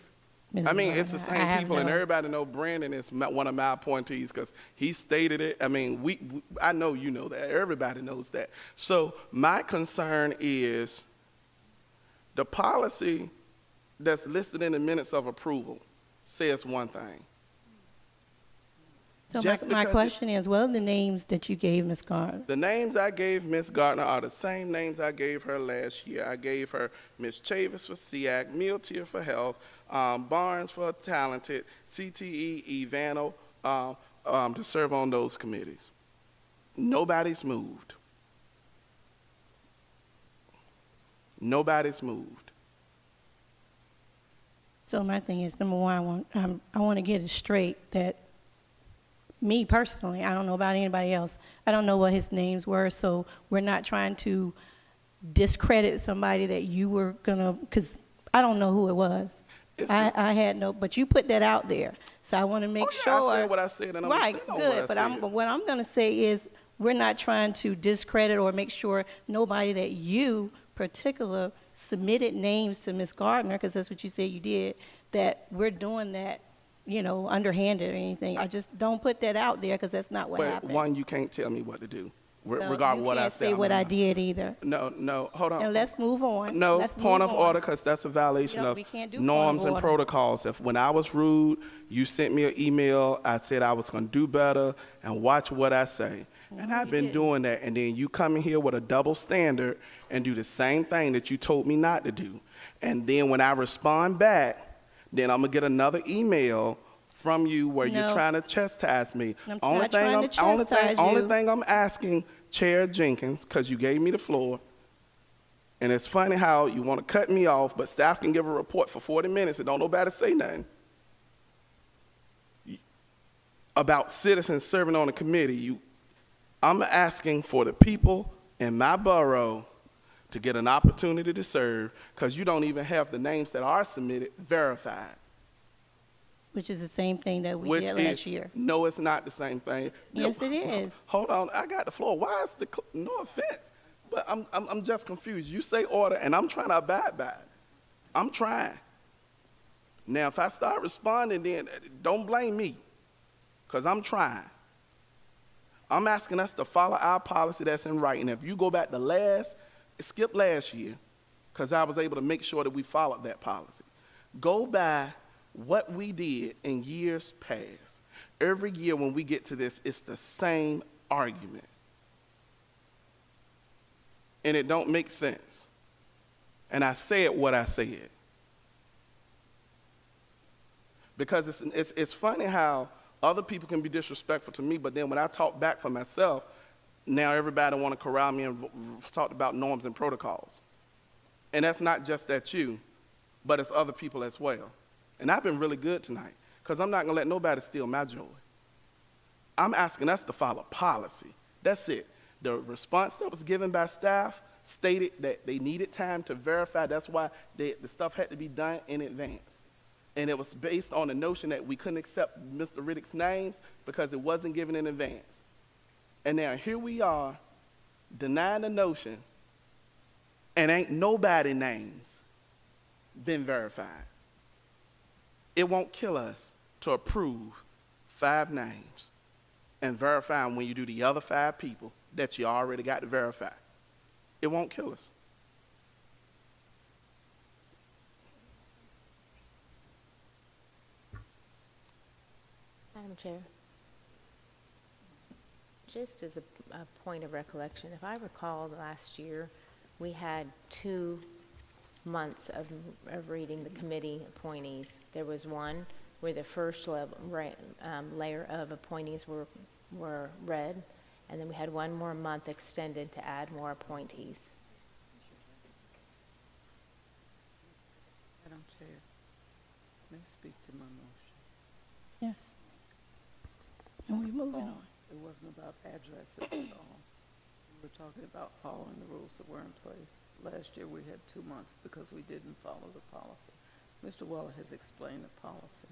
Mrs. I mean, Varner. it's the same people, and everybody know Brandon is one of my appointees because he stated it. I mean, I know you know that. Everybody knows that. So my concern is the policy that's listed in the minutes of approval says one thing. So my question is, what are the names that you gave Ms. Gardner? The names I gave Ms. Gardner are the same names I gave her last year. I gave her Ms. Chavis for SEAC, Mealtier for Health, Barnes for Talented, CTE, Ivano, to serve on those committees. Nobody's moved. Nobody's moved. So my thing is, number one, I want to get it straight that me personally, I don't know about anybody else. I don't know what his names were, so we're not trying to discredit somebody that you were gonna, because I don't know who it was. I had no, but you put that out there, so I want to make sure. I said what I said, and I'm right, good. But what I'm gonna say is, we're not trying to discredit or make sure nobody that you particular submitted names to Ms. Gardner, because that's what you said you did, that we're doing that, you know, underhanded or anything. I just don't put that out there because that's not what happened. One, you can't tell me what to do, regardless of what I can't say. say what I did either. No, hold on. And let's move on. No, Let's point move of on. order, because that's a violation No, of we can't do norms point of and order. protocols. If when I was rude, you sent me an email, I said I was going to do better and watch what I say. And I've been doing that, and then you come in here with a double standard and do the same thing that you told me not to do. And then when I respond back, then I'm going to get another email from you where you're trying to chastise me. I'm not trying to chastise you. Only thing I'm asking, Chair Jenkins, because you gave me the floor, And it's funny how you want to cut me off, but staff can give a report for 40 minutes and don't nobody say nothing about citizens serving on a committee. I'm asking for the people in my borough to get an opportunity to serve, because you don't even have the names that are submitted verified. Which is the same thing that we did last year. No, it's not the same thing. Yes, it is. Hold on, I got the floor. Why is no offense, but I'm just confused. You say order, and I'm trying to abide by it. I'm trying. Now, if I start responding, then don't blame me, because I'm trying. I'm asking us to follow our policy that's in writing. If you go back to skip last year, because I was able to make sure that we followed that policy. Go by what we did in years past. Every year when we get to this, it's the same argument. And it don't make sense. And I said what I said. Because it's funny how other people can be disrespectful to me, but then when I talk back for myself, now everybody want to corral me and talk about norms and protocols. And that's not just at you, but it's other people as well. And I've been really good tonight, because I'm not going to let nobody steal my joy. I'm asking us to follow policy. That's it. The response that was given by staff stated that they needed time to verify. That's why the stuff had to be done in advance. And it was based on the notion that we couldn't accept Mr. Riddick's names because it wasn't given in advance. And now here we are, denying the notion, and ain't nobody names been verified. It won't kill us to approve 5 names and verify them when you do the other 5 people that you already got to verify. It won't kill us. Madam Chair, just as a point of recollection, if I recall last year, we had 2 months of reading the committee appointees. There was one where the first layer of appointees were read, and then we had 1 more month extended to add more appointees. Madam Chair, may I speak to my motion? Yes. And we're moving on. It wasn't about addresses at all. We were talking about following the rules that were in place. Last year we had 2 months because we didn't follow the policy. Mr. Waller has explained the policy.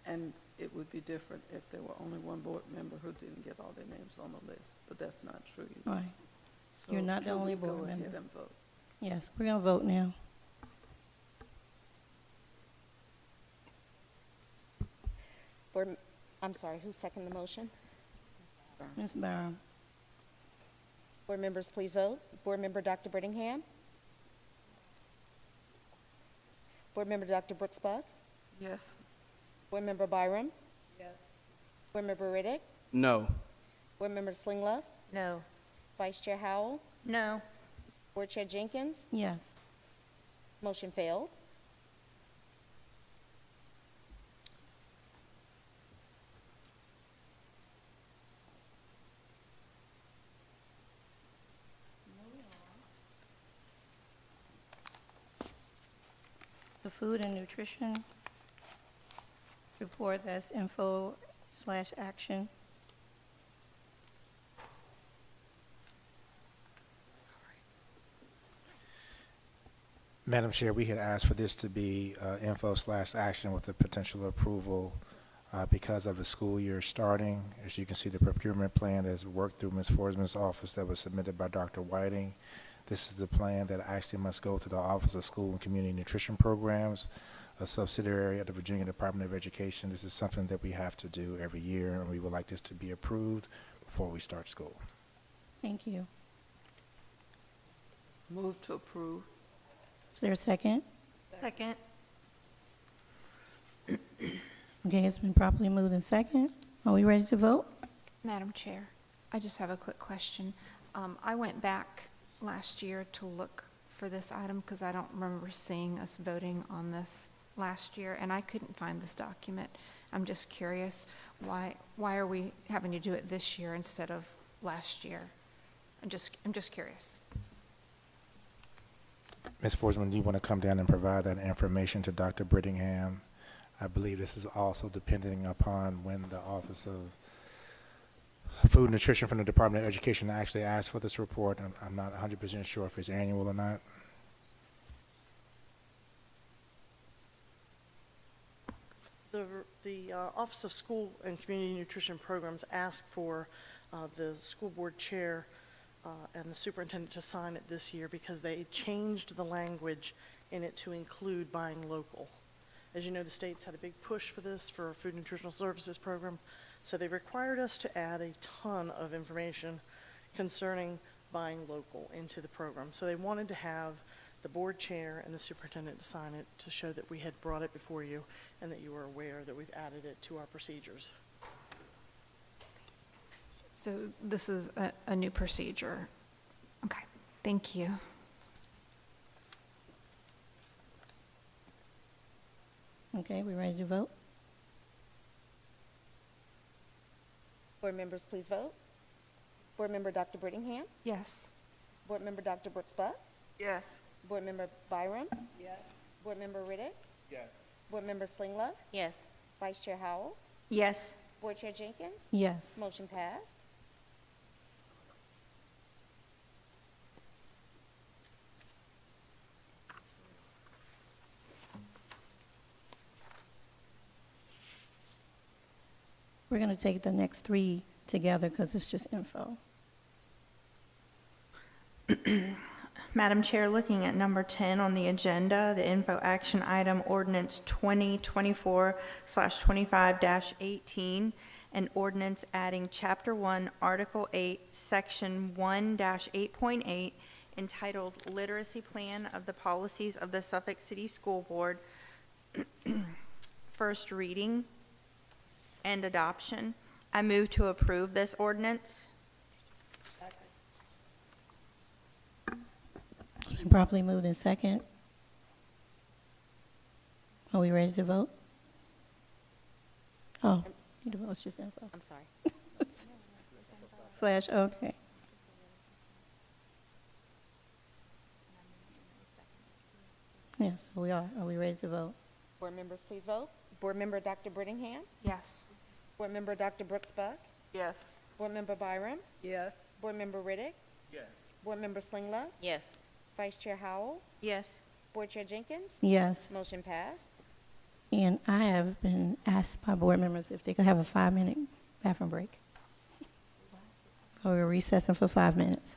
And it would be different if there were only 1 board member who didn't get all their names on the list, but that's not true. Right. So You're not the only board Go member. ahead and vote. Yes, we're going to vote now. I'm sorry, who seconded the motion? Ms. Byram. Board members, please vote. Board Member Dr. Brittingham? Board Member Dr. Brooks-Buck? Yes. Board Member Byram? Yes. Board Member Riddick? No. Board Member Slinglove? No. Vice Chair Howell? No. Board Chair Jenkins? Yes. Motion failed. The food and nutrition report, that's info/action. Madam Chair, we had asked for this to be info/action with the potential approval because of the school year starting. As you can see, the procurement plan that's worked through Ms. Forsman's office that was submitted by Dr. Whiting. This is the plan that actually must go to the Office of School and Community Nutrition Programs, a subsidiary of the Virginia Department of Education. This is something that we have to do every year, and we would like this to be approved before we start school. Thank you. Move to approve. Is there a second? Second. Okay, it's been properly moved and second. Are we ready to vote? Madam Chair, I just have a quick question. I went back last year to look for this item because I don't remember seeing us voting on this last year, and I couldn't find this document. I'm just curious, why are we having to do it this year instead of last year? I'm just curious. Ms. Forsman, do you want to come down and provide that information to Dr. Brittingham? I believe this is also depending upon when the Office of Food and Nutrition from the Department of Education actually asked for this report. I'm not 100% sure if it's annual or not. The Office of School and Community Nutrition Programs asked for the school board chair and the superintendent to sign it this year because they changed the language in it to include buying local. As you know, the state's had a big push for this for a food nutritional services program, so they required us to add a ton of information concerning buying local into the program. So they wanted to have the board chair and the superintendent to sign it to show that we had brought it before you and that you were aware that we've added it to our procedures. So this is a new procedure. Okay, thank you. Okay, we ready to vote? Board members, please vote. Board member Dr. Brittingham? Yes. Board member Dr. Brooks-Buck? Yes. Board member Byram? Yes. Board member Riddick? Yes. Board member Slinglove? Yes. Vice Chair Howell? Yes. Board Chair Jenkins? Yes. Motion passed. We're going to take the next three together because it's just info. Madam Chair, looking at number 10 on the agenda, the info action item ordinance 2024/25-18, an ordinance adding Chapter 1, Article 8, Section 1-8.8, entitled Literacy Plan of the Policies of the Suffolk City School Board, first reading and adoption. I move to approve this ordinance. It's been properly moved in second. Are we ready to vote? Oh, need to vote, it's just info. I'm sorry. Slash, okay. Yes, we are. Are we ready to vote? Board members, please vote. Board member Dr. Brittingham? Yes. Board member Dr. Brooks-Buck? Yes. Board member Byram? Yes. Board member Riddick? Yes. Board member Slinglove? Yes. Vice Chair Howell? Yes. Board Chair Jenkins? Yes. Motion passed. And I have been asked by board members if they could have a 5-minute bathroom break. So we're recessing for 5 minutes.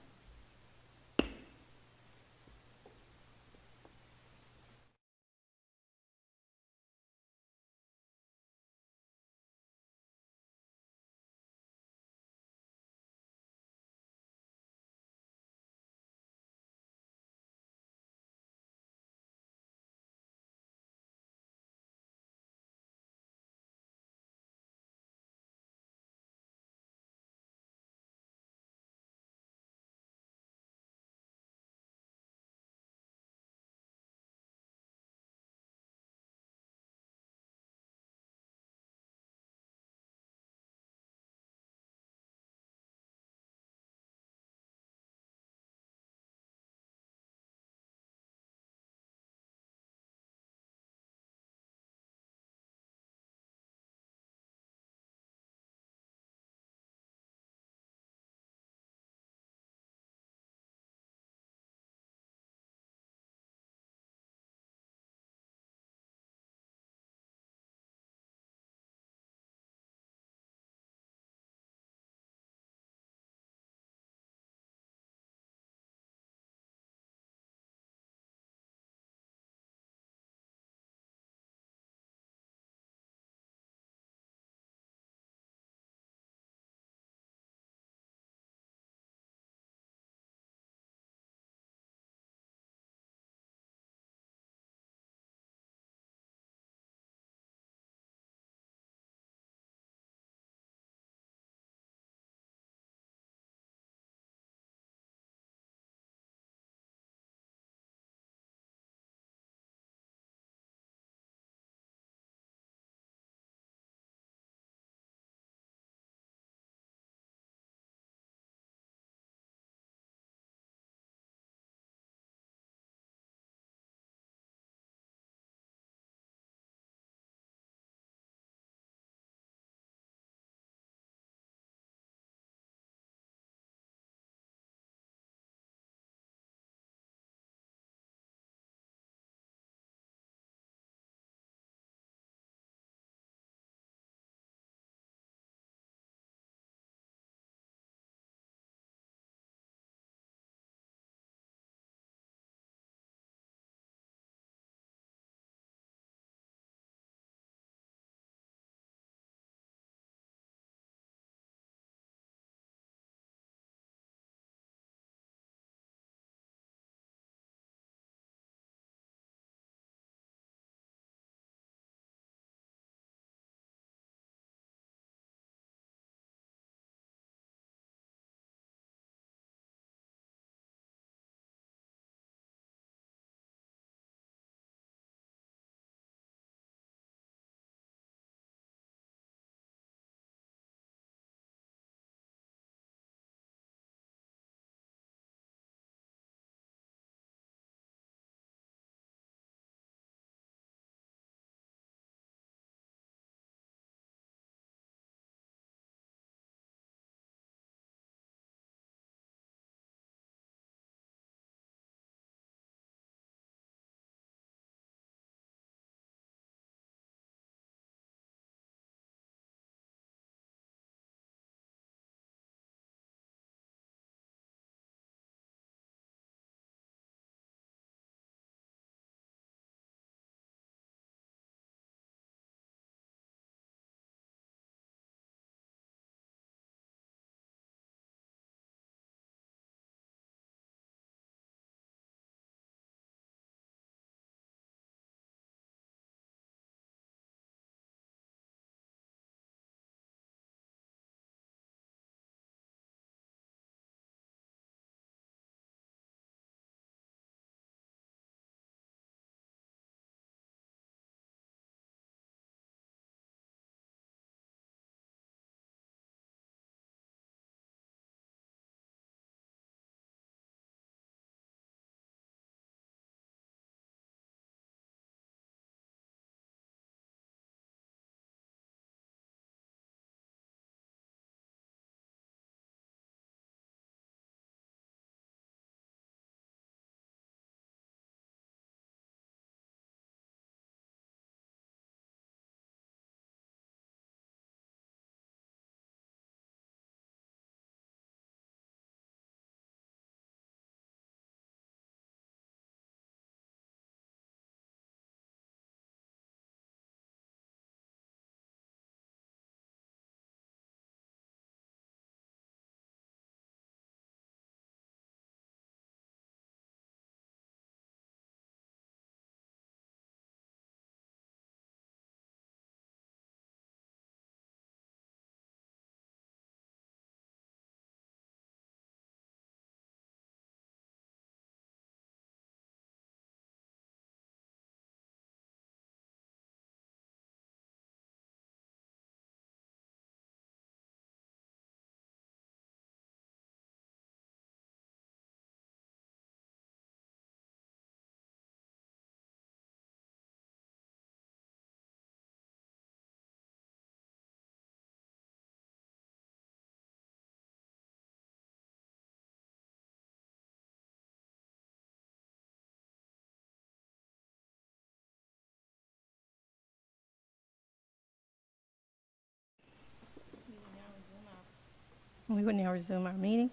We will now resume our meeting.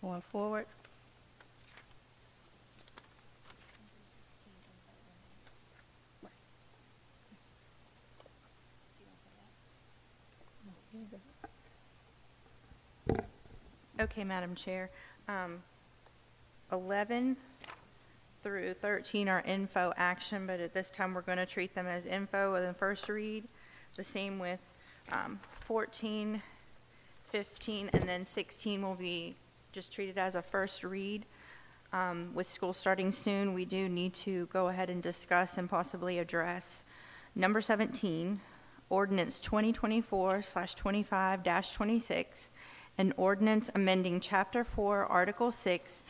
Going forward. Okay, Madam Chair. 11 through 13 are info action, but at this time, we're going to treat them as info with a first read. The same with 14, 15, and then 16 will be just treated as a first read. With school starting soon, we do need to go ahead and discuss and possibly address number 17, ordinance 2024/25-26, an ordinance amending Chapter 4, Article 6,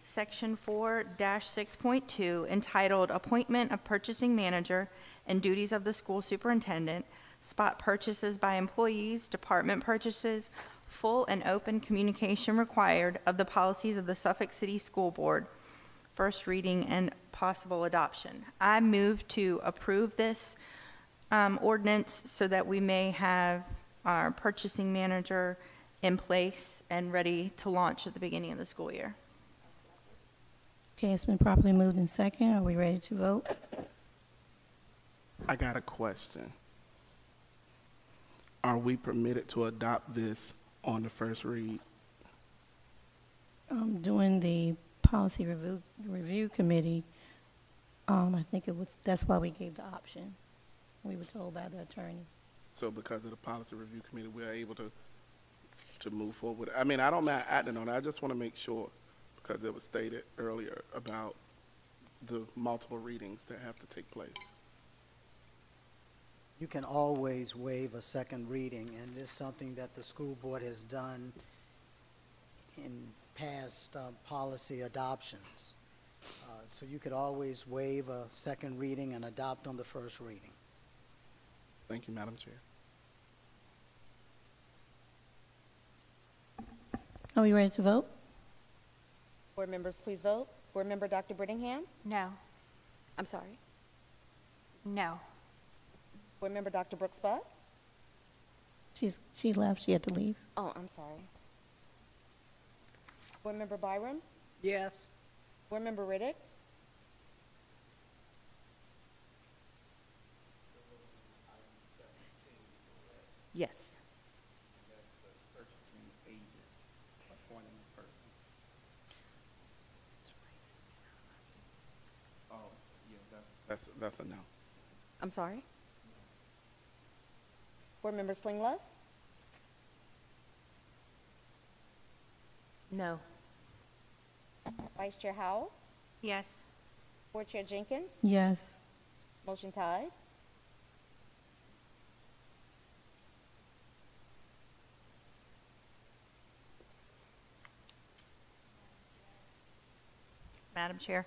Section 4-6.2, entitled Appointment of Purchasing Manager and Duties of the School Superintendent, Spot Purchases by Employees, Department Purchases, Full and Open Communication Required of the Policies of the Suffolk City School Board, first reading and possible adoption. I move to approve this ordinance so that we may have our purchasing manager in place and ready to launch at the beginning of the school year. Okay, it's been properly moved in second. Are we ready to vote? I got a question. Are we permitted to adopt this on the first read? During the policy review committee, I think that's why we gave the option. We were told by the attorney. So because of the policy review committee, we're able to move forward. I mean, I don't mind acting on it. I just want to make sure, because it was stated earlier about the multiple readings that have to take place. You can always waive a second reading, and it's something that the school board has done in past policy adoptions. So you could always waive a second reading and adopt on the first reading. Thank you, Madam Chair. Are we ready to vote? Board members, please vote. Board member Dr. Brittingham? No. I'm sorry. No. Board member Dr. Brooks Buck? She left. She had to leave. Oh, I'm sorry. Board member Byram? Yes. Board member Riddick? Yes. That's a no. I'm sorry. Board member Slinglove? No. Vice Chair Howell? Yes. Board Chair Jenkins? Yes. Motion tied. Madam Chair.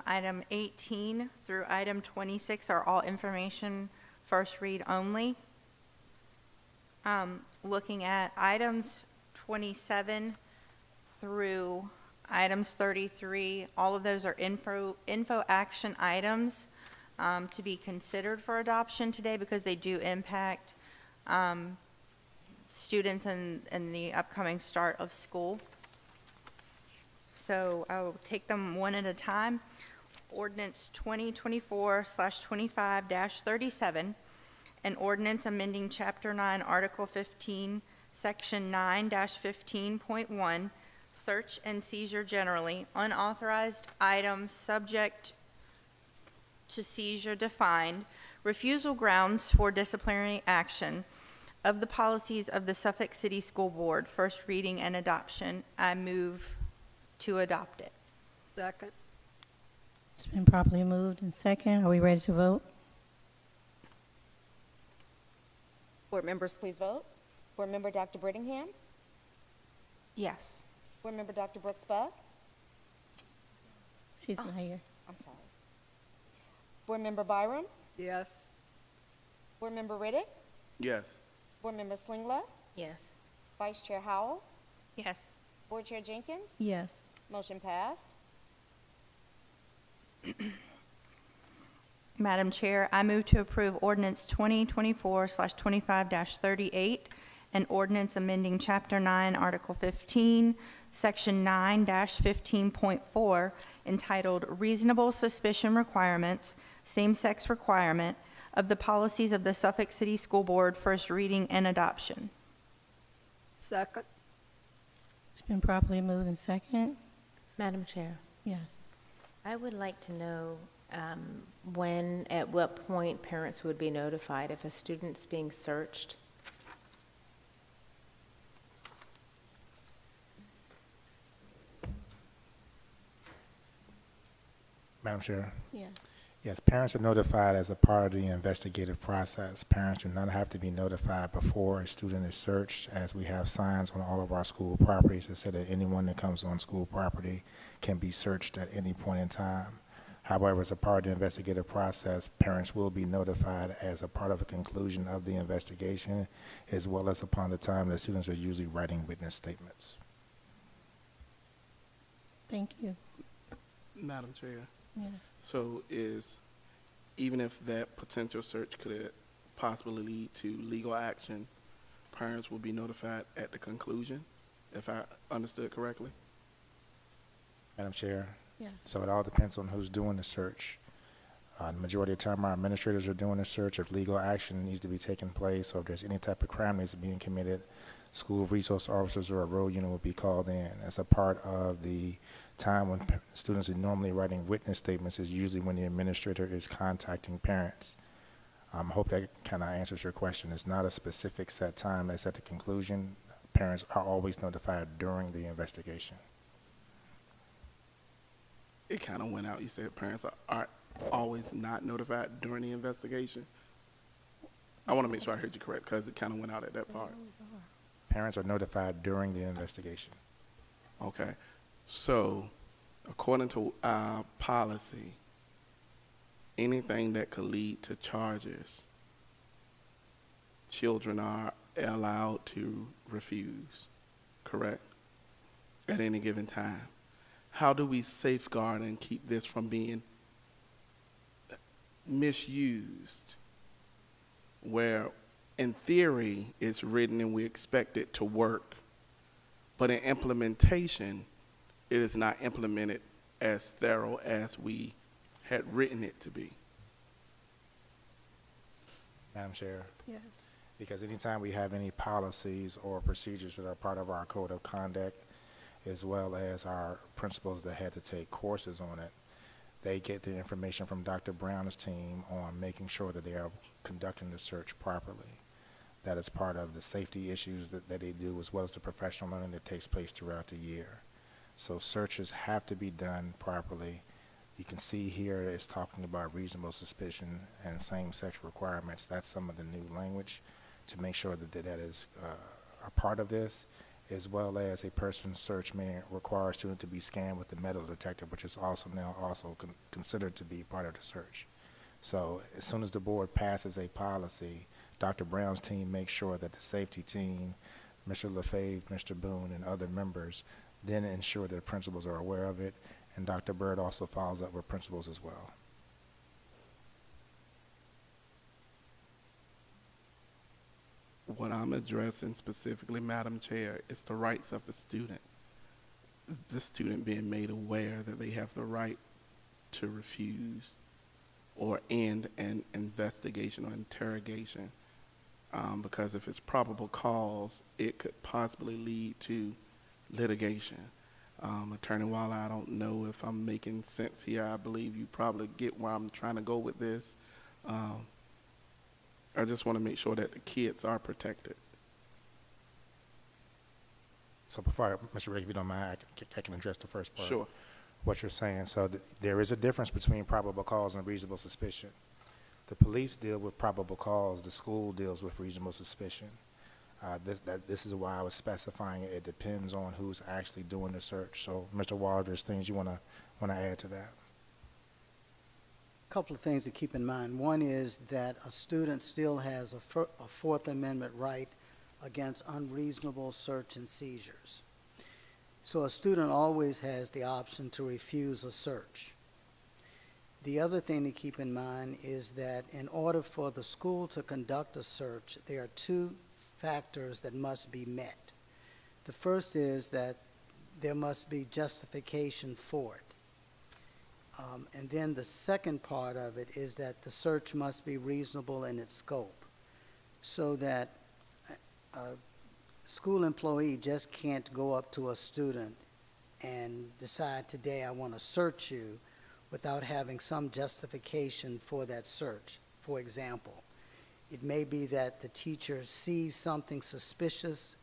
Item 18 through item 26 are all information first read only. Looking at items 27 through items 33, all of those are info action items to be considered for adoption today because they do impact students in the upcoming start of school. So I will take them one at a time. Ordinance 2024/25-37, an ordinance amending Chapter 9, Article 15, Section 9-15.1, search and seizure generally, unauthorized items subject to seizure defined, refusal grounds for disciplinary action of the policies of the Suffolk City School Board, first reading and adoption. I move to adopt it. Second. It's been properly moved in second. Are we ready to vote? Board members, please vote. Board member Dr. Brittingham? Yes. Board member Dr. Brooks Buck? She's not here. I'm sorry. Board member Byram? Yes. Board member Riddick? Yes. Board member Slinglove? Yes. Vice Chair Howell? Yes. Board Chair Jenkins? Yes. Motion passed. Madam Chair, I move to approve ordinance 2024/25-38, an ordinance amending Chapter 9, Article 15, Section 9-15.4, entitled Reasonable Suspicion Requirements, Same-Sex Requirement, of the policies of the Suffolk City School Board, first reading and adoption. Second. It's been properly moved and second. Madam Chair, Yes. I would like to know when, at what point parents would be notified if a student's being searched. Madam Chair? Yes. Yes, parents are notified as a part of the investigative process. Parents do not have to be notified before a student is searched, as we have signs on all of our school properties that say that anyone that comes on school property can be searched at any point in time. However, as a part of the investigative process, parents will be notified as a part of the conclusion of the investigation, as well as upon the time that students are usually writing witness statements. Thank you. Madam Chair, Yes. so even if that potential search could possibly lead to legal action, parents will be notified at the conclusion, if I understood correctly? Madam Chair? Yes. So it all depends on who's doing the search. The majority of the time, our administrators are doing the search. If legal action needs to be taking place, or if there's any type of crime that's being committed, school resource officers or a road unit will be called in. As a part of the time when students are normally writing witness statements is usually when the administrator is contacting parents. I hope that kind of answers your question. It's not a specific set time that's at the conclusion. Parents are always notified during the investigation. It kind of went out. You said parents are always not notified during the investigation. I want to make sure I heard you correct, because it kind of went out at that part. Parents are notified during the investigation. Okay. So, according to our policy, anything that could lead to charges, children are allowed to refuse, correct? At any given time. How do we safeguard and keep this from being misused, where in theory it's written and we expect it to work, but in implementation it is not implemented as thorough as we had written it to be? Madam Chair? Yes. Because anytime we have any policies or procedures that are part of our code of conduct, as well as our principals that had to take courses on it, they get the information from Dr. Brown's team on making sure that they are conducting the search properly. That is part of the safety issues that they do, as well as the professional learning that takes place throughout the year. So searches have to be done properly. You can see here it's talking about reasonable suspicion and same-sex requirements. That's some of the new language to make sure that that is a part of this, as well as a person's search may require a student to be scanned with the metal detector, which is also now considered to be part of the search. So as soon as the board passes a policy, Dr. Brown's team makes sure that the safety team, Mr. LaFave, Mr. Boone, and other members then ensure that principals are aware of it, and Dr. Bird also follows up with principals as well. What I'm addressing specifically, Madam Chair, is the rights of the student. The student being made aware that they have the right to refuse or end an investigation or interrogation, because if it's probable cause, it could possibly lead to litigation. Attorney Waller, I don't know if I'm making sense here. I believe you probably get where I'm trying to go with this. I just want to make sure that the kids are protected. So before, Mr. Rick, if you don't mind, I can address the first part. Sure. What you're saying. So there is a difference between probable cause and reasonable suspicion. The police deal with probable cause. The school deals with reasonable suspicion. This is why I was specifying it. It depends on who's actually doing the search. So, Mr. Waller, there's things you want to add to that? Couple of things to keep in mind. One is that a student still has a Fourth Amendment right against unreasonable search and seizures. So a student always has the option to refuse a search. The other thing to keep in mind is that in order for the school to conduct a search, there are two factors that must be met. The first is that there must be justification for it. And then the second part of it is that the search must be reasonable in its scope, so that a school employee just can't go up to a student and decide, today I want to search you, without having some justification for that search. For example, it may be that the teacher sees something suspicious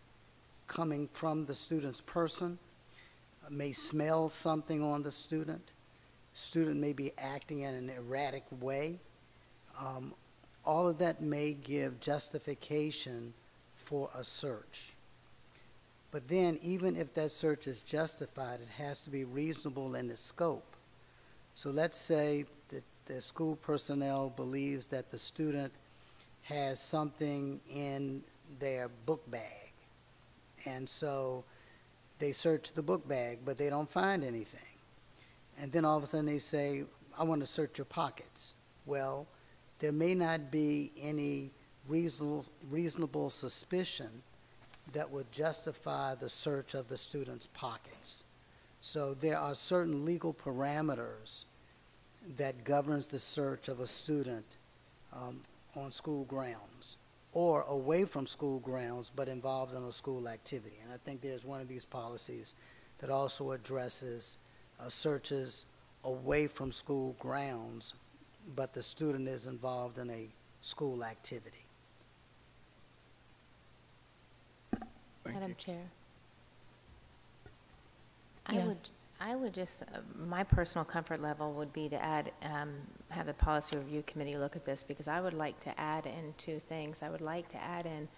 coming from the student's person, may smell something on the student may be acting in an erratic way. All of that may give justification for a search. But then, even if that search is justified, it has to be reasonable in its scope. So let's say that the school personnel believes that the student has something in their book bag. And so they search the book bag, but they don't find anything. And then all of a sudden they say, I want to search your pockets. Well, there may not be any reasonable suspicion that would justify the search of the student's pockets. So there are certain legal parameters that governs the search of a student on school grounds or away from school grounds but involved in a school activity. And I think there's one of these policies that also addresses searches away from school grounds, but the student is involved in a school activity. Madam Chair. Yes. I would just, my personal comfort level would be to add, have the Policy Review Committee look at this, because I would like to add in two things. I would like to add in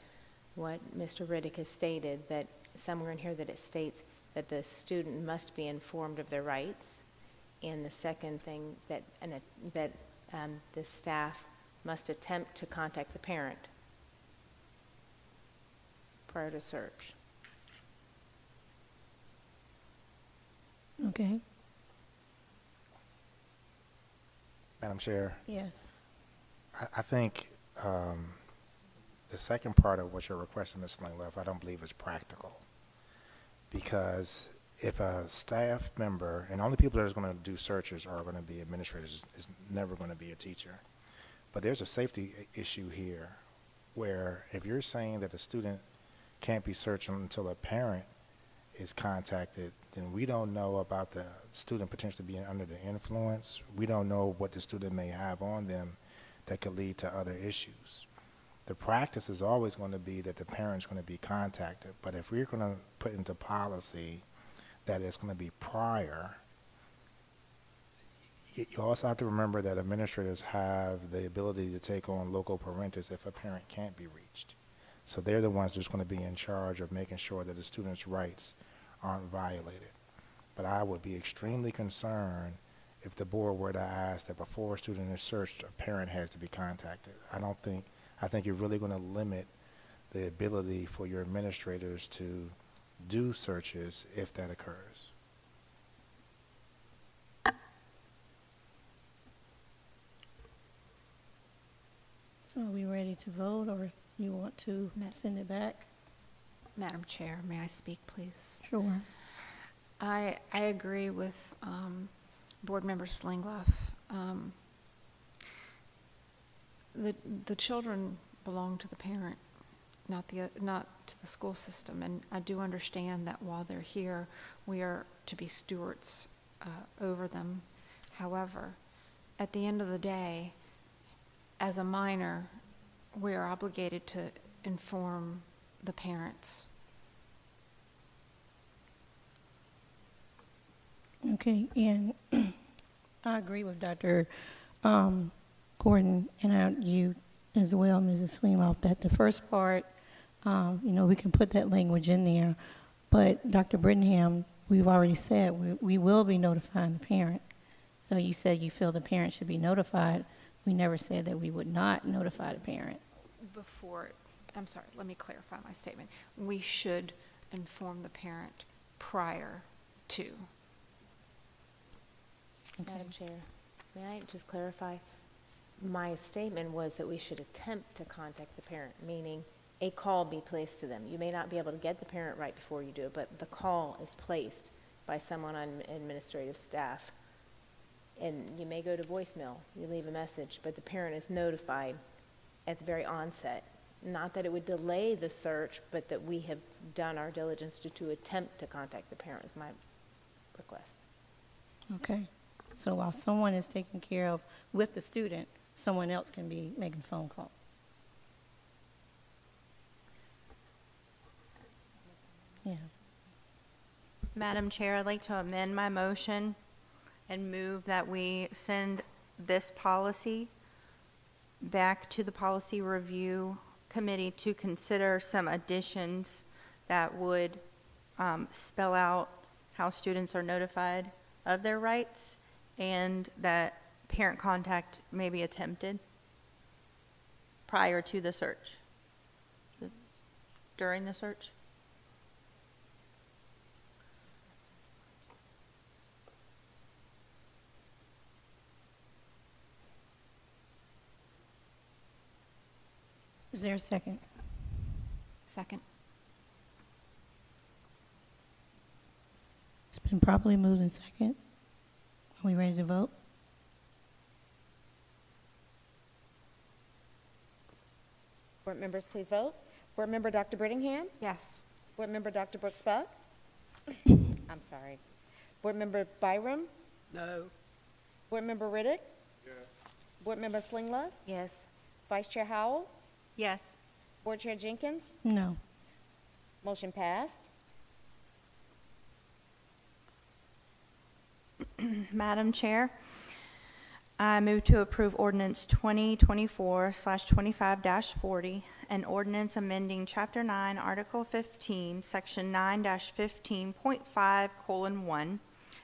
what Mr. Riddick has stated, that somewhere in here that it states that the student must be informed of their rights. And the second thing, that the staff must attempt to contact the parent prior to search. Okay. Madam Chair, Yes. I think the second part of what you're requesting, Ms. Langloff, I don't believe is practical. Because if a staff member, and only people that are going to do searches are going to be administrators, is never going to be a teacher. But there's a safety issue here where if you're saying that a student can't be searched until a parent is contacted, then we don't know about the student potentially being under the influence. We don't know what the student may have on them that could lead to other issues. The practice is always going to be that the parent's going to be contacted, but if we're going to put into policy that it's going to be prior, you also have to remember that administrators have the ability to take on local parentis if a parent can't be reached. So they're the ones that's going to be in charge of making sure that the student's rights aren't violated. But I would be extremely concerned if the board were to ask that before a student is searched, a parent has to be contacted. I think you're really going to limit the ability for your administrators to do searches if that occurs. So are we ready to vote, or you want to send it back? Madam Chair, may I speak, please? Sure. I agree with Board Member Slingloff. The children belong to the parent, not to the school system, and I do understand that while they're here, we are to be stewards over them. However, at the end of the day, as a minor, we are obligated to inform the parents. Okay, and I agree with Dr. Gordon and you as well, Mrs. Slingloff, that the first part, we can put that language in there, but Dr. Brittingham, we've already said we will be notifying the parent. So you said you feel the parent should be notified. We never said that we would not notify the parent. I'm sorry, let me clarify my statement. We should inform the parent prior to. Okay. Madam Chair, may I just clarify? My statement was that we should attempt to contact the parent, meaning a call be placed to them. You may not be able to get the parent right before you do it, but the call is placed by someone on administrative staff. And you may go to voicemail, you leave a message, but the parent is notified at the very onset. Not that it would delay the search, but that we have done our diligence to attempt to contact the parent is my request. Okay. So while someone is taking care of with the student, someone else can be making phone call. Yeah. Madam Chair, I'd like to amend my motion and move that we send this policy back to the Policy Review Committee to consider some additions that would spell out how students are notified of their rights and that parent contact may be attempted prior to the search, during the search. Is there a second? Second. It's been properly moved in second. Are we ready to vote? Board members, please vote. Board Member Dr. Brittingham? Yes. Board Member Dr. Brooks Buck? I'm sorry. Board Member Byram? No. Board Member Riddick? Yes. Board Member Slinglove? Yes. Vice Chair Howell? Yes. Board Chair Jenkins? No. Motion passed. Madam Chair, I move to approve ordinance 2024/25-40, an ordinance amending Chapter 9, Article 15, Section 9-15.5:1,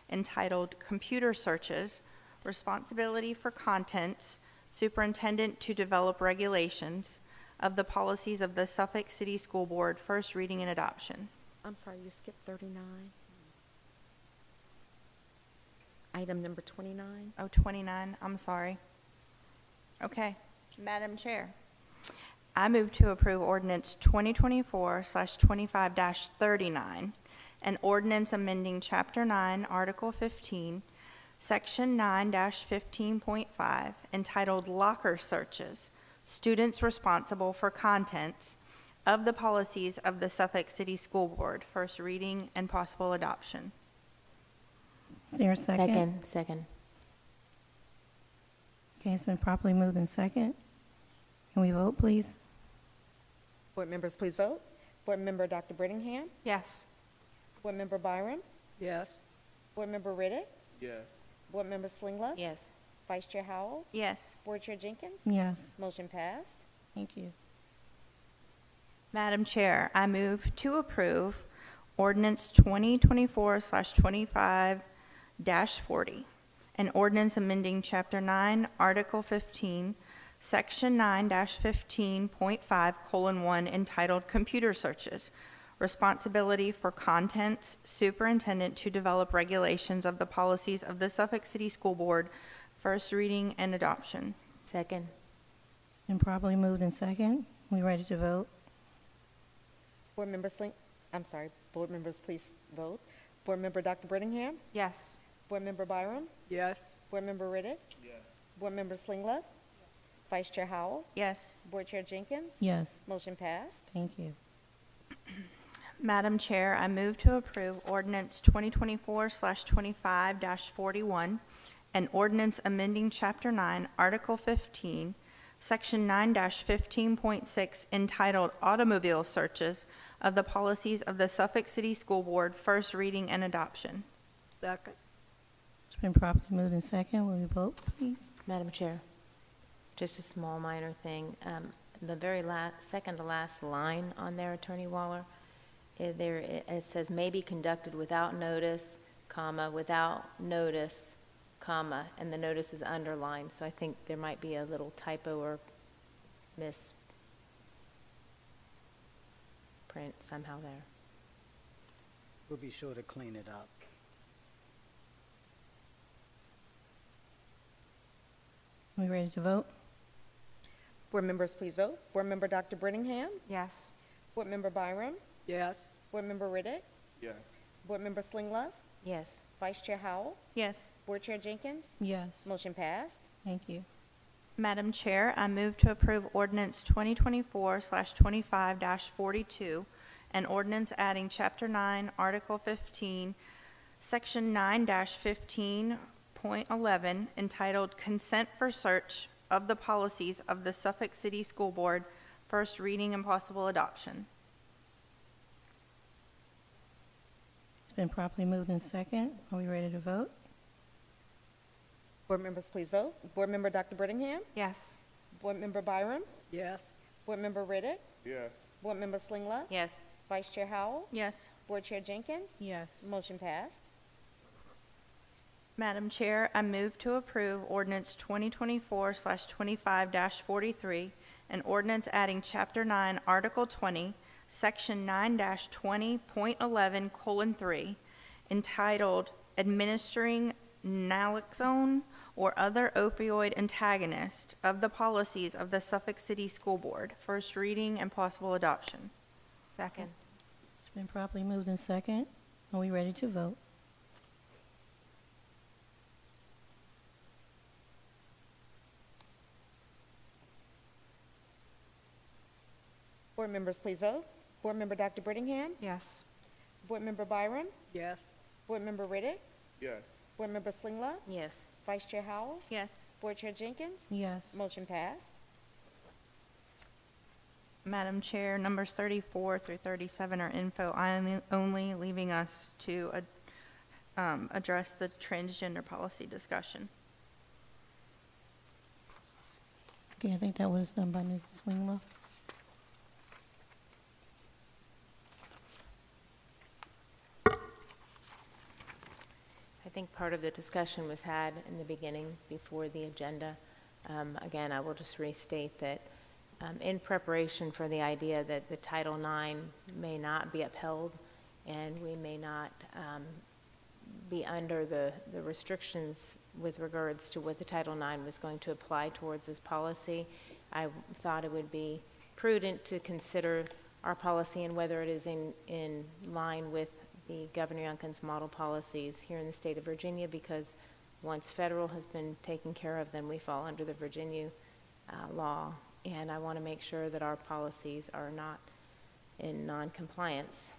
entitled Computer Searches, Responsibility for Contents, Superintendent to Develop Regulations of the Policies of the Suffolk City School Board, first reading and adoption. I'm sorry, you skipped 39. Item number 29. Oh, 29, I'm sorry. Okay, Madam Chair, I move to approve ordinance 2024/25-39, an ordinance amending Chapter 9, Article 15, Section 9-15.5, entitled Locker Searches, Students Responsible for Contents of the Policies of the Suffolk City School Board, first reading and possible adoption. Is there a second? Second. Okay, it's been properly moved in second. Can we vote, please? Board members, please vote. Board Member Dr. Brittingham? Yes. Board Member Byram? Yes. Board Member Riddick? Yes. Board Member Slinglove? Yes. Vice Chair Howell? Yes. Board Chair Jenkins? Yes. Motion passed. Thank you. Madam Chair, I move to approve ordinance 2024/25-40, an ordinance amending Chapter 9, Article 15, Section 9-15.5:1, entitled Computer Searches, Responsibility for Contents, Superintendent to Develop Regulations of the Policies of the Suffolk City School Board, first reading and adoption. Second. It's been properly moved in second. We ready to vote? Board members, board members, please vote. Board Member Dr. Brittingham? Yes. Board Member Byram? Yes. Board Member Riddick? Yes. Board Member Slinglove? Vice Chair Howell? Yes. Board Chair Jenkins? Yes. Motion passed. Thank you. Madam Chair, I move to approve ordinance 2024/25-41, an ordinance amending Chapter 9, Article 15, Section 9-15.6, entitled Automobile Searches of the Policies of the Suffolk City School Board, first reading and adoption. Second. It's been properly moved in second. Will you vote, please? Madam Chair, just a small minor thing. The very second to last line on there, Attorney Waller, it says may be conducted without notice, comma, without notice, comma, and the notice is underlined, so I think there might be a little typo or misprint somehow there. We'll be sure to clean it up. We ready to vote? Board members, please vote. Board Member Dr. Brittingham? Yes. Board Member Byram? Yes. Board Member Riddick? Yes. Board Member Slinglove? Yes. Vice Chair Howell? Yes. Board Chair Jenkins? Yes. Motion passed. Thank you. Madam Chair, I move to approve ordinance 2024/25-42, an ordinance adding Chapter 9, Article 15, Section 9-15.11, entitled Consent for Search of the Policies of the Suffolk City School Board, first reading and possible adoption. It's been properly moved in second. Are we ready to vote? Board members, please vote. Board Member Dr. Brittingham? Yes. Board Member Byram? Yes. Board Member Riddick? Yes. Board Member Slinglove? Yes. Vice Chair Howell? Yes. Board Chair Jenkins? Yes. Motion passed. Madam Chair, I move to approve ordinance 2024/25-43, an ordinance adding Chapter 9, Article 20, Section 9-20.11:3, entitled Administering Naloxone or Other Opioid Antagonist of the Policies of the Suffolk City School Board, first reading and possible adoption. Second. It's been properly moved in second. Are we ready to vote? Board members, please vote. Board Member Dr. Brittingham? Yes. Board Member Byram? Yes. Board Member Riddick? Yes. Board Member Slinglove? Yes. Vice Chair Howell? Yes. Board Chair Jenkins? Yes. Motion passed. Madam Chair, numbers 34 through 37 are info only, leaving us to address the transgender policy discussion. Okay, I think that was done by Mrs. Swingler. I think part of the discussion was had in the beginning before the agenda. Again, I will just restate that in preparation for the idea that the Title IX may not be upheld and we may not be under the restrictions with regards to what the Title IX was going to apply towards this policy, I thought it would be prudent to consider our policy and whether it is in line with the Governor Youngkin's model policies here in the state of Virginia, because once federal has been taken care of, then we fall under the Virginia law. And I want to make sure that our policies are not in non-compliance.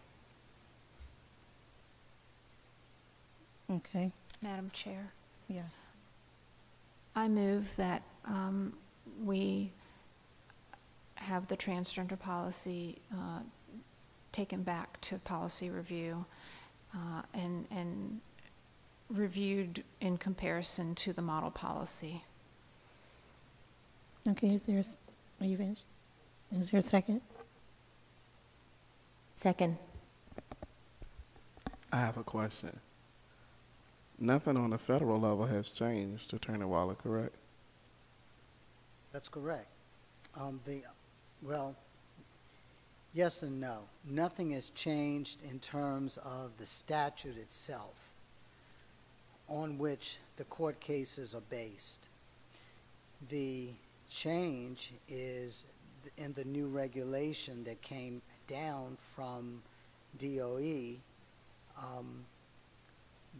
Okay. Madam Chair, Yes. I move that we have the transgender policy taken back to policy review and reviewed in comparison to the model policy. Okay, are you finished? Is there a second? Second. I have a question. Nothing on the federal level has changed, Attorney Waller, correct? That's correct. Well, yes and no. Nothing has changed in terms of the statute itself on which the court cases are based. The change is in the new regulation that came down from DOE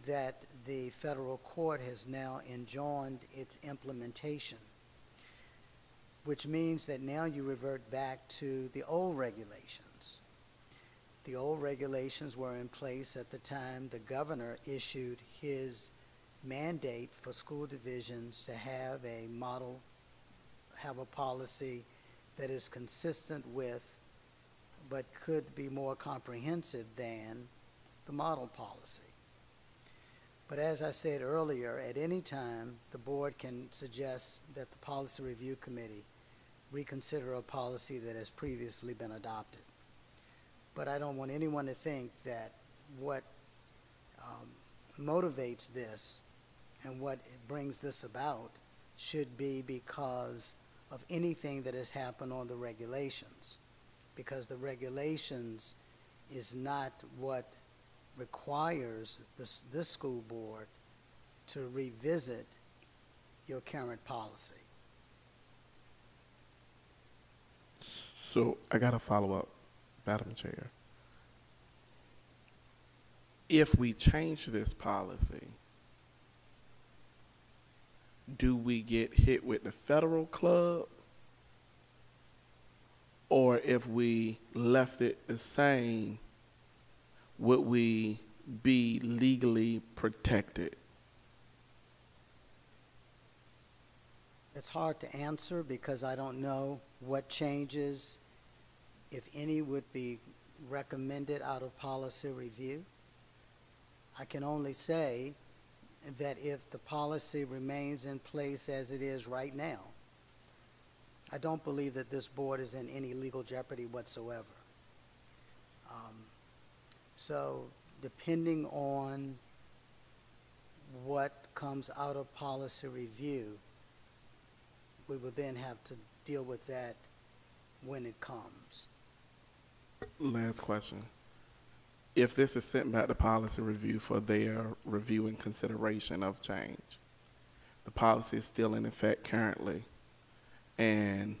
that the federal court has now enjoined its implementation, which means that now you revert back to the old regulations. The old regulations were in place at the time the governor issued his mandate for school divisions to have a model, have a policy that is consistent with, but could be more comprehensive than, the model policy. But as I said earlier, at any time, the board can suggest that the Policy Review Committee reconsider a policy that has previously been adopted. But I don't want anyone to think that what motivates this and what brings this about should be because of anything that has happened on the regulations, because the regulations is not what requires this school board to revisit your current policy. So I got to follow up, Madam Chair. If we change this policy, do we get hit with the federal club? Or if we left it the same, would we be legally protected? It's hard to answer because I don't know what changes, if any, would be recommended out of policy review. I can only say that if the policy remains in place as it is right now, I don't believe that this board is in any legal jeopardy whatsoever. So depending on what comes out of policy review, we will then have to deal with that when it comes. Last question. If this is sent back to policy review for their review and consideration of change, the policy is still in effect currently, and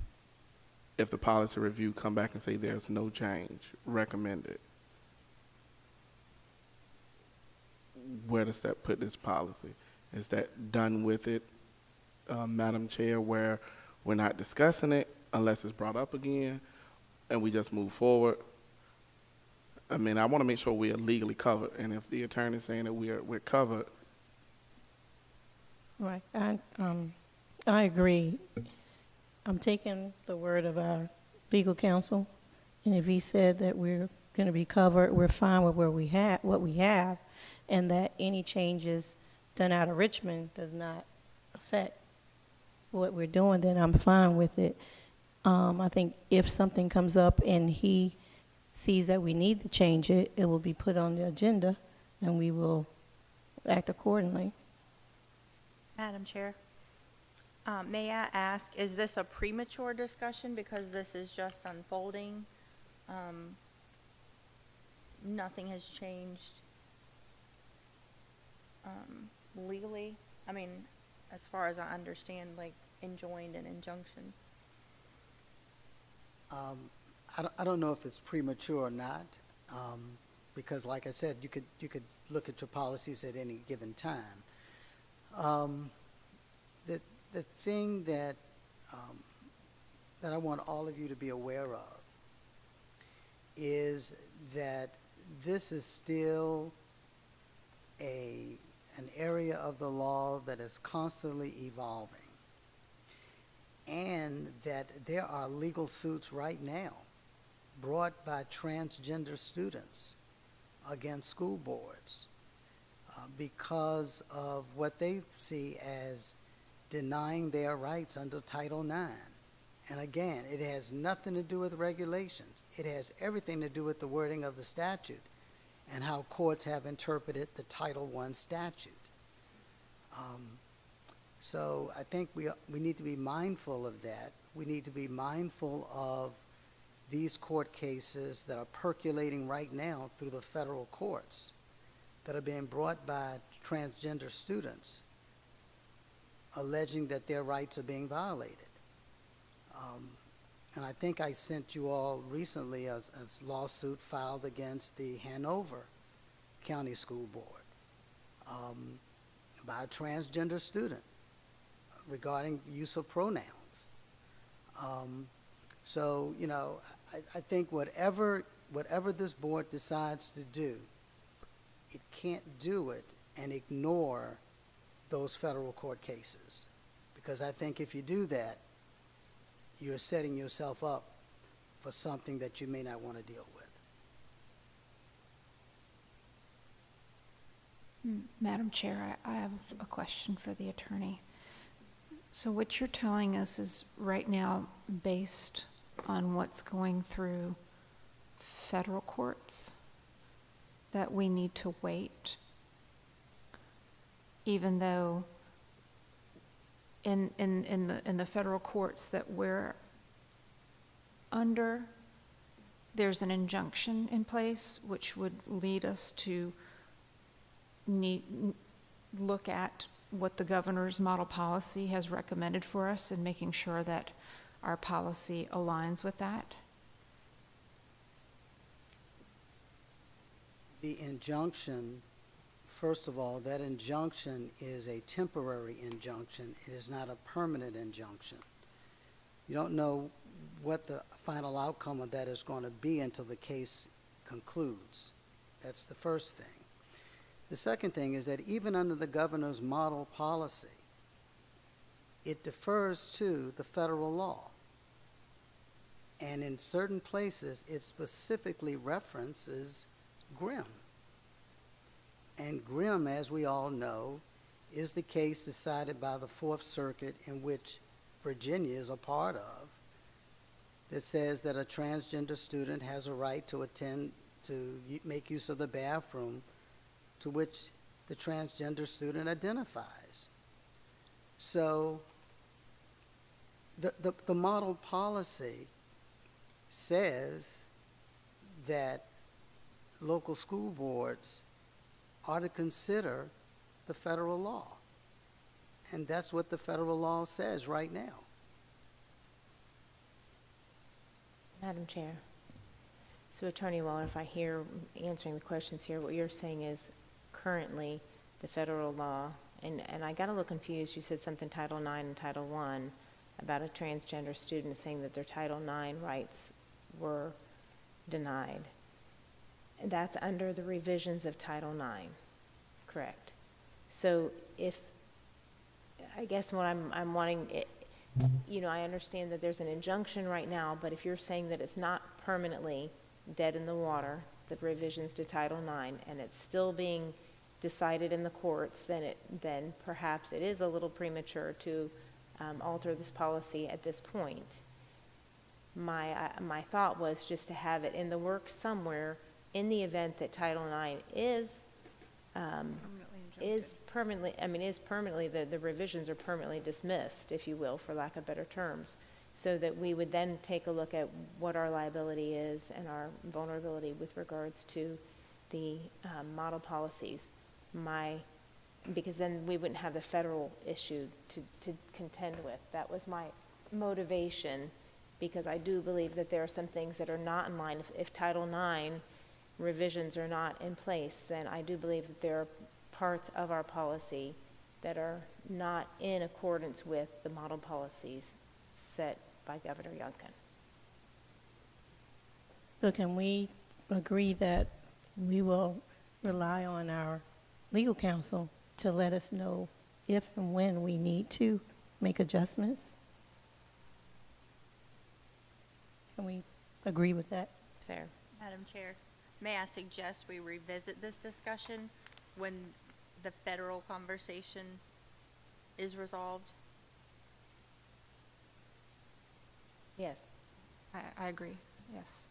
if the policy review come back and say there's no change recommended, where does that put this policy? Is that done with it, Madam Chair, where we're not discussing it unless it's brought up again and we just move forward? I mean, I want to make sure we are legally covered, and if the attorney's saying that we're covered. Right, I agree. I'm taking the word of our legal counsel, and if he said that we're going to be covered, we're fine with what we have, and that any changes done out of Richmond does not affect what we're doing, then I'm fine with it. I think if something comes up and he sees that we need to change it, it will be put on the agenda, and we will act accordingly. Madam Chair, may I ask, is this a premature discussion because this is just unfolding? Nothing has changed legally? I mean, as far as I understand, like enjoined and injunctions. I don't know if it's premature or not, because like I said, you could look at your policies at any given time. The thing that I want all of you to be aware of is that this is still an area of the law that is constantly evolving, and that there are legal suits right now brought by transgender students against school boards because of what they see as denying their rights under Title IX. And again, it has nothing to do with regulations. It has everything to do with the wording of the statute and how courts have interpreted the Title I statute. So I think we need to be mindful of that. We need to be mindful of these court cases that are percolating right now through the federal courts that are being brought by transgender students alleging that their rights are being violated. And I think I sent you all recently a lawsuit filed against the Hanover County School Board by a transgender student regarding use of pronouns. So, you know, I think whatever this board decides to do, it can't do it and ignore those federal court cases. Because I think if you do that, you're setting yourself up for something that you may not want to deal with. Madam Chair, I have a question for the attorney. So what you're telling us is right now based on what's going through federal courts, that we need to wait, even though in the federal courts that we're under, there's an injunction in place which would lead us to look at what the governor's model policy has recommended for us and making sure that our policy aligns with that. The injunction, first of all, that injunction is a temporary injunction. It is not a permanent injunction. You don't know what the final outcome of that is going to be until the case concludes. That's the first thing. The second thing is that even under the governor's model policy, it defers to the federal law. And in certain places, it specifically references Grimm. And Grimm, as we all know, is the case decided by the Fourth Circuit in which Virginia is a part of, that says that a transgender student has a right to make use of the bathroom to which the transgender student identifies. So the model policy says that local school boards are to consider the federal law. And that's what the federal law says right now. Madam Chair. So Attorney Waller, if I hear answering the questions here, what you're saying is currently the federal law, and I got a little confused. You said something Title IX and Title I about a transgender student saying that their Title IX rights were denied. And that's under the revisions of Title IX, correct? So if, I guess what I'm wanting, you know, I understand that there's an injunction right now, but if you're saying that it's not permanently dead in the water, the revisions to Title IX, and it's still being decided in the courts, then perhaps it is a little premature to alter this policy at this point. My thought was just to have it in the works somewhere in the event that Title IX is permanently, the revisions are permanently dismissed, if you will, for lack of better terms, so that we would then take a look at what our liability is and our vulnerability with regards to the model policies. Because then we wouldn't have the federal issue to contend with. That was my motivation, because I do believe that there are some things that are not in line. If Title IX revisions are not in place, then I do believe that there are parts of our policy that are not in accordance with the model policies set by Governor Youngkin. So can we agree that we will rely on our legal counsel to let us know if and when we need to make adjustments? Can we agree with that? It's fair. Madam Chair, may I suggest we revisit this discussion when the federal conversation is resolved? Yes. I agree, yes.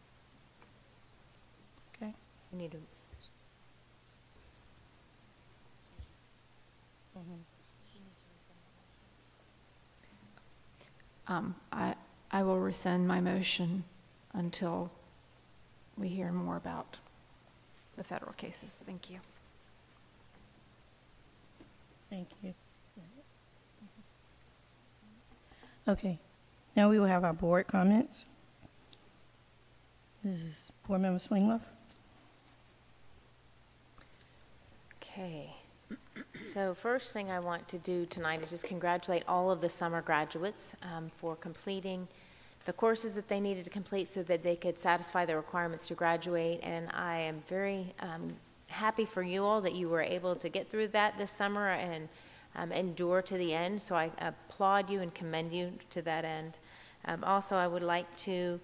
Okay. We need to. I will rescind my motion until we hear more about the federal cases. Thank you. Thank you. Okay, now we will have our board comments. This is Board Member Swingloff. Okay. So first thing I want to do tonight is just congratulate all of the summer graduates for completing the courses that they needed to complete so that they could satisfy the requirements to graduate. And I am very happy for you all that you were able to get through that this summer and endure to the end. So I applaud you and commend you to that end. Also, I would like to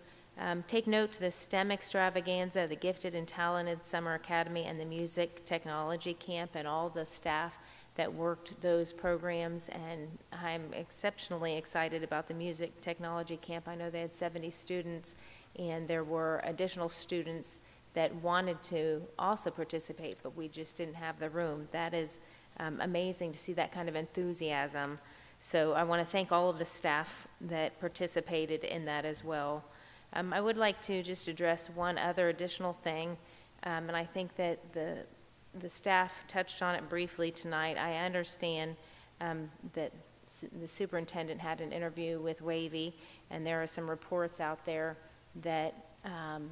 take note to the STEM extravaganza, the Gifted and Talented Summer Academy, and the Music Technology Camp, and all the staff that worked those programs. And I'm exceptionally excited about the Music Technology Camp. I know they had 70 students, and there were additional students that wanted to also participate, but we just didn't have the room. That is amazing to see that kind of enthusiasm. So I want to thank all of the staff that participated in that as well. I would like to just address one other additional thing, and I think that the staff touched on it briefly tonight. I understand that the superintendent had an interview with Wavy, and there are some reports out there that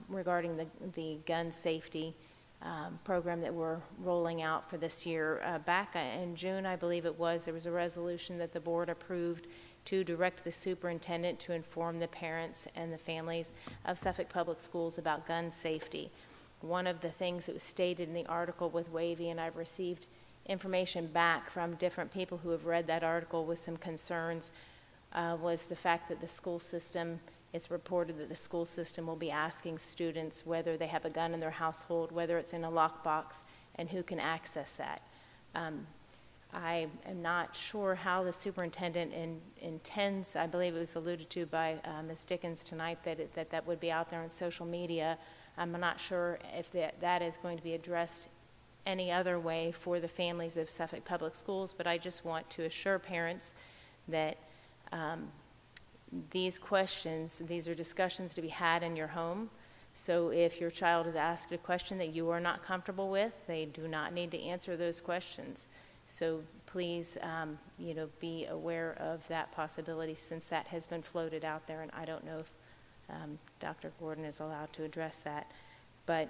regarding the gun safety program that we're rolling out for this year. Back in June, I believe it was, there was a resolution that the board approved to direct the superintendent to inform the parents and the families of Suffolk Public Schools about gun safety. One of the things that was stated in the article with Wavy, and I've received information back from different people who have read that article with some concerns, was the fact that the school system, it's reported that the school system will be asking students whether they have a gun in their household, whether it's in a lockbox, and who can access that. I am not sure how the superintendent intends, I believe it was alluded to by Ms. Dickens tonight, that would be out there on social media. I'm not sure if that is going to be addressed any other way for the families of Suffolk Public Schools, but I just want to assure parents that these questions, these are discussions to be had in your home. So if your child is asked a question that you are not comfortable with, they do not need to answer those questions. So please, be aware of that possibility, since that has been floated out there, and I don't know if Dr. Gordon is allowed to address that. But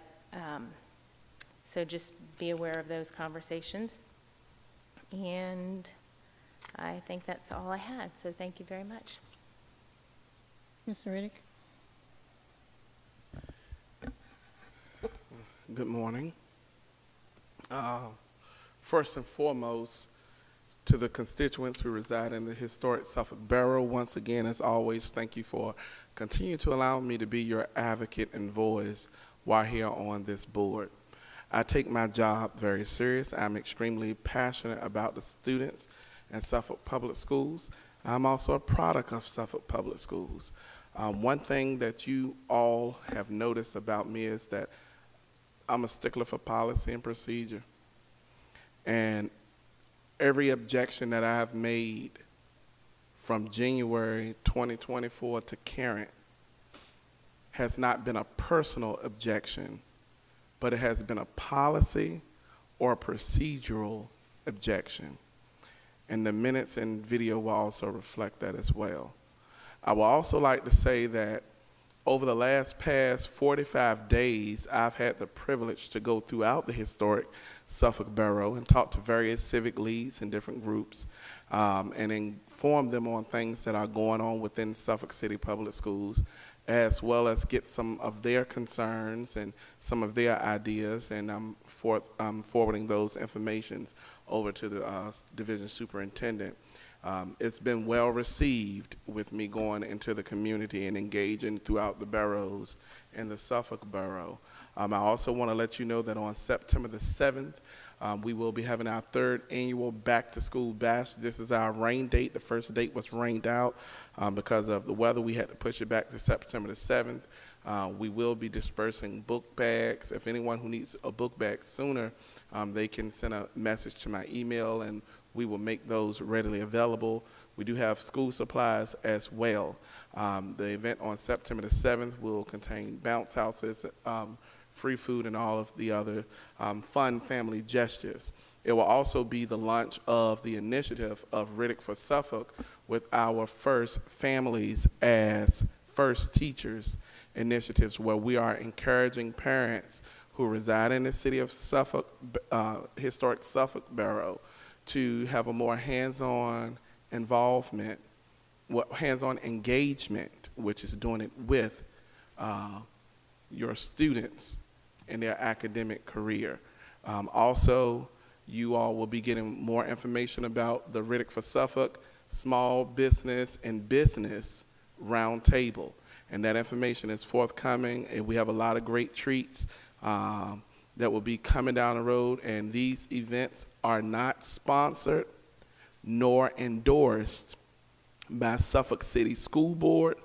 so just be aware of those conversations. And I think that's all I had, so thank you very much. Mr. Riddick? Good morning. First and foremost, to the constituents who reside in the historic Suffolk Borough, once again, as always, thank you for continuing to allow me to be your advocate and voice while here on this board. I take my job very serious. I'm extremely passionate about the students in Suffolk Public Schools. I'm also a product of Suffolk Public Schools. One thing that you all have noticed about me is that I'm a stickler for policy and procedure. And every objection that I have made from January 2024 to current has not been a personal objection, but it has been a policy or a procedural objection. And the minutes and video will also reflect that as well. I would also like to say that over the past 45 days, I've had the privilege to go throughout the historic Suffolk Borough and talk to various civic leads and different groups and inform them on things that are going on within Suffolk City Public Schools, as well as get some of their concerns and some of their ideas, and I'm forwarding those informations over to the division superintendent. It's been well received with me going into the community and engaging throughout the boroughs in the Suffolk Borough. I also want to let you know that on September the 7th, we will be having our 3rd annual Back to School Bash. This is our rain date. The first date was rained out because of the weather. We had to push it back to September the 7th. We will be dispersing book bags. If anyone who needs a book bag sooner, they can send a message to my email and we will make those readily available. We do have school supplies as well. The event on September the 7th will contain bounce houses, free food, and all of the other fun family gestures. It will also be the launch of the initiative of Riddick for Suffolk with our First Families as First Teachers initiatives, where we are encouraging parents who reside in the city of Suffolk, historic Suffolk Borough, to have a more hands-on involvement, hands-on engagement, which is doing it with your students in their academic career. Also, you all will be getting more information about the Riddick for Suffolk Small Business and Business Roundtable. And that information is forthcoming, and we have a lot of great treats that will be coming down the road, and these events are not sponsored nor endorsed by Suffolk City School Board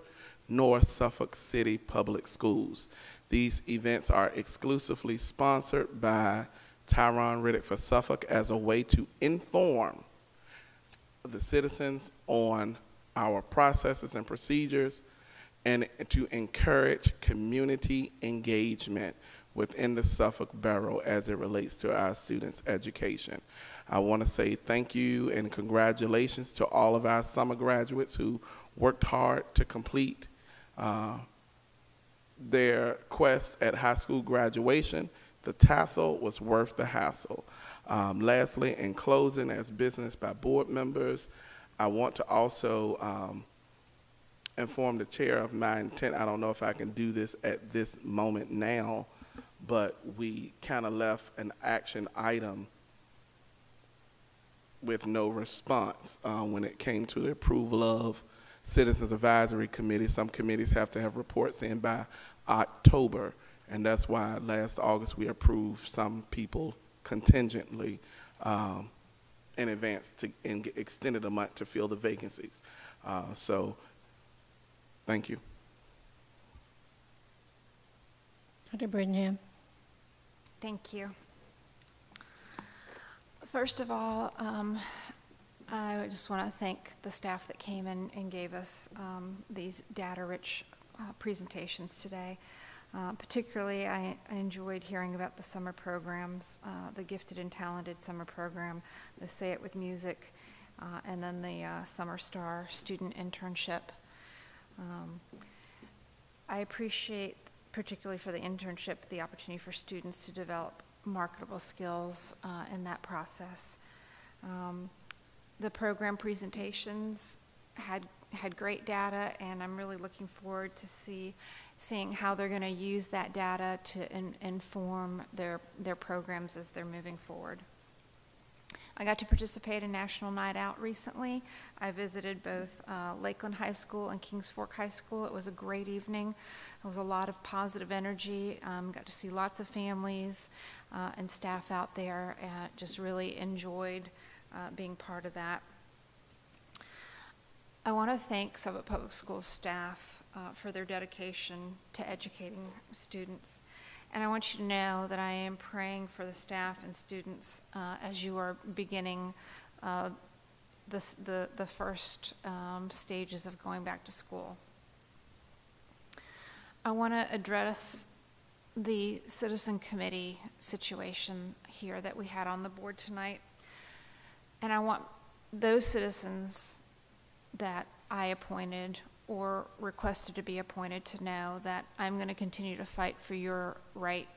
nor Suffolk City Public Schools. These events are exclusively sponsored by Tyrone Riddick for Suffolk as a way to inform the citizens on our processes and procedures and to encourage community engagement within the Suffolk Borough as it relates to our students' education. I want to say thank you and congratulations to all of our summer graduates who worked hard to complete their quest at high school graduation. The tassel was worth the hassle. Lastly, in closing, as business by board members, I want to also inform the chair of my intent. I don't know if I can do this at this moment now, but we kind of left an action item with no response when it came to the approval of Citizens Advisory Committee. Some committees have to have reports in by October, and that's why last August we approved some people contingently in advance and extended a month to fill the vacancies. So, thank you. Dr. Brittingham. Thank you. First of all, I just want to thank the staff that came in and gave us these data-rich presentations today. Particularly, I enjoyed hearing about the summer programs, the Gifted and Talented summer program, the Say It With Music, and then the Summer Star student internship. I appreciate, particularly for the internship, the opportunity for students to develop marketable skills in that process. The program presentations had great data, and I'm really looking forward to seeing how they're going to use that data to inform their programs as they're moving forward. I got to participate in National Night Out recently. I visited both Lakeland High School and Kings Fork High School. It was a great evening. There was a lot of positive energy. Got to see lots of families and staff out there. Just really enjoyed being part of that. I want to thank Suffolk Public Schools staff for their dedication to educating students. And I want you to know that I am praying for the staff and students as you are beginning the first stages of going back to school. I want to address the citizen committee situation here that we had on the board tonight. And I want those citizens that I appointed or requested to be appointed to know that I'm going to continue to fight for your right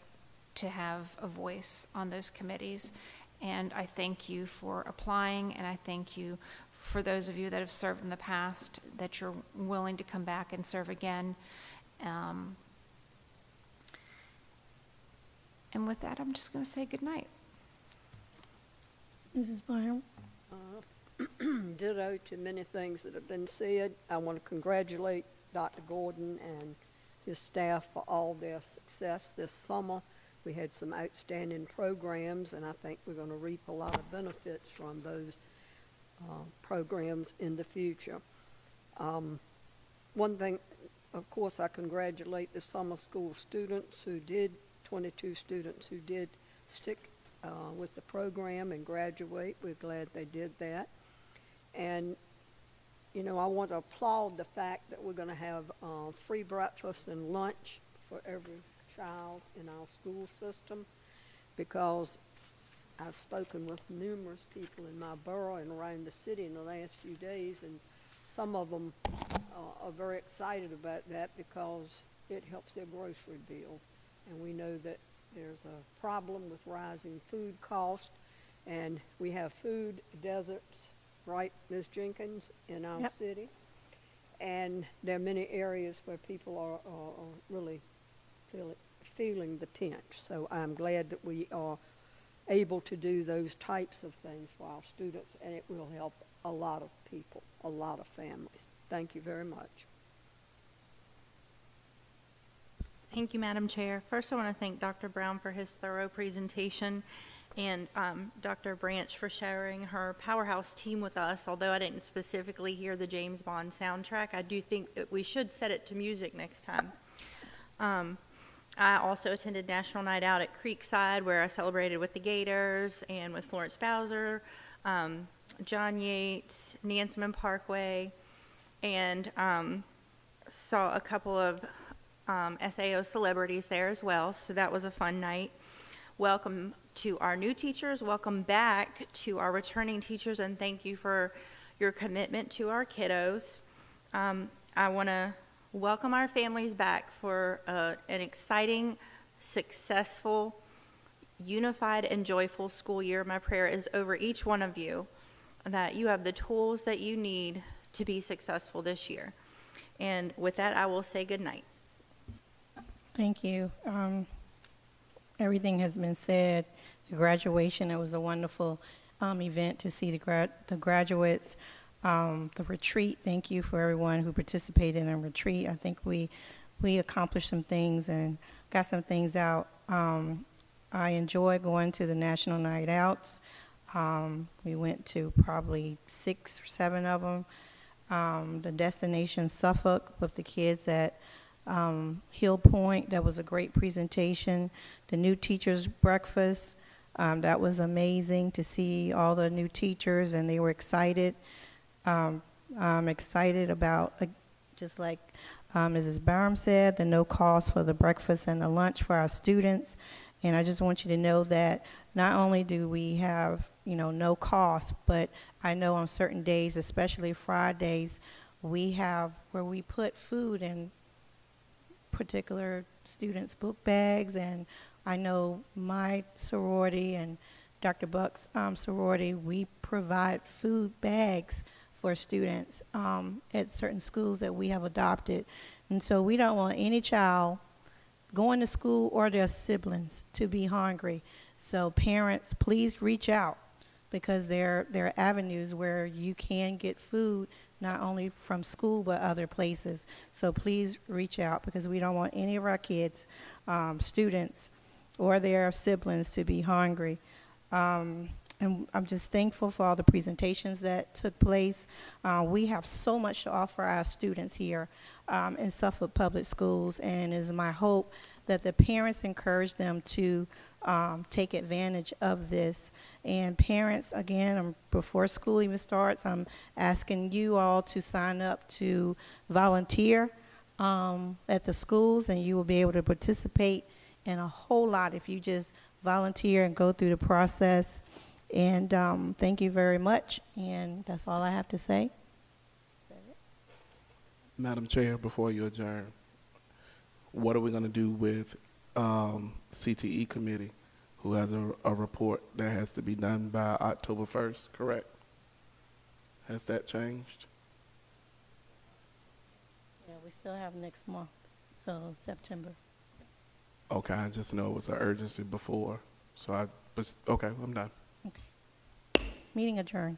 to have a voice on those committees. And I thank you for applying, and I thank you for those of you that have served in the past, that you're willing to come back and serve again. And with that, I'm just going to say good night. Mrs. Byram. Ditto to many things that have been said. I want to congratulate Dr. Gordon and his staff for all their success this summer. We had some outstanding programs, and I think we're going to reap a lot of benefits from those programs in the future. One thing, of course, I congratulate the summer school students 22 students who did stick with the program and graduate. We're glad they did that. And, you know, I want to applaud the fact that we're going to have free breakfast and lunch for every child in our school system, because I've spoken with numerous people in my borough and around the city in the last few days, and some of them are very excited about that because it helps their grocery bill. And we know that there's a problem with rising food costs, and we have food deserts, right, Ms. Jenkins, in our city. And there are many areas where people are really feeling the pinch. So I'm glad that we are able to do those types of things for our students, and it will help a lot of people, a lot of families. Thank you very much. Thank you, Madam Chair. First, I want to thank Dr. Brown for his thorough presentation, and Dr. Branch for sharing her powerhouse team with us. Although I didn't specifically hear the James Bond soundtrack, I do think that we should set it to music next time. I also attended National Night Out at Creekside, where I celebrated with the Gators and with Florence Bowser, John Yates, Nansemond Parkway, and saw a couple of SAO celebrities there as well, so that was a fun night. Welcome to our new teachers, welcome back to our returning teachers, and thank you for your commitment to our kiddos. I want to welcome our families back for an exciting, successful unified and joyful school year. My prayer is over each one of you, that you have the tools that you need to be successful this year. And with that, I will say good night. Thank you. Everything has been said. The graduation, it was a wonderful event to see the graduates. The retreat, thank you for everyone who participated in a retreat. I think we accomplished some things and got some things out. I enjoy going to the National Night Outs. We went to probably 6 or 7 of them. The Destination Suffolk with the kids at Hill Point, that was a great presentation. The new teachers breakfast, that was amazing to see all the new teachers, and they were excited. I'm excited about, just like Mrs. Barham said, the no cost for the breakfast and the lunch for our students. And I just want you to know that not only do we have, no cost, but I know on certain days, especially Fridays, we have where we put food in particular students' book bags. And I know my sorority and Dr. Buck's sorority, we provide food bags for students at certain schools that we have adopted. And so we don't want any child going to school or their siblings to be hungry. So parents, please reach out, because there are avenues where you can get food, not only from school but other places. So please reach out, because we don't want any of our kids, students, or their siblings to be hungry. And I'm just thankful for all the presentations that took place. We have so much to offer our students here in Suffolk Public Schools, and it is my hope that the parents encourage them to take advantage of this. And parents, again, before school even starts, I'm asking you all to sign up to volunteer at the schools, and you will be able to participate in a whole lot if you just volunteer and go through the process. And thank you very much, and that's all I have to say. Madam Chair, before you adjourn, what are we going to do with CTE committee, who has a report that has to be done by October 1st, correct? Has that changed? Yeah, we still have next month, so September. Okay, I just know it was an urgency before, so okay, I'm done. Meeting adjourned.